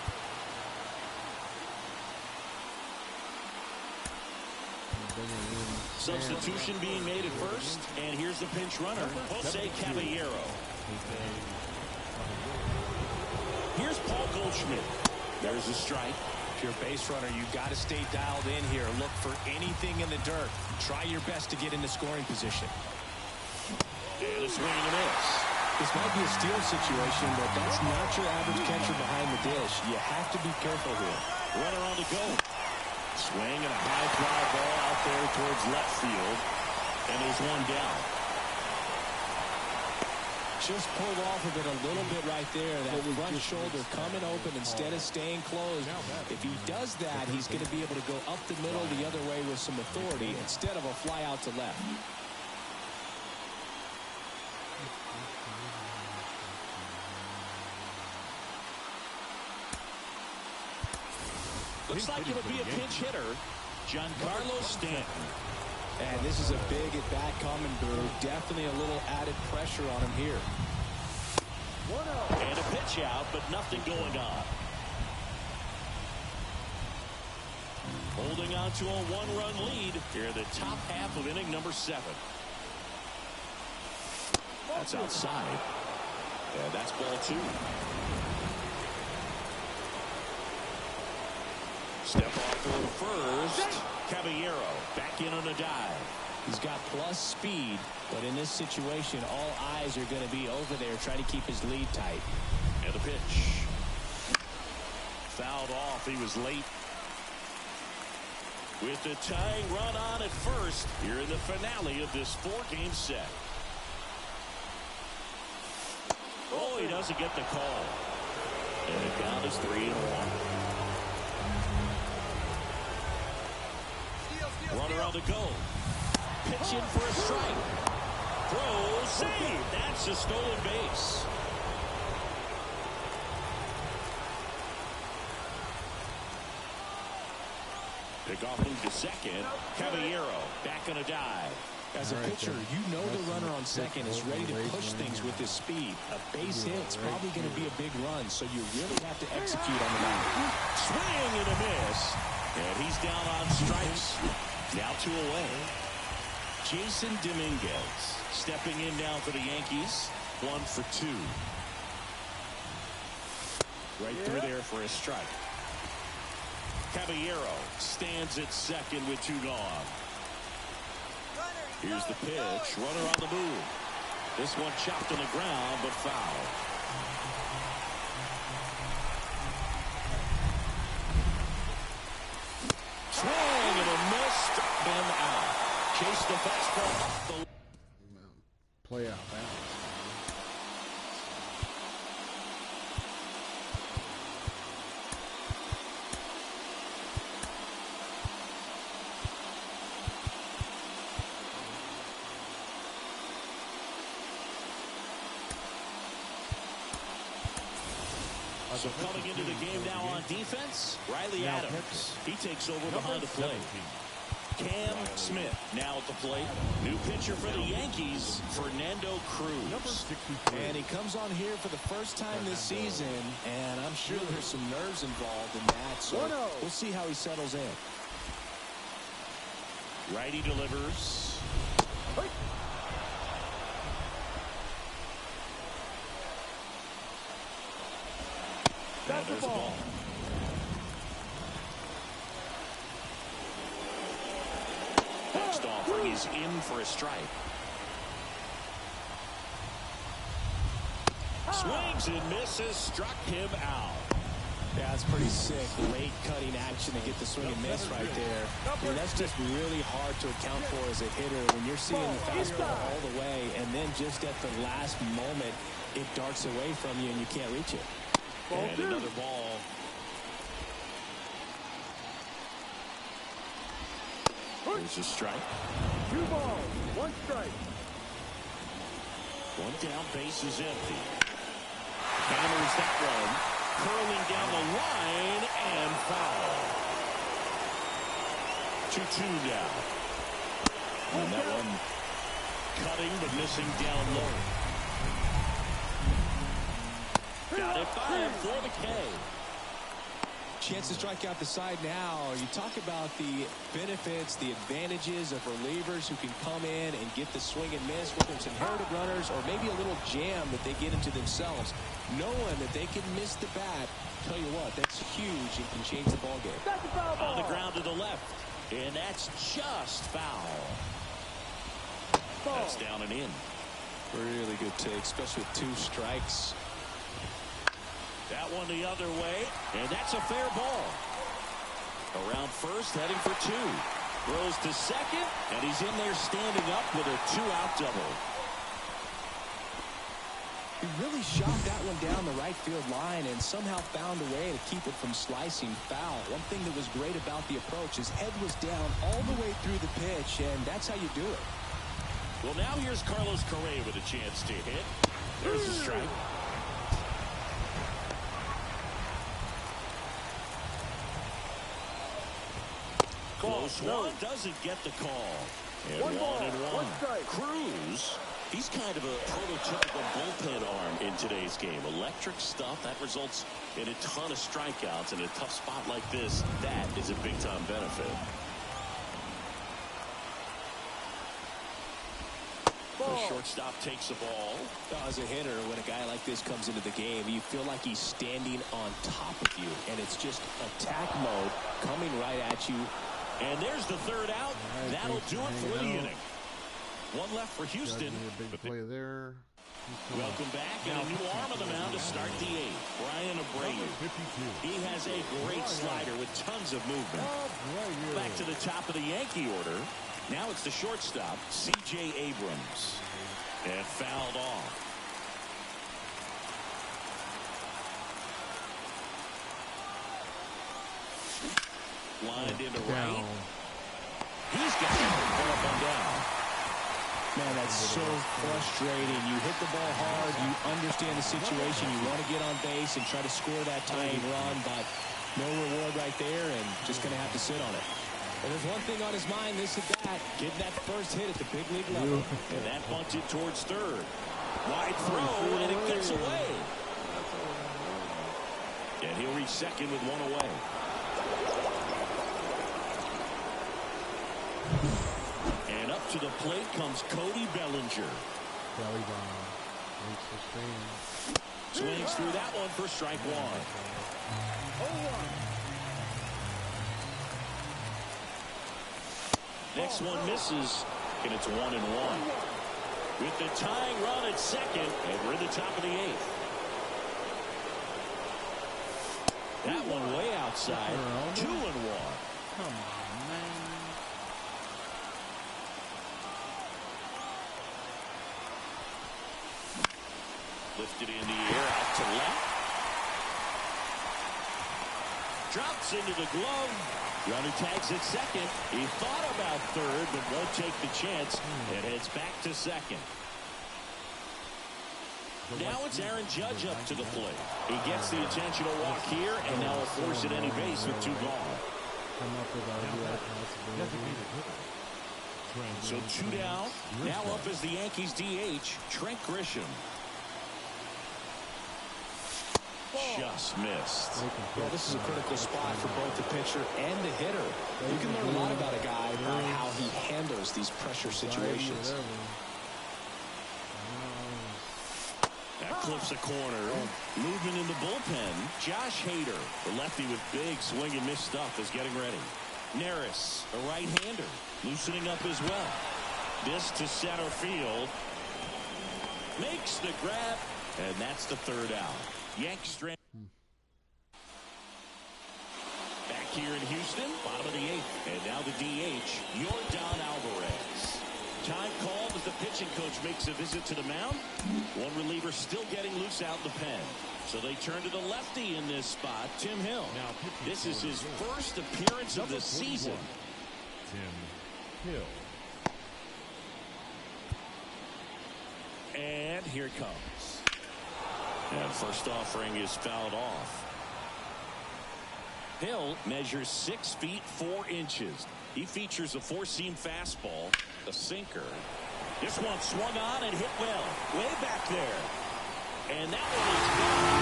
Speaker 2: Substitution being made at first, and here's the pinch runner, Jose Caballero. Here's Paul Goldschmidt. There's a strike.
Speaker 1: If you're a base runner, you've got to stay dialed in here. Look for anything in the dirt. Try your best to get into scoring position.
Speaker 2: And a swing and a miss.
Speaker 1: This might be a steal situation, but that's not your average catcher behind the dish. You have to be careful here.
Speaker 2: Runner on the go. Swing and a high fly ball out there towards left field. And there's one down.
Speaker 1: Just pulled off of it a little bit right there. That front shoulder coming open instead of staying closed. If he does that, he's going to be able to go up the middle the other way with some authority instead of a fly out to left.
Speaker 2: Looks like it'll be a pinch hitter, Giancarlo Stanton.
Speaker 1: And this is a big at-bat coming, Brew. Definitely a little added pressure on him here.
Speaker 2: And a pitch out, but nothing going on. Holding on to a 1-run lead here in the top half of inning number 7. That's outside. And that's ball 2. Step off for first. Caballero back in on a dive.
Speaker 1: He's got plus speed, but in this situation, all eyes are going to be over there trying to keep his lead tight.
Speaker 2: And the pitch. Fouled off. He was late. With the tying run on at first here in the finale of this 4-game set. Oh, he doesn't get the call. And the count is 3-1. Runner on the go. Pitch in for a strike. Throw, save. That's a stolen base. Pick off move to second. Caballero back on a dive.
Speaker 1: As a pitcher, you know the runner on second is ready to push things with his speed. A base hit's probably going to be a big run, so you really have to execute on the mound.
Speaker 2: Swing and a miss. And he's down on strikes. Now 2 away. Jason Dominguez stepping in now for the Yankees. 1 for 2. Right through there for a strike. Caballero stands at second with 2 gone. Here's the pitch. Runner on the move. This one chopped on the ground, but foul. Swing and a miss. Struck him out. chase the fastball.
Speaker 3: Play out balance.
Speaker 2: So coming into the game now on defense, Riley Adams. He takes over behind the plate. Cam Smith now at the plate. New pitcher for the Yankees, Fernando Cruz.
Speaker 1: And he comes on here for the first time this season, and I'm sure there's some nerves involved in that, so we'll see how he settles in.
Speaker 2: Righty delivers. And there's the ball. Next offer, he's in for a strike. Swings and misses, struck him out.
Speaker 1: Yeah, it's pretty sick. Late cutting action to get the swing and miss right there. I mean, that's just really hard to account for as a hitter when you're seeing the fastball all the way, and then just at the last moment, it darts away from you and you can't reach it.
Speaker 2: And another ball. There's a strike.
Speaker 6: 2 balls, 1 strike.
Speaker 2: One down, base is empty. Hammers that one. Curling down the line and foul. 2-2 now. And that one cutting but missing down low. Got it by him for the K.
Speaker 1: Chance to strike out the side now. You talk about the benefits, the advantages of relievers who can come in and get the swing and miss, whether it's inherited runners or maybe a little jam that they get into themselves. Knowing that they can miss the bat, tell you what, that's huge and can change the ball game.
Speaker 2: On the ground to the left, and that's just foul. That's down and in.
Speaker 1: Really good take, especially with 2 strikes.
Speaker 2: That one the other way, and that's a fair ball. Around first, heading for 2. Throws to second, and he's in there standing up with a 2-out double.
Speaker 1: He really shot that one down the right field line and somehow found a way to keep it from slicing foul. One thing that was great about the approach, his head was down all the way through the pitch, and that's how you do it.
Speaker 2: Well, now here's Carlos Correa with a chance to hit. There's the strike. Close one, doesn't get the call. And 1 and 1. Cruz, he's kind of a prototypical bullpen arm in today's game. Electric stuff that results in a ton of strikeouts. In a tough spot like this, that is a big-time benefit. The shortstop takes the ball.
Speaker 1: As a hitter, when a guy like this comes into the game, you feel like he's standing on top of you, and it's just attack mode coming right at you.
Speaker 2: And there's the 3rd out. That'll do it for the inning. One left for Houston.
Speaker 3: Big play there.
Speaker 2: Welcome back, and a new arm on the mound to start the 8th. Brian Abreu. He has a great slider with tons of movement. Back to the top of the Yankee order. Now it's the shortstop, C.J. Abrams. And fouled off. Lined into right. He's got it up and down.
Speaker 1: Man, that's so frustrating. You hit the ball hard. You understand the situation. You want to get on base and try to score that tying run, but no reward right there, and just going to have to sit on it. And there's one thing on his mind, this at that, getting that first hit at the big league level.
Speaker 2: And that bunted towards 3rd. Wide throw, and it gets away. And he'll reach 2nd with 1 away. And up to the plate comes Cody Bellinger.
Speaker 3: Belly bomb.
Speaker 2: Swings through that one for strike 1. Next one misses, and it's 1 and 1. With the tying run at 2nd, and we're at the top of the 8th. That one way outside. 2 and 1.
Speaker 3: Come on, man.
Speaker 2: Lifted in the air, out to left. Drops into the glove. Runner tags at second. He thought about third, but won't take the chance and heads back to second. Now it's Aaron Judge up to the plate. He gets the intentional walk here, and now will force at any base with 2 gone. So 2 down. Now up is the Yankees DH, Trent Grisham. Just missed.
Speaker 7: Yeah, this is a critical spot for both the pitcher and the hitter. You can learn a lot about a guy by how he handles these pressure situations.
Speaker 2: That clips a corner. Movement in the bullpen. Josh Hader, the lefty with big swing and miss stuff, is getting ready. Neris, a right-hander, loosening up as well. This to center field. Makes the grab, and that's the 3rd out. Yanks strand. Back here in Houston, bottom of the 8th. And now the DH, Yordan Alvarez. Time called as the pitching coach makes a visit to the mound. One reliever still getting loose out in the pen. So they turn to the lefty in this spot, Tim Hill. This is his first appearance of the season.
Speaker 5: Tim Hill.
Speaker 2: And here it comes. And first offering is fouled off. Hill measures 6 feet 4 inches. He features a 4-seam fastball, a sinker. This one swung on and hit well, way back there. And that one is gone.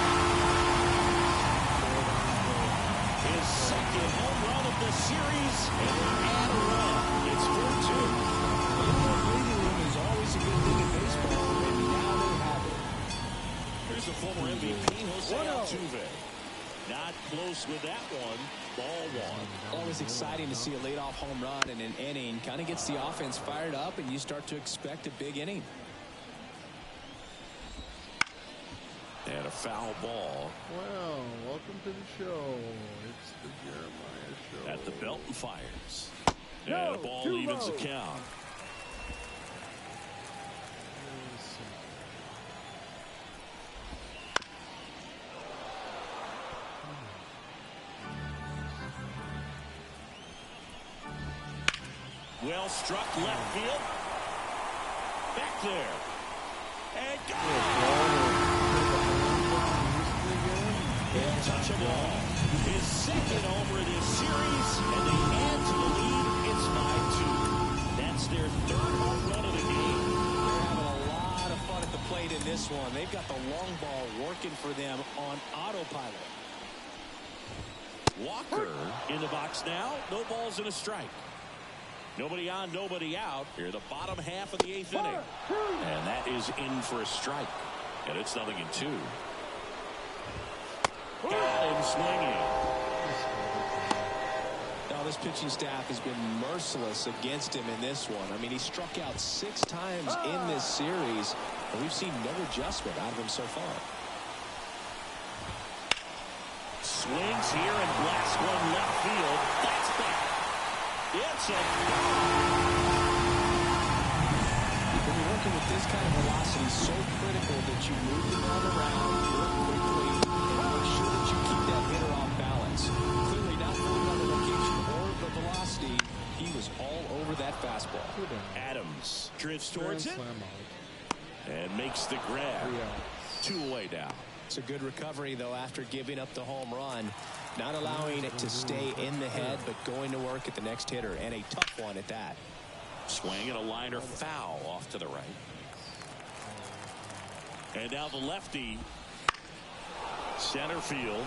Speaker 2: His second home run of the series, and they add a run. It's 4-2.
Speaker 7: Breathing room is always a good thing in baseball, and now they have it.
Speaker 2: Here's the former MVP, Jose Altuve. Not close with that one. Ball 1.
Speaker 7: Always exciting to see a leadoff home run in an inning. Kind of gets the offense fired up, and you start to expect a big inning.
Speaker 2: And a foul ball.
Speaker 3: Well, welcome to the show. It's the Jeremiah Show.
Speaker 2: At the belt and fires. And the ball evens the count. Well struck left field. Back there. And gone! Untouchable. His second homer this series, and they add to the lead. It's 5-2. That's their 3rd home run of the game.
Speaker 7: They're having a lot of fun at the plate in this one. They've got the long ball working for them on autopilot.
Speaker 2: Walker in the box now. No balls and a strike. Nobody on, nobody out. Here in the bottom half of the 8th inning. And that is in for a strike. And it's 0-2. Got him swinging.
Speaker 7: Now this pitching staff has been merciless against him in this one. I mean, he struck out 6 times in this series, and we've seen no adjustment out of him so far.
Speaker 2: Swings here and blasts one left field. That's back. It's a
Speaker 7: when you're working with this kind of velocity, so critical that you move the ball around, work quickly, and make sure that you keep that hitter off balance. Clearly not moving on the location or the velocity. He was all over that fastball.
Speaker 2: Adams drifts towards it and makes the grab. 2 away down.
Speaker 7: It's a good recovery, though, after giving up the home run. Not allowing it to stay in the head, but going to work at the next hitter, and a tough one at that.
Speaker 2: Swing and a liner foul off to the right. And now the lefty. Center field.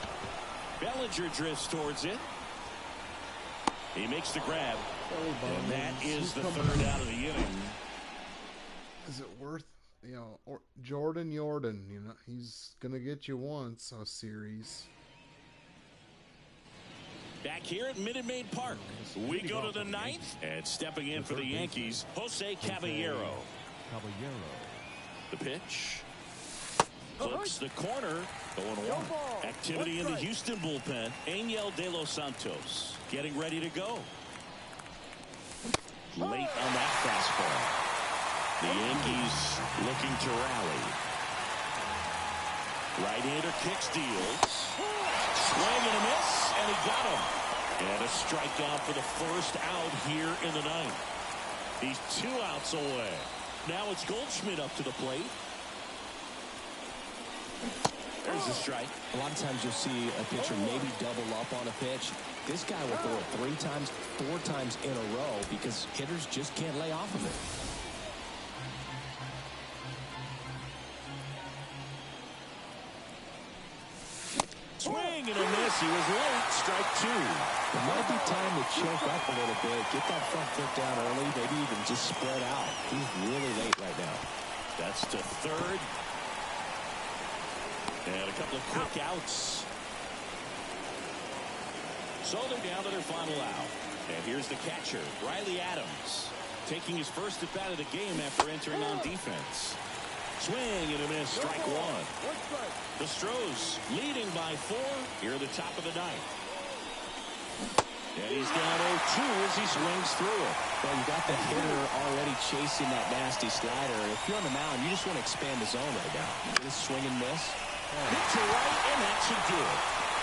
Speaker 2: Bellinger drifts towards it. He makes the grab. And that is the 3rd out of the inning.
Speaker 3: Is it worth, you know, or Jordan, you know, he's going to get you once a series.
Speaker 2: Back here at Minute Maid Park, we go to the 9th, and stepping in for the Yankees, Jose Caballero. The pitch. Clips the corner, 0-1. Activity in the Houston bullpen. Angel De Los Santos getting ready to go. Late on that fastball. The Yankees looking to rally. Right-hander kicks, deals. Swing and a miss, and he got him. And a strikeout for the first out here in the ninth. He's 2 outs away. Now it's Goldschmidt up to the plate. There's the strike.
Speaker 1: A lot of times you'll see a pitcher maybe double up on a pitch. This guy will throw it 3 times, 4 times in a row because hitters just can't lay off of it.
Speaker 2: Swing and a miss. He was late. Strike 2.
Speaker 1: It might be time to choke up a little bit. Get that front foot down early. Maybe even just spread out. He's really late right now.
Speaker 2: That's to third. And a couple of quick outs. So they're down to their final out. And here's the catcher, Riley Adams, taking his first at bat of the game after entering on defense. Swing and a miss, strike 1. The Stros leading by 4 here at the top of the ninth. And he's down 0-2 as he swings through it.
Speaker 1: Well, you got the hitter already chasing that nasty slider. If you're on the mound, you just want to expand the zone right now. Just swing and miss.
Speaker 2: Hit to right, and that should do it.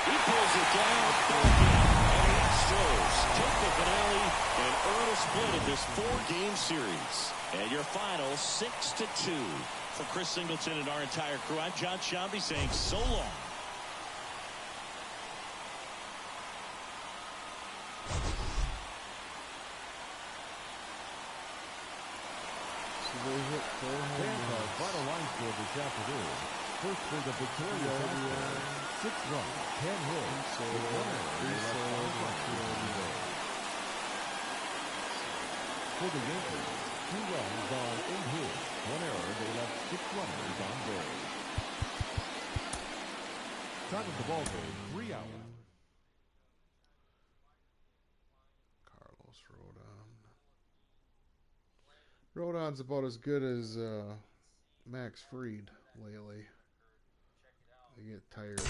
Speaker 2: He pulls it down, and the Astros take the finale and earn a split of this 4-game series. And your final 6-2. For Chris Singleton and our entire crew, I'm John Shambi saying so long.
Speaker 5: Final line score this afternoon. First for the victorious Astros, 6 runs, 10 hits, with 1 error. For the Yankees, 2 runs on 8 hits, 1 error. They left 6 runners on base. Time of the ball game, 3 out.
Speaker 3: Carlos Rodon. Rodon's about as good as Max Fried lately. They get tired.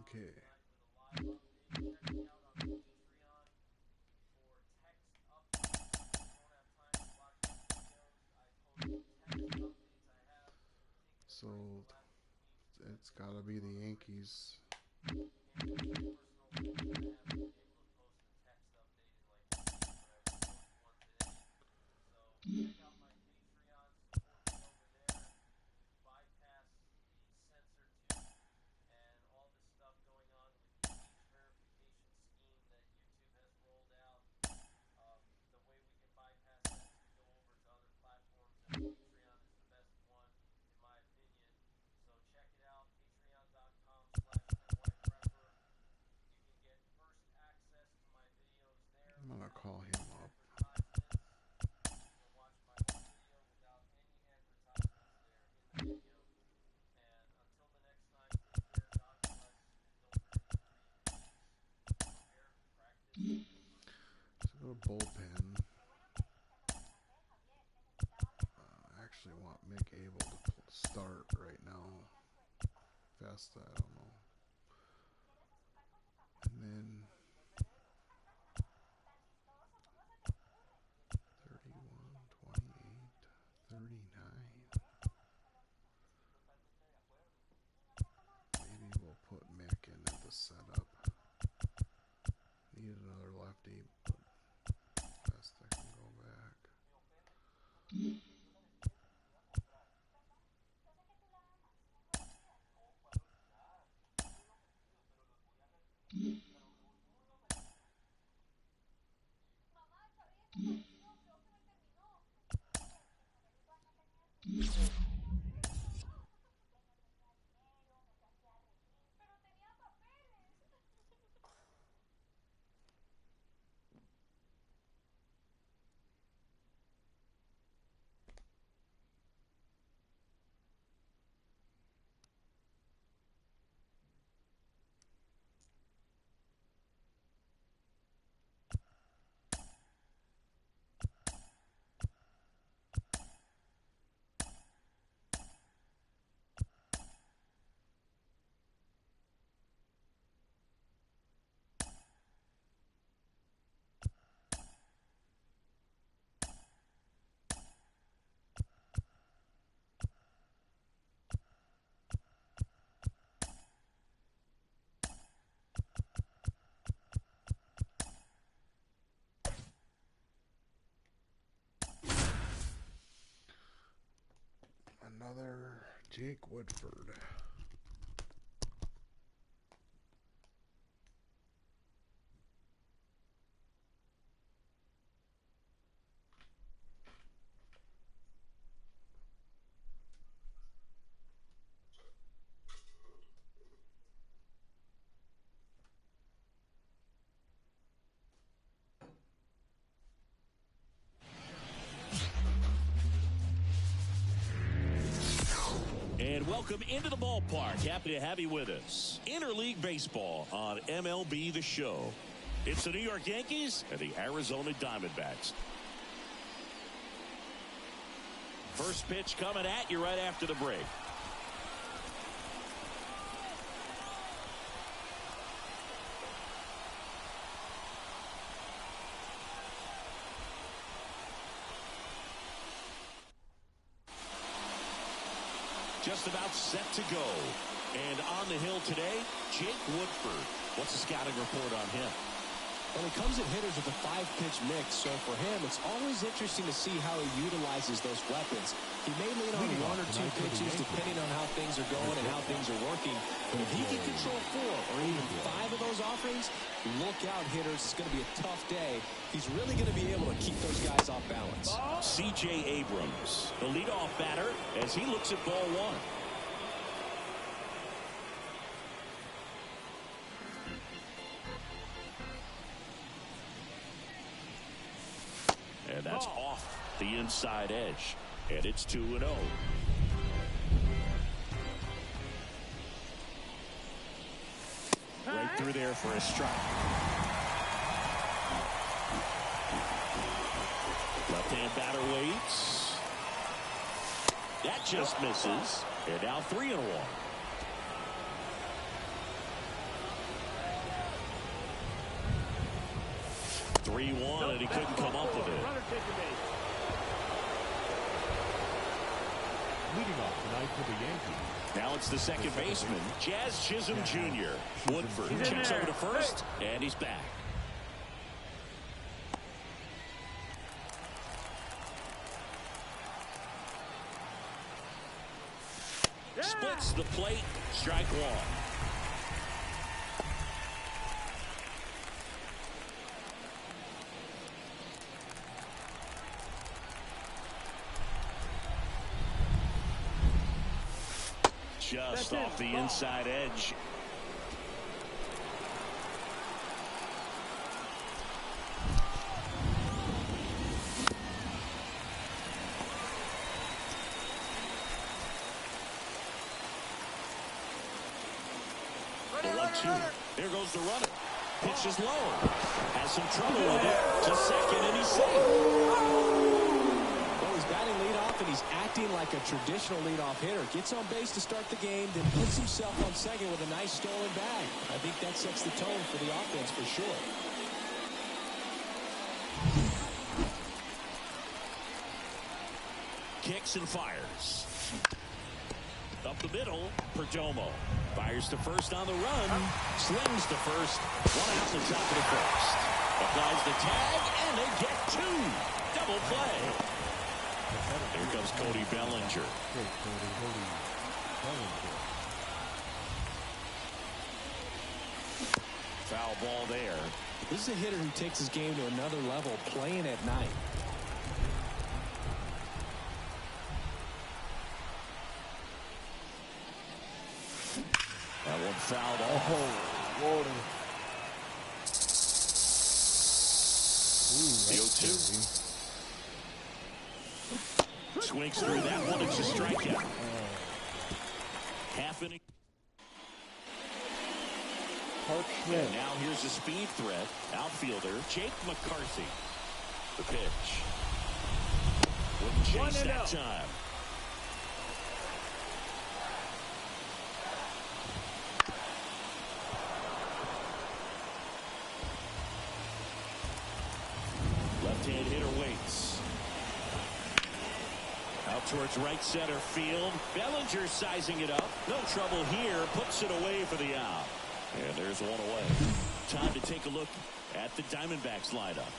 Speaker 3: Okay. So it's got to be the Yankees. I'm gonna call him up. So go to bullpen. I actually want Mick Abel to start right now. Fast, I don't know. And then 31, 28, 39. Maybe we'll put Mick in at the setup. Need another lefty, but best I can go back. another Jake Woodford.
Speaker 2: Welcome into the ballpark. Happy to have you with us. Interleague Baseball on MLB The Show. It's the New York Yankees and the Arizona Diamondbacks. First pitch coming at you right after the break. Just about set to go. And on the hill today, Jake Woodford. What's the scouting report on him?
Speaker 7: Well, he comes at hitters with a 5-pitch mix, so for him, it's always interesting to see how he utilizes those weapons. He may lean on 1 or 2 pitches depending on how things are going and how things are working. But if he can control 4 or even 5 of those offerings, look out, hitters. It's going to be a tough day. He's really going to be able to keep those guys off balance.
Speaker 2: C.J. Abrams, the leadoff batter, as he looks at ball 1. And that's off the inside edge. And it's 2-0. Right through there for a strike. Left-hand batter waits. That just misses. And now 3-1. 3-1, and he couldn't come up with it.
Speaker 5: Leading off tonight for the Yankees.
Speaker 2: Now it's the second baseman, Jazz Chisholm Jr. Woodford checks over to first, and he's back. Splits the plate, strike 1. Just off the inside edge. The 1-2. There goes the runner. Pitch is low. Has some trouble with it. To second, and he's safe.
Speaker 7: Batting leadoff, and he's acting like a traditional leadoff hitter. Gets on base to start the game, then puts himself on second with a nice stolen bag. I think that sets the tone for the offense for sure.
Speaker 2: Kicks and fires. Up the middle, Perdomo. Fires to first on the run. Slings to first. 1 out the top of the first. Applies the tag, and they get 2. Double play. Here comes Cody Bellinger. Foul ball there.
Speaker 7: This is a hitter who takes his game to another level playing at night.
Speaker 2: That one fouled off.
Speaker 3: Oh, Lord.
Speaker 2: The 0-2. Swings through that one. It's a strikeout. Half inning. And now here's a speed threat. Outfielder Jake McCarthy. The pitch. Wouldn't chase that time. Left-hand hitter waits. Out towards right center field. Bellinger sizing it up. No trouble here. Puts it away for the out. And there's one away. Time to take a look at the Diamondbacks lineup.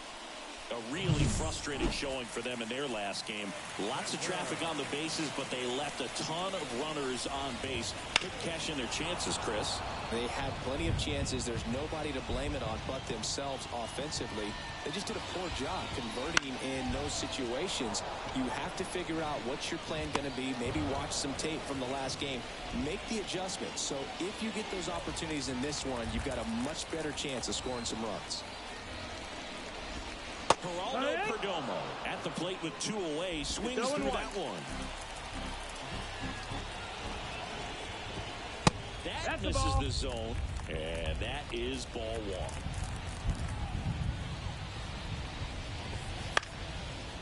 Speaker 2: A really frustrating showing for them in their last game. Lots of traffic on the bases, but they left a ton of runners on base. Couldn't cash in their chances, Chris.
Speaker 1: They had plenty of chances. There's nobody to blame it on but themselves offensively. They just did a poor job converting in those situations. You have to figure out what's your plan going to be. Maybe watch some tape from the last game. Make the adjustment. So if you get those opportunities in this one, you've got a much better chance of scoring some runs.
Speaker 2: Geraldo Perdomo at the plate with 2 away. Swings through that one. That misses the zone. And that is ball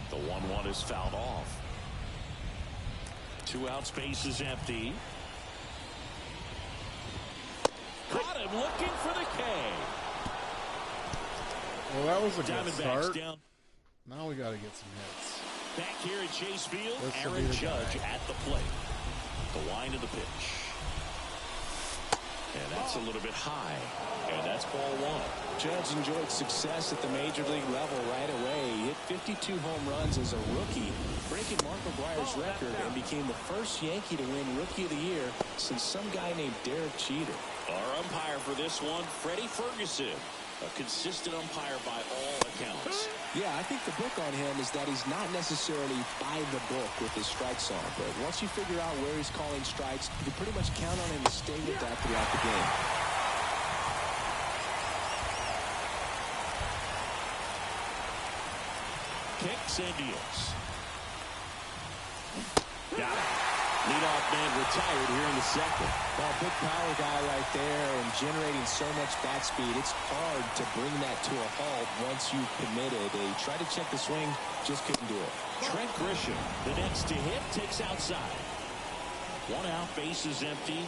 Speaker 2: 1. The 1-1 is fouled off. 2 out, space is empty. Caught him looking for the K.
Speaker 3: Well, that was a good start.
Speaker 2: Down.
Speaker 3: Now we got to get some hits.
Speaker 2: Back here at Chase Field, Aaron Judge at the plate. The line of the pitch. And that's a little bit high. And that's ball 1.
Speaker 1: Judge enjoyed success at the major league level right away. He hit 52 home runs as a rookie, breaking Mark McGwire's record, and became the first Yankee to win Rookie of the Year since some guy named Derek Jeter.
Speaker 2: Our umpire for this one, Freddie Ferguson. A consistent umpire by all accounts.
Speaker 1: Yeah, I think the book on him is that he's not necessarily by the book with his strike zone. But once you figure out where he's calling strikes, you can pretty much count on him to stay with that throughout the game.
Speaker 2: Kicks and deals. Got it. Leadoff man retired here in the second.
Speaker 1: Well, big power guy right there and generating so much bat speed. It's hard to bring that to a halt once you've committed. He tried to check the swing, just couldn't do it.
Speaker 2: Trent Grisham, the next to hit, takes outside. 1 out, base is empty.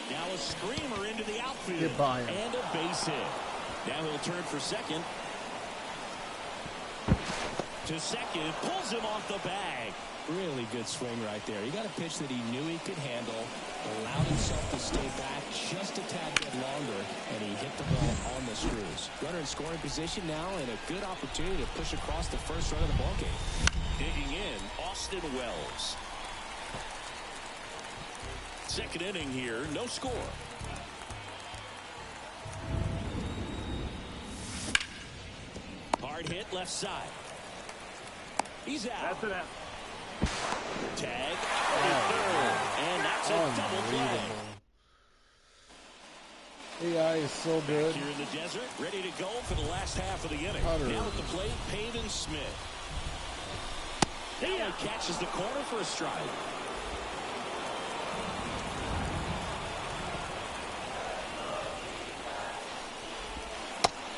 Speaker 2: Now a screamer into the outfield.
Speaker 3: Goodbye.
Speaker 2: And a base hit. Now he'll turn for second. To second, pulls him off the bag.
Speaker 1: Really good swing right there. He got a pitch that he knew he could handle, allowed himself to stay back just a tad bit longer, and he hit the ball on the screws. Runner in scoring position now, and a good opportunity to push across the first run of the ballgame.
Speaker 2: Digging in, Austin Wells. Second inning here, no score. Hard hit left side. He's out.
Speaker 6: That's it out.
Speaker 2: Tag out at third. And that's a double play.
Speaker 3: AI is so good.
Speaker 2: Back here in the desert, ready to go for the last half of the inning. Now at the plate, Pavin Smith. Now he catches the corner for a strike.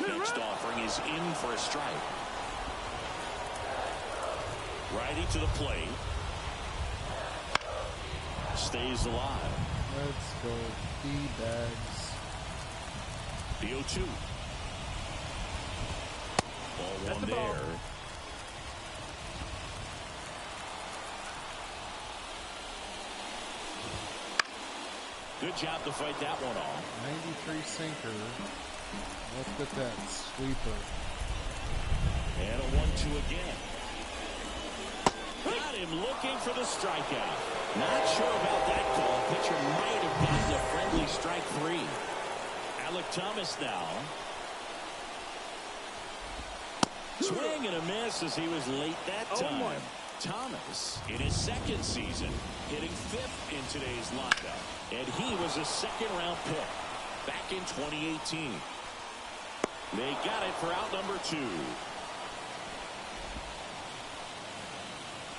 Speaker 2: Next offering is in for a strike. Righty to the plate. Stays alive.
Speaker 3: Let's go. D-bags.
Speaker 2: The 0-2. Ball 1 there. Good job to fight that one off.
Speaker 3: 93 sinker. Let's get that sweeper.
Speaker 2: And a 1-2 again. Got him looking for the strikeout. Not sure about that call. Pitcher might have gotten a friendly strike 3. Alec Thomas now. Swing and a miss as he was late that time. Thomas in his second season hitting 5th in today's lineup. And he was a second-round pick back in 2018. They got it for out number 2.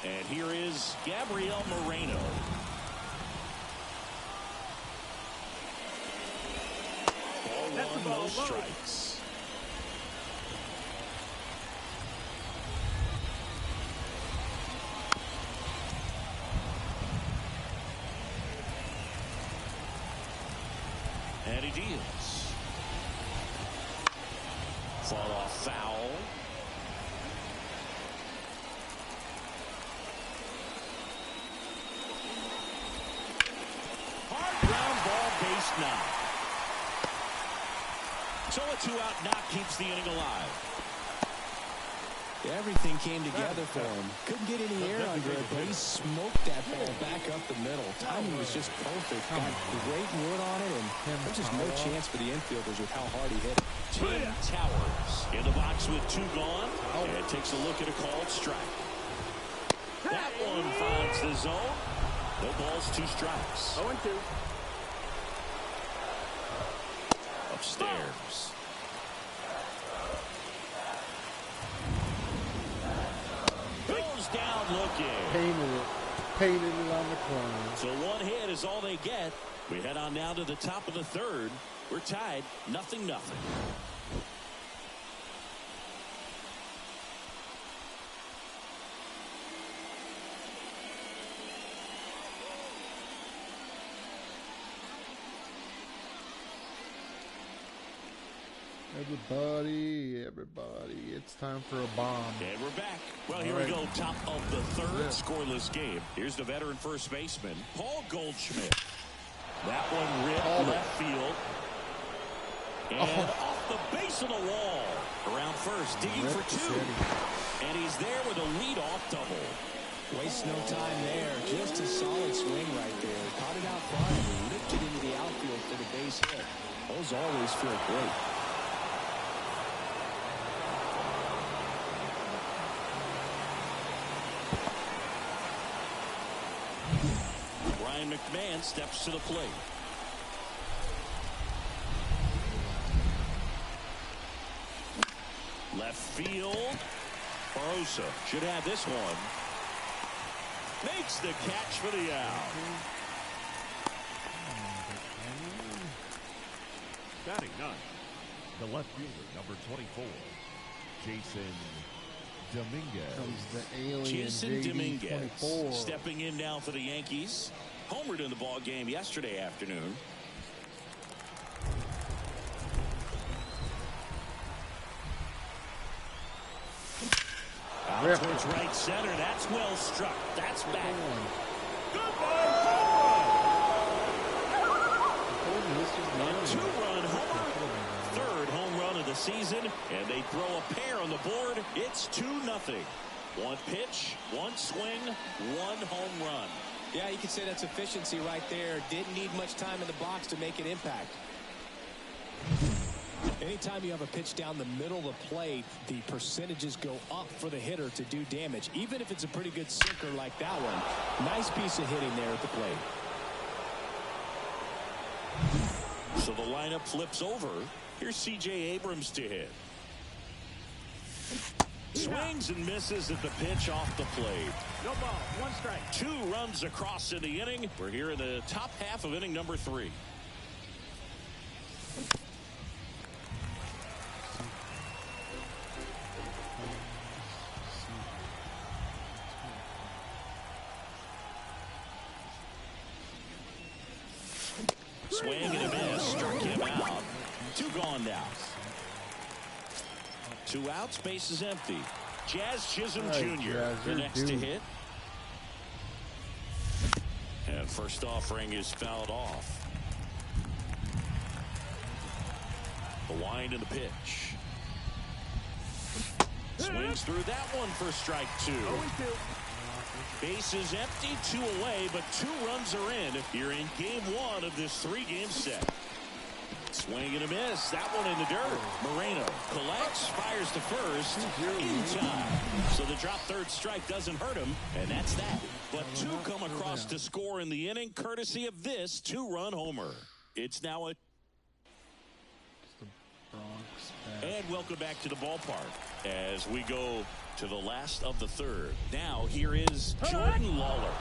Speaker 2: And here is Gabriel Moreno. Ball 1, no strikes. And he deals. Fought off foul. Hard ground So a 2-out knock keeps the inning alive.
Speaker 1: Everything came together for him. Couldn't get any air under it, but he smoked that ball back up the middle. Timing was just perfect. Got great wood on it, and there's just no chance for the infielders with how hard he hit it.
Speaker 2: Tim Towers in the box with 2 gone, and takes a look at a called strike. That one finds the zone. No balls, 2 strikes.
Speaker 6: 0-2.
Speaker 2: Upstairs. Goes down looking.
Speaker 3: Painted it on the corner.
Speaker 2: So 1 hit is all they get. We head on now to the top of the 3rd. We're tied, 0-0.
Speaker 3: Everybody, it's time for a bomb.
Speaker 2: And we're back. Well, here we go, top of the 3rd, scoreless game. Here's the veteran first baseman, Paul Goldschmidt. That one ripped left field. And off the base of the wall. Around first, digging for 2. And he's there with a leadoff double.
Speaker 1: Waste no time there. Just a solid swing right there. Caught it out front and lifted into the outfield for the base hit. Those always feel great.
Speaker 2: Ryan McMahon steps to the plate. Left field. Barosa should have this one. Makes the catch for the out.
Speaker 5: Batting 9, the left fielder, number 24, Jason Dominguez.
Speaker 3: Comes the alien
Speaker 2: Jason Dominguez
Speaker 3: 24.
Speaker 2: stepping in now for the Yankees. Homered in the ball game yesterday afternoon. Out towards right center. That's well struck. That's back. Goodbye, a 2-run homer. 3rd home run of the season. And they throw a pair on the board. It's 2-0. 1 pitch, 1 swing, 1 home run.
Speaker 1: Yeah, you could say that's efficiency right there. Didn't need much time in the box to make an impact. Anytime you have a pitch down the middle of the plate, the percentages go up for the hitter to do damage, even if it's a pretty good sinker like that one. Nice piece of hitting there at the plate.
Speaker 2: So the lineup flips over. Here's C.J. Abrams to hit. Swings and misses at the pitch off the plate.
Speaker 6: No ball, 1 strike.
Speaker 2: 2 runs across in the inning. We're here in the top half of inning number 3. Swing and a miss. Struck him out. 2 gone now. 2 outs, base is empty. Jazz Chisholm Jr. the next to hit. And first offering is fouled off. The wind and the pitch. Swings through that one for strike 2.
Speaker 6: 0-2.
Speaker 2: Base is empty, 2 away, but 2 runs are in. You're in game 1 of this 3-game set. Swing and a miss. That one in the dirt. Moreno collects, fires to first. In time. So the drop 3rd strike doesn't hurt him, and that's that. But 2 come across to score in the inning, courtesy of this 2-run homer. It's now a... And welcome back to the ballpark as we go to the last of the 3rd. Now here is Jordan Lawler.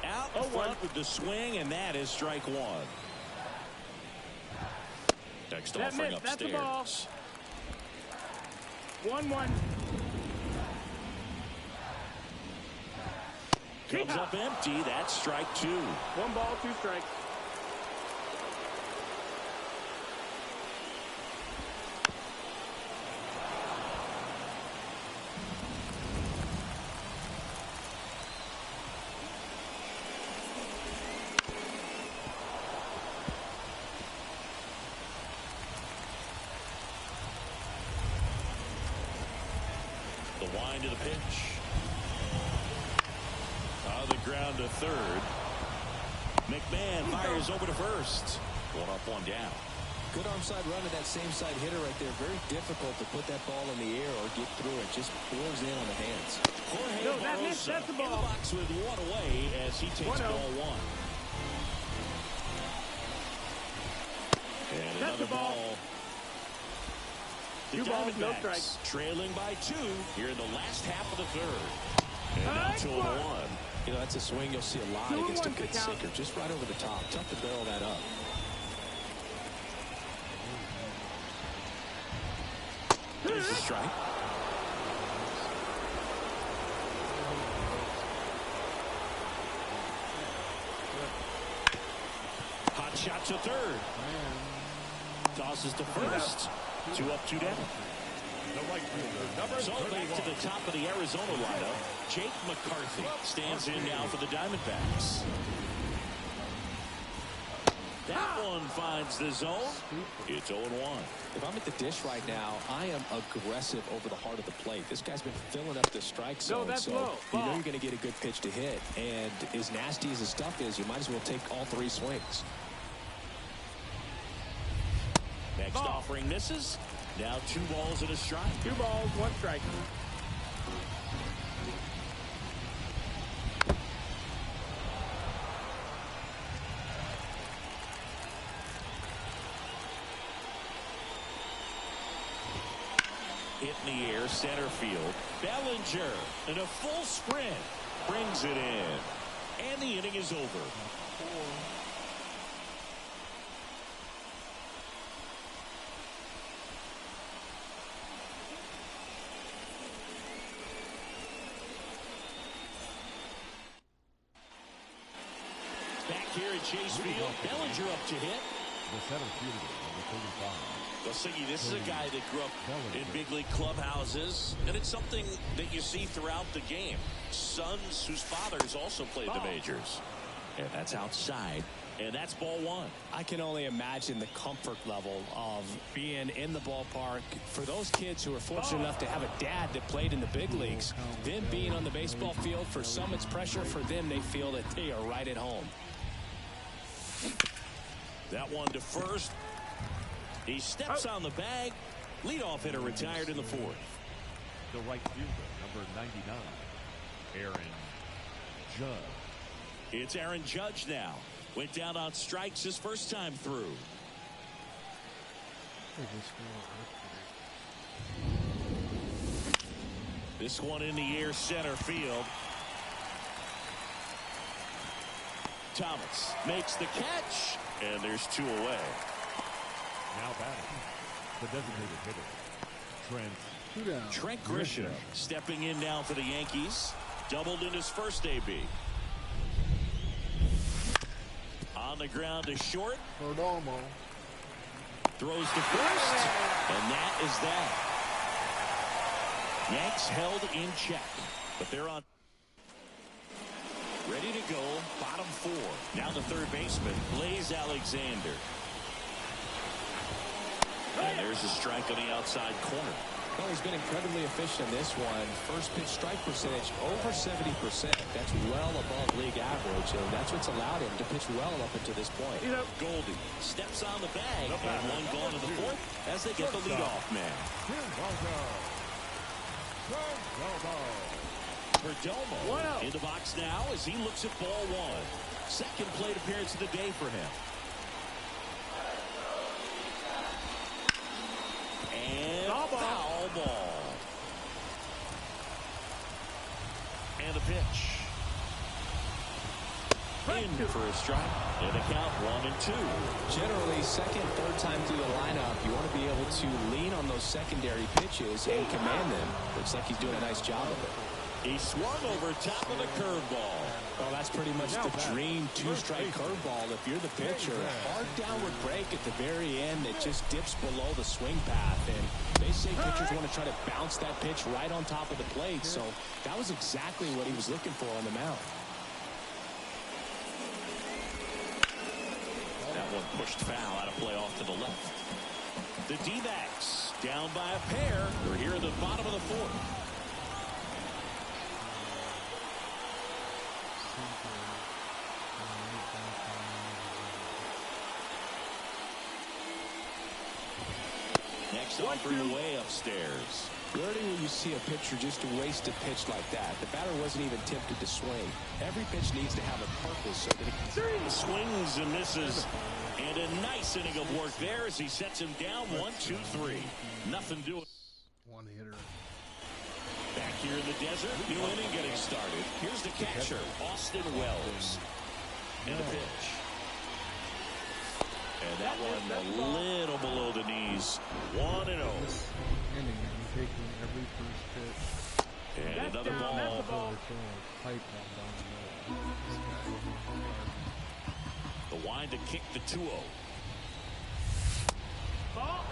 Speaker 2: Out in front with the swing, and that is strike 1. Next offering upstairs.
Speaker 6: That's a ball. 1-1.
Speaker 2: Comes up empty. That's strike 2.
Speaker 6: 1 ball, 2 strikes.
Speaker 2: the wind of the pitch. On the ground to third. McMahon fires over to first. One up, one down.
Speaker 1: Good onside run to that same side hitter right there. Very difficult to put that ball in the air or get through it. Just pours in on the hands.
Speaker 2: Jorge Barrosa
Speaker 6: that's the ball.
Speaker 2: in the box with one away as he takes ball one. And
Speaker 6: That's
Speaker 2: another
Speaker 6: the ball.
Speaker 2: ball. The
Speaker 6: Two balls, no
Speaker 2: Diamondbacks
Speaker 6: strikes.
Speaker 2: trailing by 2 here in the last half of the third. And now 2-1.
Speaker 1: You know, that's a swing you'll see a lot
Speaker 6: 2-1
Speaker 1: against a good
Speaker 6: to count.
Speaker 1: sinker. Just right over the top. Tough to barrel that up.
Speaker 2: There's the strike. Hot shot to third. Tosses to first. 2 up, 2 down.
Speaker 5: The right fielder, number
Speaker 2: So back to the top of the Arizona lineup. Jake McCarthy stands in now for the Diamondbacks. That one finds the zone. It's 0-1.
Speaker 1: If I'm at the dish right now, I am aggressive over the heart of the plate. This guy's been filling up the strike zone,
Speaker 6: that's
Speaker 1: so
Speaker 6: low.
Speaker 1: you know you're going to get a good pitch to hit. And as nasty as his stuff is, you might as well take all 3 swings.
Speaker 2: Next offering misses. Now 2 balls and a strike.
Speaker 6: 2 balls, 1 strike.
Speaker 2: Hit in the air, center field. Bellinger in a full sprint brings it in. And the inning is over. Back here at Chase Field, Bellinger up to hit.
Speaker 5: The center fielder, number 35.
Speaker 2: Well, Siggy, this is a guy that grew up in big league clubhouses, and it's something that you see throughout the game. Sons whose fathers also played the majors. And that's outside, and that's ball 1.
Speaker 7: I can only imagine the comfort level of being in the ballpark. For those kids who are fortunate enough to have a dad that played in the big leagues, them being on the baseball field, for some it's pressure. For them, they feel that they are right at home.
Speaker 2: That one to first. He steps on the bag. Leadoff hitter retired in the 4th.
Speaker 5: The right fielder, number 99, Aaron Judge.
Speaker 2: It's Aaron Judge now. Went down on strikes his first time through. This one in the air, center field. Thomas makes the catch, and there's 2 away.
Speaker 5: Now batting, the designated hitter,
Speaker 2: Trent Grisham stepping in now for the Yankees. Doubled in his first AB. On the ground to short.
Speaker 3: Perdomo.
Speaker 2: Throws to first. And that is that. Yanks held in check. But they're on. Ready to go. Bottom 4. Now the third baseman, Blaze Alexander. And there's a strike on the outside corner.
Speaker 1: Well, he's been incredibly efficient in this one. First pitch strike percentage over 70%. That's well above league average, and that's what's allowed him to pitch well up until this point.
Speaker 2: Goldie steps on the bag, and one gone in the 4th as they get the leadoff man. Perdomo in the box now as he looks at ball 1. Second plate appearance of the day for him. And foul ball. And the pitch. In for a strike. And the count 1-2.
Speaker 1: Generally, second, third time through the lineup, you want to be able to lean on those secondary pitches and command them. Looks like he's doing a nice job of it.
Speaker 2: He swung over top of the curveball.
Speaker 1: Well, that's pretty much the dream 2-strike curveball if you're the pitcher. Hard downward break at the very end that just dips below the swing path. And they say pitchers want to try to bounce that pitch right on top of the plate. So that was exactly what he was looking for on the mound.
Speaker 2: That one pushed foul out of play off to the left. The D-backs down by a pair. We're here at the bottom of the 4th. Strikes offering way upstairs.
Speaker 1: Rarely will you see a pitcher just waste a pitch like that. The batter wasn't even tempted to swing. Every pitch needs to have a purpose so that it can...
Speaker 2: Swings and misses. And a nice inning of work there as he sets him down 1-2-3. Nothing doing.
Speaker 3: One hitter.
Speaker 2: Back here in the desert, new inning getting started. Here's the catcher, Austin Wells. And a pitch. And that one a little below the knees. 1-0.
Speaker 3: Inning, I'm taking every first pitch.
Speaker 2: And another ball. The wind to kick the 2-0.
Speaker 6: Ball.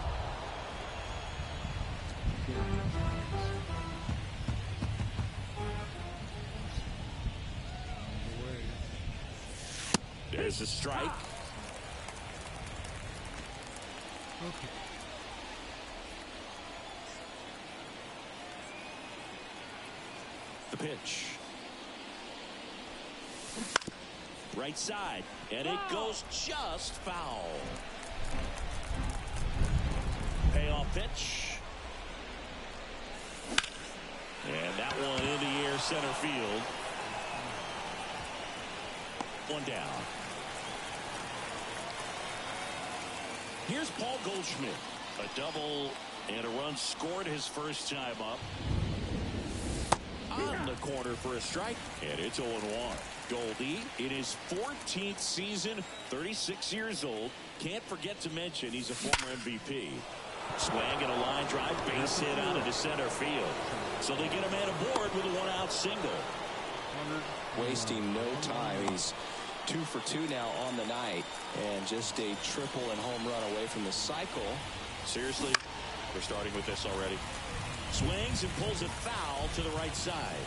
Speaker 2: There's a strike.
Speaker 3: Okay.
Speaker 2: The pitch. Right side, and it goes just foul. Payoff pitch. And that one in the air center field. One down. Here's Paul Goldschmidt. A double and a run scored his first time up. On the corner for a strike, and it's 0-1. Goldie in his 14th season, 36 years old. Can't forget to mention he's a former MVP. Swing and a line drive, base hit out into center field. So they get a man aboard with a one-out single.
Speaker 1: Wasting no time. He's 2 for 2 now on the night, and just a triple and home run away from the cycle.
Speaker 2: Seriously, we're starting with this already. Swings and pulls it foul to the right side.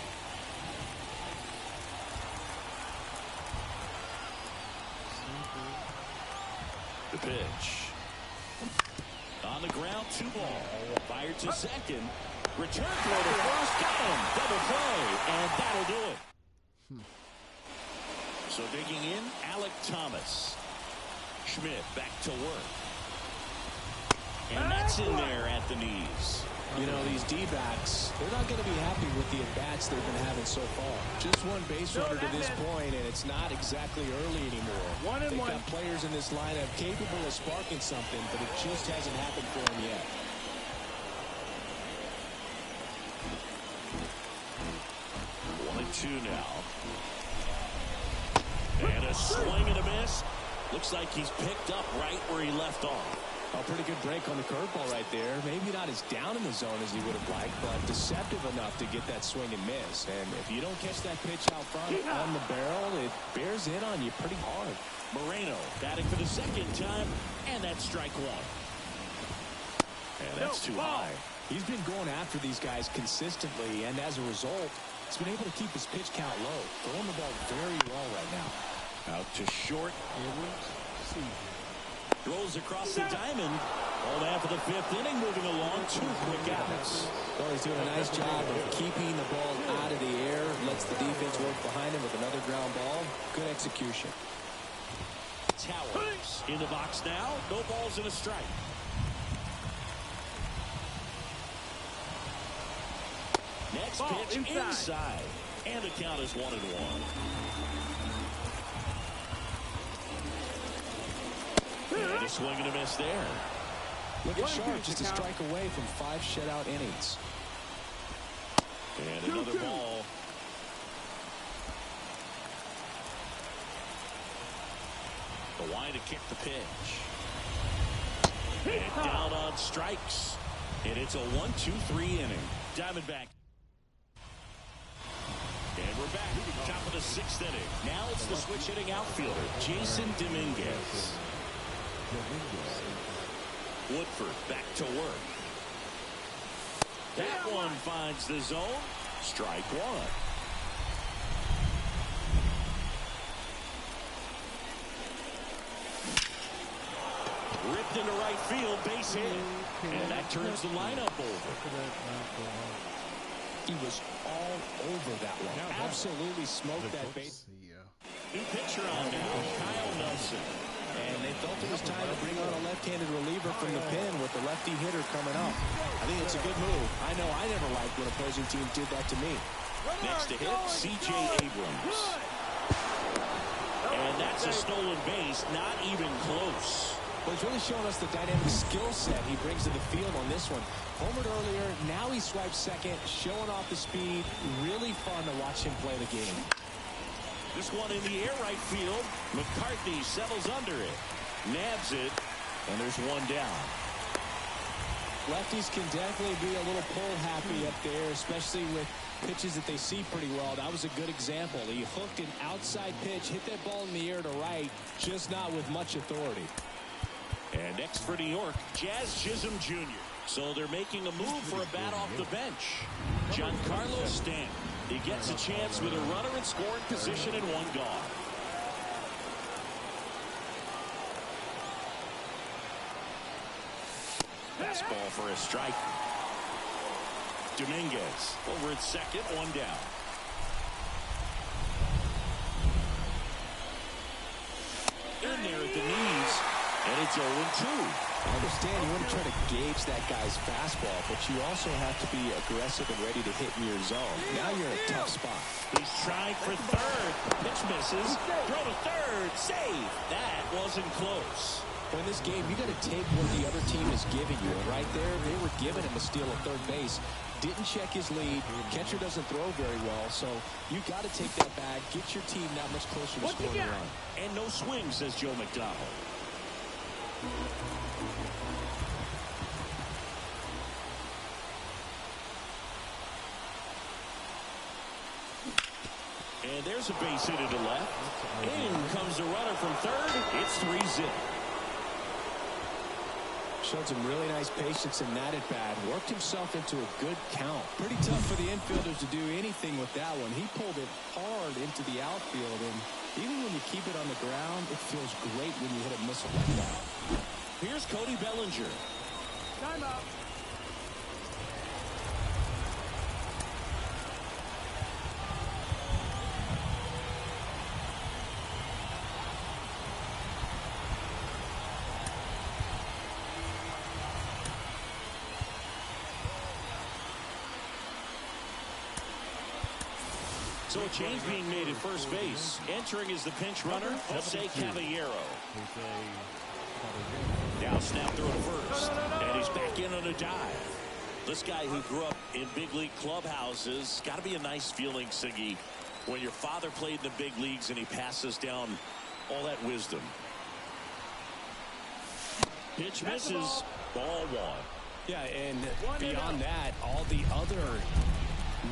Speaker 2: The pitch. On the ground, 2 ball. Fired to second. Return throw to first. Got him. Double play. And that'll do it. So digging in, Alec Thomas. Schmidt back to work. And that's in there at the knees.
Speaker 1: You know, these D-backs, they're not going to be happy with the at-bats they've been having so far. Just one base runner to this point, and it's not exactly early anymore. They've got players in this lineup capable of sparking something, but it just hasn't happened for them yet.
Speaker 2: 1-2 now. And a swing and a miss. Looks like he's picked up right where he left off.
Speaker 1: A pretty good break on the curveball right there. Maybe not as down in the zone as he would have liked, but deceptive enough to get that swing and miss. And if you don't catch that pitch out front on the barrel, it bears in on you pretty hard.
Speaker 2: Moreno batting for the second time, and that's strike 1. And that's too high.
Speaker 1: He's been going after these guys consistently, and as a result, he's been able to keep his pitch count low. Throwing the ball very well right now.
Speaker 2: Out to short. Throws across the diamond. All that for the 5th inning, moving along. 2 quick outs.
Speaker 1: Well, he's doing a nice job of keeping the ball out of the air. Lets the defense work behind him with another ground ball. Good execution.
Speaker 2: Towers in the box now. No balls and a strike. Next pitch inside. And the count is 1-1. And a swing and a miss there.
Speaker 1: Look at Sharp, just a strike away from 5 shutout innings.
Speaker 2: And another ball. The wind to kick the pitch. And down on strikes. And it's a 1-2-3 inning. Diamondback. And we're back. Top of the 6th inning. Now it's the switch hitting outfielder, Jason Dominguez. Woodford back to work. That one finds the zone. Strike 1. Ripped into right field, base hit. And that turns the lineup over.
Speaker 1: He was all over that one. Absolutely smoked that base.
Speaker 2: New pitcher on now, Kyle Nelson.
Speaker 1: And they felt it was
Speaker 7: it's time to bring on a left-handed reliever from the pen with the lefty hitter coming up. I think it's a good move. I know I never liked when opposing teams did that to me.
Speaker 2: Next to hit, C.J. Abrams. And that's a stolen base, not even close.
Speaker 7: Well, he's really showing us the dynamic skill set he brings to the field on this one. Homered earlier, now he swipes second, showing off the speed. Really fun to watch him play the game.
Speaker 2: This one in the air right field. McCarthy settles under it. Nabs it, and there's one down.
Speaker 7: Lefties can definitely be a little pull happy up there, especially with pitches that they see pretty well. That was a good example. He hooked an outside pitch, hit that ball in the air to right, just not with much authority.
Speaker 2: And next for New York, Jazz Chisholm Jr. So they're making a move for a bat off the bench. Giancarlo Stanton. He gets a chance with a runner in scoring position and one gone. Fastball for a strike. Dominguez over at second, one down. In there at the knees, and it's 0-2.
Speaker 7: I understand you want to try to gauge that guy's fastball, but you also have to be aggressive and ready to hit in your zone. Now you're in a tough spot.
Speaker 2: He's trying for third. Pitch misses. Throw to third. Save. That wasn't close.
Speaker 7: In this game, you got to take what the other team is giving you. And right there, they were giving him a steal at third base. Didn't check his lead. Catcher doesn't throw very well, so you got to take that back. Get your team that much closer to scoring a run.
Speaker 2: And no swing, says Joe McDonald. And there's a base hit to left. In comes the runner from third. It's 3-0.
Speaker 7: Showed some really nice patience in that at bat. Worked himself into a good count. Pretty tough for the infielders to do anything with that one. He pulled it hard into the outfield, and even when you keep it on the ground, it feels great when you hit a missile like that.
Speaker 2: Here's Cody Bellinger.
Speaker 6: Time out.
Speaker 2: So a change being made at first base. Entering is the pinch runner, Jose Caballero. Now snap through to first. And he's back in on a dive. This guy who grew up in big league clubhouses, got to be a nice feeling, Siggy, when your father played in the big leagues and he passes down all that wisdom. Pitch misses. Ball one.
Speaker 7: Yeah, and beyond that, all the other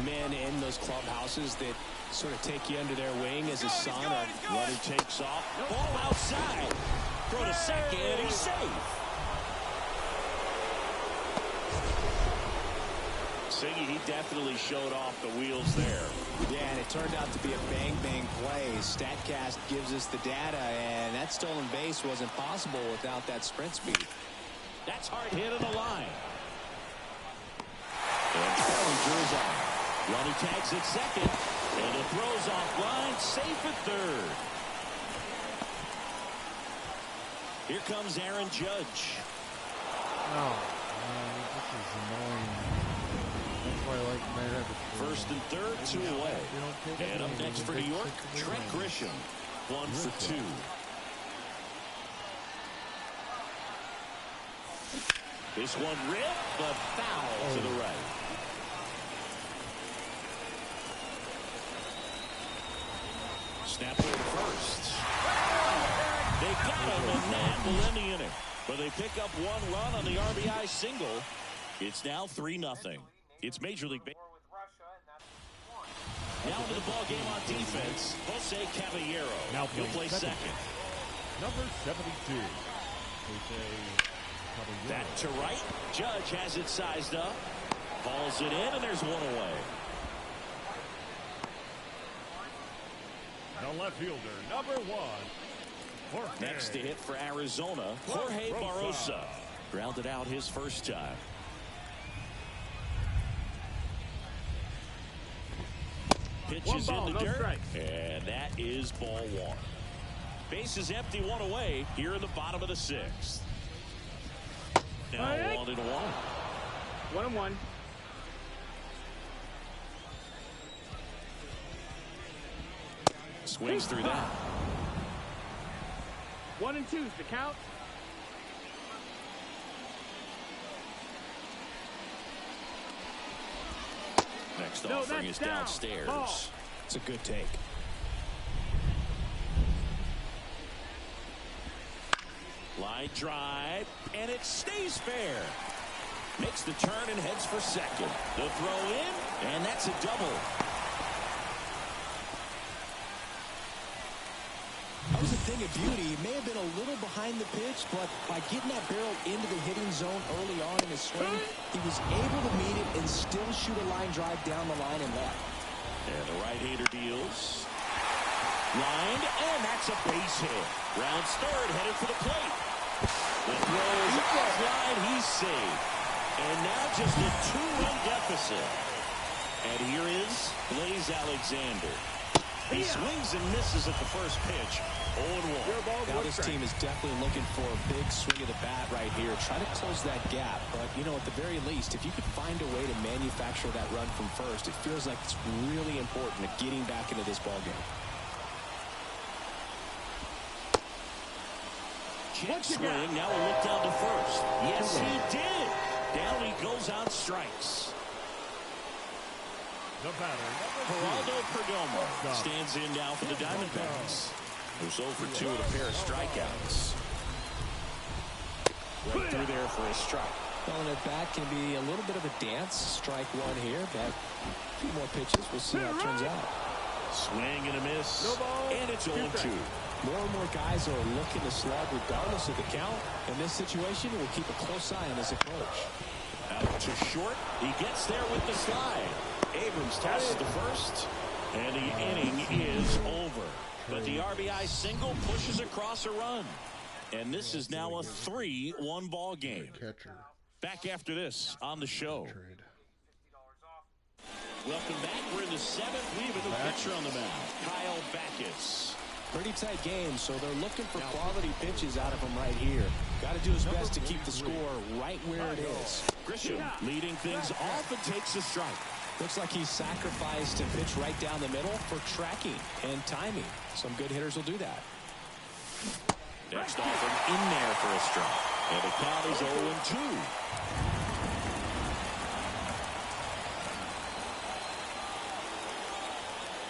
Speaker 7: men in those clubhouses that sort of take you under their wing as a son.
Speaker 2: Runner takes off. Ball outside. Throw to second. He's safe. Siggy, he definitely showed off the wheels there.
Speaker 7: Yeah, and it turned out to be a bang-bang play. StatCast gives us the data, and that stolen base wasn't possible without that sprint speed.
Speaker 2: That's hard hit on the line. And Bellinger's on. Ronnie tags at second, and it throws off line, safe at third. Here comes Aaron Judge.
Speaker 5: Oh, this is annoying. That's why I like Matt Evans.
Speaker 2: First and third, 2 away. And up next for New York, Trent Grisham, 1 for 2. This one ripped, but foul to the right. Snap to first. They got him, and that will end the inning. But they pick up 1 run on the RBI single. It's now 3-0. It's Major League Baseball. Now into the ball game on defense, Jose Caballero.
Speaker 5: Now
Speaker 2: he'll play second.
Speaker 5: Number 72. Jose Caballero.
Speaker 2: Back to right. Judge has it sized up. Hauls it in, and there's 1 away.
Speaker 5: The left fielder, number 1. Jorge.
Speaker 2: Next to hit for Arizona, Jorge Barrosa. Grounded out his first time. Pitches in the dirt, and that is ball 1. Base is empty, one away here in the bottom of the sixth. Now 1-1.
Speaker 6: 1-1.
Speaker 2: Swings through that.
Speaker 6: 1-2's the count.
Speaker 2: Next offering is downstairs.
Speaker 6: Ball.
Speaker 1: It's a good take.
Speaker 2: Line drive, and it stays fair. Makes the turn and heads for second. The throw in, and that's a double.
Speaker 1: That was a thing of beauty. He may have been a little behind the pitch, but by getting that barrel into the hitting zone early on in his swing, he was able to meet it and still shoot a line drive down the line and left.
Speaker 2: And the right-hander deals. Lined, and that's a base hit. Rounds third, headed for the plate. The throw is offline, he's saved. And now just a 2-run deficit. And here is Blaze Alexander. He swings and misses at the first pitch. 0-1.
Speaker 1: Now this team is definitely looking for a big swing of the bat right here. Try to close that gap. But, you know, at the very least, if you could find a way to manufacture that run from first, it feels like it's really important to getting back into this ballgame.
Speaker 2: Check swing. Now a look down to first. Yes, he did. Down he goes on strikes.
Speaker 5: The batter,
Speaker 2: Geraldo Perdomo stands in now for the Diamondbacks. Who's 0 for 2 with a pair of strikeouts. Right through there for a strike.
Speaker 1: Well, and at bat can be a little bit of a dance. Strike one here, but a few more pitches. We'll see how it turns out.
Speaker 2: Swing and a miss. And it's 0-2.
Speaker 1: More and more guys are looking to slug regardless of the count. In this situation, we'll keep a close eye on his approach.
Speaker 2: Out to short. He gets there with the slide. Abrams tosses the first. And the inning is over. But the RBI single pushes across a run. And this is now a 3-1 ball game.
Speaker 3: Catcher.
Speaker 2: Back after this on the show.
Speaker 3: Trade.
Speaker 2: Welcome back. We're in the 7th. We have a new pitcher on the mound. Kyle Backus.
Speaker 1: Pretty tight game, so they're looking for quality pitches out of him right here. Got to do his best to keep the score right where it is.
Speaker 2: Grisham leading things off and takes a strike.
Speaker 1: Looks like he sacrificed a pitch right down the middle for tracking and timing. Some good hitters will do that.
Speaker 2: Next offering in there for a strike. And the count is 0-2.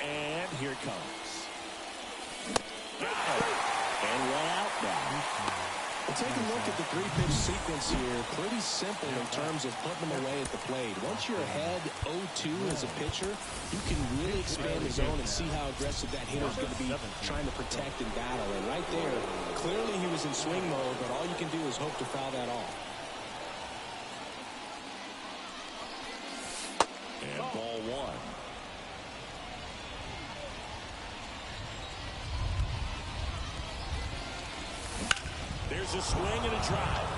Speaker 2: And here it comes. Got it. And one out now.
Speaker 1: Well, take a look at the three-pitch sequence here. Pretty simple in terms of putting them away at the plate. Once you're ahead 0-2 as a pitcher, you can really expand the zone and see how aggressive that hitter is going to be trying to protect and battle. And right there, clearly he was in swing mode, but all you can do is hope to foul that off.
Speaker 2: And ball one. There's a swing and a drive.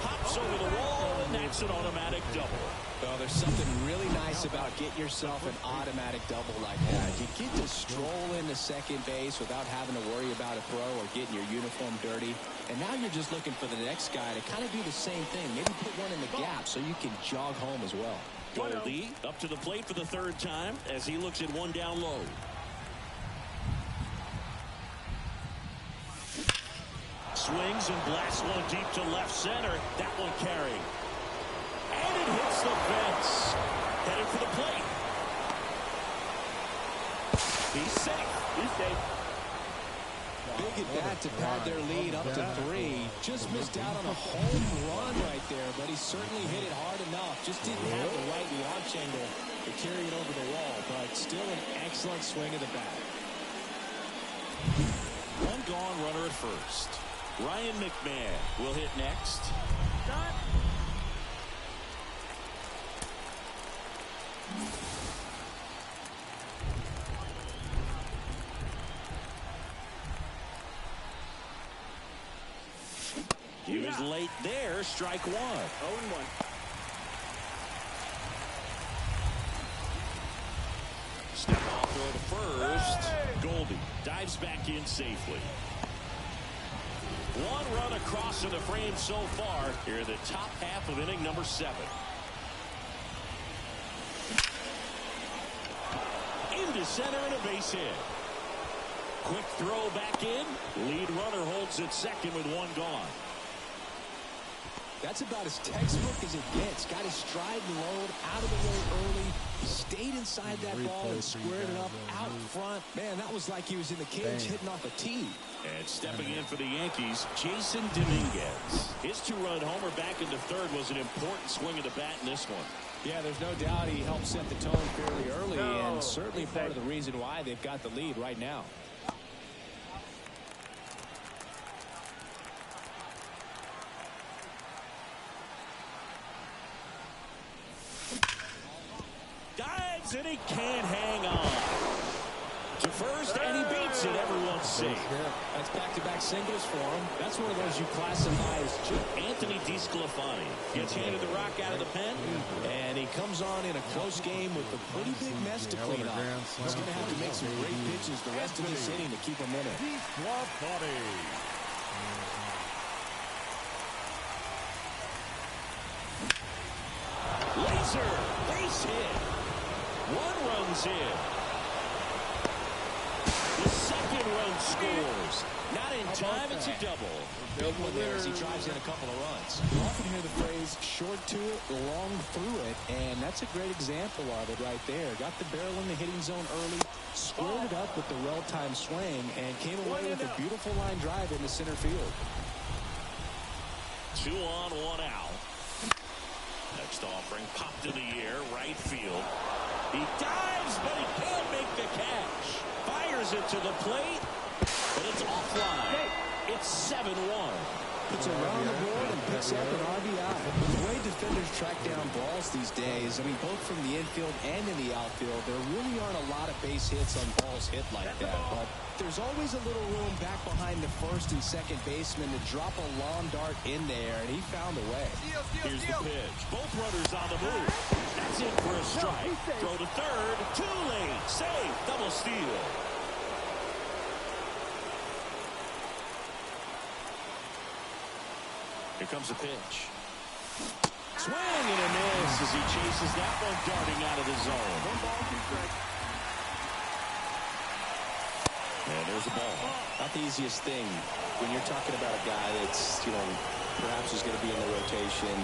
Speaker 2: Hops over the wall, and that's an automatic double.
Speaker 1: Well, there's something really nice about getting yourself an automatic double like that. You get to stroll into second base without having to worry about a throw or getting your uniform dirty. And now you're just looking for the next guy to kind of do the same thing. Maybe put one in the gap so you can jog home as well.
Speaker 2: Goldie up to the plate for the third time as he looks at one down low. Swings and blasts one deep to left center. That one carrying. And it hits the fence. Headed for the plate. He's safe.
Speaker 6: He's safe.
Speaker 1: Big at bat to pad their lead up to 3. Just missed out on a home run right there, but he certainly hit it hard enough. Just didn't have the right launch angle to carry it over the wall, but still an excellent swing of the bat.
Speaker 2: One gone, runner at first. Ryan McMahon will hit next. He was late there. Strike one.
Speaker 6: 0-1.
Speaker 2: Step off throw to first. Goldie dives back in safely. One run across in the frame so far here in the top half of inning number 7. Into center and a base hit. Quick throw back in. Lead runner holds at second with one gone.
Speaker 7: That's about as textbook as it gets. Got his stride and load out of the way early. Stayed inside that ball and squared it up out front. Man, that was like he was in the cage hitting off a tee.
Speaker 2: And stepping in for the Yankees, Jason Dominguez. His 2-run homer back into third was an important swing of the bat in this one.
Speaker 7: Yeah, there's no doubt he helped set the tone fairly early, and certainly part of the reason why they've got the lead right now.
Speaker 2: Dives and he can't hang on. To first, and he beats it. Everyone's safe.
Speaker 7: That's back-to-back singles for him. That's one of those you classify as
Speaker 2: Anthony DeSclafani gets handed the rock out of the pen,
Speaker 7: and he comes on in a close game with a pretty big mess to clean up. He's going to have to make some great pitches the rest of this inning to keep him in it.
Speaker 2: Laser, base hit. One runs in. The second run scores. Not in time, it's a double.
Speaker 7: Big one there as he drives in a couple of runs. You often hear the phrase, short to it, long through it, and that's a great example of it right there. Got the barrel in the hitting zone early, squared it up with the well-timed swing, and came away with a beautiful line drive into center field.
Speaker 2: 2 on, 1 out. Next offering popped in the air, right field. He dives, but he can't make the catch. Fires it to the plate, but it's offline. It's 7-1.
Speaker 7: Puts it around the board and picks up an RBI. The way defenders track down balls these days, I mean, both from the infield and in the outfield, there really aren't a lot of base hits on balls hit like that. But there's always a little room back behind the first and second baseman to drop a long dart in there, and he found a way.
Speaker 2: Here's the pitch. Both runners on the move. That's it for a strike. Throw to third. Too late. Safe. Double steal. Here comes the pitch. Swing and a miss as he chases that one darting out of the zone. And there's a ball.
Speaker 7: Not the easiest thing when you're talking about a guy that's, perhaps is going to be in the rotation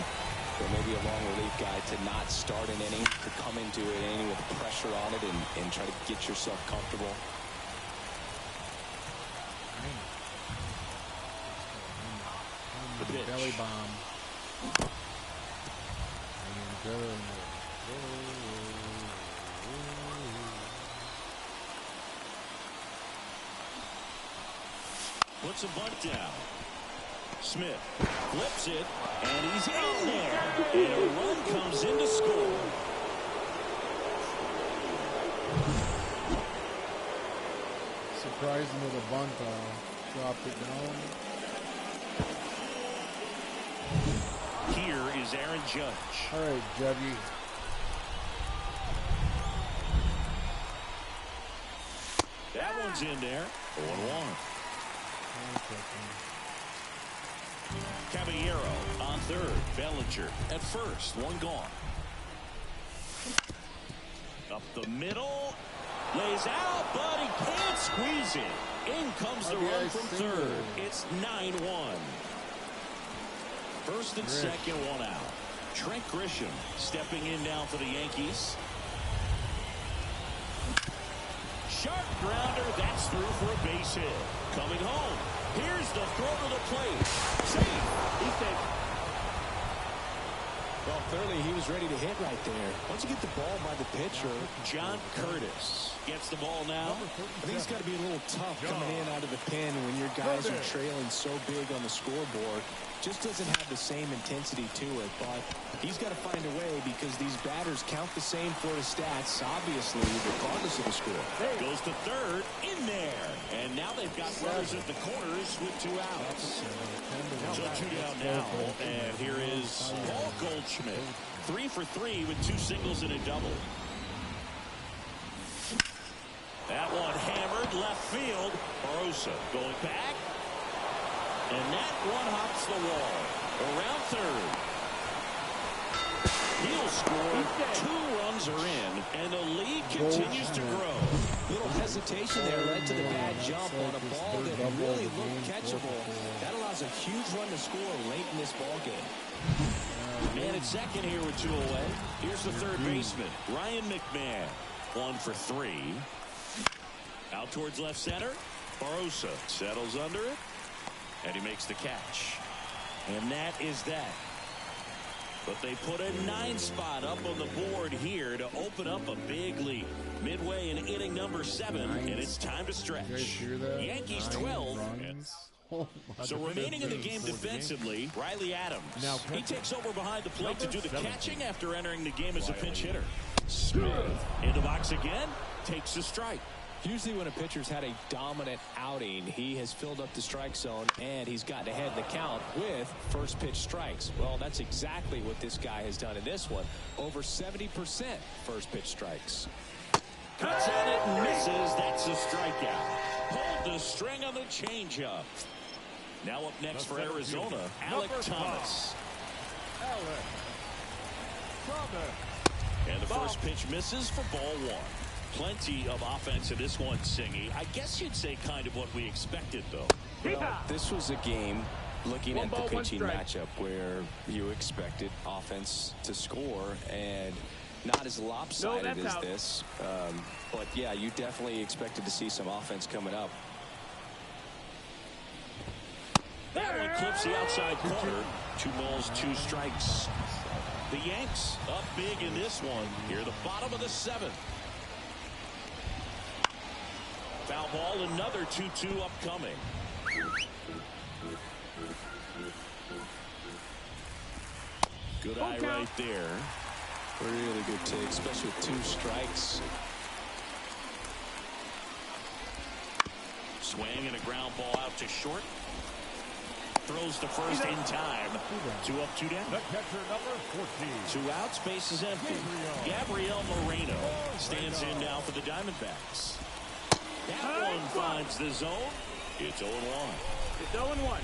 Speaker 7: or maybe a long relief guy to not start an inning, to come into an inning with pressure on it and try to get yourself comfortable.
Speaker 2: The pitch.
Speaker 3: Belly bomb.
Speaker 2: Puts a bunt down. Smith flips it, and he's in there. And a run comes in to score.
Speaker 3: Surprising with a bunt, dropped it down.
Speaker 2: Here is Aaron Judge.
Speaker 3: All right, Judgy.
Speaker 2: That one's in there. 0-1. Caballero on third. Bellinger at first. One gone. Up the middle. Lays out, but he can't squeeze it. In comes the run from third. It's 9-1. First and second, one out. Trent Grisham stepping in now for the Yankees. Sharp grounder, that's through for a base hit. Coming home. Here's the throw to the plate. Safe. He's safe.
Speaker 7: Well, clearly he was ready to hit right there. Once you get the ball by the pitcher,
Speaker 2: John Curtis gets the ball now.
Speaker 7: I think it's got to be a little tough coming in out of the pen when your guys are trailing so big on the scoreboard. Just doesn't have the same intensity to it, but he's got to find a way because these batters count the same for the stats, obviously, regardless of the score.
Speaker 2: Goes to third, in there. And now they've got runners at the corners with 2 outs. So 2 down now. And here is Paul Goldschmidt. 3 for 3 with 2 singles and a double. That one hammered left field. Barosa going back. And that one hops the wall. Around third. He'll score. 2 runs are in, and the lead continues to grow.
Speaker 7: Little hesitation there led to the bad jump on a ball that really looked catchable. That allows a huge run to score late in this ball game.
Speaker 2: Man at second here with 2 away. Here's the third baseman, Ryan McMahon. 1 for 3. Out towards left center. Barosa settles under it, and he makes the catch. And that is that. But they put a 9 spot up on the board here to open up a big lead. Midway in inning number 7, and it's time to stretch. Yankees 12. So remaining in the game defensively, Riley Adams. He takes over behind the plate to do the catching after entering the game as a pinch hitter. Smith in the box again, takes the strike.
Speaker 7: Usually when a pitcher's had a dominant outing, he has filled up the strike zone and he's gotten ahead in the count with first pitch strikes. Well, that's exactly what this guy has done in this one. Over 70% first pitch strikes.
Speaker 2: Cuts at it and misses. That's a strikeout. Hold the string on the changeup. Now up next for Arizona, Alek Thomas. And the first pitch misses for ball 1. Plenty of offense in this one, Singy. I guess you'd say kind of what we expected, though.
Speaker 7: Well, this was a game looking at the pitching matchup where you expected offense to score and not as lopsided as this. But, yeah, you definitely expected to see some offense coming up.
Speaker 2: That one clips the outside corner. 2 balls, 2 strikes. The Yanks up big in this one. Here, the bottom of the 7th. Foul ball, another 2-2 upcoming. Good eye right there.
Speaker 7: Really good take, especially with 2 strikes.
Speaker 2: Swing and a ground ball out to short. Throws to first in time. 2 up, 2 down.
Speaker 5: The catcher, number 14.
Speaker 2: 2 outs, base is empty. Gabriel Moreno stands in now for the Diamondbacks. That one finds the zone. It's 0-1.
Speaker 6: It's 0-1.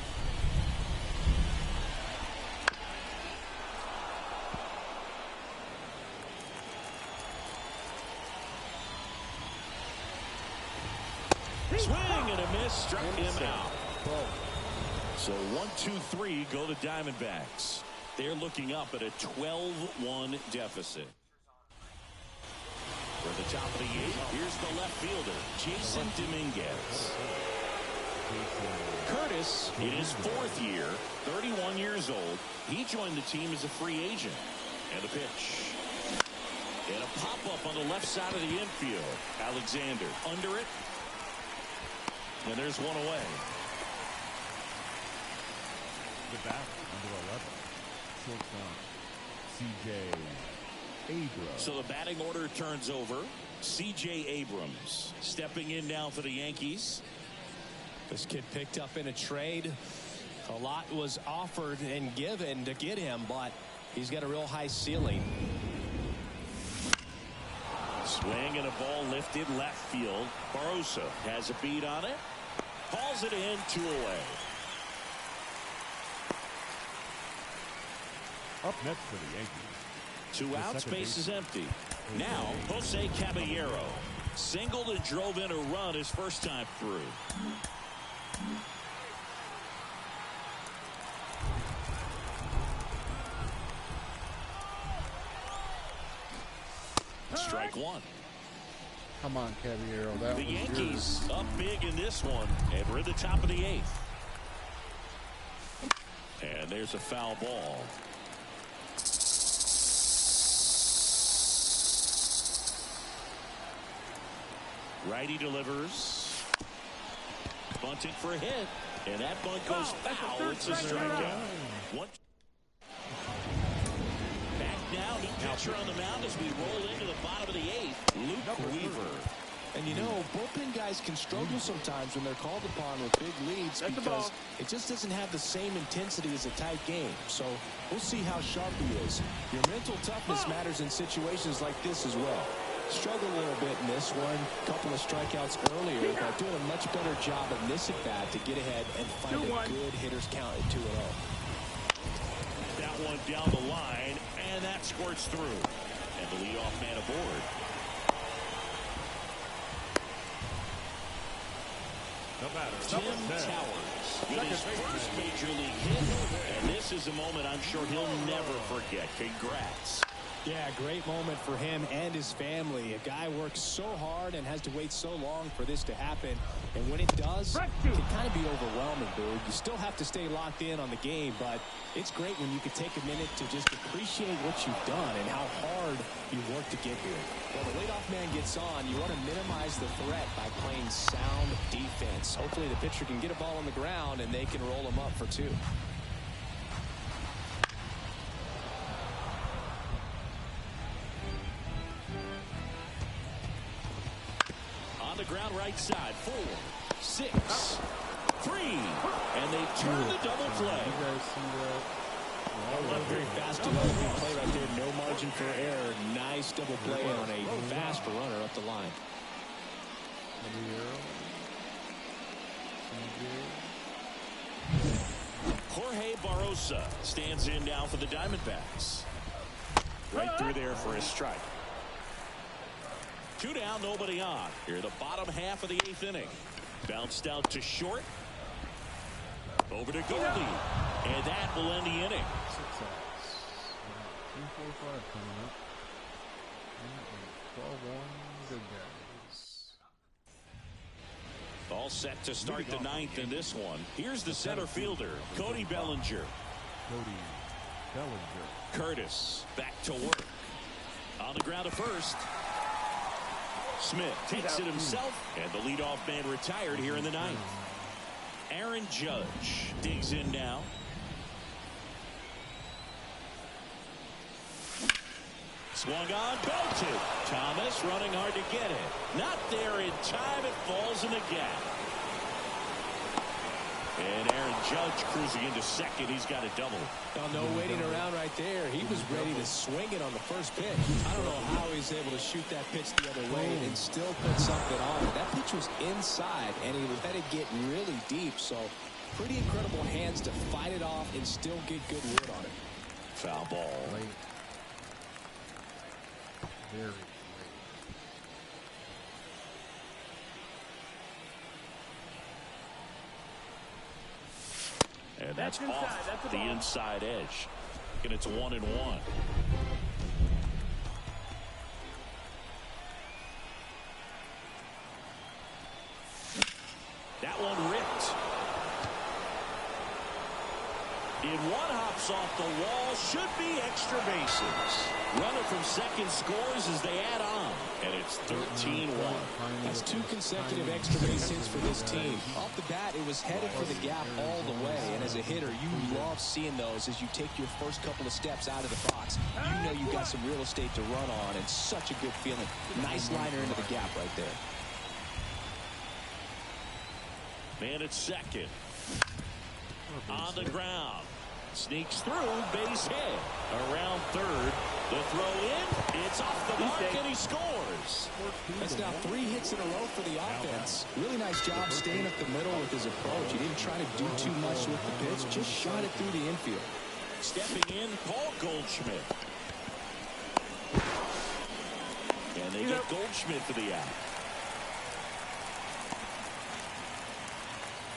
Speaker 2: Swing and a miss. Struck him out. So 1-2-3 go the Diamondbacks. They're looking up at a 12-1 deficit. For the top of the 8th, here's the left fielder, Jason Dominguez. Curtis, in his 4th year, 31 years old, he joined the team as a free agent. And the pitch. And a pop-up on the left side of the infield. Alexander under it. And there's 1 away.
Speaker 5: The bat, number 11. Shortstop, C.J. Abrams.
Speaker 2: So the batting order turns over. C.J. Abrams stepping in now for the Yankees.
Speaker 7: This kid picked up in a trade. A lot was offered and given to get him, but he's got a real high ceiling.
Speaker 2: Swing and a ball lifted left field. Barosa has a beat on it. Hauls it in, 2 away.
Speaker 5: Up next for the Yankees.
Speaker 2: 2 outs, base is empty. Now, Jose Caballero singled and drove in a run his first time through. Strike 1.
Speaker 3: Come on, Caballero. That
Speaker 2: the
Speaker 3: was
Speaker 2: Yankees
Speaker 3: yours.
Speaker 2: up big in this one, and we're at the top of the 8th. And there's a foul ball. Righty delivers. Bunting for a hit. And that bunt goes foul. It's a strikeout. One. Back now, new pitcher on the mound as we roll into the bottom of the 8th. Luke Weaver.
Speaker 7: And you know, bullpen guys can struggle sometimes when they're called upon with big leads because it just doesn't have the same intensity as a tight game. So we'll see how sharp he is. Your mental toughness matters in situations like this as well. Struggled a little bit in this one. A couple of strikeouts earlier, but doing a much better job in this at-bat to get ahead and find a good hitter's count at 2-0.
Speaker 2: That one down the line, and that squirts through. And the leadoff man aboard. Tim Towers with his first major league hit, and this is a moment I'm sure he'll never forget. Congrats.
Speaker 7: Yeah, great moment for him and his family. A guy works so hard and has to wait so long for this to happen. And when it does, it can kind of be overwhelming, dude. You still have to stay locked in on the game, but it's great when you can take a minute to just appreciate what you've done and how hard you worked to get here. When the leadoff man gets on, you want to minimize the threat by playing sound defense. Hopefully the pitcher can get a ball on the ground and they can roll him up for 2.
Speaker 2: The ground right side, 4, 6, 3, and they turn the double play.
Speaker 3: You guys see that?
Speaker 7: Very fast developing play right there. No margin for error. Nice double play on a fast runner up the line.
Speaker 2: Jorge Barrosa stands in now for the Diamondbacks. Right through there for a strike. 2 down, nobody on. Here, the bottom half of the 8th inning. Bounced out to short. Over to Goldie. And that will end the inning.
Speaker 3: 6 outs. 3-4-5 coming up. 12-1, good guys.
Speaker 2: All set to start the 9th in this one. Here's the center fielder, Cody Bellinger. Curtis back to work. On the ground to first. Smith takes it himself, and the leadoff man retired here in the 9th. Aaron Judge digs in now. Swung on, belted. Thomas running hard to get it. Not there in time. It falls in the gap. And Aaron Judge cruising into second. He's got a double.
Speaker 7: Oh, no waiting around right there. He was ready to swing it on the first pitch. I don't know how he's able to shoot that pitch the other way and still put something on it. That pitch was inside, and he let it get really deep. So pretty incredible hands to fight it off and still get good wood on it.
Speaker 2: Foul ball.
Speaker 3: Late. Very late.
Speaker 2: And that's off the inside edge. And it's 1-1. That one ripped. In one hops off the wall. Should be extra bases. Runner from second scores as they add on. And it's 13-1.
Speaker 7: That's 2 consecutive extra base hits for this team. Off the bat, it was headed for the gap all the way. And as a hitter, you love seeing those as you take your first couple of steps out of the box. You know you got some real estate to run on, and such a good feeling. Nice liner into the gap right there.
Speaker 2: Man at second. On the ground. Sneaks through, base hit. Around third. The throw in. It's off the mark, and he scores.
Speaker 7: That's now 3 hits in a row for the offense. Really nice job staying up the middle with his approach. He didn't try to do too much with the pitch. Just shot it through the infield.
Speaker 2: Stepping in, Paul Goldschmidt. And they get Goldschmidt for the out.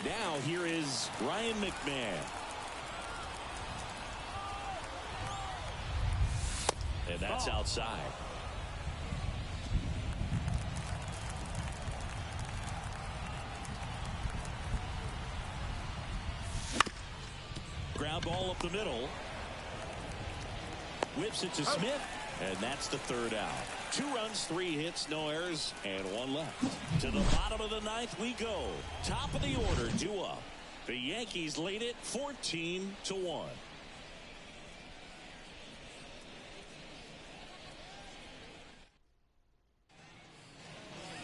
Speaker 2: Now here is Ryan McMahon. And that's outside. Ground ball up the middle. Whips it to Smith. And that's the 3rd out. 2 runs, 3 hits, no errors, and 1 left. To the bottom of the 9th we go. Top of the order, due up. The Yankees lead it 14-1.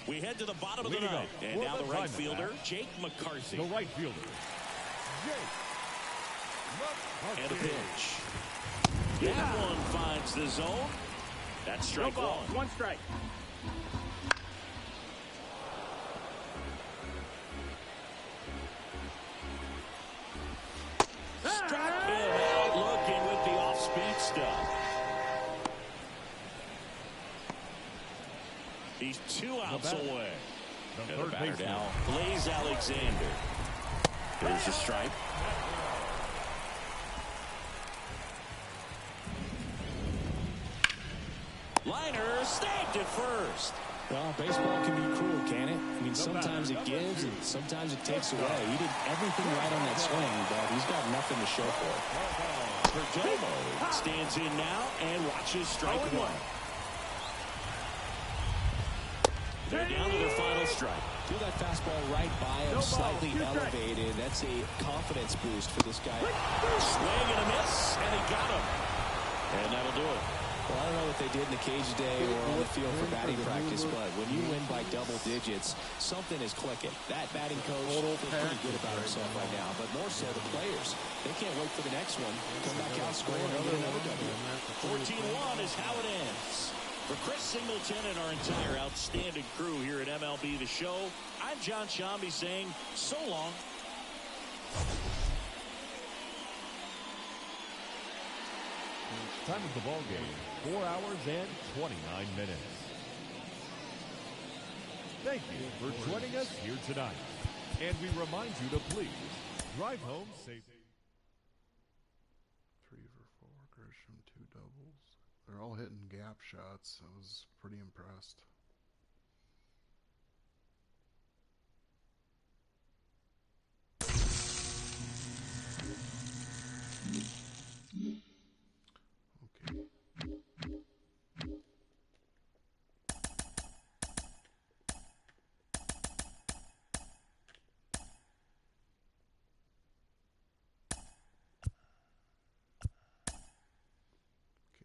Speaker 2: We head to the bottom of the 9th. And now the right fielder, Jake McCarthy.
Speaker 5: The right fielder, Jake McCarthy.
Speaker 2: And a pitch. That one finds the zone. That's strike 1.
Speaker 6: 1 strike.
Speaker 2: Struck him out looking with the off-speed stuff. He's 2 outs away. And the batter now, Blaze Alexander. There's a strike. Liner snagged at first.
Speaker 7: Well, baseball can be cruel, can it? I mean, sometimes it gives and sometimes it takes away. He did everything right on that swing, but he's got nothing to show for it.
Speaker 2: Perdomo stands in now and watches strike one. They're down to their final strike.
Speaker 7: Threw that fastball right by him, slightly elevated. That's a confidence boost for this guy.
Speaker 2: Swing and a miss, and he got him. And that'll do it.
Speaker 7: Well, I don't know what they did in the cage today or on the field for batting practice, but when you win by double digits, something is clicking. That batting coach feels pretty good about himself right now, but more so the players. They can't wait for the next one. Come back out, score, and get another W.
Speaker 2: 14-1 is how it ends. For Chris Singleton and our entire outstanding crew here at MLB The Show, I'm John Shambi saying so long.
Speaker 5: Time of the ball game, 4 hours and 29 minutes. Thank you for joining us here tonight. And we remind you to please drive home safely.
Speaker 3: 3 for 4, Grisham 2 doubles. They're all hitting gap shots. I was pretty impressed. Okay.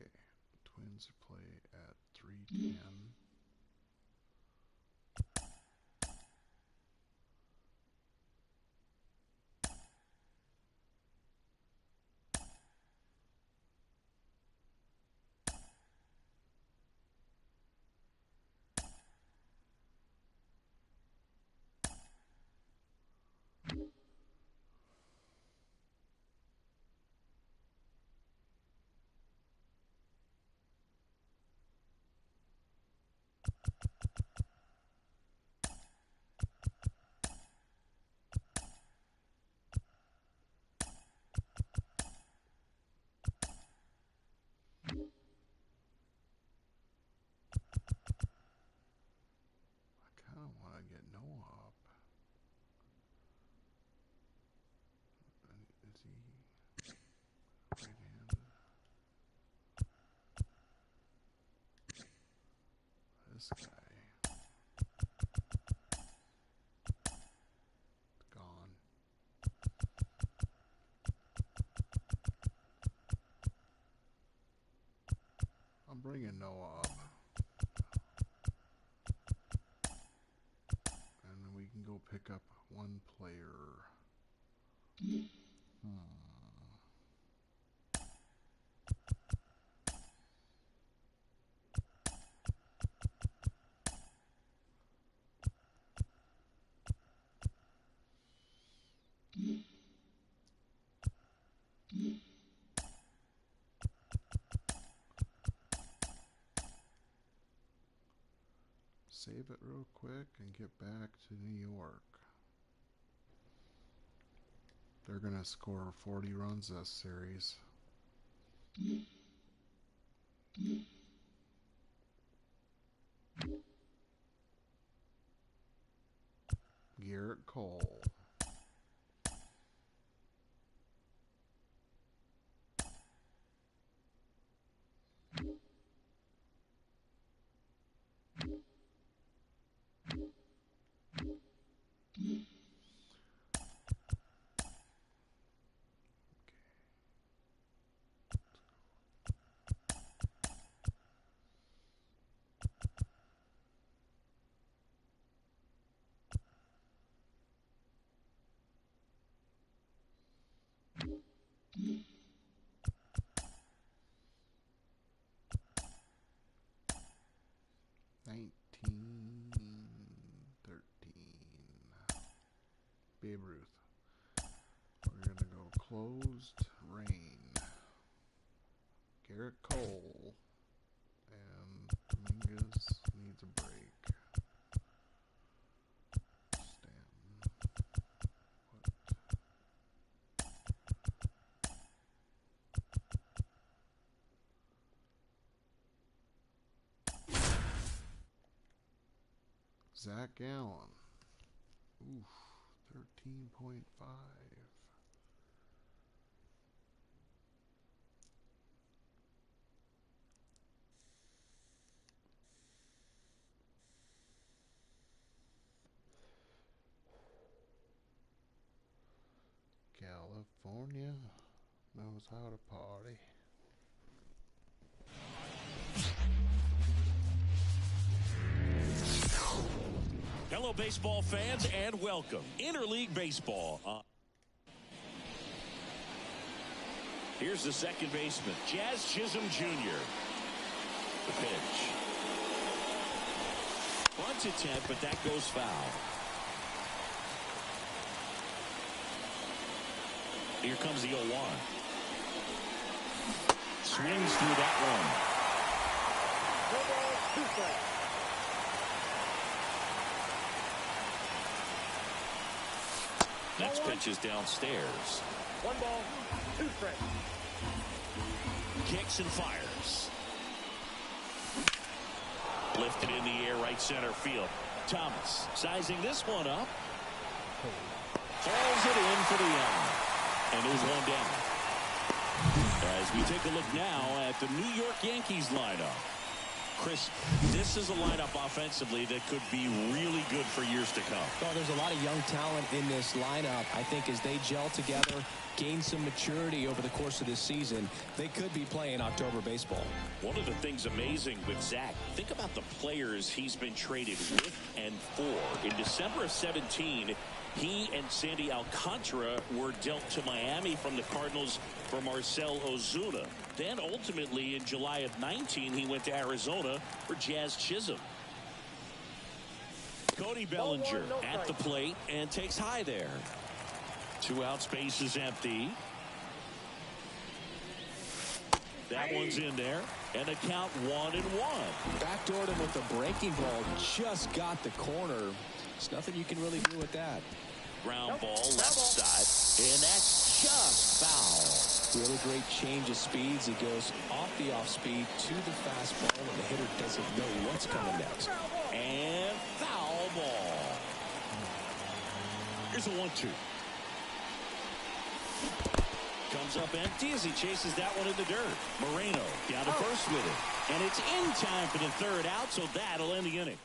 Speaker 3: Okay. Twins play at 3:10. I kind of want to get Noah up. Is he right-handed? This guy. Gone. I'm bringing Noah up. And then we can go pick up one player. Save it real quick and get back to New York. They're going to score 40 runs this series. Garrett Cole. closed rain. Garrett Cole and Dominguez needs a break. Stanton. What? Zach Gallen. Oof, 13.5. California knows how to party.
Speaker 2: Hello, baseball fans, and welcome. Interleague Baseball. Here's the second baseman, Jazz Chisholm Jr. The pitch. Bunt attempt, but that goes foul. Here comes the 0-1. Swings through that one. Next pitch is downstairs.
Speaker 6: 1 ball, 2 strikes.
Speaker 2: Kicks and fires. Lifted in the air, right center field. Thomas sizing this one up. Hauls it in for the out. And there's one down. As we take a look now at the New York Yankees lineup. Chris, this is a lineup offensively that could be really good for years to come.
Speaker 7: Well, there's a lot of young talent in this lineup. I think as they gel together, gain some maturity over the course of this season, they could be playing October baseball.
Speaker 2: One of the things amazing with Zach, think about the players he's been traded with and for. In December of 17, he and Sandy Alcantara were dealt to Miami from the Cardinals for Marcell Ozuna. Then ultimately in July of 19, he went to Arizona for Jazz Chisholm. Cody Bellinger at the plate and takes high there. 2 out, space is empty. That one's in there. And a count 1-1.
Speaker 7: Backdoored him with the breaking ball. Just got the corner. There's nothing you can really do with that.
Speaker 2: Ground ball, left side. And that's just foul.
Speaker 7: Really great change of speeds. He goes off the off speed to the fastball, and the hitter doesn't know what's coming next.
Speaker 2: And foul ball. Here's a 1-2. Comes up empty as he chases that one in the dirt. Moreno down to first with it. And it's in time for the third out, so that'll end the inning.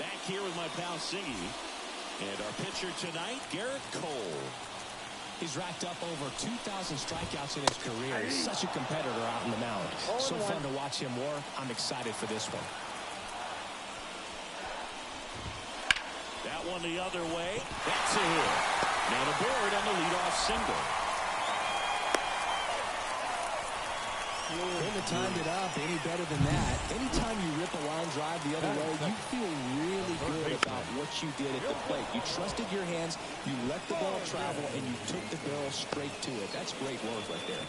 Speaker 2: Back here with my pal Siggy. And our pitcher tonight, Garrett Cole.
Speaker 7: He's racked up over 2,000 strikeouts in his career. He's such a competitor out on the mound. So fun to watch him work. I'm excited for this one.
Speaker 2: That one the other way. That's a hit. And aboard on the leadoff single.
Speaker 7: Couldn't have timed it up any better than that. Anytime you rip a line drive the other way, you feel really good about what you did at the plate. You trusted your hands, you let the ball travel, and you took the barrel straight to it. That's great work right there.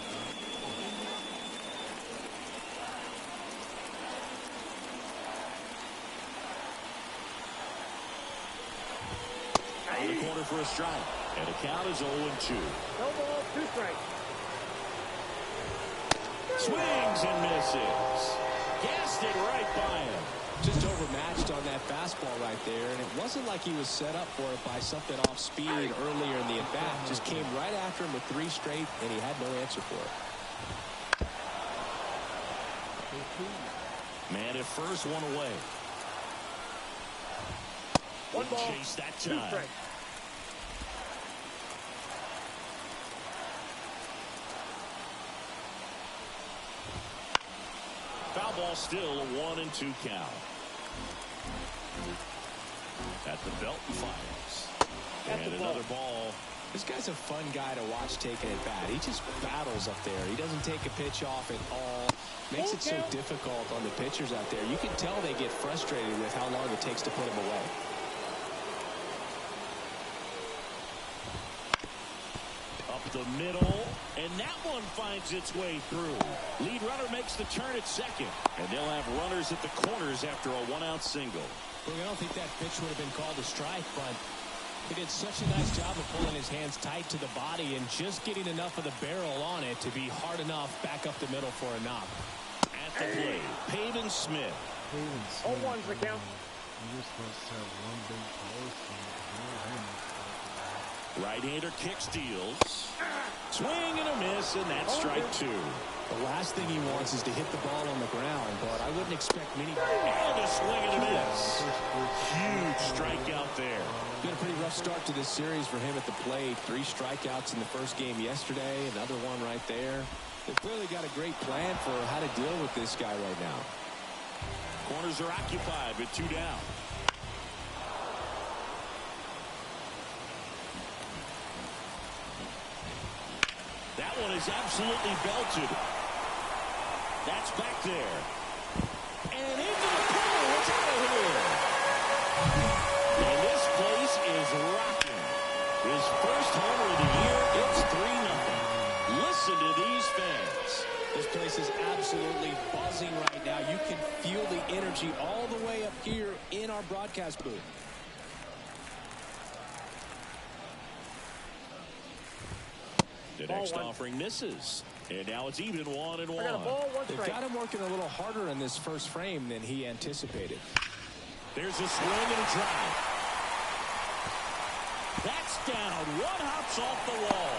Speaker 2: On the corner for a strike. And the count is 0-2.
Speaker 6: No ball, 2 strikes.
Speaker 2: Swings and misses. Gassed it right by him.
Speaker 7: Just overmatched on that fastball right there, and it wasn't like he was set up for it by something off speed earlier in the at-bat. Just came right after him with 3 straight, and he had no answer for it.
Speaker 2: Man at first, 1 away.
Speaker 6: 1 ball,
Speaker 2: chase that
Speaker 6: 2
Speaker 2: time.
Speaker 6: strikes.
Speaker 2: Foul ball still a 1-2 count. At the belt and fires. And another ball.
Speaker 7: This guy's a fun guy to watch taking at bat. He just battles up there. He doesn't take a pitch off at all. Makes it so difficult on the pitchers out there. You can tell they get frustrated with how long it takes to put him away.
Speaker 2: the middle, and that one finds its way through. Lead runner makes the turn at second, and they'll have runners at the corners after a one-out single.
Speaker 7: Well, I don't think that pitch would have been called a strike, but he did such a nice job of pulling his hands tight to the body and just getting enough of the barrel on it to be hard enough back up the middle for a knock.
Speaker 2: At the plate, Pavin Smith.
Speaker 6: 0-1's the count.
Speaker 3: You're supposed to have one big post.
Speaker 2: Right-hander kick steals. Swing and a miss, and that's strike two.
Speaker 7: The last thing he wants is to hit the ball on the ground, but I wouldn't expect many.
Speaker 2: And a swing and a miss. Huge strikeout there.
Speaker 7: Been a pretty rough start to this series for him at the plate. 3 strikeouts in the first game yesterday, another one right there. They've clearly got a great plan for how to deal with this guy right now.
Speaker 2: Corners are occupied with 2 down. That one is absolutely belted. That's back there. And into the pool. It's out of here. And this place is rocking. His first homer of the year. It's 3-0. Listen to these fans.
Speaker 7: This place is absolutely buzzing right now. You can feel the energy all the way up here in our broadcast booth.
Speaker 2: The next offering misses. And now it's even 1-1.
Speaker 7: They've got him working a little harder in this first frame than he anticipated.
Speaker 2: There's a swing and a drive. That's down. One hops off the wall.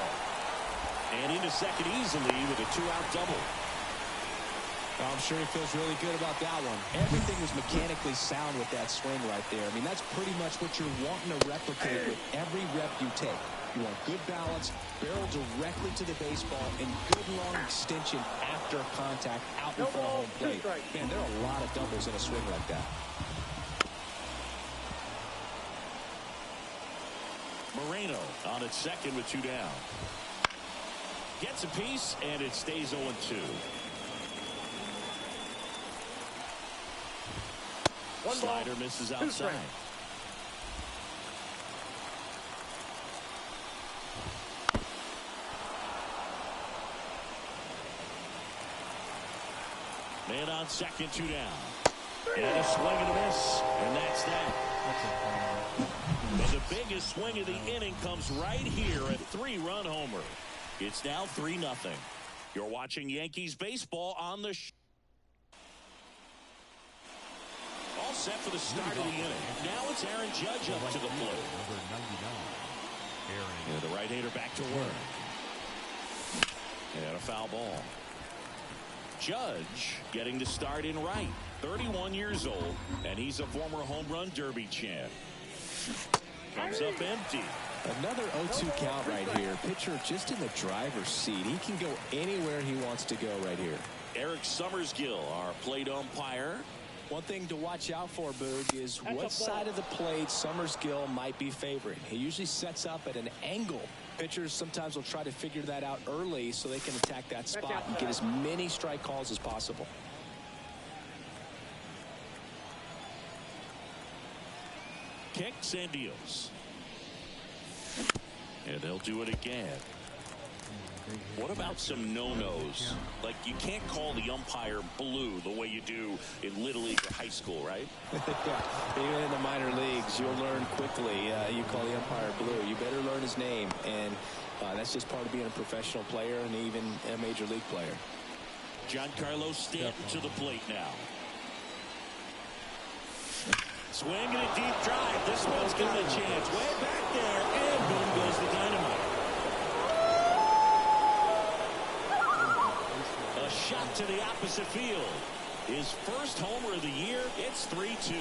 Speaker 2: And into second easily with a 2-out double.
Speaker 7: I'm sure he feels really good about that one. Everything was mechanically sound with that swing right there. I mean, that's pretty much what you're wanting to replicate with every rep you take. You want good balance, barrel directly to the baseball, and good long extension after contact out in front of home plate. Man, there are a lot of doubles in a swing like that.
Speaker 2: Moreno on its second with 2 down. Gets a piece, and it stays 0-2. Slider misses outside. Man on second, 2 down. And a swing and a miss, and that's that. And the biggest swing of the inning comes right here, a 3-run homer. It's now 3-0. You're watching Yankees baseball on the all set for the start of the inning. Now it's Aaron Judge up to the plate.
Speaker 5: Number 99.
Speaker 2: And the right-hander back to work. And a foul ball. Judge getting to start in right. 31 years old, and he's a former home run derby champ. Comes up empty.
Speaker 7: Another 0-2 count right here. Pitcher just in the driver's seat. He can go anywhere he wants to go right here.
Speaker 2: Eric Summersgill, our plate umpire.
Speaker 7: One thing to watch out for, Boog, is what side of the plate Summersgill might be favoring. He usually sets up at an angle. Pitchers sometimes will try to figure that out early so they can attack that spot and get as many strike calls as possible.
Speaker 2: Kicks and deals. And they'll do it again. What about some no-nos? Like, you can't call the umpire blue the way you do in Little League or high school, right?
Speaker 7: Yeah, even in the minor leagues, you'll learn quickly. You call the umpire blue. You better learn his name. And that's just part of being a professional player and even a major league player.
Speaker 2: Giancarlo Stanton to the plate now. Swing and a deep drive. This one's got a chance. Way back there. And boom goes the dynamite. A shot to the opposite field. His first homer of the year. It's 3-2.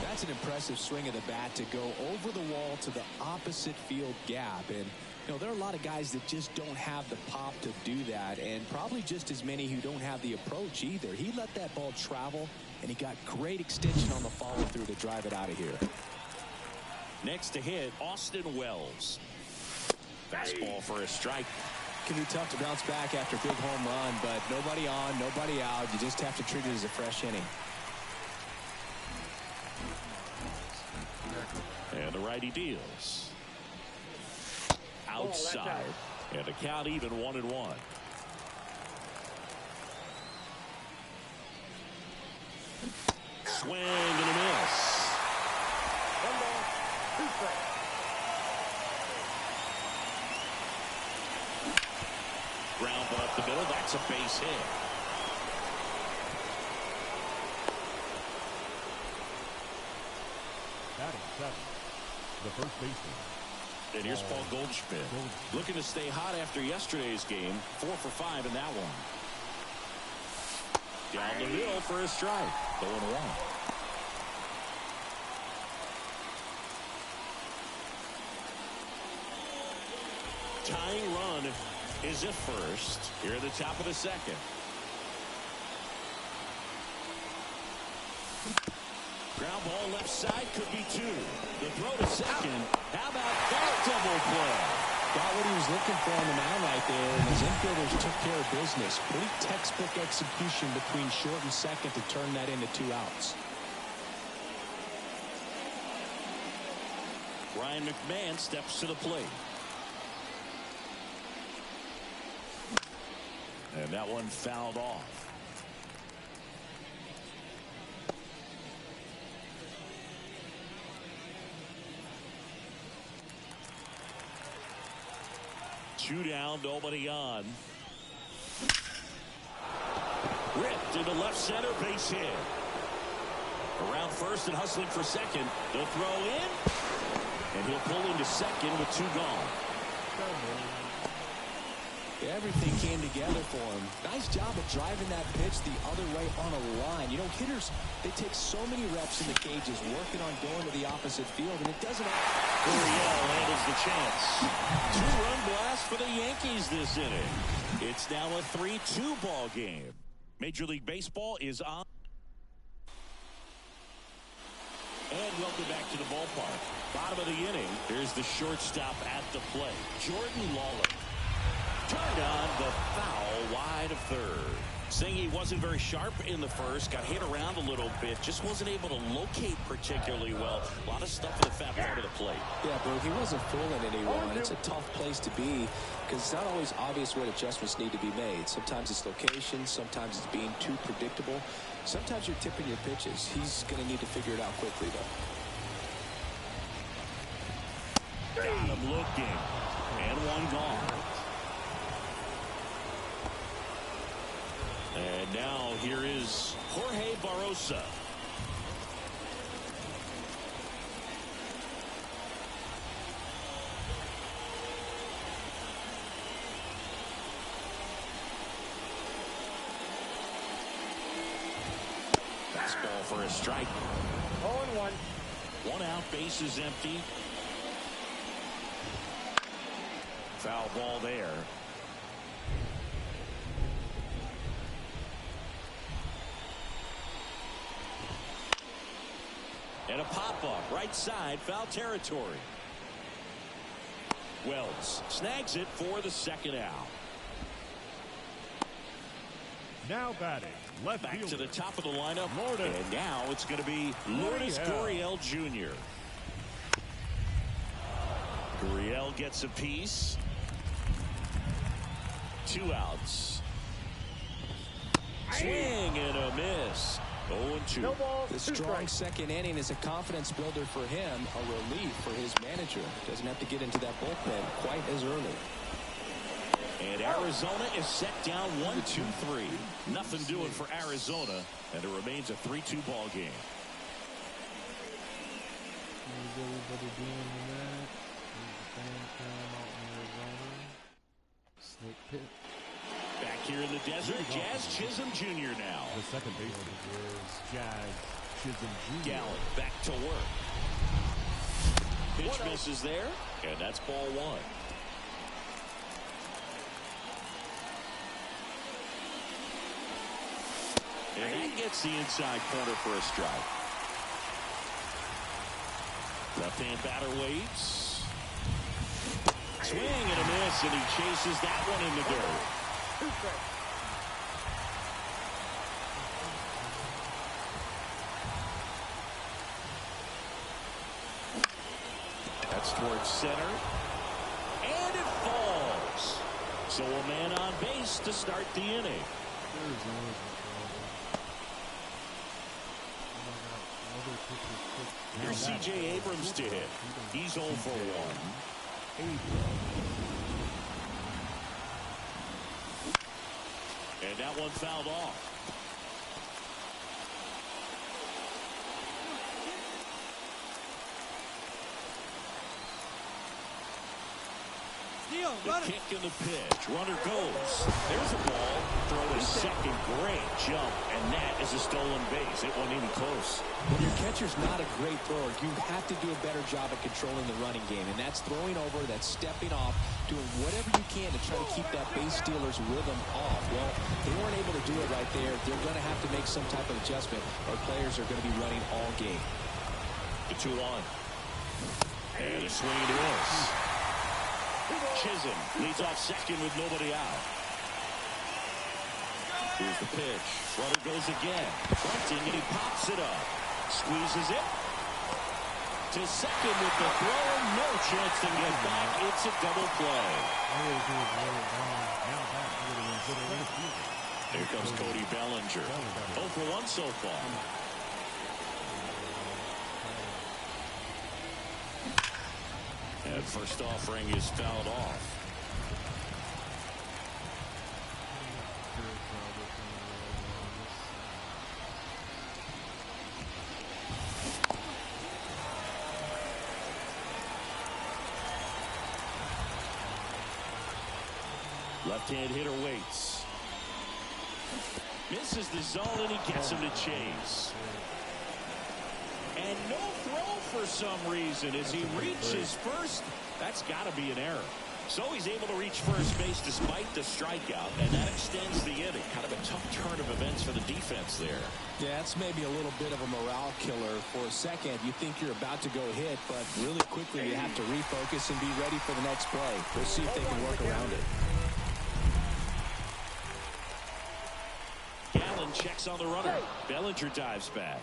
Speaker 7: That's an impressive swing of the bat to go over the wall to the opposite field gap. And, you know, there are a lot of guys that just don't have the pop to do that, and probably just as many who don't have the approach either. He let that ball travel, and he got great extension on the follow-through to drive it out of here.
Speaker 2: Next to hit, Austin Wells. Fastball for a strike.
Speaker 1: Can be tough to bounce back after a big home run, but nobody on, nobody out. You just have to treat it as a fresh inning.
Speaker 2: And the righty deals. Outside. And the count even 1-1. Swing and a miss.
Speaker 6: 1 ball, 2 strikes.
Speaker 2: Ground ball up the middle. That's a base hit.
Speaker 5: Batting seven, the first baseman.
Speaker 2: And here's Paul Goldschmidt. Looking to stay hot after yesterday's game. 4 for 5 in that one. Down the middle for a strike. 0-1. Tying run is at first. Here at the top of the second. Ground ball left side, could be 2. The throw to second. How about that double play?
Speaker 1: Got what he was looking for on the mound right there, and his infielders took care of business. Pretty textbook execution between short and second to turn that into 2 outs.
Speaker 2: Ryan McMahon steps to the plate. And that one fouled off. Two down, nobody on. Ripped into left center, base hit. Around first and hustling for second. The throw in. And he'll pull into second with 2 gone.
Speaker 1: Everything came together for him. Nice job of driving that pitch the other way on a line. You know, hitters, they take so many reps in the cages working on going to the opposite field, and it doesn't happen.
Speaker 2: Gurriel handles the chance. 2-run blast for the Yankees this inning. It's now a 3-2 ball game. Major League Baseball is on. And welcome back to the ballpark. Bottom of the inning. Here's the shortstop at the plate, Jordan Lawler. Turned on the foul wide of third. Saying he wasn't very sharp in the first, got hit around a little bit, just wasn't able to locate particularly well. A lot of stuff in the fat part of the plate.
Speaker 1: Yeah, bro, he wasn't fooling anyone. It's a tough place to be because it's not always obvious what adjustments need to be made. Sometimes it's location, sometimes it's being too predictable. Sometimes you're tipping your pitches. He's going to need to figure it out quickly, though.
Speaker 2: Got him looking. And 1 gone. And now here is Jorge Barrosa. Fastball for a strike.
Speaker 6: 0-1.
Speaker 2: 1 out, base is empty. Foul ball there. And a pop-up, right side, foul territory. Wells snags it for the second out.
Speaker 5: Now batting, left
Speaker 2: Back
Speaker 5: fielder.
Speaker 2: to the top of the lineup.
Speaker 5: Lourdes.
Speaker 2: And now it's going to be Lourdes Gurriel Jr. Gurriel gets a piece. 2 outs. Swing and a miss. 0-2.
Speaker 6: No balls,
Speaker 1: The
Speaker 6: 2
Speaker 1: strong
Speaker 6: strikes.
Speaker 1: second inning is a confidence builder for him, a relief for his manager. Doesn't have to get into that bullpen quite as early.
Speaker 2: And Arizona is set down 1-2-3. Nothing doing for Arizona, and it remains a 3-2 ball game.
Speaker 3: How's everybody doing tonight? Fan cam out in Arizona. Snake pit.
Speaker 2: Back here in the desert, Jazz Chisholm Jr. now.
Speaker 5: The second baseman is Jazz Chisholm Jr.
Speaker 2: Gallen back to work. Pitch misses there, and that's ball 1. And he gets the inside corner for a strike. Left-hand batter waits. Swing and a miss, and he chases that one in the dirt. That's towards center. And it falls. So a man on base to start the inning. Here's C.J. Abrams to hit. He's 0 for 1. And that one fouled off. The kick and the pitch. Runner goes. There's a ball. Throw to second. Great jump. And that is a stolen base. It wasn't even close.
Speaker 1: When your catcher's not a great thrower, you have to do a better job at controlling the running game. And that's throwing over, that's stepping off, doing whatever you can to try to keep that base stealer's rhythm off. Well, they weren't able to do it right there. They're going to have to make some type of adjustment, or players are going to be running all game.
Speaker 2: The 2-1. And a swing and a miss. Chisholm leads off second with nobody out. Here's the pitch. Runner goes again. Bunting, and he pops it up. Squeezes it. To second with the throw. No chance to get back. It's a double play. Here comes Cody Bellinger. 0 for 1 so far. And first offering is fouled off. Left-hand hitter waits. Misses the zone, and he gets him to chase. And no throw for some reason as he reaches first. That's got to be an error. So he's able to reach first base despite the strikeout, and that extends the inning. Kind of a tough turn of events for the defense there.
Speaker 1: Yeah, it's maybe a little bit of a morale killer for a second. You think you're about to go hit, but really quickly you have to refocus and be ready for the next play. We'll see if they can work around it.
Speaker 2: Gallen checks on the runner. Bellinger dives back.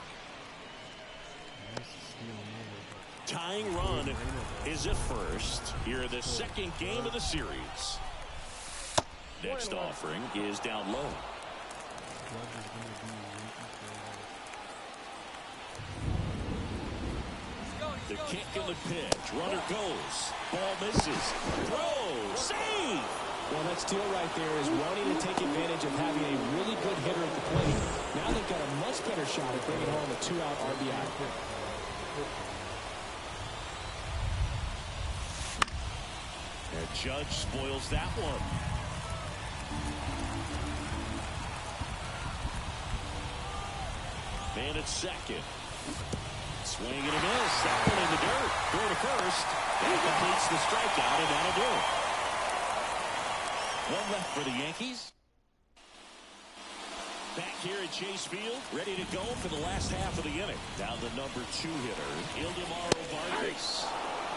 Speaker 2: Tying run is at first here in the second game of the series. Next offering is down low. The kick and the pitch. Runner goes. Ball misses. Throw. Save.
Speaker 1: Well, that steal right there is wanting to take advantage of having a really good hitter at the plate. Now they've got a much better shot at bringing home a 2-out RBI.
Speaker 2: And Judge spoils that one. Man at second. Swing and a miss. That one in the dirt. Throw to first. That completes the strikeout, and that'll do it. One left for the Yankees. Back here at Chase Field, ready to go for the last half of the inning. Down the number 2 hitter, Ildemaro Vargas.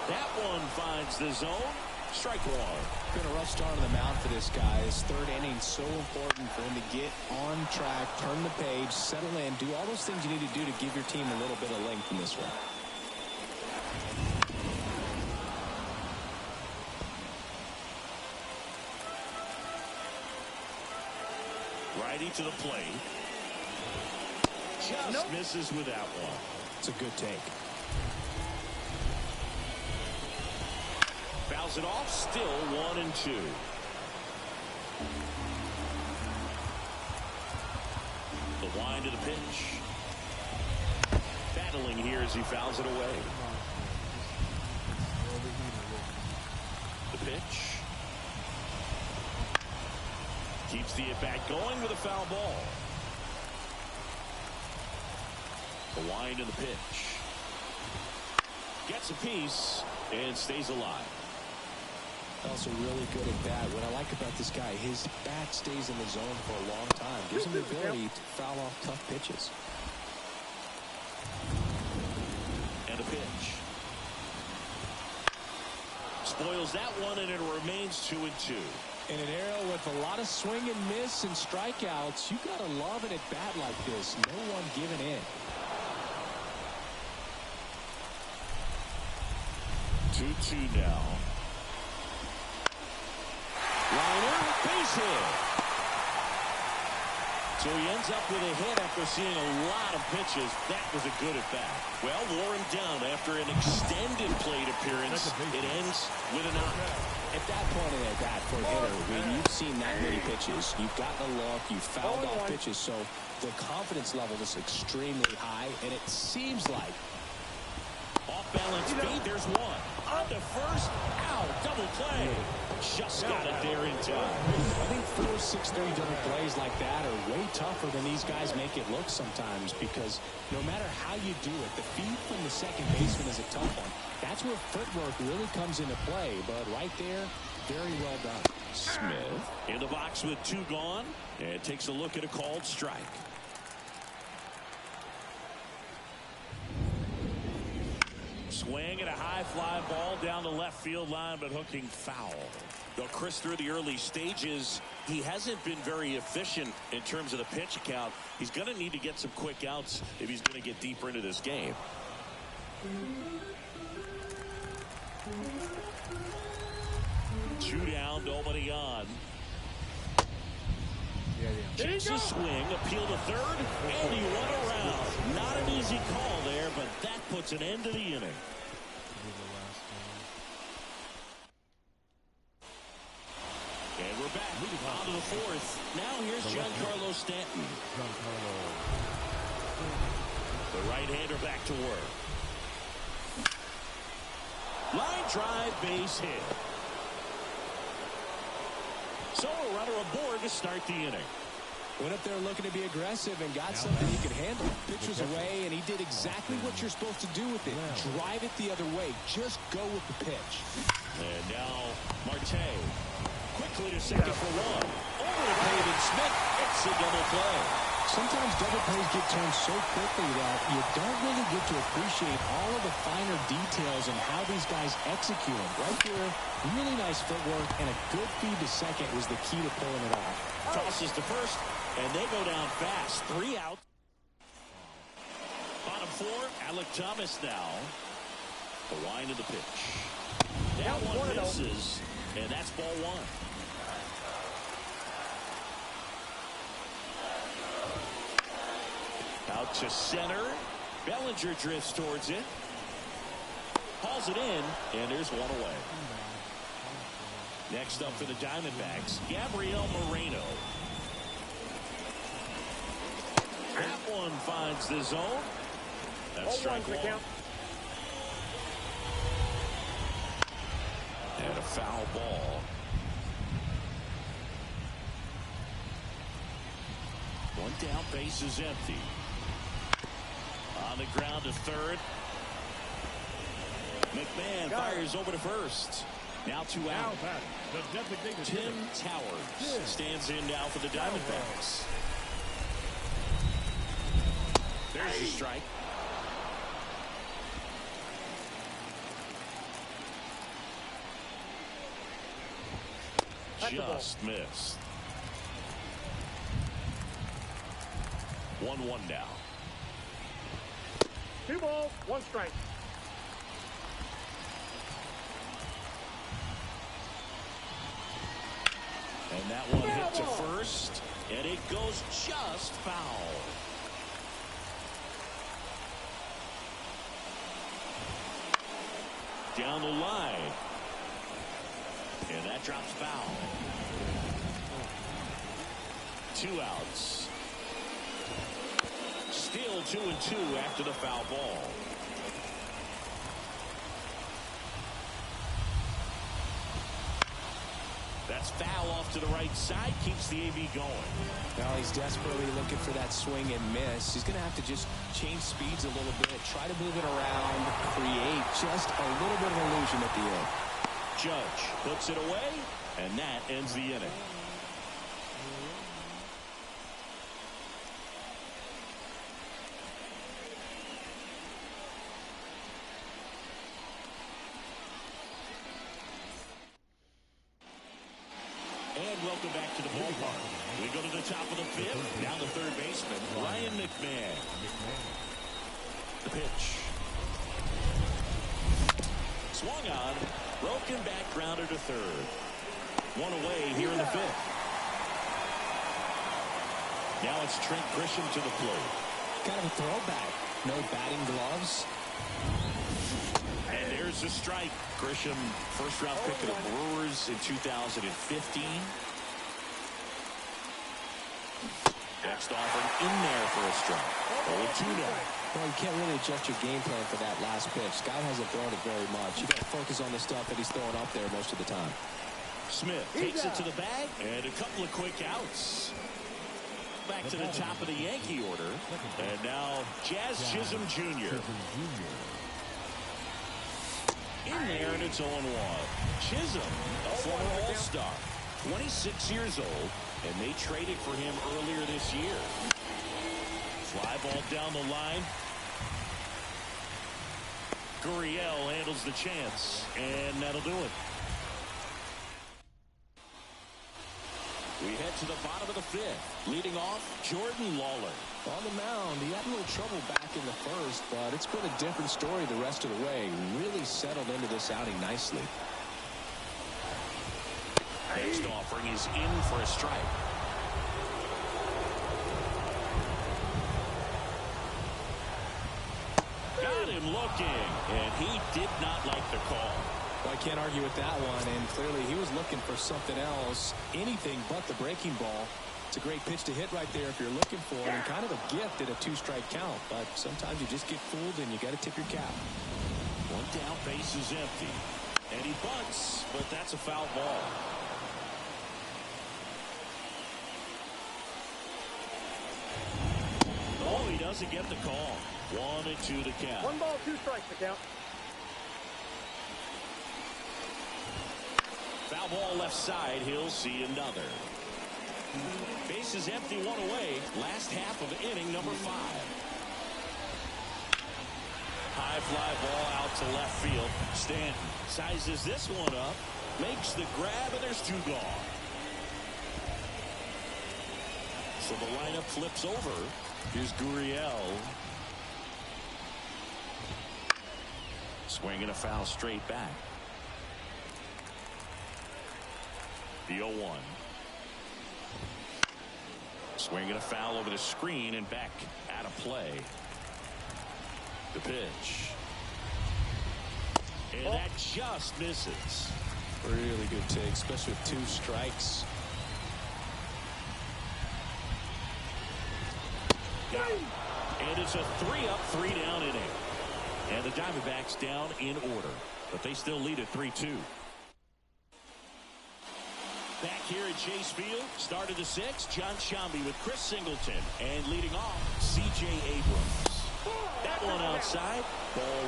Speaker 2: That one finds the zone. Strike one.
Speaker 1: Been a rough start on the mound for this guy. His third inning so important for him to get on track, turn the page, settle in, do all those things you need to do to give your team a little bit of length in this one.
Speaker 2: Righty to the plate. Just misses with that one.
Speaker 1: It's a good take.
Speaker 2: Fouls it off, still 1-2. The wind to the pitch. Battling here as he fouls it away. The pitch. Keeps the at-bat going with a foul ball. The wind and the pitch. Gets a piece and stays alive.
Speaker 1: Also really good at bat. What I like about this guy, his bat stays in the zone for a long time. Gives him the ability to foul off tough pitches.
Speaker 2: And a pitch. spoils that one, and it remains 2-2.
Speaker 7: In an era with a lot of swing and miss and strikeouts, you got to love an at-bat like this. No one giving in.
Speaker 2: 2-2 now. Liner, base hit. So he ends up with a hit after seeing a lot of pitches. That was a good at-bat. Well, wore him down after an extended plate appearance. It ends with a knock.
Speaker 7: At that point in at-bat for a hitter, when you've seen that many pitches, you've gotten a look, you've fouled off pitches, so the confidence level is extremely high, and it seems like
Speaker 2: off-balance feed, there's one. On to first, out, double play. Just got it there in time.
Speaker 7: I think 4 6-3 double plays like that are way tougher than these guys make it look sometimes, because no matter how you do it, the feed from the second baseman is a tough one. That's where footwork really comes into play, but right there, very well done.
Speaker 2: Smith in the box with 2 gone, and takes a look at a called strike. Swing and a high fly ball down the left field line, but hooking foul. Though Chris, through the early stages, he hasn't been very efficient in terms of the pitch count. He's going to need to get some quick outs if he's going to get deeper into this game. Two down, nobody on. Takes a swing, appeal to third, and he won around. Not an easy call there, but that puts an end to the inning. And we're back on to the 4th. Now here's Giancarlo Stanton. The right-hander back to work. Line drive, base hit. So a runner aboard to start the inning.
Speaker 7: Went up there looking to be aggressive and got something he could handle. Pitch was away, and he did exactly what you're supposed to do with it. Drive it the other way. Just go with the pitch.
Speaker 2: And now Marte quickly to second for 1. Over to Pavin Smith. It's a double play.
Speaker 7: Sometimes double plays get turned so quickly that you don't really get to appreciate all of the finer details and how these guys execute them. Right here, really nice footwork, and a good feed to second was the key to pulling it off.
Speaker 2: Tosses to first, and they go down fast. 3 out. Bottom 4, Alek Thomas now. The wind of the pitch. That one misses, and that's ball 1. Out to center. Bellinger drifts towards it. Hauls it in, and there's one away. Next up for the Diamondbacks, Gabriel Moreno. That one finds the zone. That's strike 1. And a foul ball. One down, base is empty. On the ground to third. McMahon fires over to first. Now 2 out. Tim Towers stands in now for the Diamondbacks. There's a strike. Just missed. 1-1 now.
Speaker 6: 2 balls, 1 strike.
Speaker 2: And that one hit to first, and it goes just foul. Down the line. And that drops foul. 2 outs. Still 2-2 after the foul ball. That's foul off to the right side. Keeps the AB going.
Speaker 7: Now he's desperately looking for that swing and miss. He's going to have to just change speeds a little bit. Try to move it around. Create just a little bit of illusion at the end.
Speaker 2: Judge puts it away. And that ends the inning. welcome back to the ballpark. We go to the top of the fifth. Down the third baseman, Ryan McMahon. The pitch. Swung on. Broken back grounder to third. One away here in the fifth. Now it's Trent Grisham to the plate.
Speaker 7: Kind of a throwback. No batting gloves.
Speaker 2: And there's a strike. Grisham, first-round pick of the Brewers in 2015. Next offering in there for a strike. 0-2 now.
Speaker 7: Well, you can't really adjust your game plan for that last pitch. Scott hasn't thrown it very much. You got to focus on the stuff that he's throwing up there most of the time.
Speaker 2: Smith takes it to the bag, and a couple of quick outs. Back to the top of the Yankee order. And now Jazz Chisholm Jr. In there, and it's 0-1. Chisholm, a former All-Star, 26 years old, and they traded for him earlier this year. Fly ball down the line. Gurriel handles the chance, and that'll do it. We head to the bottom of the fifth. Leading off, Jordan Lawler.
Speaker 7: On the mound, he had a little trouble back in the first, but it's been a different story the rest of the way. Really settled into this outing nicely.
Speaker 2: Next offering is in for a strike. Got him looking, and he did not like the call.
Speaker 7: Well, I can't argue with that one, and clearly he was looking for something else, anything but the breaking ball. It's a great pitch to hit right there if you're looking for it, and kind of a gift at a two-strike count, but sometimes you just get fooled and you got to tip your cap.
Speaker 2: One down, base is empty, and he bunts, but that's a foul ball. Oh, he doesn't get the call. 1-2 to count.
Speaker 6: 1 ball, 2 strikes to count.
Speaker 2: Foul ball left side. He'll see another. Base is empty, 1 away. Last half of inning number 5. High fly ball out to left field. Stanton sizes this one up. Makes the grab, and there's 2 gone. So the lineup flips over. Here's Gurriel. Swinging a foul straight back. The 0-1. Swinging a foul over the screen and back out of play. The pitch. And that just misses.
Speaker 7: Really good take, especially with 2 strikes.
Speaker 2: Got him. And it's a 3-up, 3-down inning. And the Diamondbacks down in order. But they still lead at 3-2. Back here at Chase Field, start of the 6th, John Sciambi with Chris Singleton. And leading off, C.J. Abrams. That one outside, ball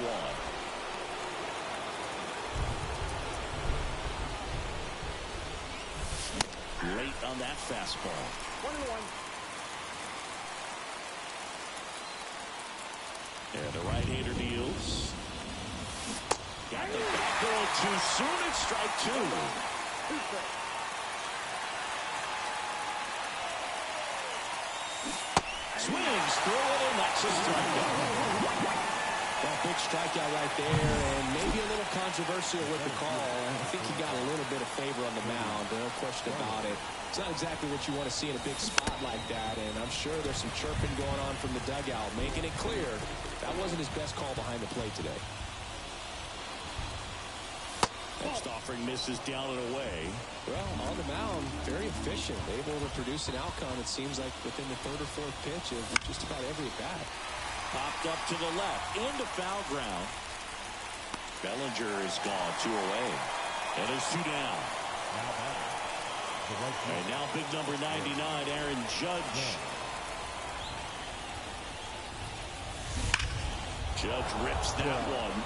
Speaker 2: 1. Late on that fastball.
Speaker 6: 1-1.
Speaker 2: And the right-hander deals. Got the back going too soon. It's strike 2. Swings through it, and that's a strikeout.
Speaker 7: Well, big strikeout right there, and maybe a little controversial with the call. I think he got a little bit of favor on the mound, no question about it. It's not exactly what you want to see in a big spot like that, and I'm sure there's some chirping going on from the dugout, making it clear that wasn't his best call behind the plate today.
Speaker 2: Next offering misses down and away.
Speaker 7: Well, on the mound, very efficient, able to produce an outcome, it seems like, within the 3rd or 4th pitch of just about every at-bat.
Speaker 2: Popped up to the left, into foul ground. Bellinger is gone, 2 away. And there's 2 down. And now big number 99, Aaron Judge. Judge rips that one.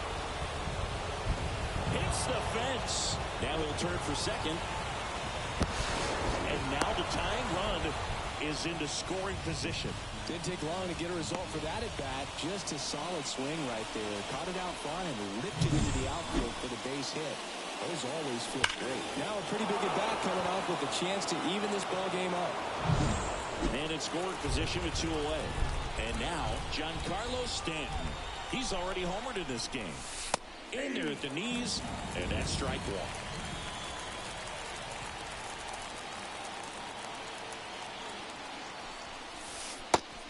Speaker 2: Hits the fence. Now he'll turn for second. And now the tying run is into scoring position.
Speaker 7: Didn't take long to get a result for that at-bat. Just a solid swing right there. Caught it out front and ripped it into the outfield for the base hit. Those
Speaker 1: those always feel great. Now a pretty big at-bat coming up with a chance to even this ball game up.
Speaker 2: And in scoring position with 2 away. And now Giancarlo Stanton. He's already homered in this game. In there at the knees, and that's strike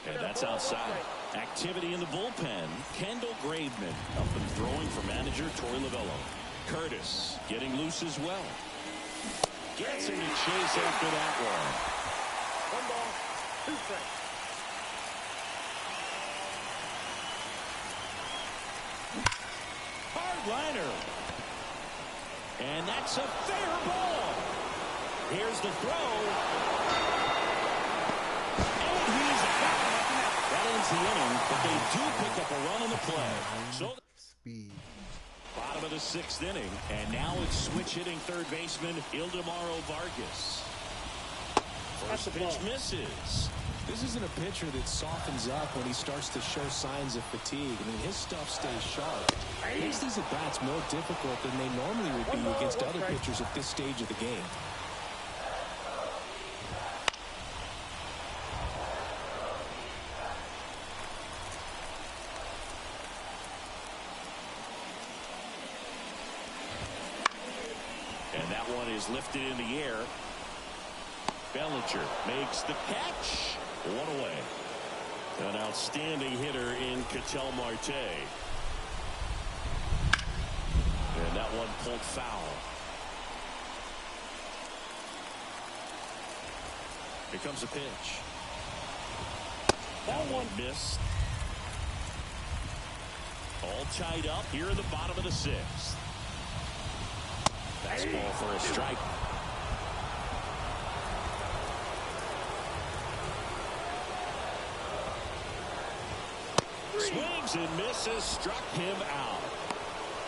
Speaker 2: 1. And that's outside. Activity in the bullpen. Kendall Graveman up and throwing for manager Torey Lovullo. Curtis getting loose as well. Gets in the chase after that one.
Speaker 6: 1 ball, 2 strikes.
Speaker 2: Hard liner. And that's a fair ball. Here's the throw. And he's out. That ends the inning, but they do pick up a run on the play. So
Speaker 3: Speed.
Speaker 2: bottom of the 6th inning, and now it's switch hitting third baseman Ildemaro Vargas. First pitch misses.
Speaker 1: This isn't a pitcher that softens up when he starts to show signs of fatigue. I mean, his stuff stays sharp. It makes these at-bats more difficult than they normally would be against other pitchers at this stage of the game.
Speaker 2: And that one is lifted in the air. Bellinger makes the catch. 1 away. An outstanding hitter in Ketel Marte. And that one pulled foul. Here comes a pitch. That one missed. All tied up here in the bottom of the 6th. Fastball for a strike. Swings and misses, struck him out.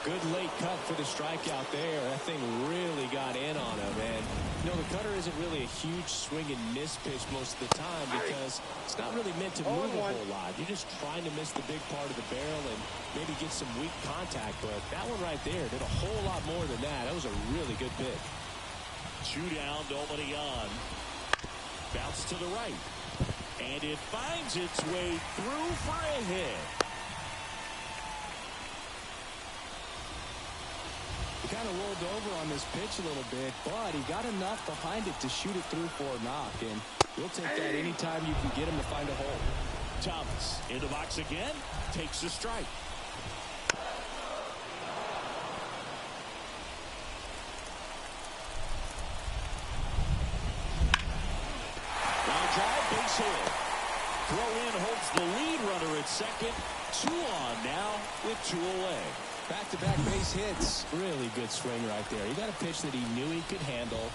Speaker 1: Good late cut for the strikeout there. That thing really got in on him. And, you know, the cutter isn't really a huge swing and miss pitch most of the time because it's not really meant to move a whole lot. You're just trying to miss the big part of the barrel and maybe get some weak contact. But that one right there did a whole lot more than that. That was a really good pitch.
Speaker 2: 2 down, nobody on. Bounce to the right. And it finds its way through for a hit.
Speaker 1: He kind of rolled over on this pitch a little bit, but he got enough behind it to shoot it through for a knock. And you'll take that anytime you can get him to find a hole.
Speaker 2: Thomas in the box again, takes a strike. Line drive, base hit. Throw in holds the lead runner at second. 2 on now with 2 away.
Speaker 1: Back-to-back base hits. Really good swing right there. He got a pitch that he knew he could handle,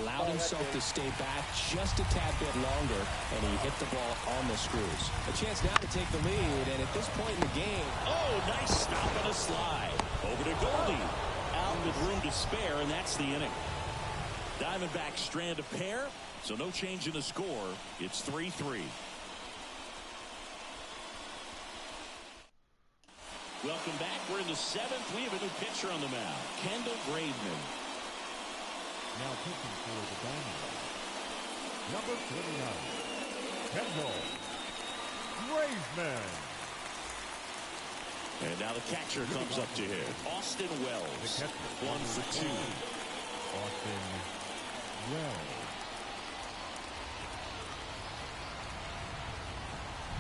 Speaker 1: allowed himself to stay back just a tad bit longer, and he hit the ball on the screws. A chance now to take the lead, and at this point in the game...
Speaker 2: Oh, nice stop and a slide. Over to Goldie. Out with room to spare, and that's the inning. Diamondbacks strand a pair, so no change in the score. It's 3-3. Welcome back. We're in the 7th. We have a new pitcher on the mound, Kendall Graveman.
Speaker 5: Now pitching for the Diamondbacks, number 39, Kendall Graveman.
Speaker 2: And now the catcher comes up to hit, Austin Wells. 1 for 2.
Speaker 5: Austin Wells.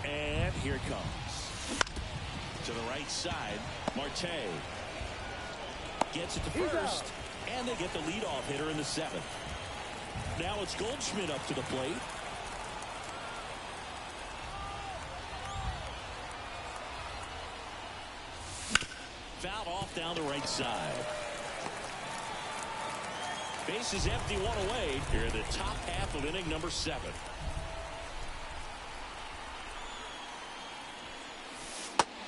Speaker 2: And here it comes. To the right side, Marte gets it to first, and they get the leadoff hitter in the 7th. Now it's Goldschmidt up to the plate. Fouled off down the right side. Base is empty, 1 away. Here in the top half of inning number 7.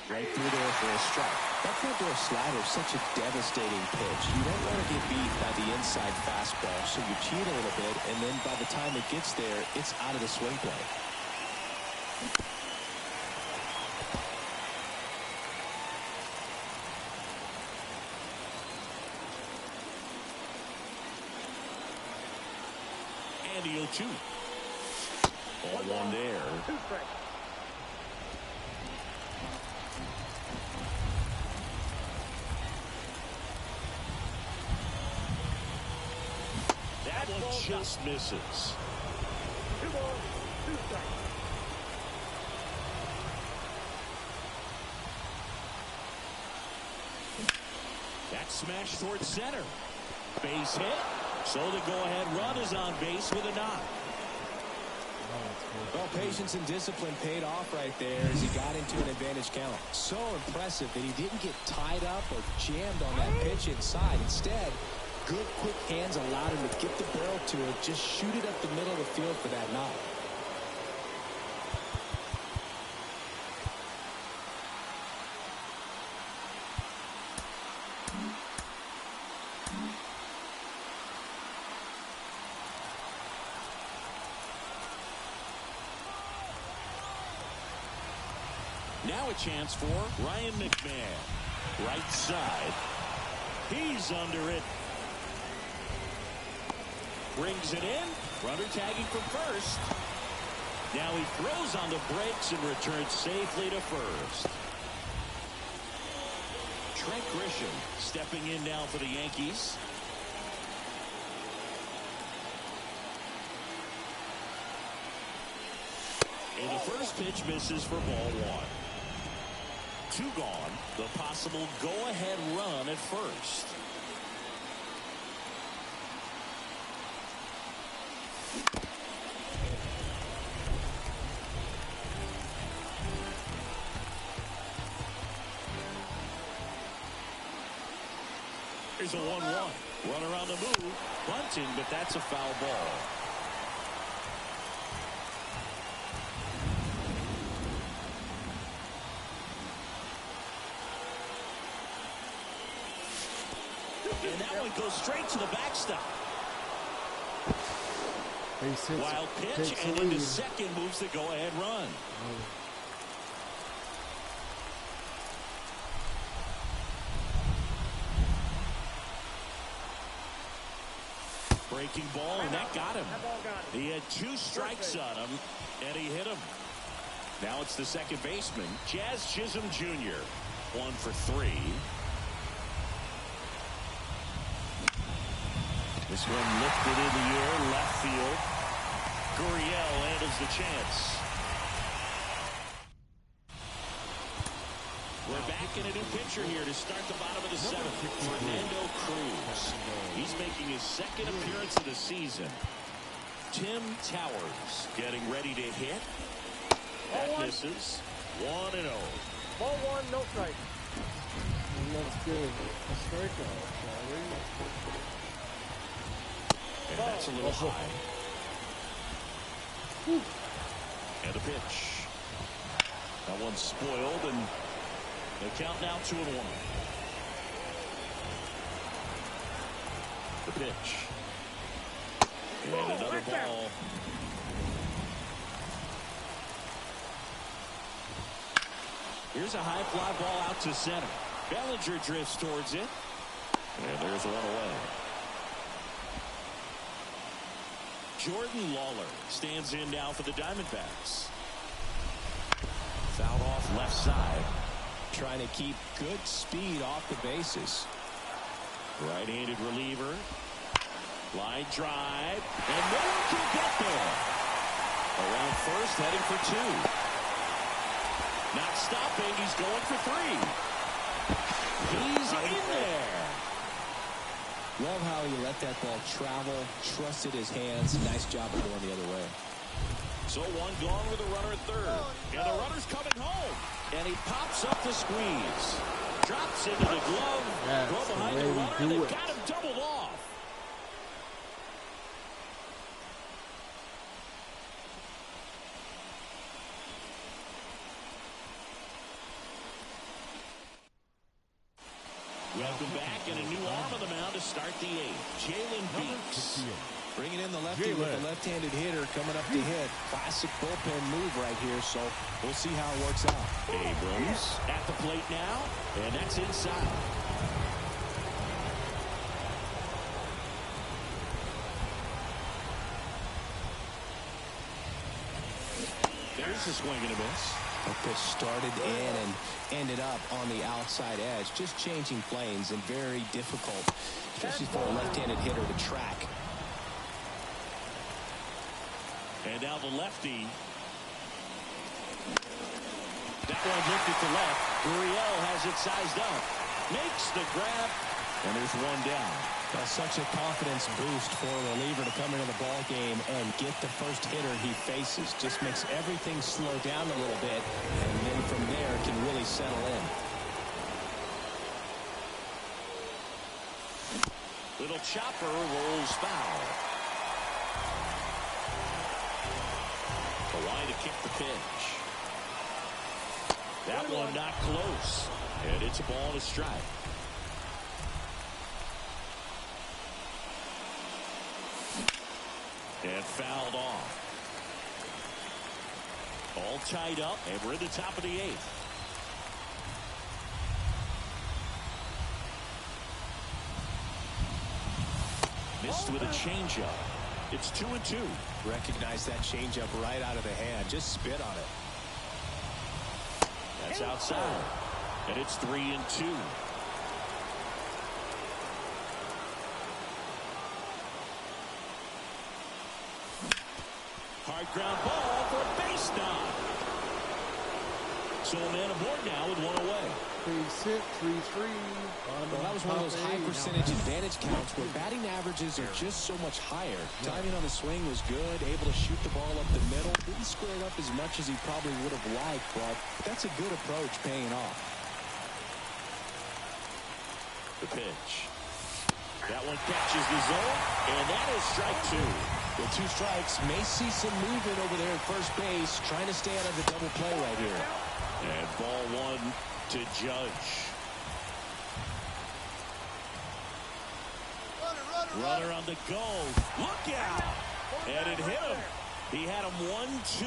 Speaker 1: Right through there for a strike. That front door slider is such a devastating pitch. You don't want to get beat by the inside fastball, so you cheat a little bit, and then by the time it gets there, it's out of the swing play.
Speaker 2: the 0-2. Ball one there.
Speaker 6: 2 strikes.
Speaker 2: That one just misses.
Speaker 6: 2 balls, 2 strikes.
Speaker 2: That smash towards center. Base hit. So the go-ahead run is on base with a knock.
Speaker 1: Well, patience and discipline paid off right there as he got into an advantage count. So impressive that he didn't get tied up or jammed on that pitch inside. Instead, good quick hands allowed him to get the barrel to it, just shoot it up the middle of the field for that knock.
Speaker 2: Now a chance for Ryan McMahon. Right side. He's under it. Brings it in. Runner tagging from first. Now he throws on the brakes and returns safely to first. Trent Grisham stepping in now for the Yankees. And the first pitch misses for ball one. 2 gone. The possible go-ahead run at first. Here's a 1-1. Runner on the move. Bunting, but that's a foul ball. And that one goes straight to the backstop. Wild pitch, and into second moves the go-ahead run. Breaking ball, and that got him. He had 2 strikes on him, and he hit him. Now it's the second baseman, Jazz Chisholm Jr. 1 for 3. This one lifted in the air, left field. Gurriel handles the chance. We're back in a new pitcher here to start the bottom of the 7th. Fernando Cruz. He's making his second appearance of the season. Tim Towers getting ready to hit. That misses. 1-0.
Speaker 6: Ball 1, no strike.
Speaker 5: Let's give a strikeout, shall we?
Speaker 2: And that's a little high. And a pitch. That one's spoiled, and the count now 2-1. The pitch. And another ball. Here's a high fly ball out to center. Bellinger drifts towards it. And there's one away. Jordan Lawler stands in now for the Diamondbacks. Fouled off left side.
Speaker 1: Trying to keep good speed off the bases.
Speaker 2: Right-handed reliever. Line drive. And no one can get there. Around first, heading for 2. Not stopping. He's going for 3. He's in there.
Speaker 1: Love how he let that ball travel, trusted his hands. Nice job of going the other way.
Speaker 2: So 1 gone with a runner at third. And the runner's coming home. And he pops up the squeeze. Drops into the glove. Go behind the runner. And they've got him doubled off. Welcome back, and a new arm on the mound to start the 8th. Jalen Beeks.
Speaker 1: Bringing in the lefty with the left-handed hitter coming up to hit. Classic bullpen move right here, so we'll see how it works out.
Speaker 2: Abrams at the plate now, and that's inside. Here's a swing and a miss.
Speaker 1: The pitch started in and ended up on the outside edge. Just changing planes and very difficult, especially for a left-handed hitter to track.
Speaker 2: And now the lefty. That one lifted to left. Gurriel has it sized up. Makes the grab. And there's one down.
Speaker 1: Such a confidence boost for a reliever to come into the ball game and get the first hitter he faces. Just makes everything slow down a little bit, and then from there can really settle in.
Speaker 2: Little chopper rolls foul. Kawhi to kick the pitch. That one not close. And it's a ball to strike. And fouled off. All tied up, and we're in the top of the 8th. Missed with a changeup. It's 2-2.
Speaker 1: Recognize that changeup right out of the hand. Just spit on it.
Speaker 2: That's outside. And it's 3-2. Hard ground ball for a base knock. So a man aboard now with one away.
Speaker 3: 3-6, 3-3.
Speaker 1: Well, that was one of those high percentage advantage counts where batting averages are just so much higher. Timing on the swing was good, able to shoot the ball up the middle. Didn't square it up as much as he probably would have liked, but that's a good approach paying off.
Speaker 2: The pitch. That one catches the zone, and that is strike 2.
Speaker 1: With 2 strikes, may see some movement over there at first base, trying to stay out of the double play right here.
Speaker 2: And ball 1 to Judge. Runner on the go. Look out! And it hit him. He had him 1-2,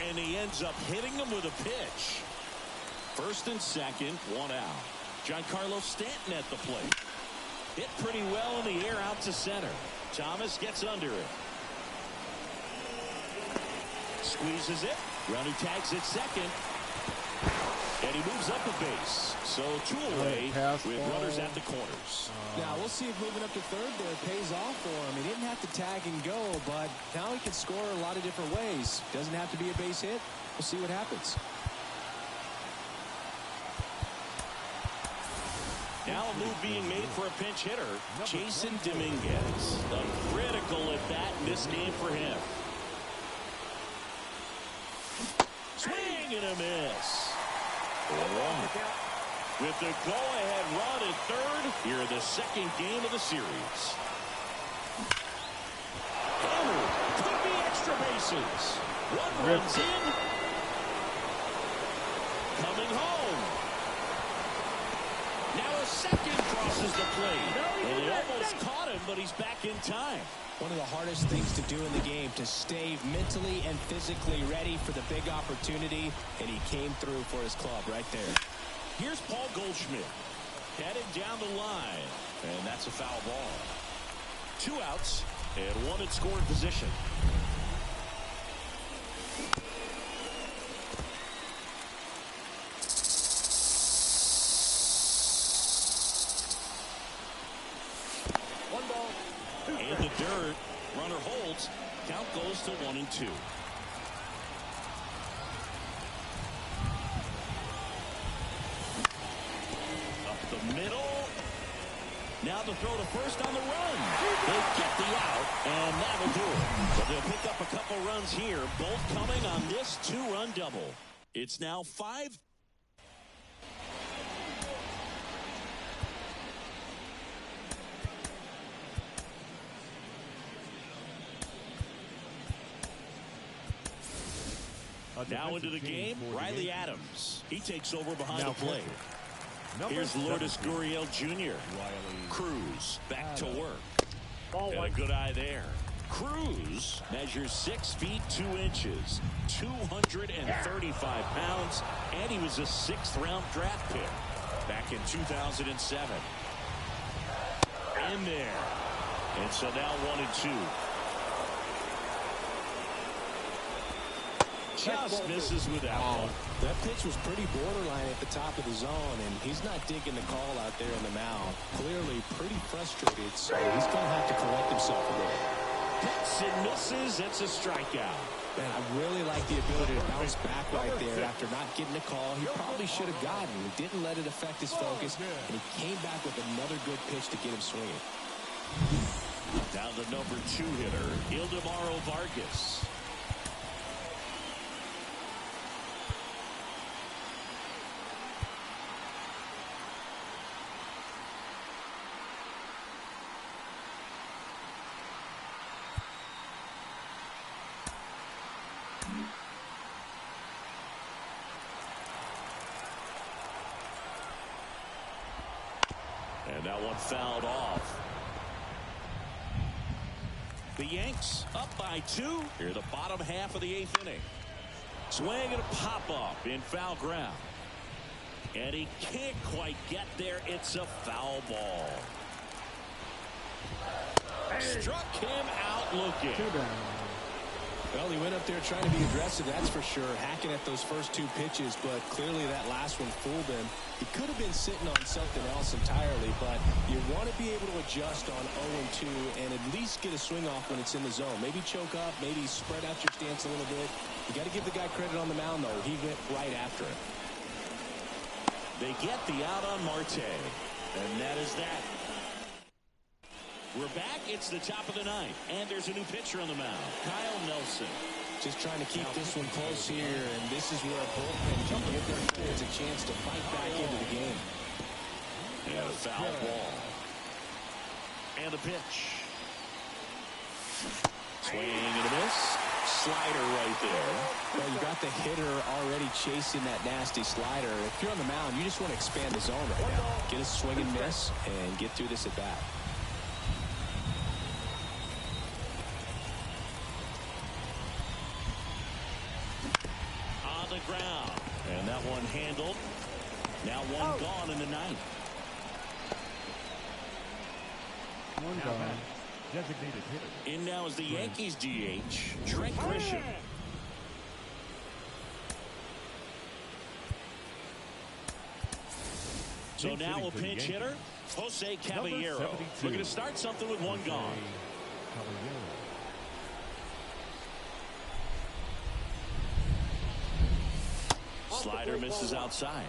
Speaker 2: and he ends up hitting him with a pitch. First and second, 1 out. Giancarlo Stanton at the plate. Hit pretty well in the air out to center. Thomas gets under it. Squeezes it. Runner tags it second. And he moves up a base. So 2 away with runners at the corners.
Speaker 1: Now we'll see if moving up to third there pays off for him. He didn't have to tag and go, but now he can score a lot of different ways. Doesn't have to be a base hit. We'll see what happens.
Speaker 2: Now a move being made for a pinch hitter, Jason Dominguez. A critical at bat in this game for him. Swing and a miss. With the go-ahead run at third, here in the second game of the series. Hammer, could be extra bases. 1 runs in. Coming home. Now a second crosses the plate. Well, he almost caught him, but he's back in time.
Speaker 1: One of the hardest things to do in the game, to stay mentally and physically ready for the big opportunity, and he came through for his club right there.
Speaker 2: Here's Paul Goldschmidt. Headed down the line, and that's a foul ball. 2 outs, and 1 in scoring position. In the dirt, runner holds. Count goes to 1-2. Up the middle. Now the throw to first on the run. They get the out, and that'll do it. But they'll pick up a couple runs here, both coming on this 2-run double. It's now 5. Now into the game, Riley Adams. He takes over behind the plate. Here's Lourdes Gurriel Jr. Cruz back to work. And a good eye there. Cruz measures 6 feet 2 inches, 235 pounds, and he was a 6th-round draft pick back in 2007. In there. And so now 1-2. just misses with that one.
Speaker 7: That pitch was pretty borderline at the top of the zone, and he's not digging the call out there in the mound. Clearly pretty frustrated, so he's going to have to collect himself a little.
Speaker 2: Hits and misses. It's a strikeout.
Speaker 7: Man, I really like the ability to bounce back right there after not getting a call he probably should have gotten. He didn't let it affect his focus, and he came back with another good pitch to get him swinging.
Speaker 2: Down the number 2 hitter, Ildemaro Vargas. And that one fouled off. The Yanks up by 2 here the bottom half of the 8th inning. Swing and a pop-up in foul ground. And he can't quite get there. It's a foul ball. Struck him out looking.
Speaker 7: Well, he went up there trying to be aggressive, that's for sure, hacking at those first 2 pitches, but clearly that last one fooled him. He could have been sitting on something else entirely, but you want to be able to adjust on 0-2 and at least get a swing off when it's in the zone. Maybe choke up, maybe spread out your stance a little bit. You got to give the guy credit on the mound, though. He went right after it.
Speaker 2: They get the out on Marte, and that is that. We're back. It's the top of the 9th, and there's a new pitcher on the mound, Kyle Nelson.
Speaker 7: Just trying to keep this one close here, and this is where a bullpen can give their fans a chance to fight back into the game.
Speaker 2: And a foul ball. And a pitch. Swing and a miss. Slider right there.
Speaker 7: Well, you got the hitter already chasing that nasty slider. If you're on the mound, you just want to expand the zone right now. Get a swing and miss and get through this at bat.
Speaker 2: On the ground. And that one handled. Now one gone in the 9th.
Speaker 5: One gone. Designated hitter.
Speaker 2: In now is the Yankees DH, Trent Grisham. So now a pinch hitter, Jose Caballero. Looking to start something with one gone. Slider misses outside.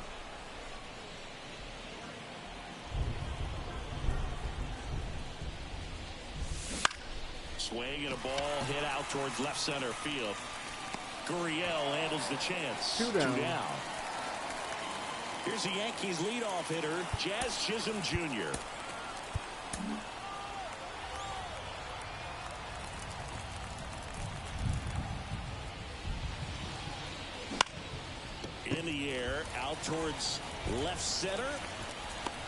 Speaker 2: Swing and a ball hit out towards left center field. Gurriel handles the chance.
Speaker 3: Two down.
Speaker 2: Here's the Yankees leadoff hitter, Jazz Chisholm Jr. In the air, out towards left center.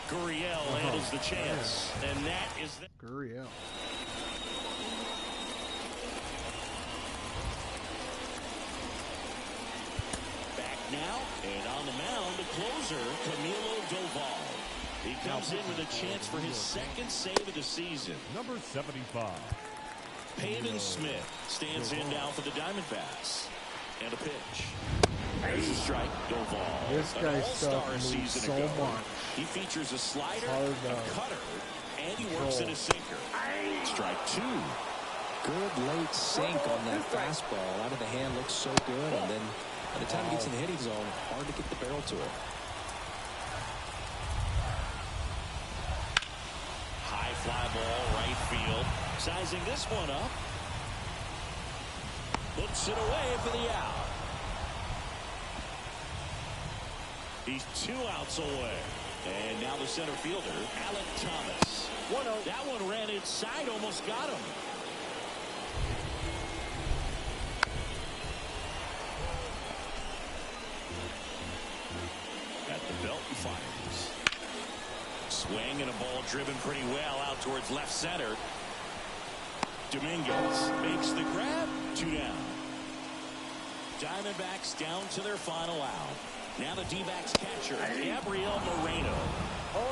Speaker 2: Gurriel handles the chance. And that is the
Speaker 3: Gurriel.
Speaker 2: now, and on the mound, the closer, Camilo Doval. He comes in with a chance for his second save of the season.
Speaker 5: Number 75.
Speaker 2: Pavin Smith stands in now for the Diamondbacks. And a pitch. There's a strike, Doval.
Speaker 3: This guy's
Speaker 2: All-star
Speaker 3: stuff
Speaker 2: a
Speaker 3: moves
Speaker 2: season
Speaker 3: so
Speaker 2: ago.
Speaker 3: much.
Speaker 2: He features a slider,
Speaker 3: Hard,
Speaker 2: a cutter, and he works in a sinker. Strike 2.
Speaker 7: Good late sink on that fastball. Out of the hand looks so good, and then by the time he gets in the hitting zone, hard to get the barrel to it.
Speaker 2: High fly ball, right field. Sizing this one up. Looks it away for the out. He's 2 outs away. And now the center fielder, Alek Thomas. That one ran inside, almost got him. At the belt and fires. Swing and a ball driven pretty well out towards left center. Dominguez makes the grab. 2 down. Diamondbacks down to their final out. Now the D-backs catcher, Gabriel Moreno.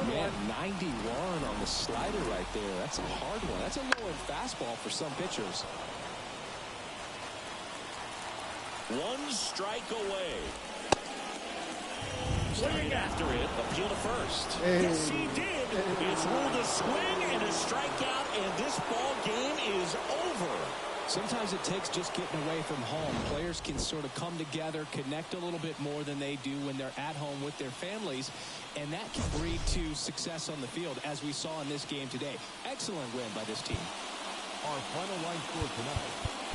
Speaker 7: Man, 91 on the slider right there. That's a hard one. That's a low-end fastball for some pitchers.
Speaker 2: One strike away. Starting after it, appeal to first.
Speaker 3: Hey.
Speaker 2: Yes, he did. It's ruled a swing and a strikeout, and this ball game is over.
Speaker 7: Sometimes it takes just getting away from home. Players can sort of come together, connect a little bit more than they do when they're at home with their families, and that can lead to success on the field, as we saw in this game today. Excellent win by this team.
Speaker 5: Our final line score tonight.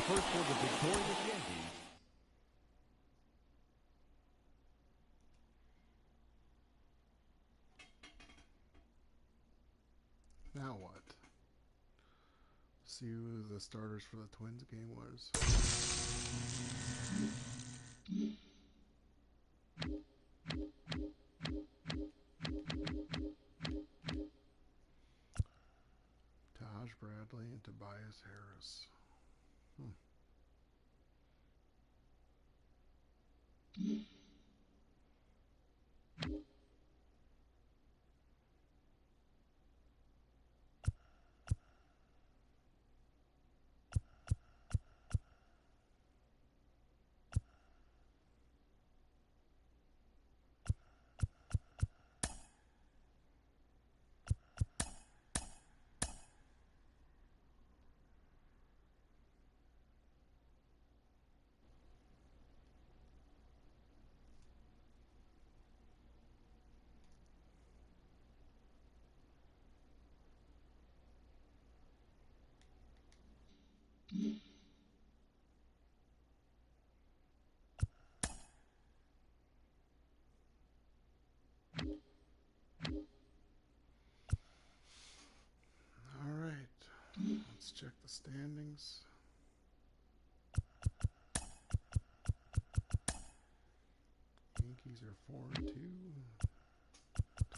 Speaker 5: First for the victorious Yankees.
Speaker 3: Now what? See who the starters for the Twins game was. Taj Bradley and Tobias Harris. All right, let's check the standings. Yankees are 4-2.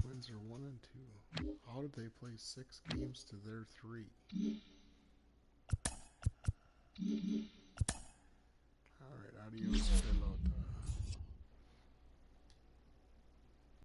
Speaker 3: Twins are 1-2. How did they play 6 games to their 3? All right, adios, pelota.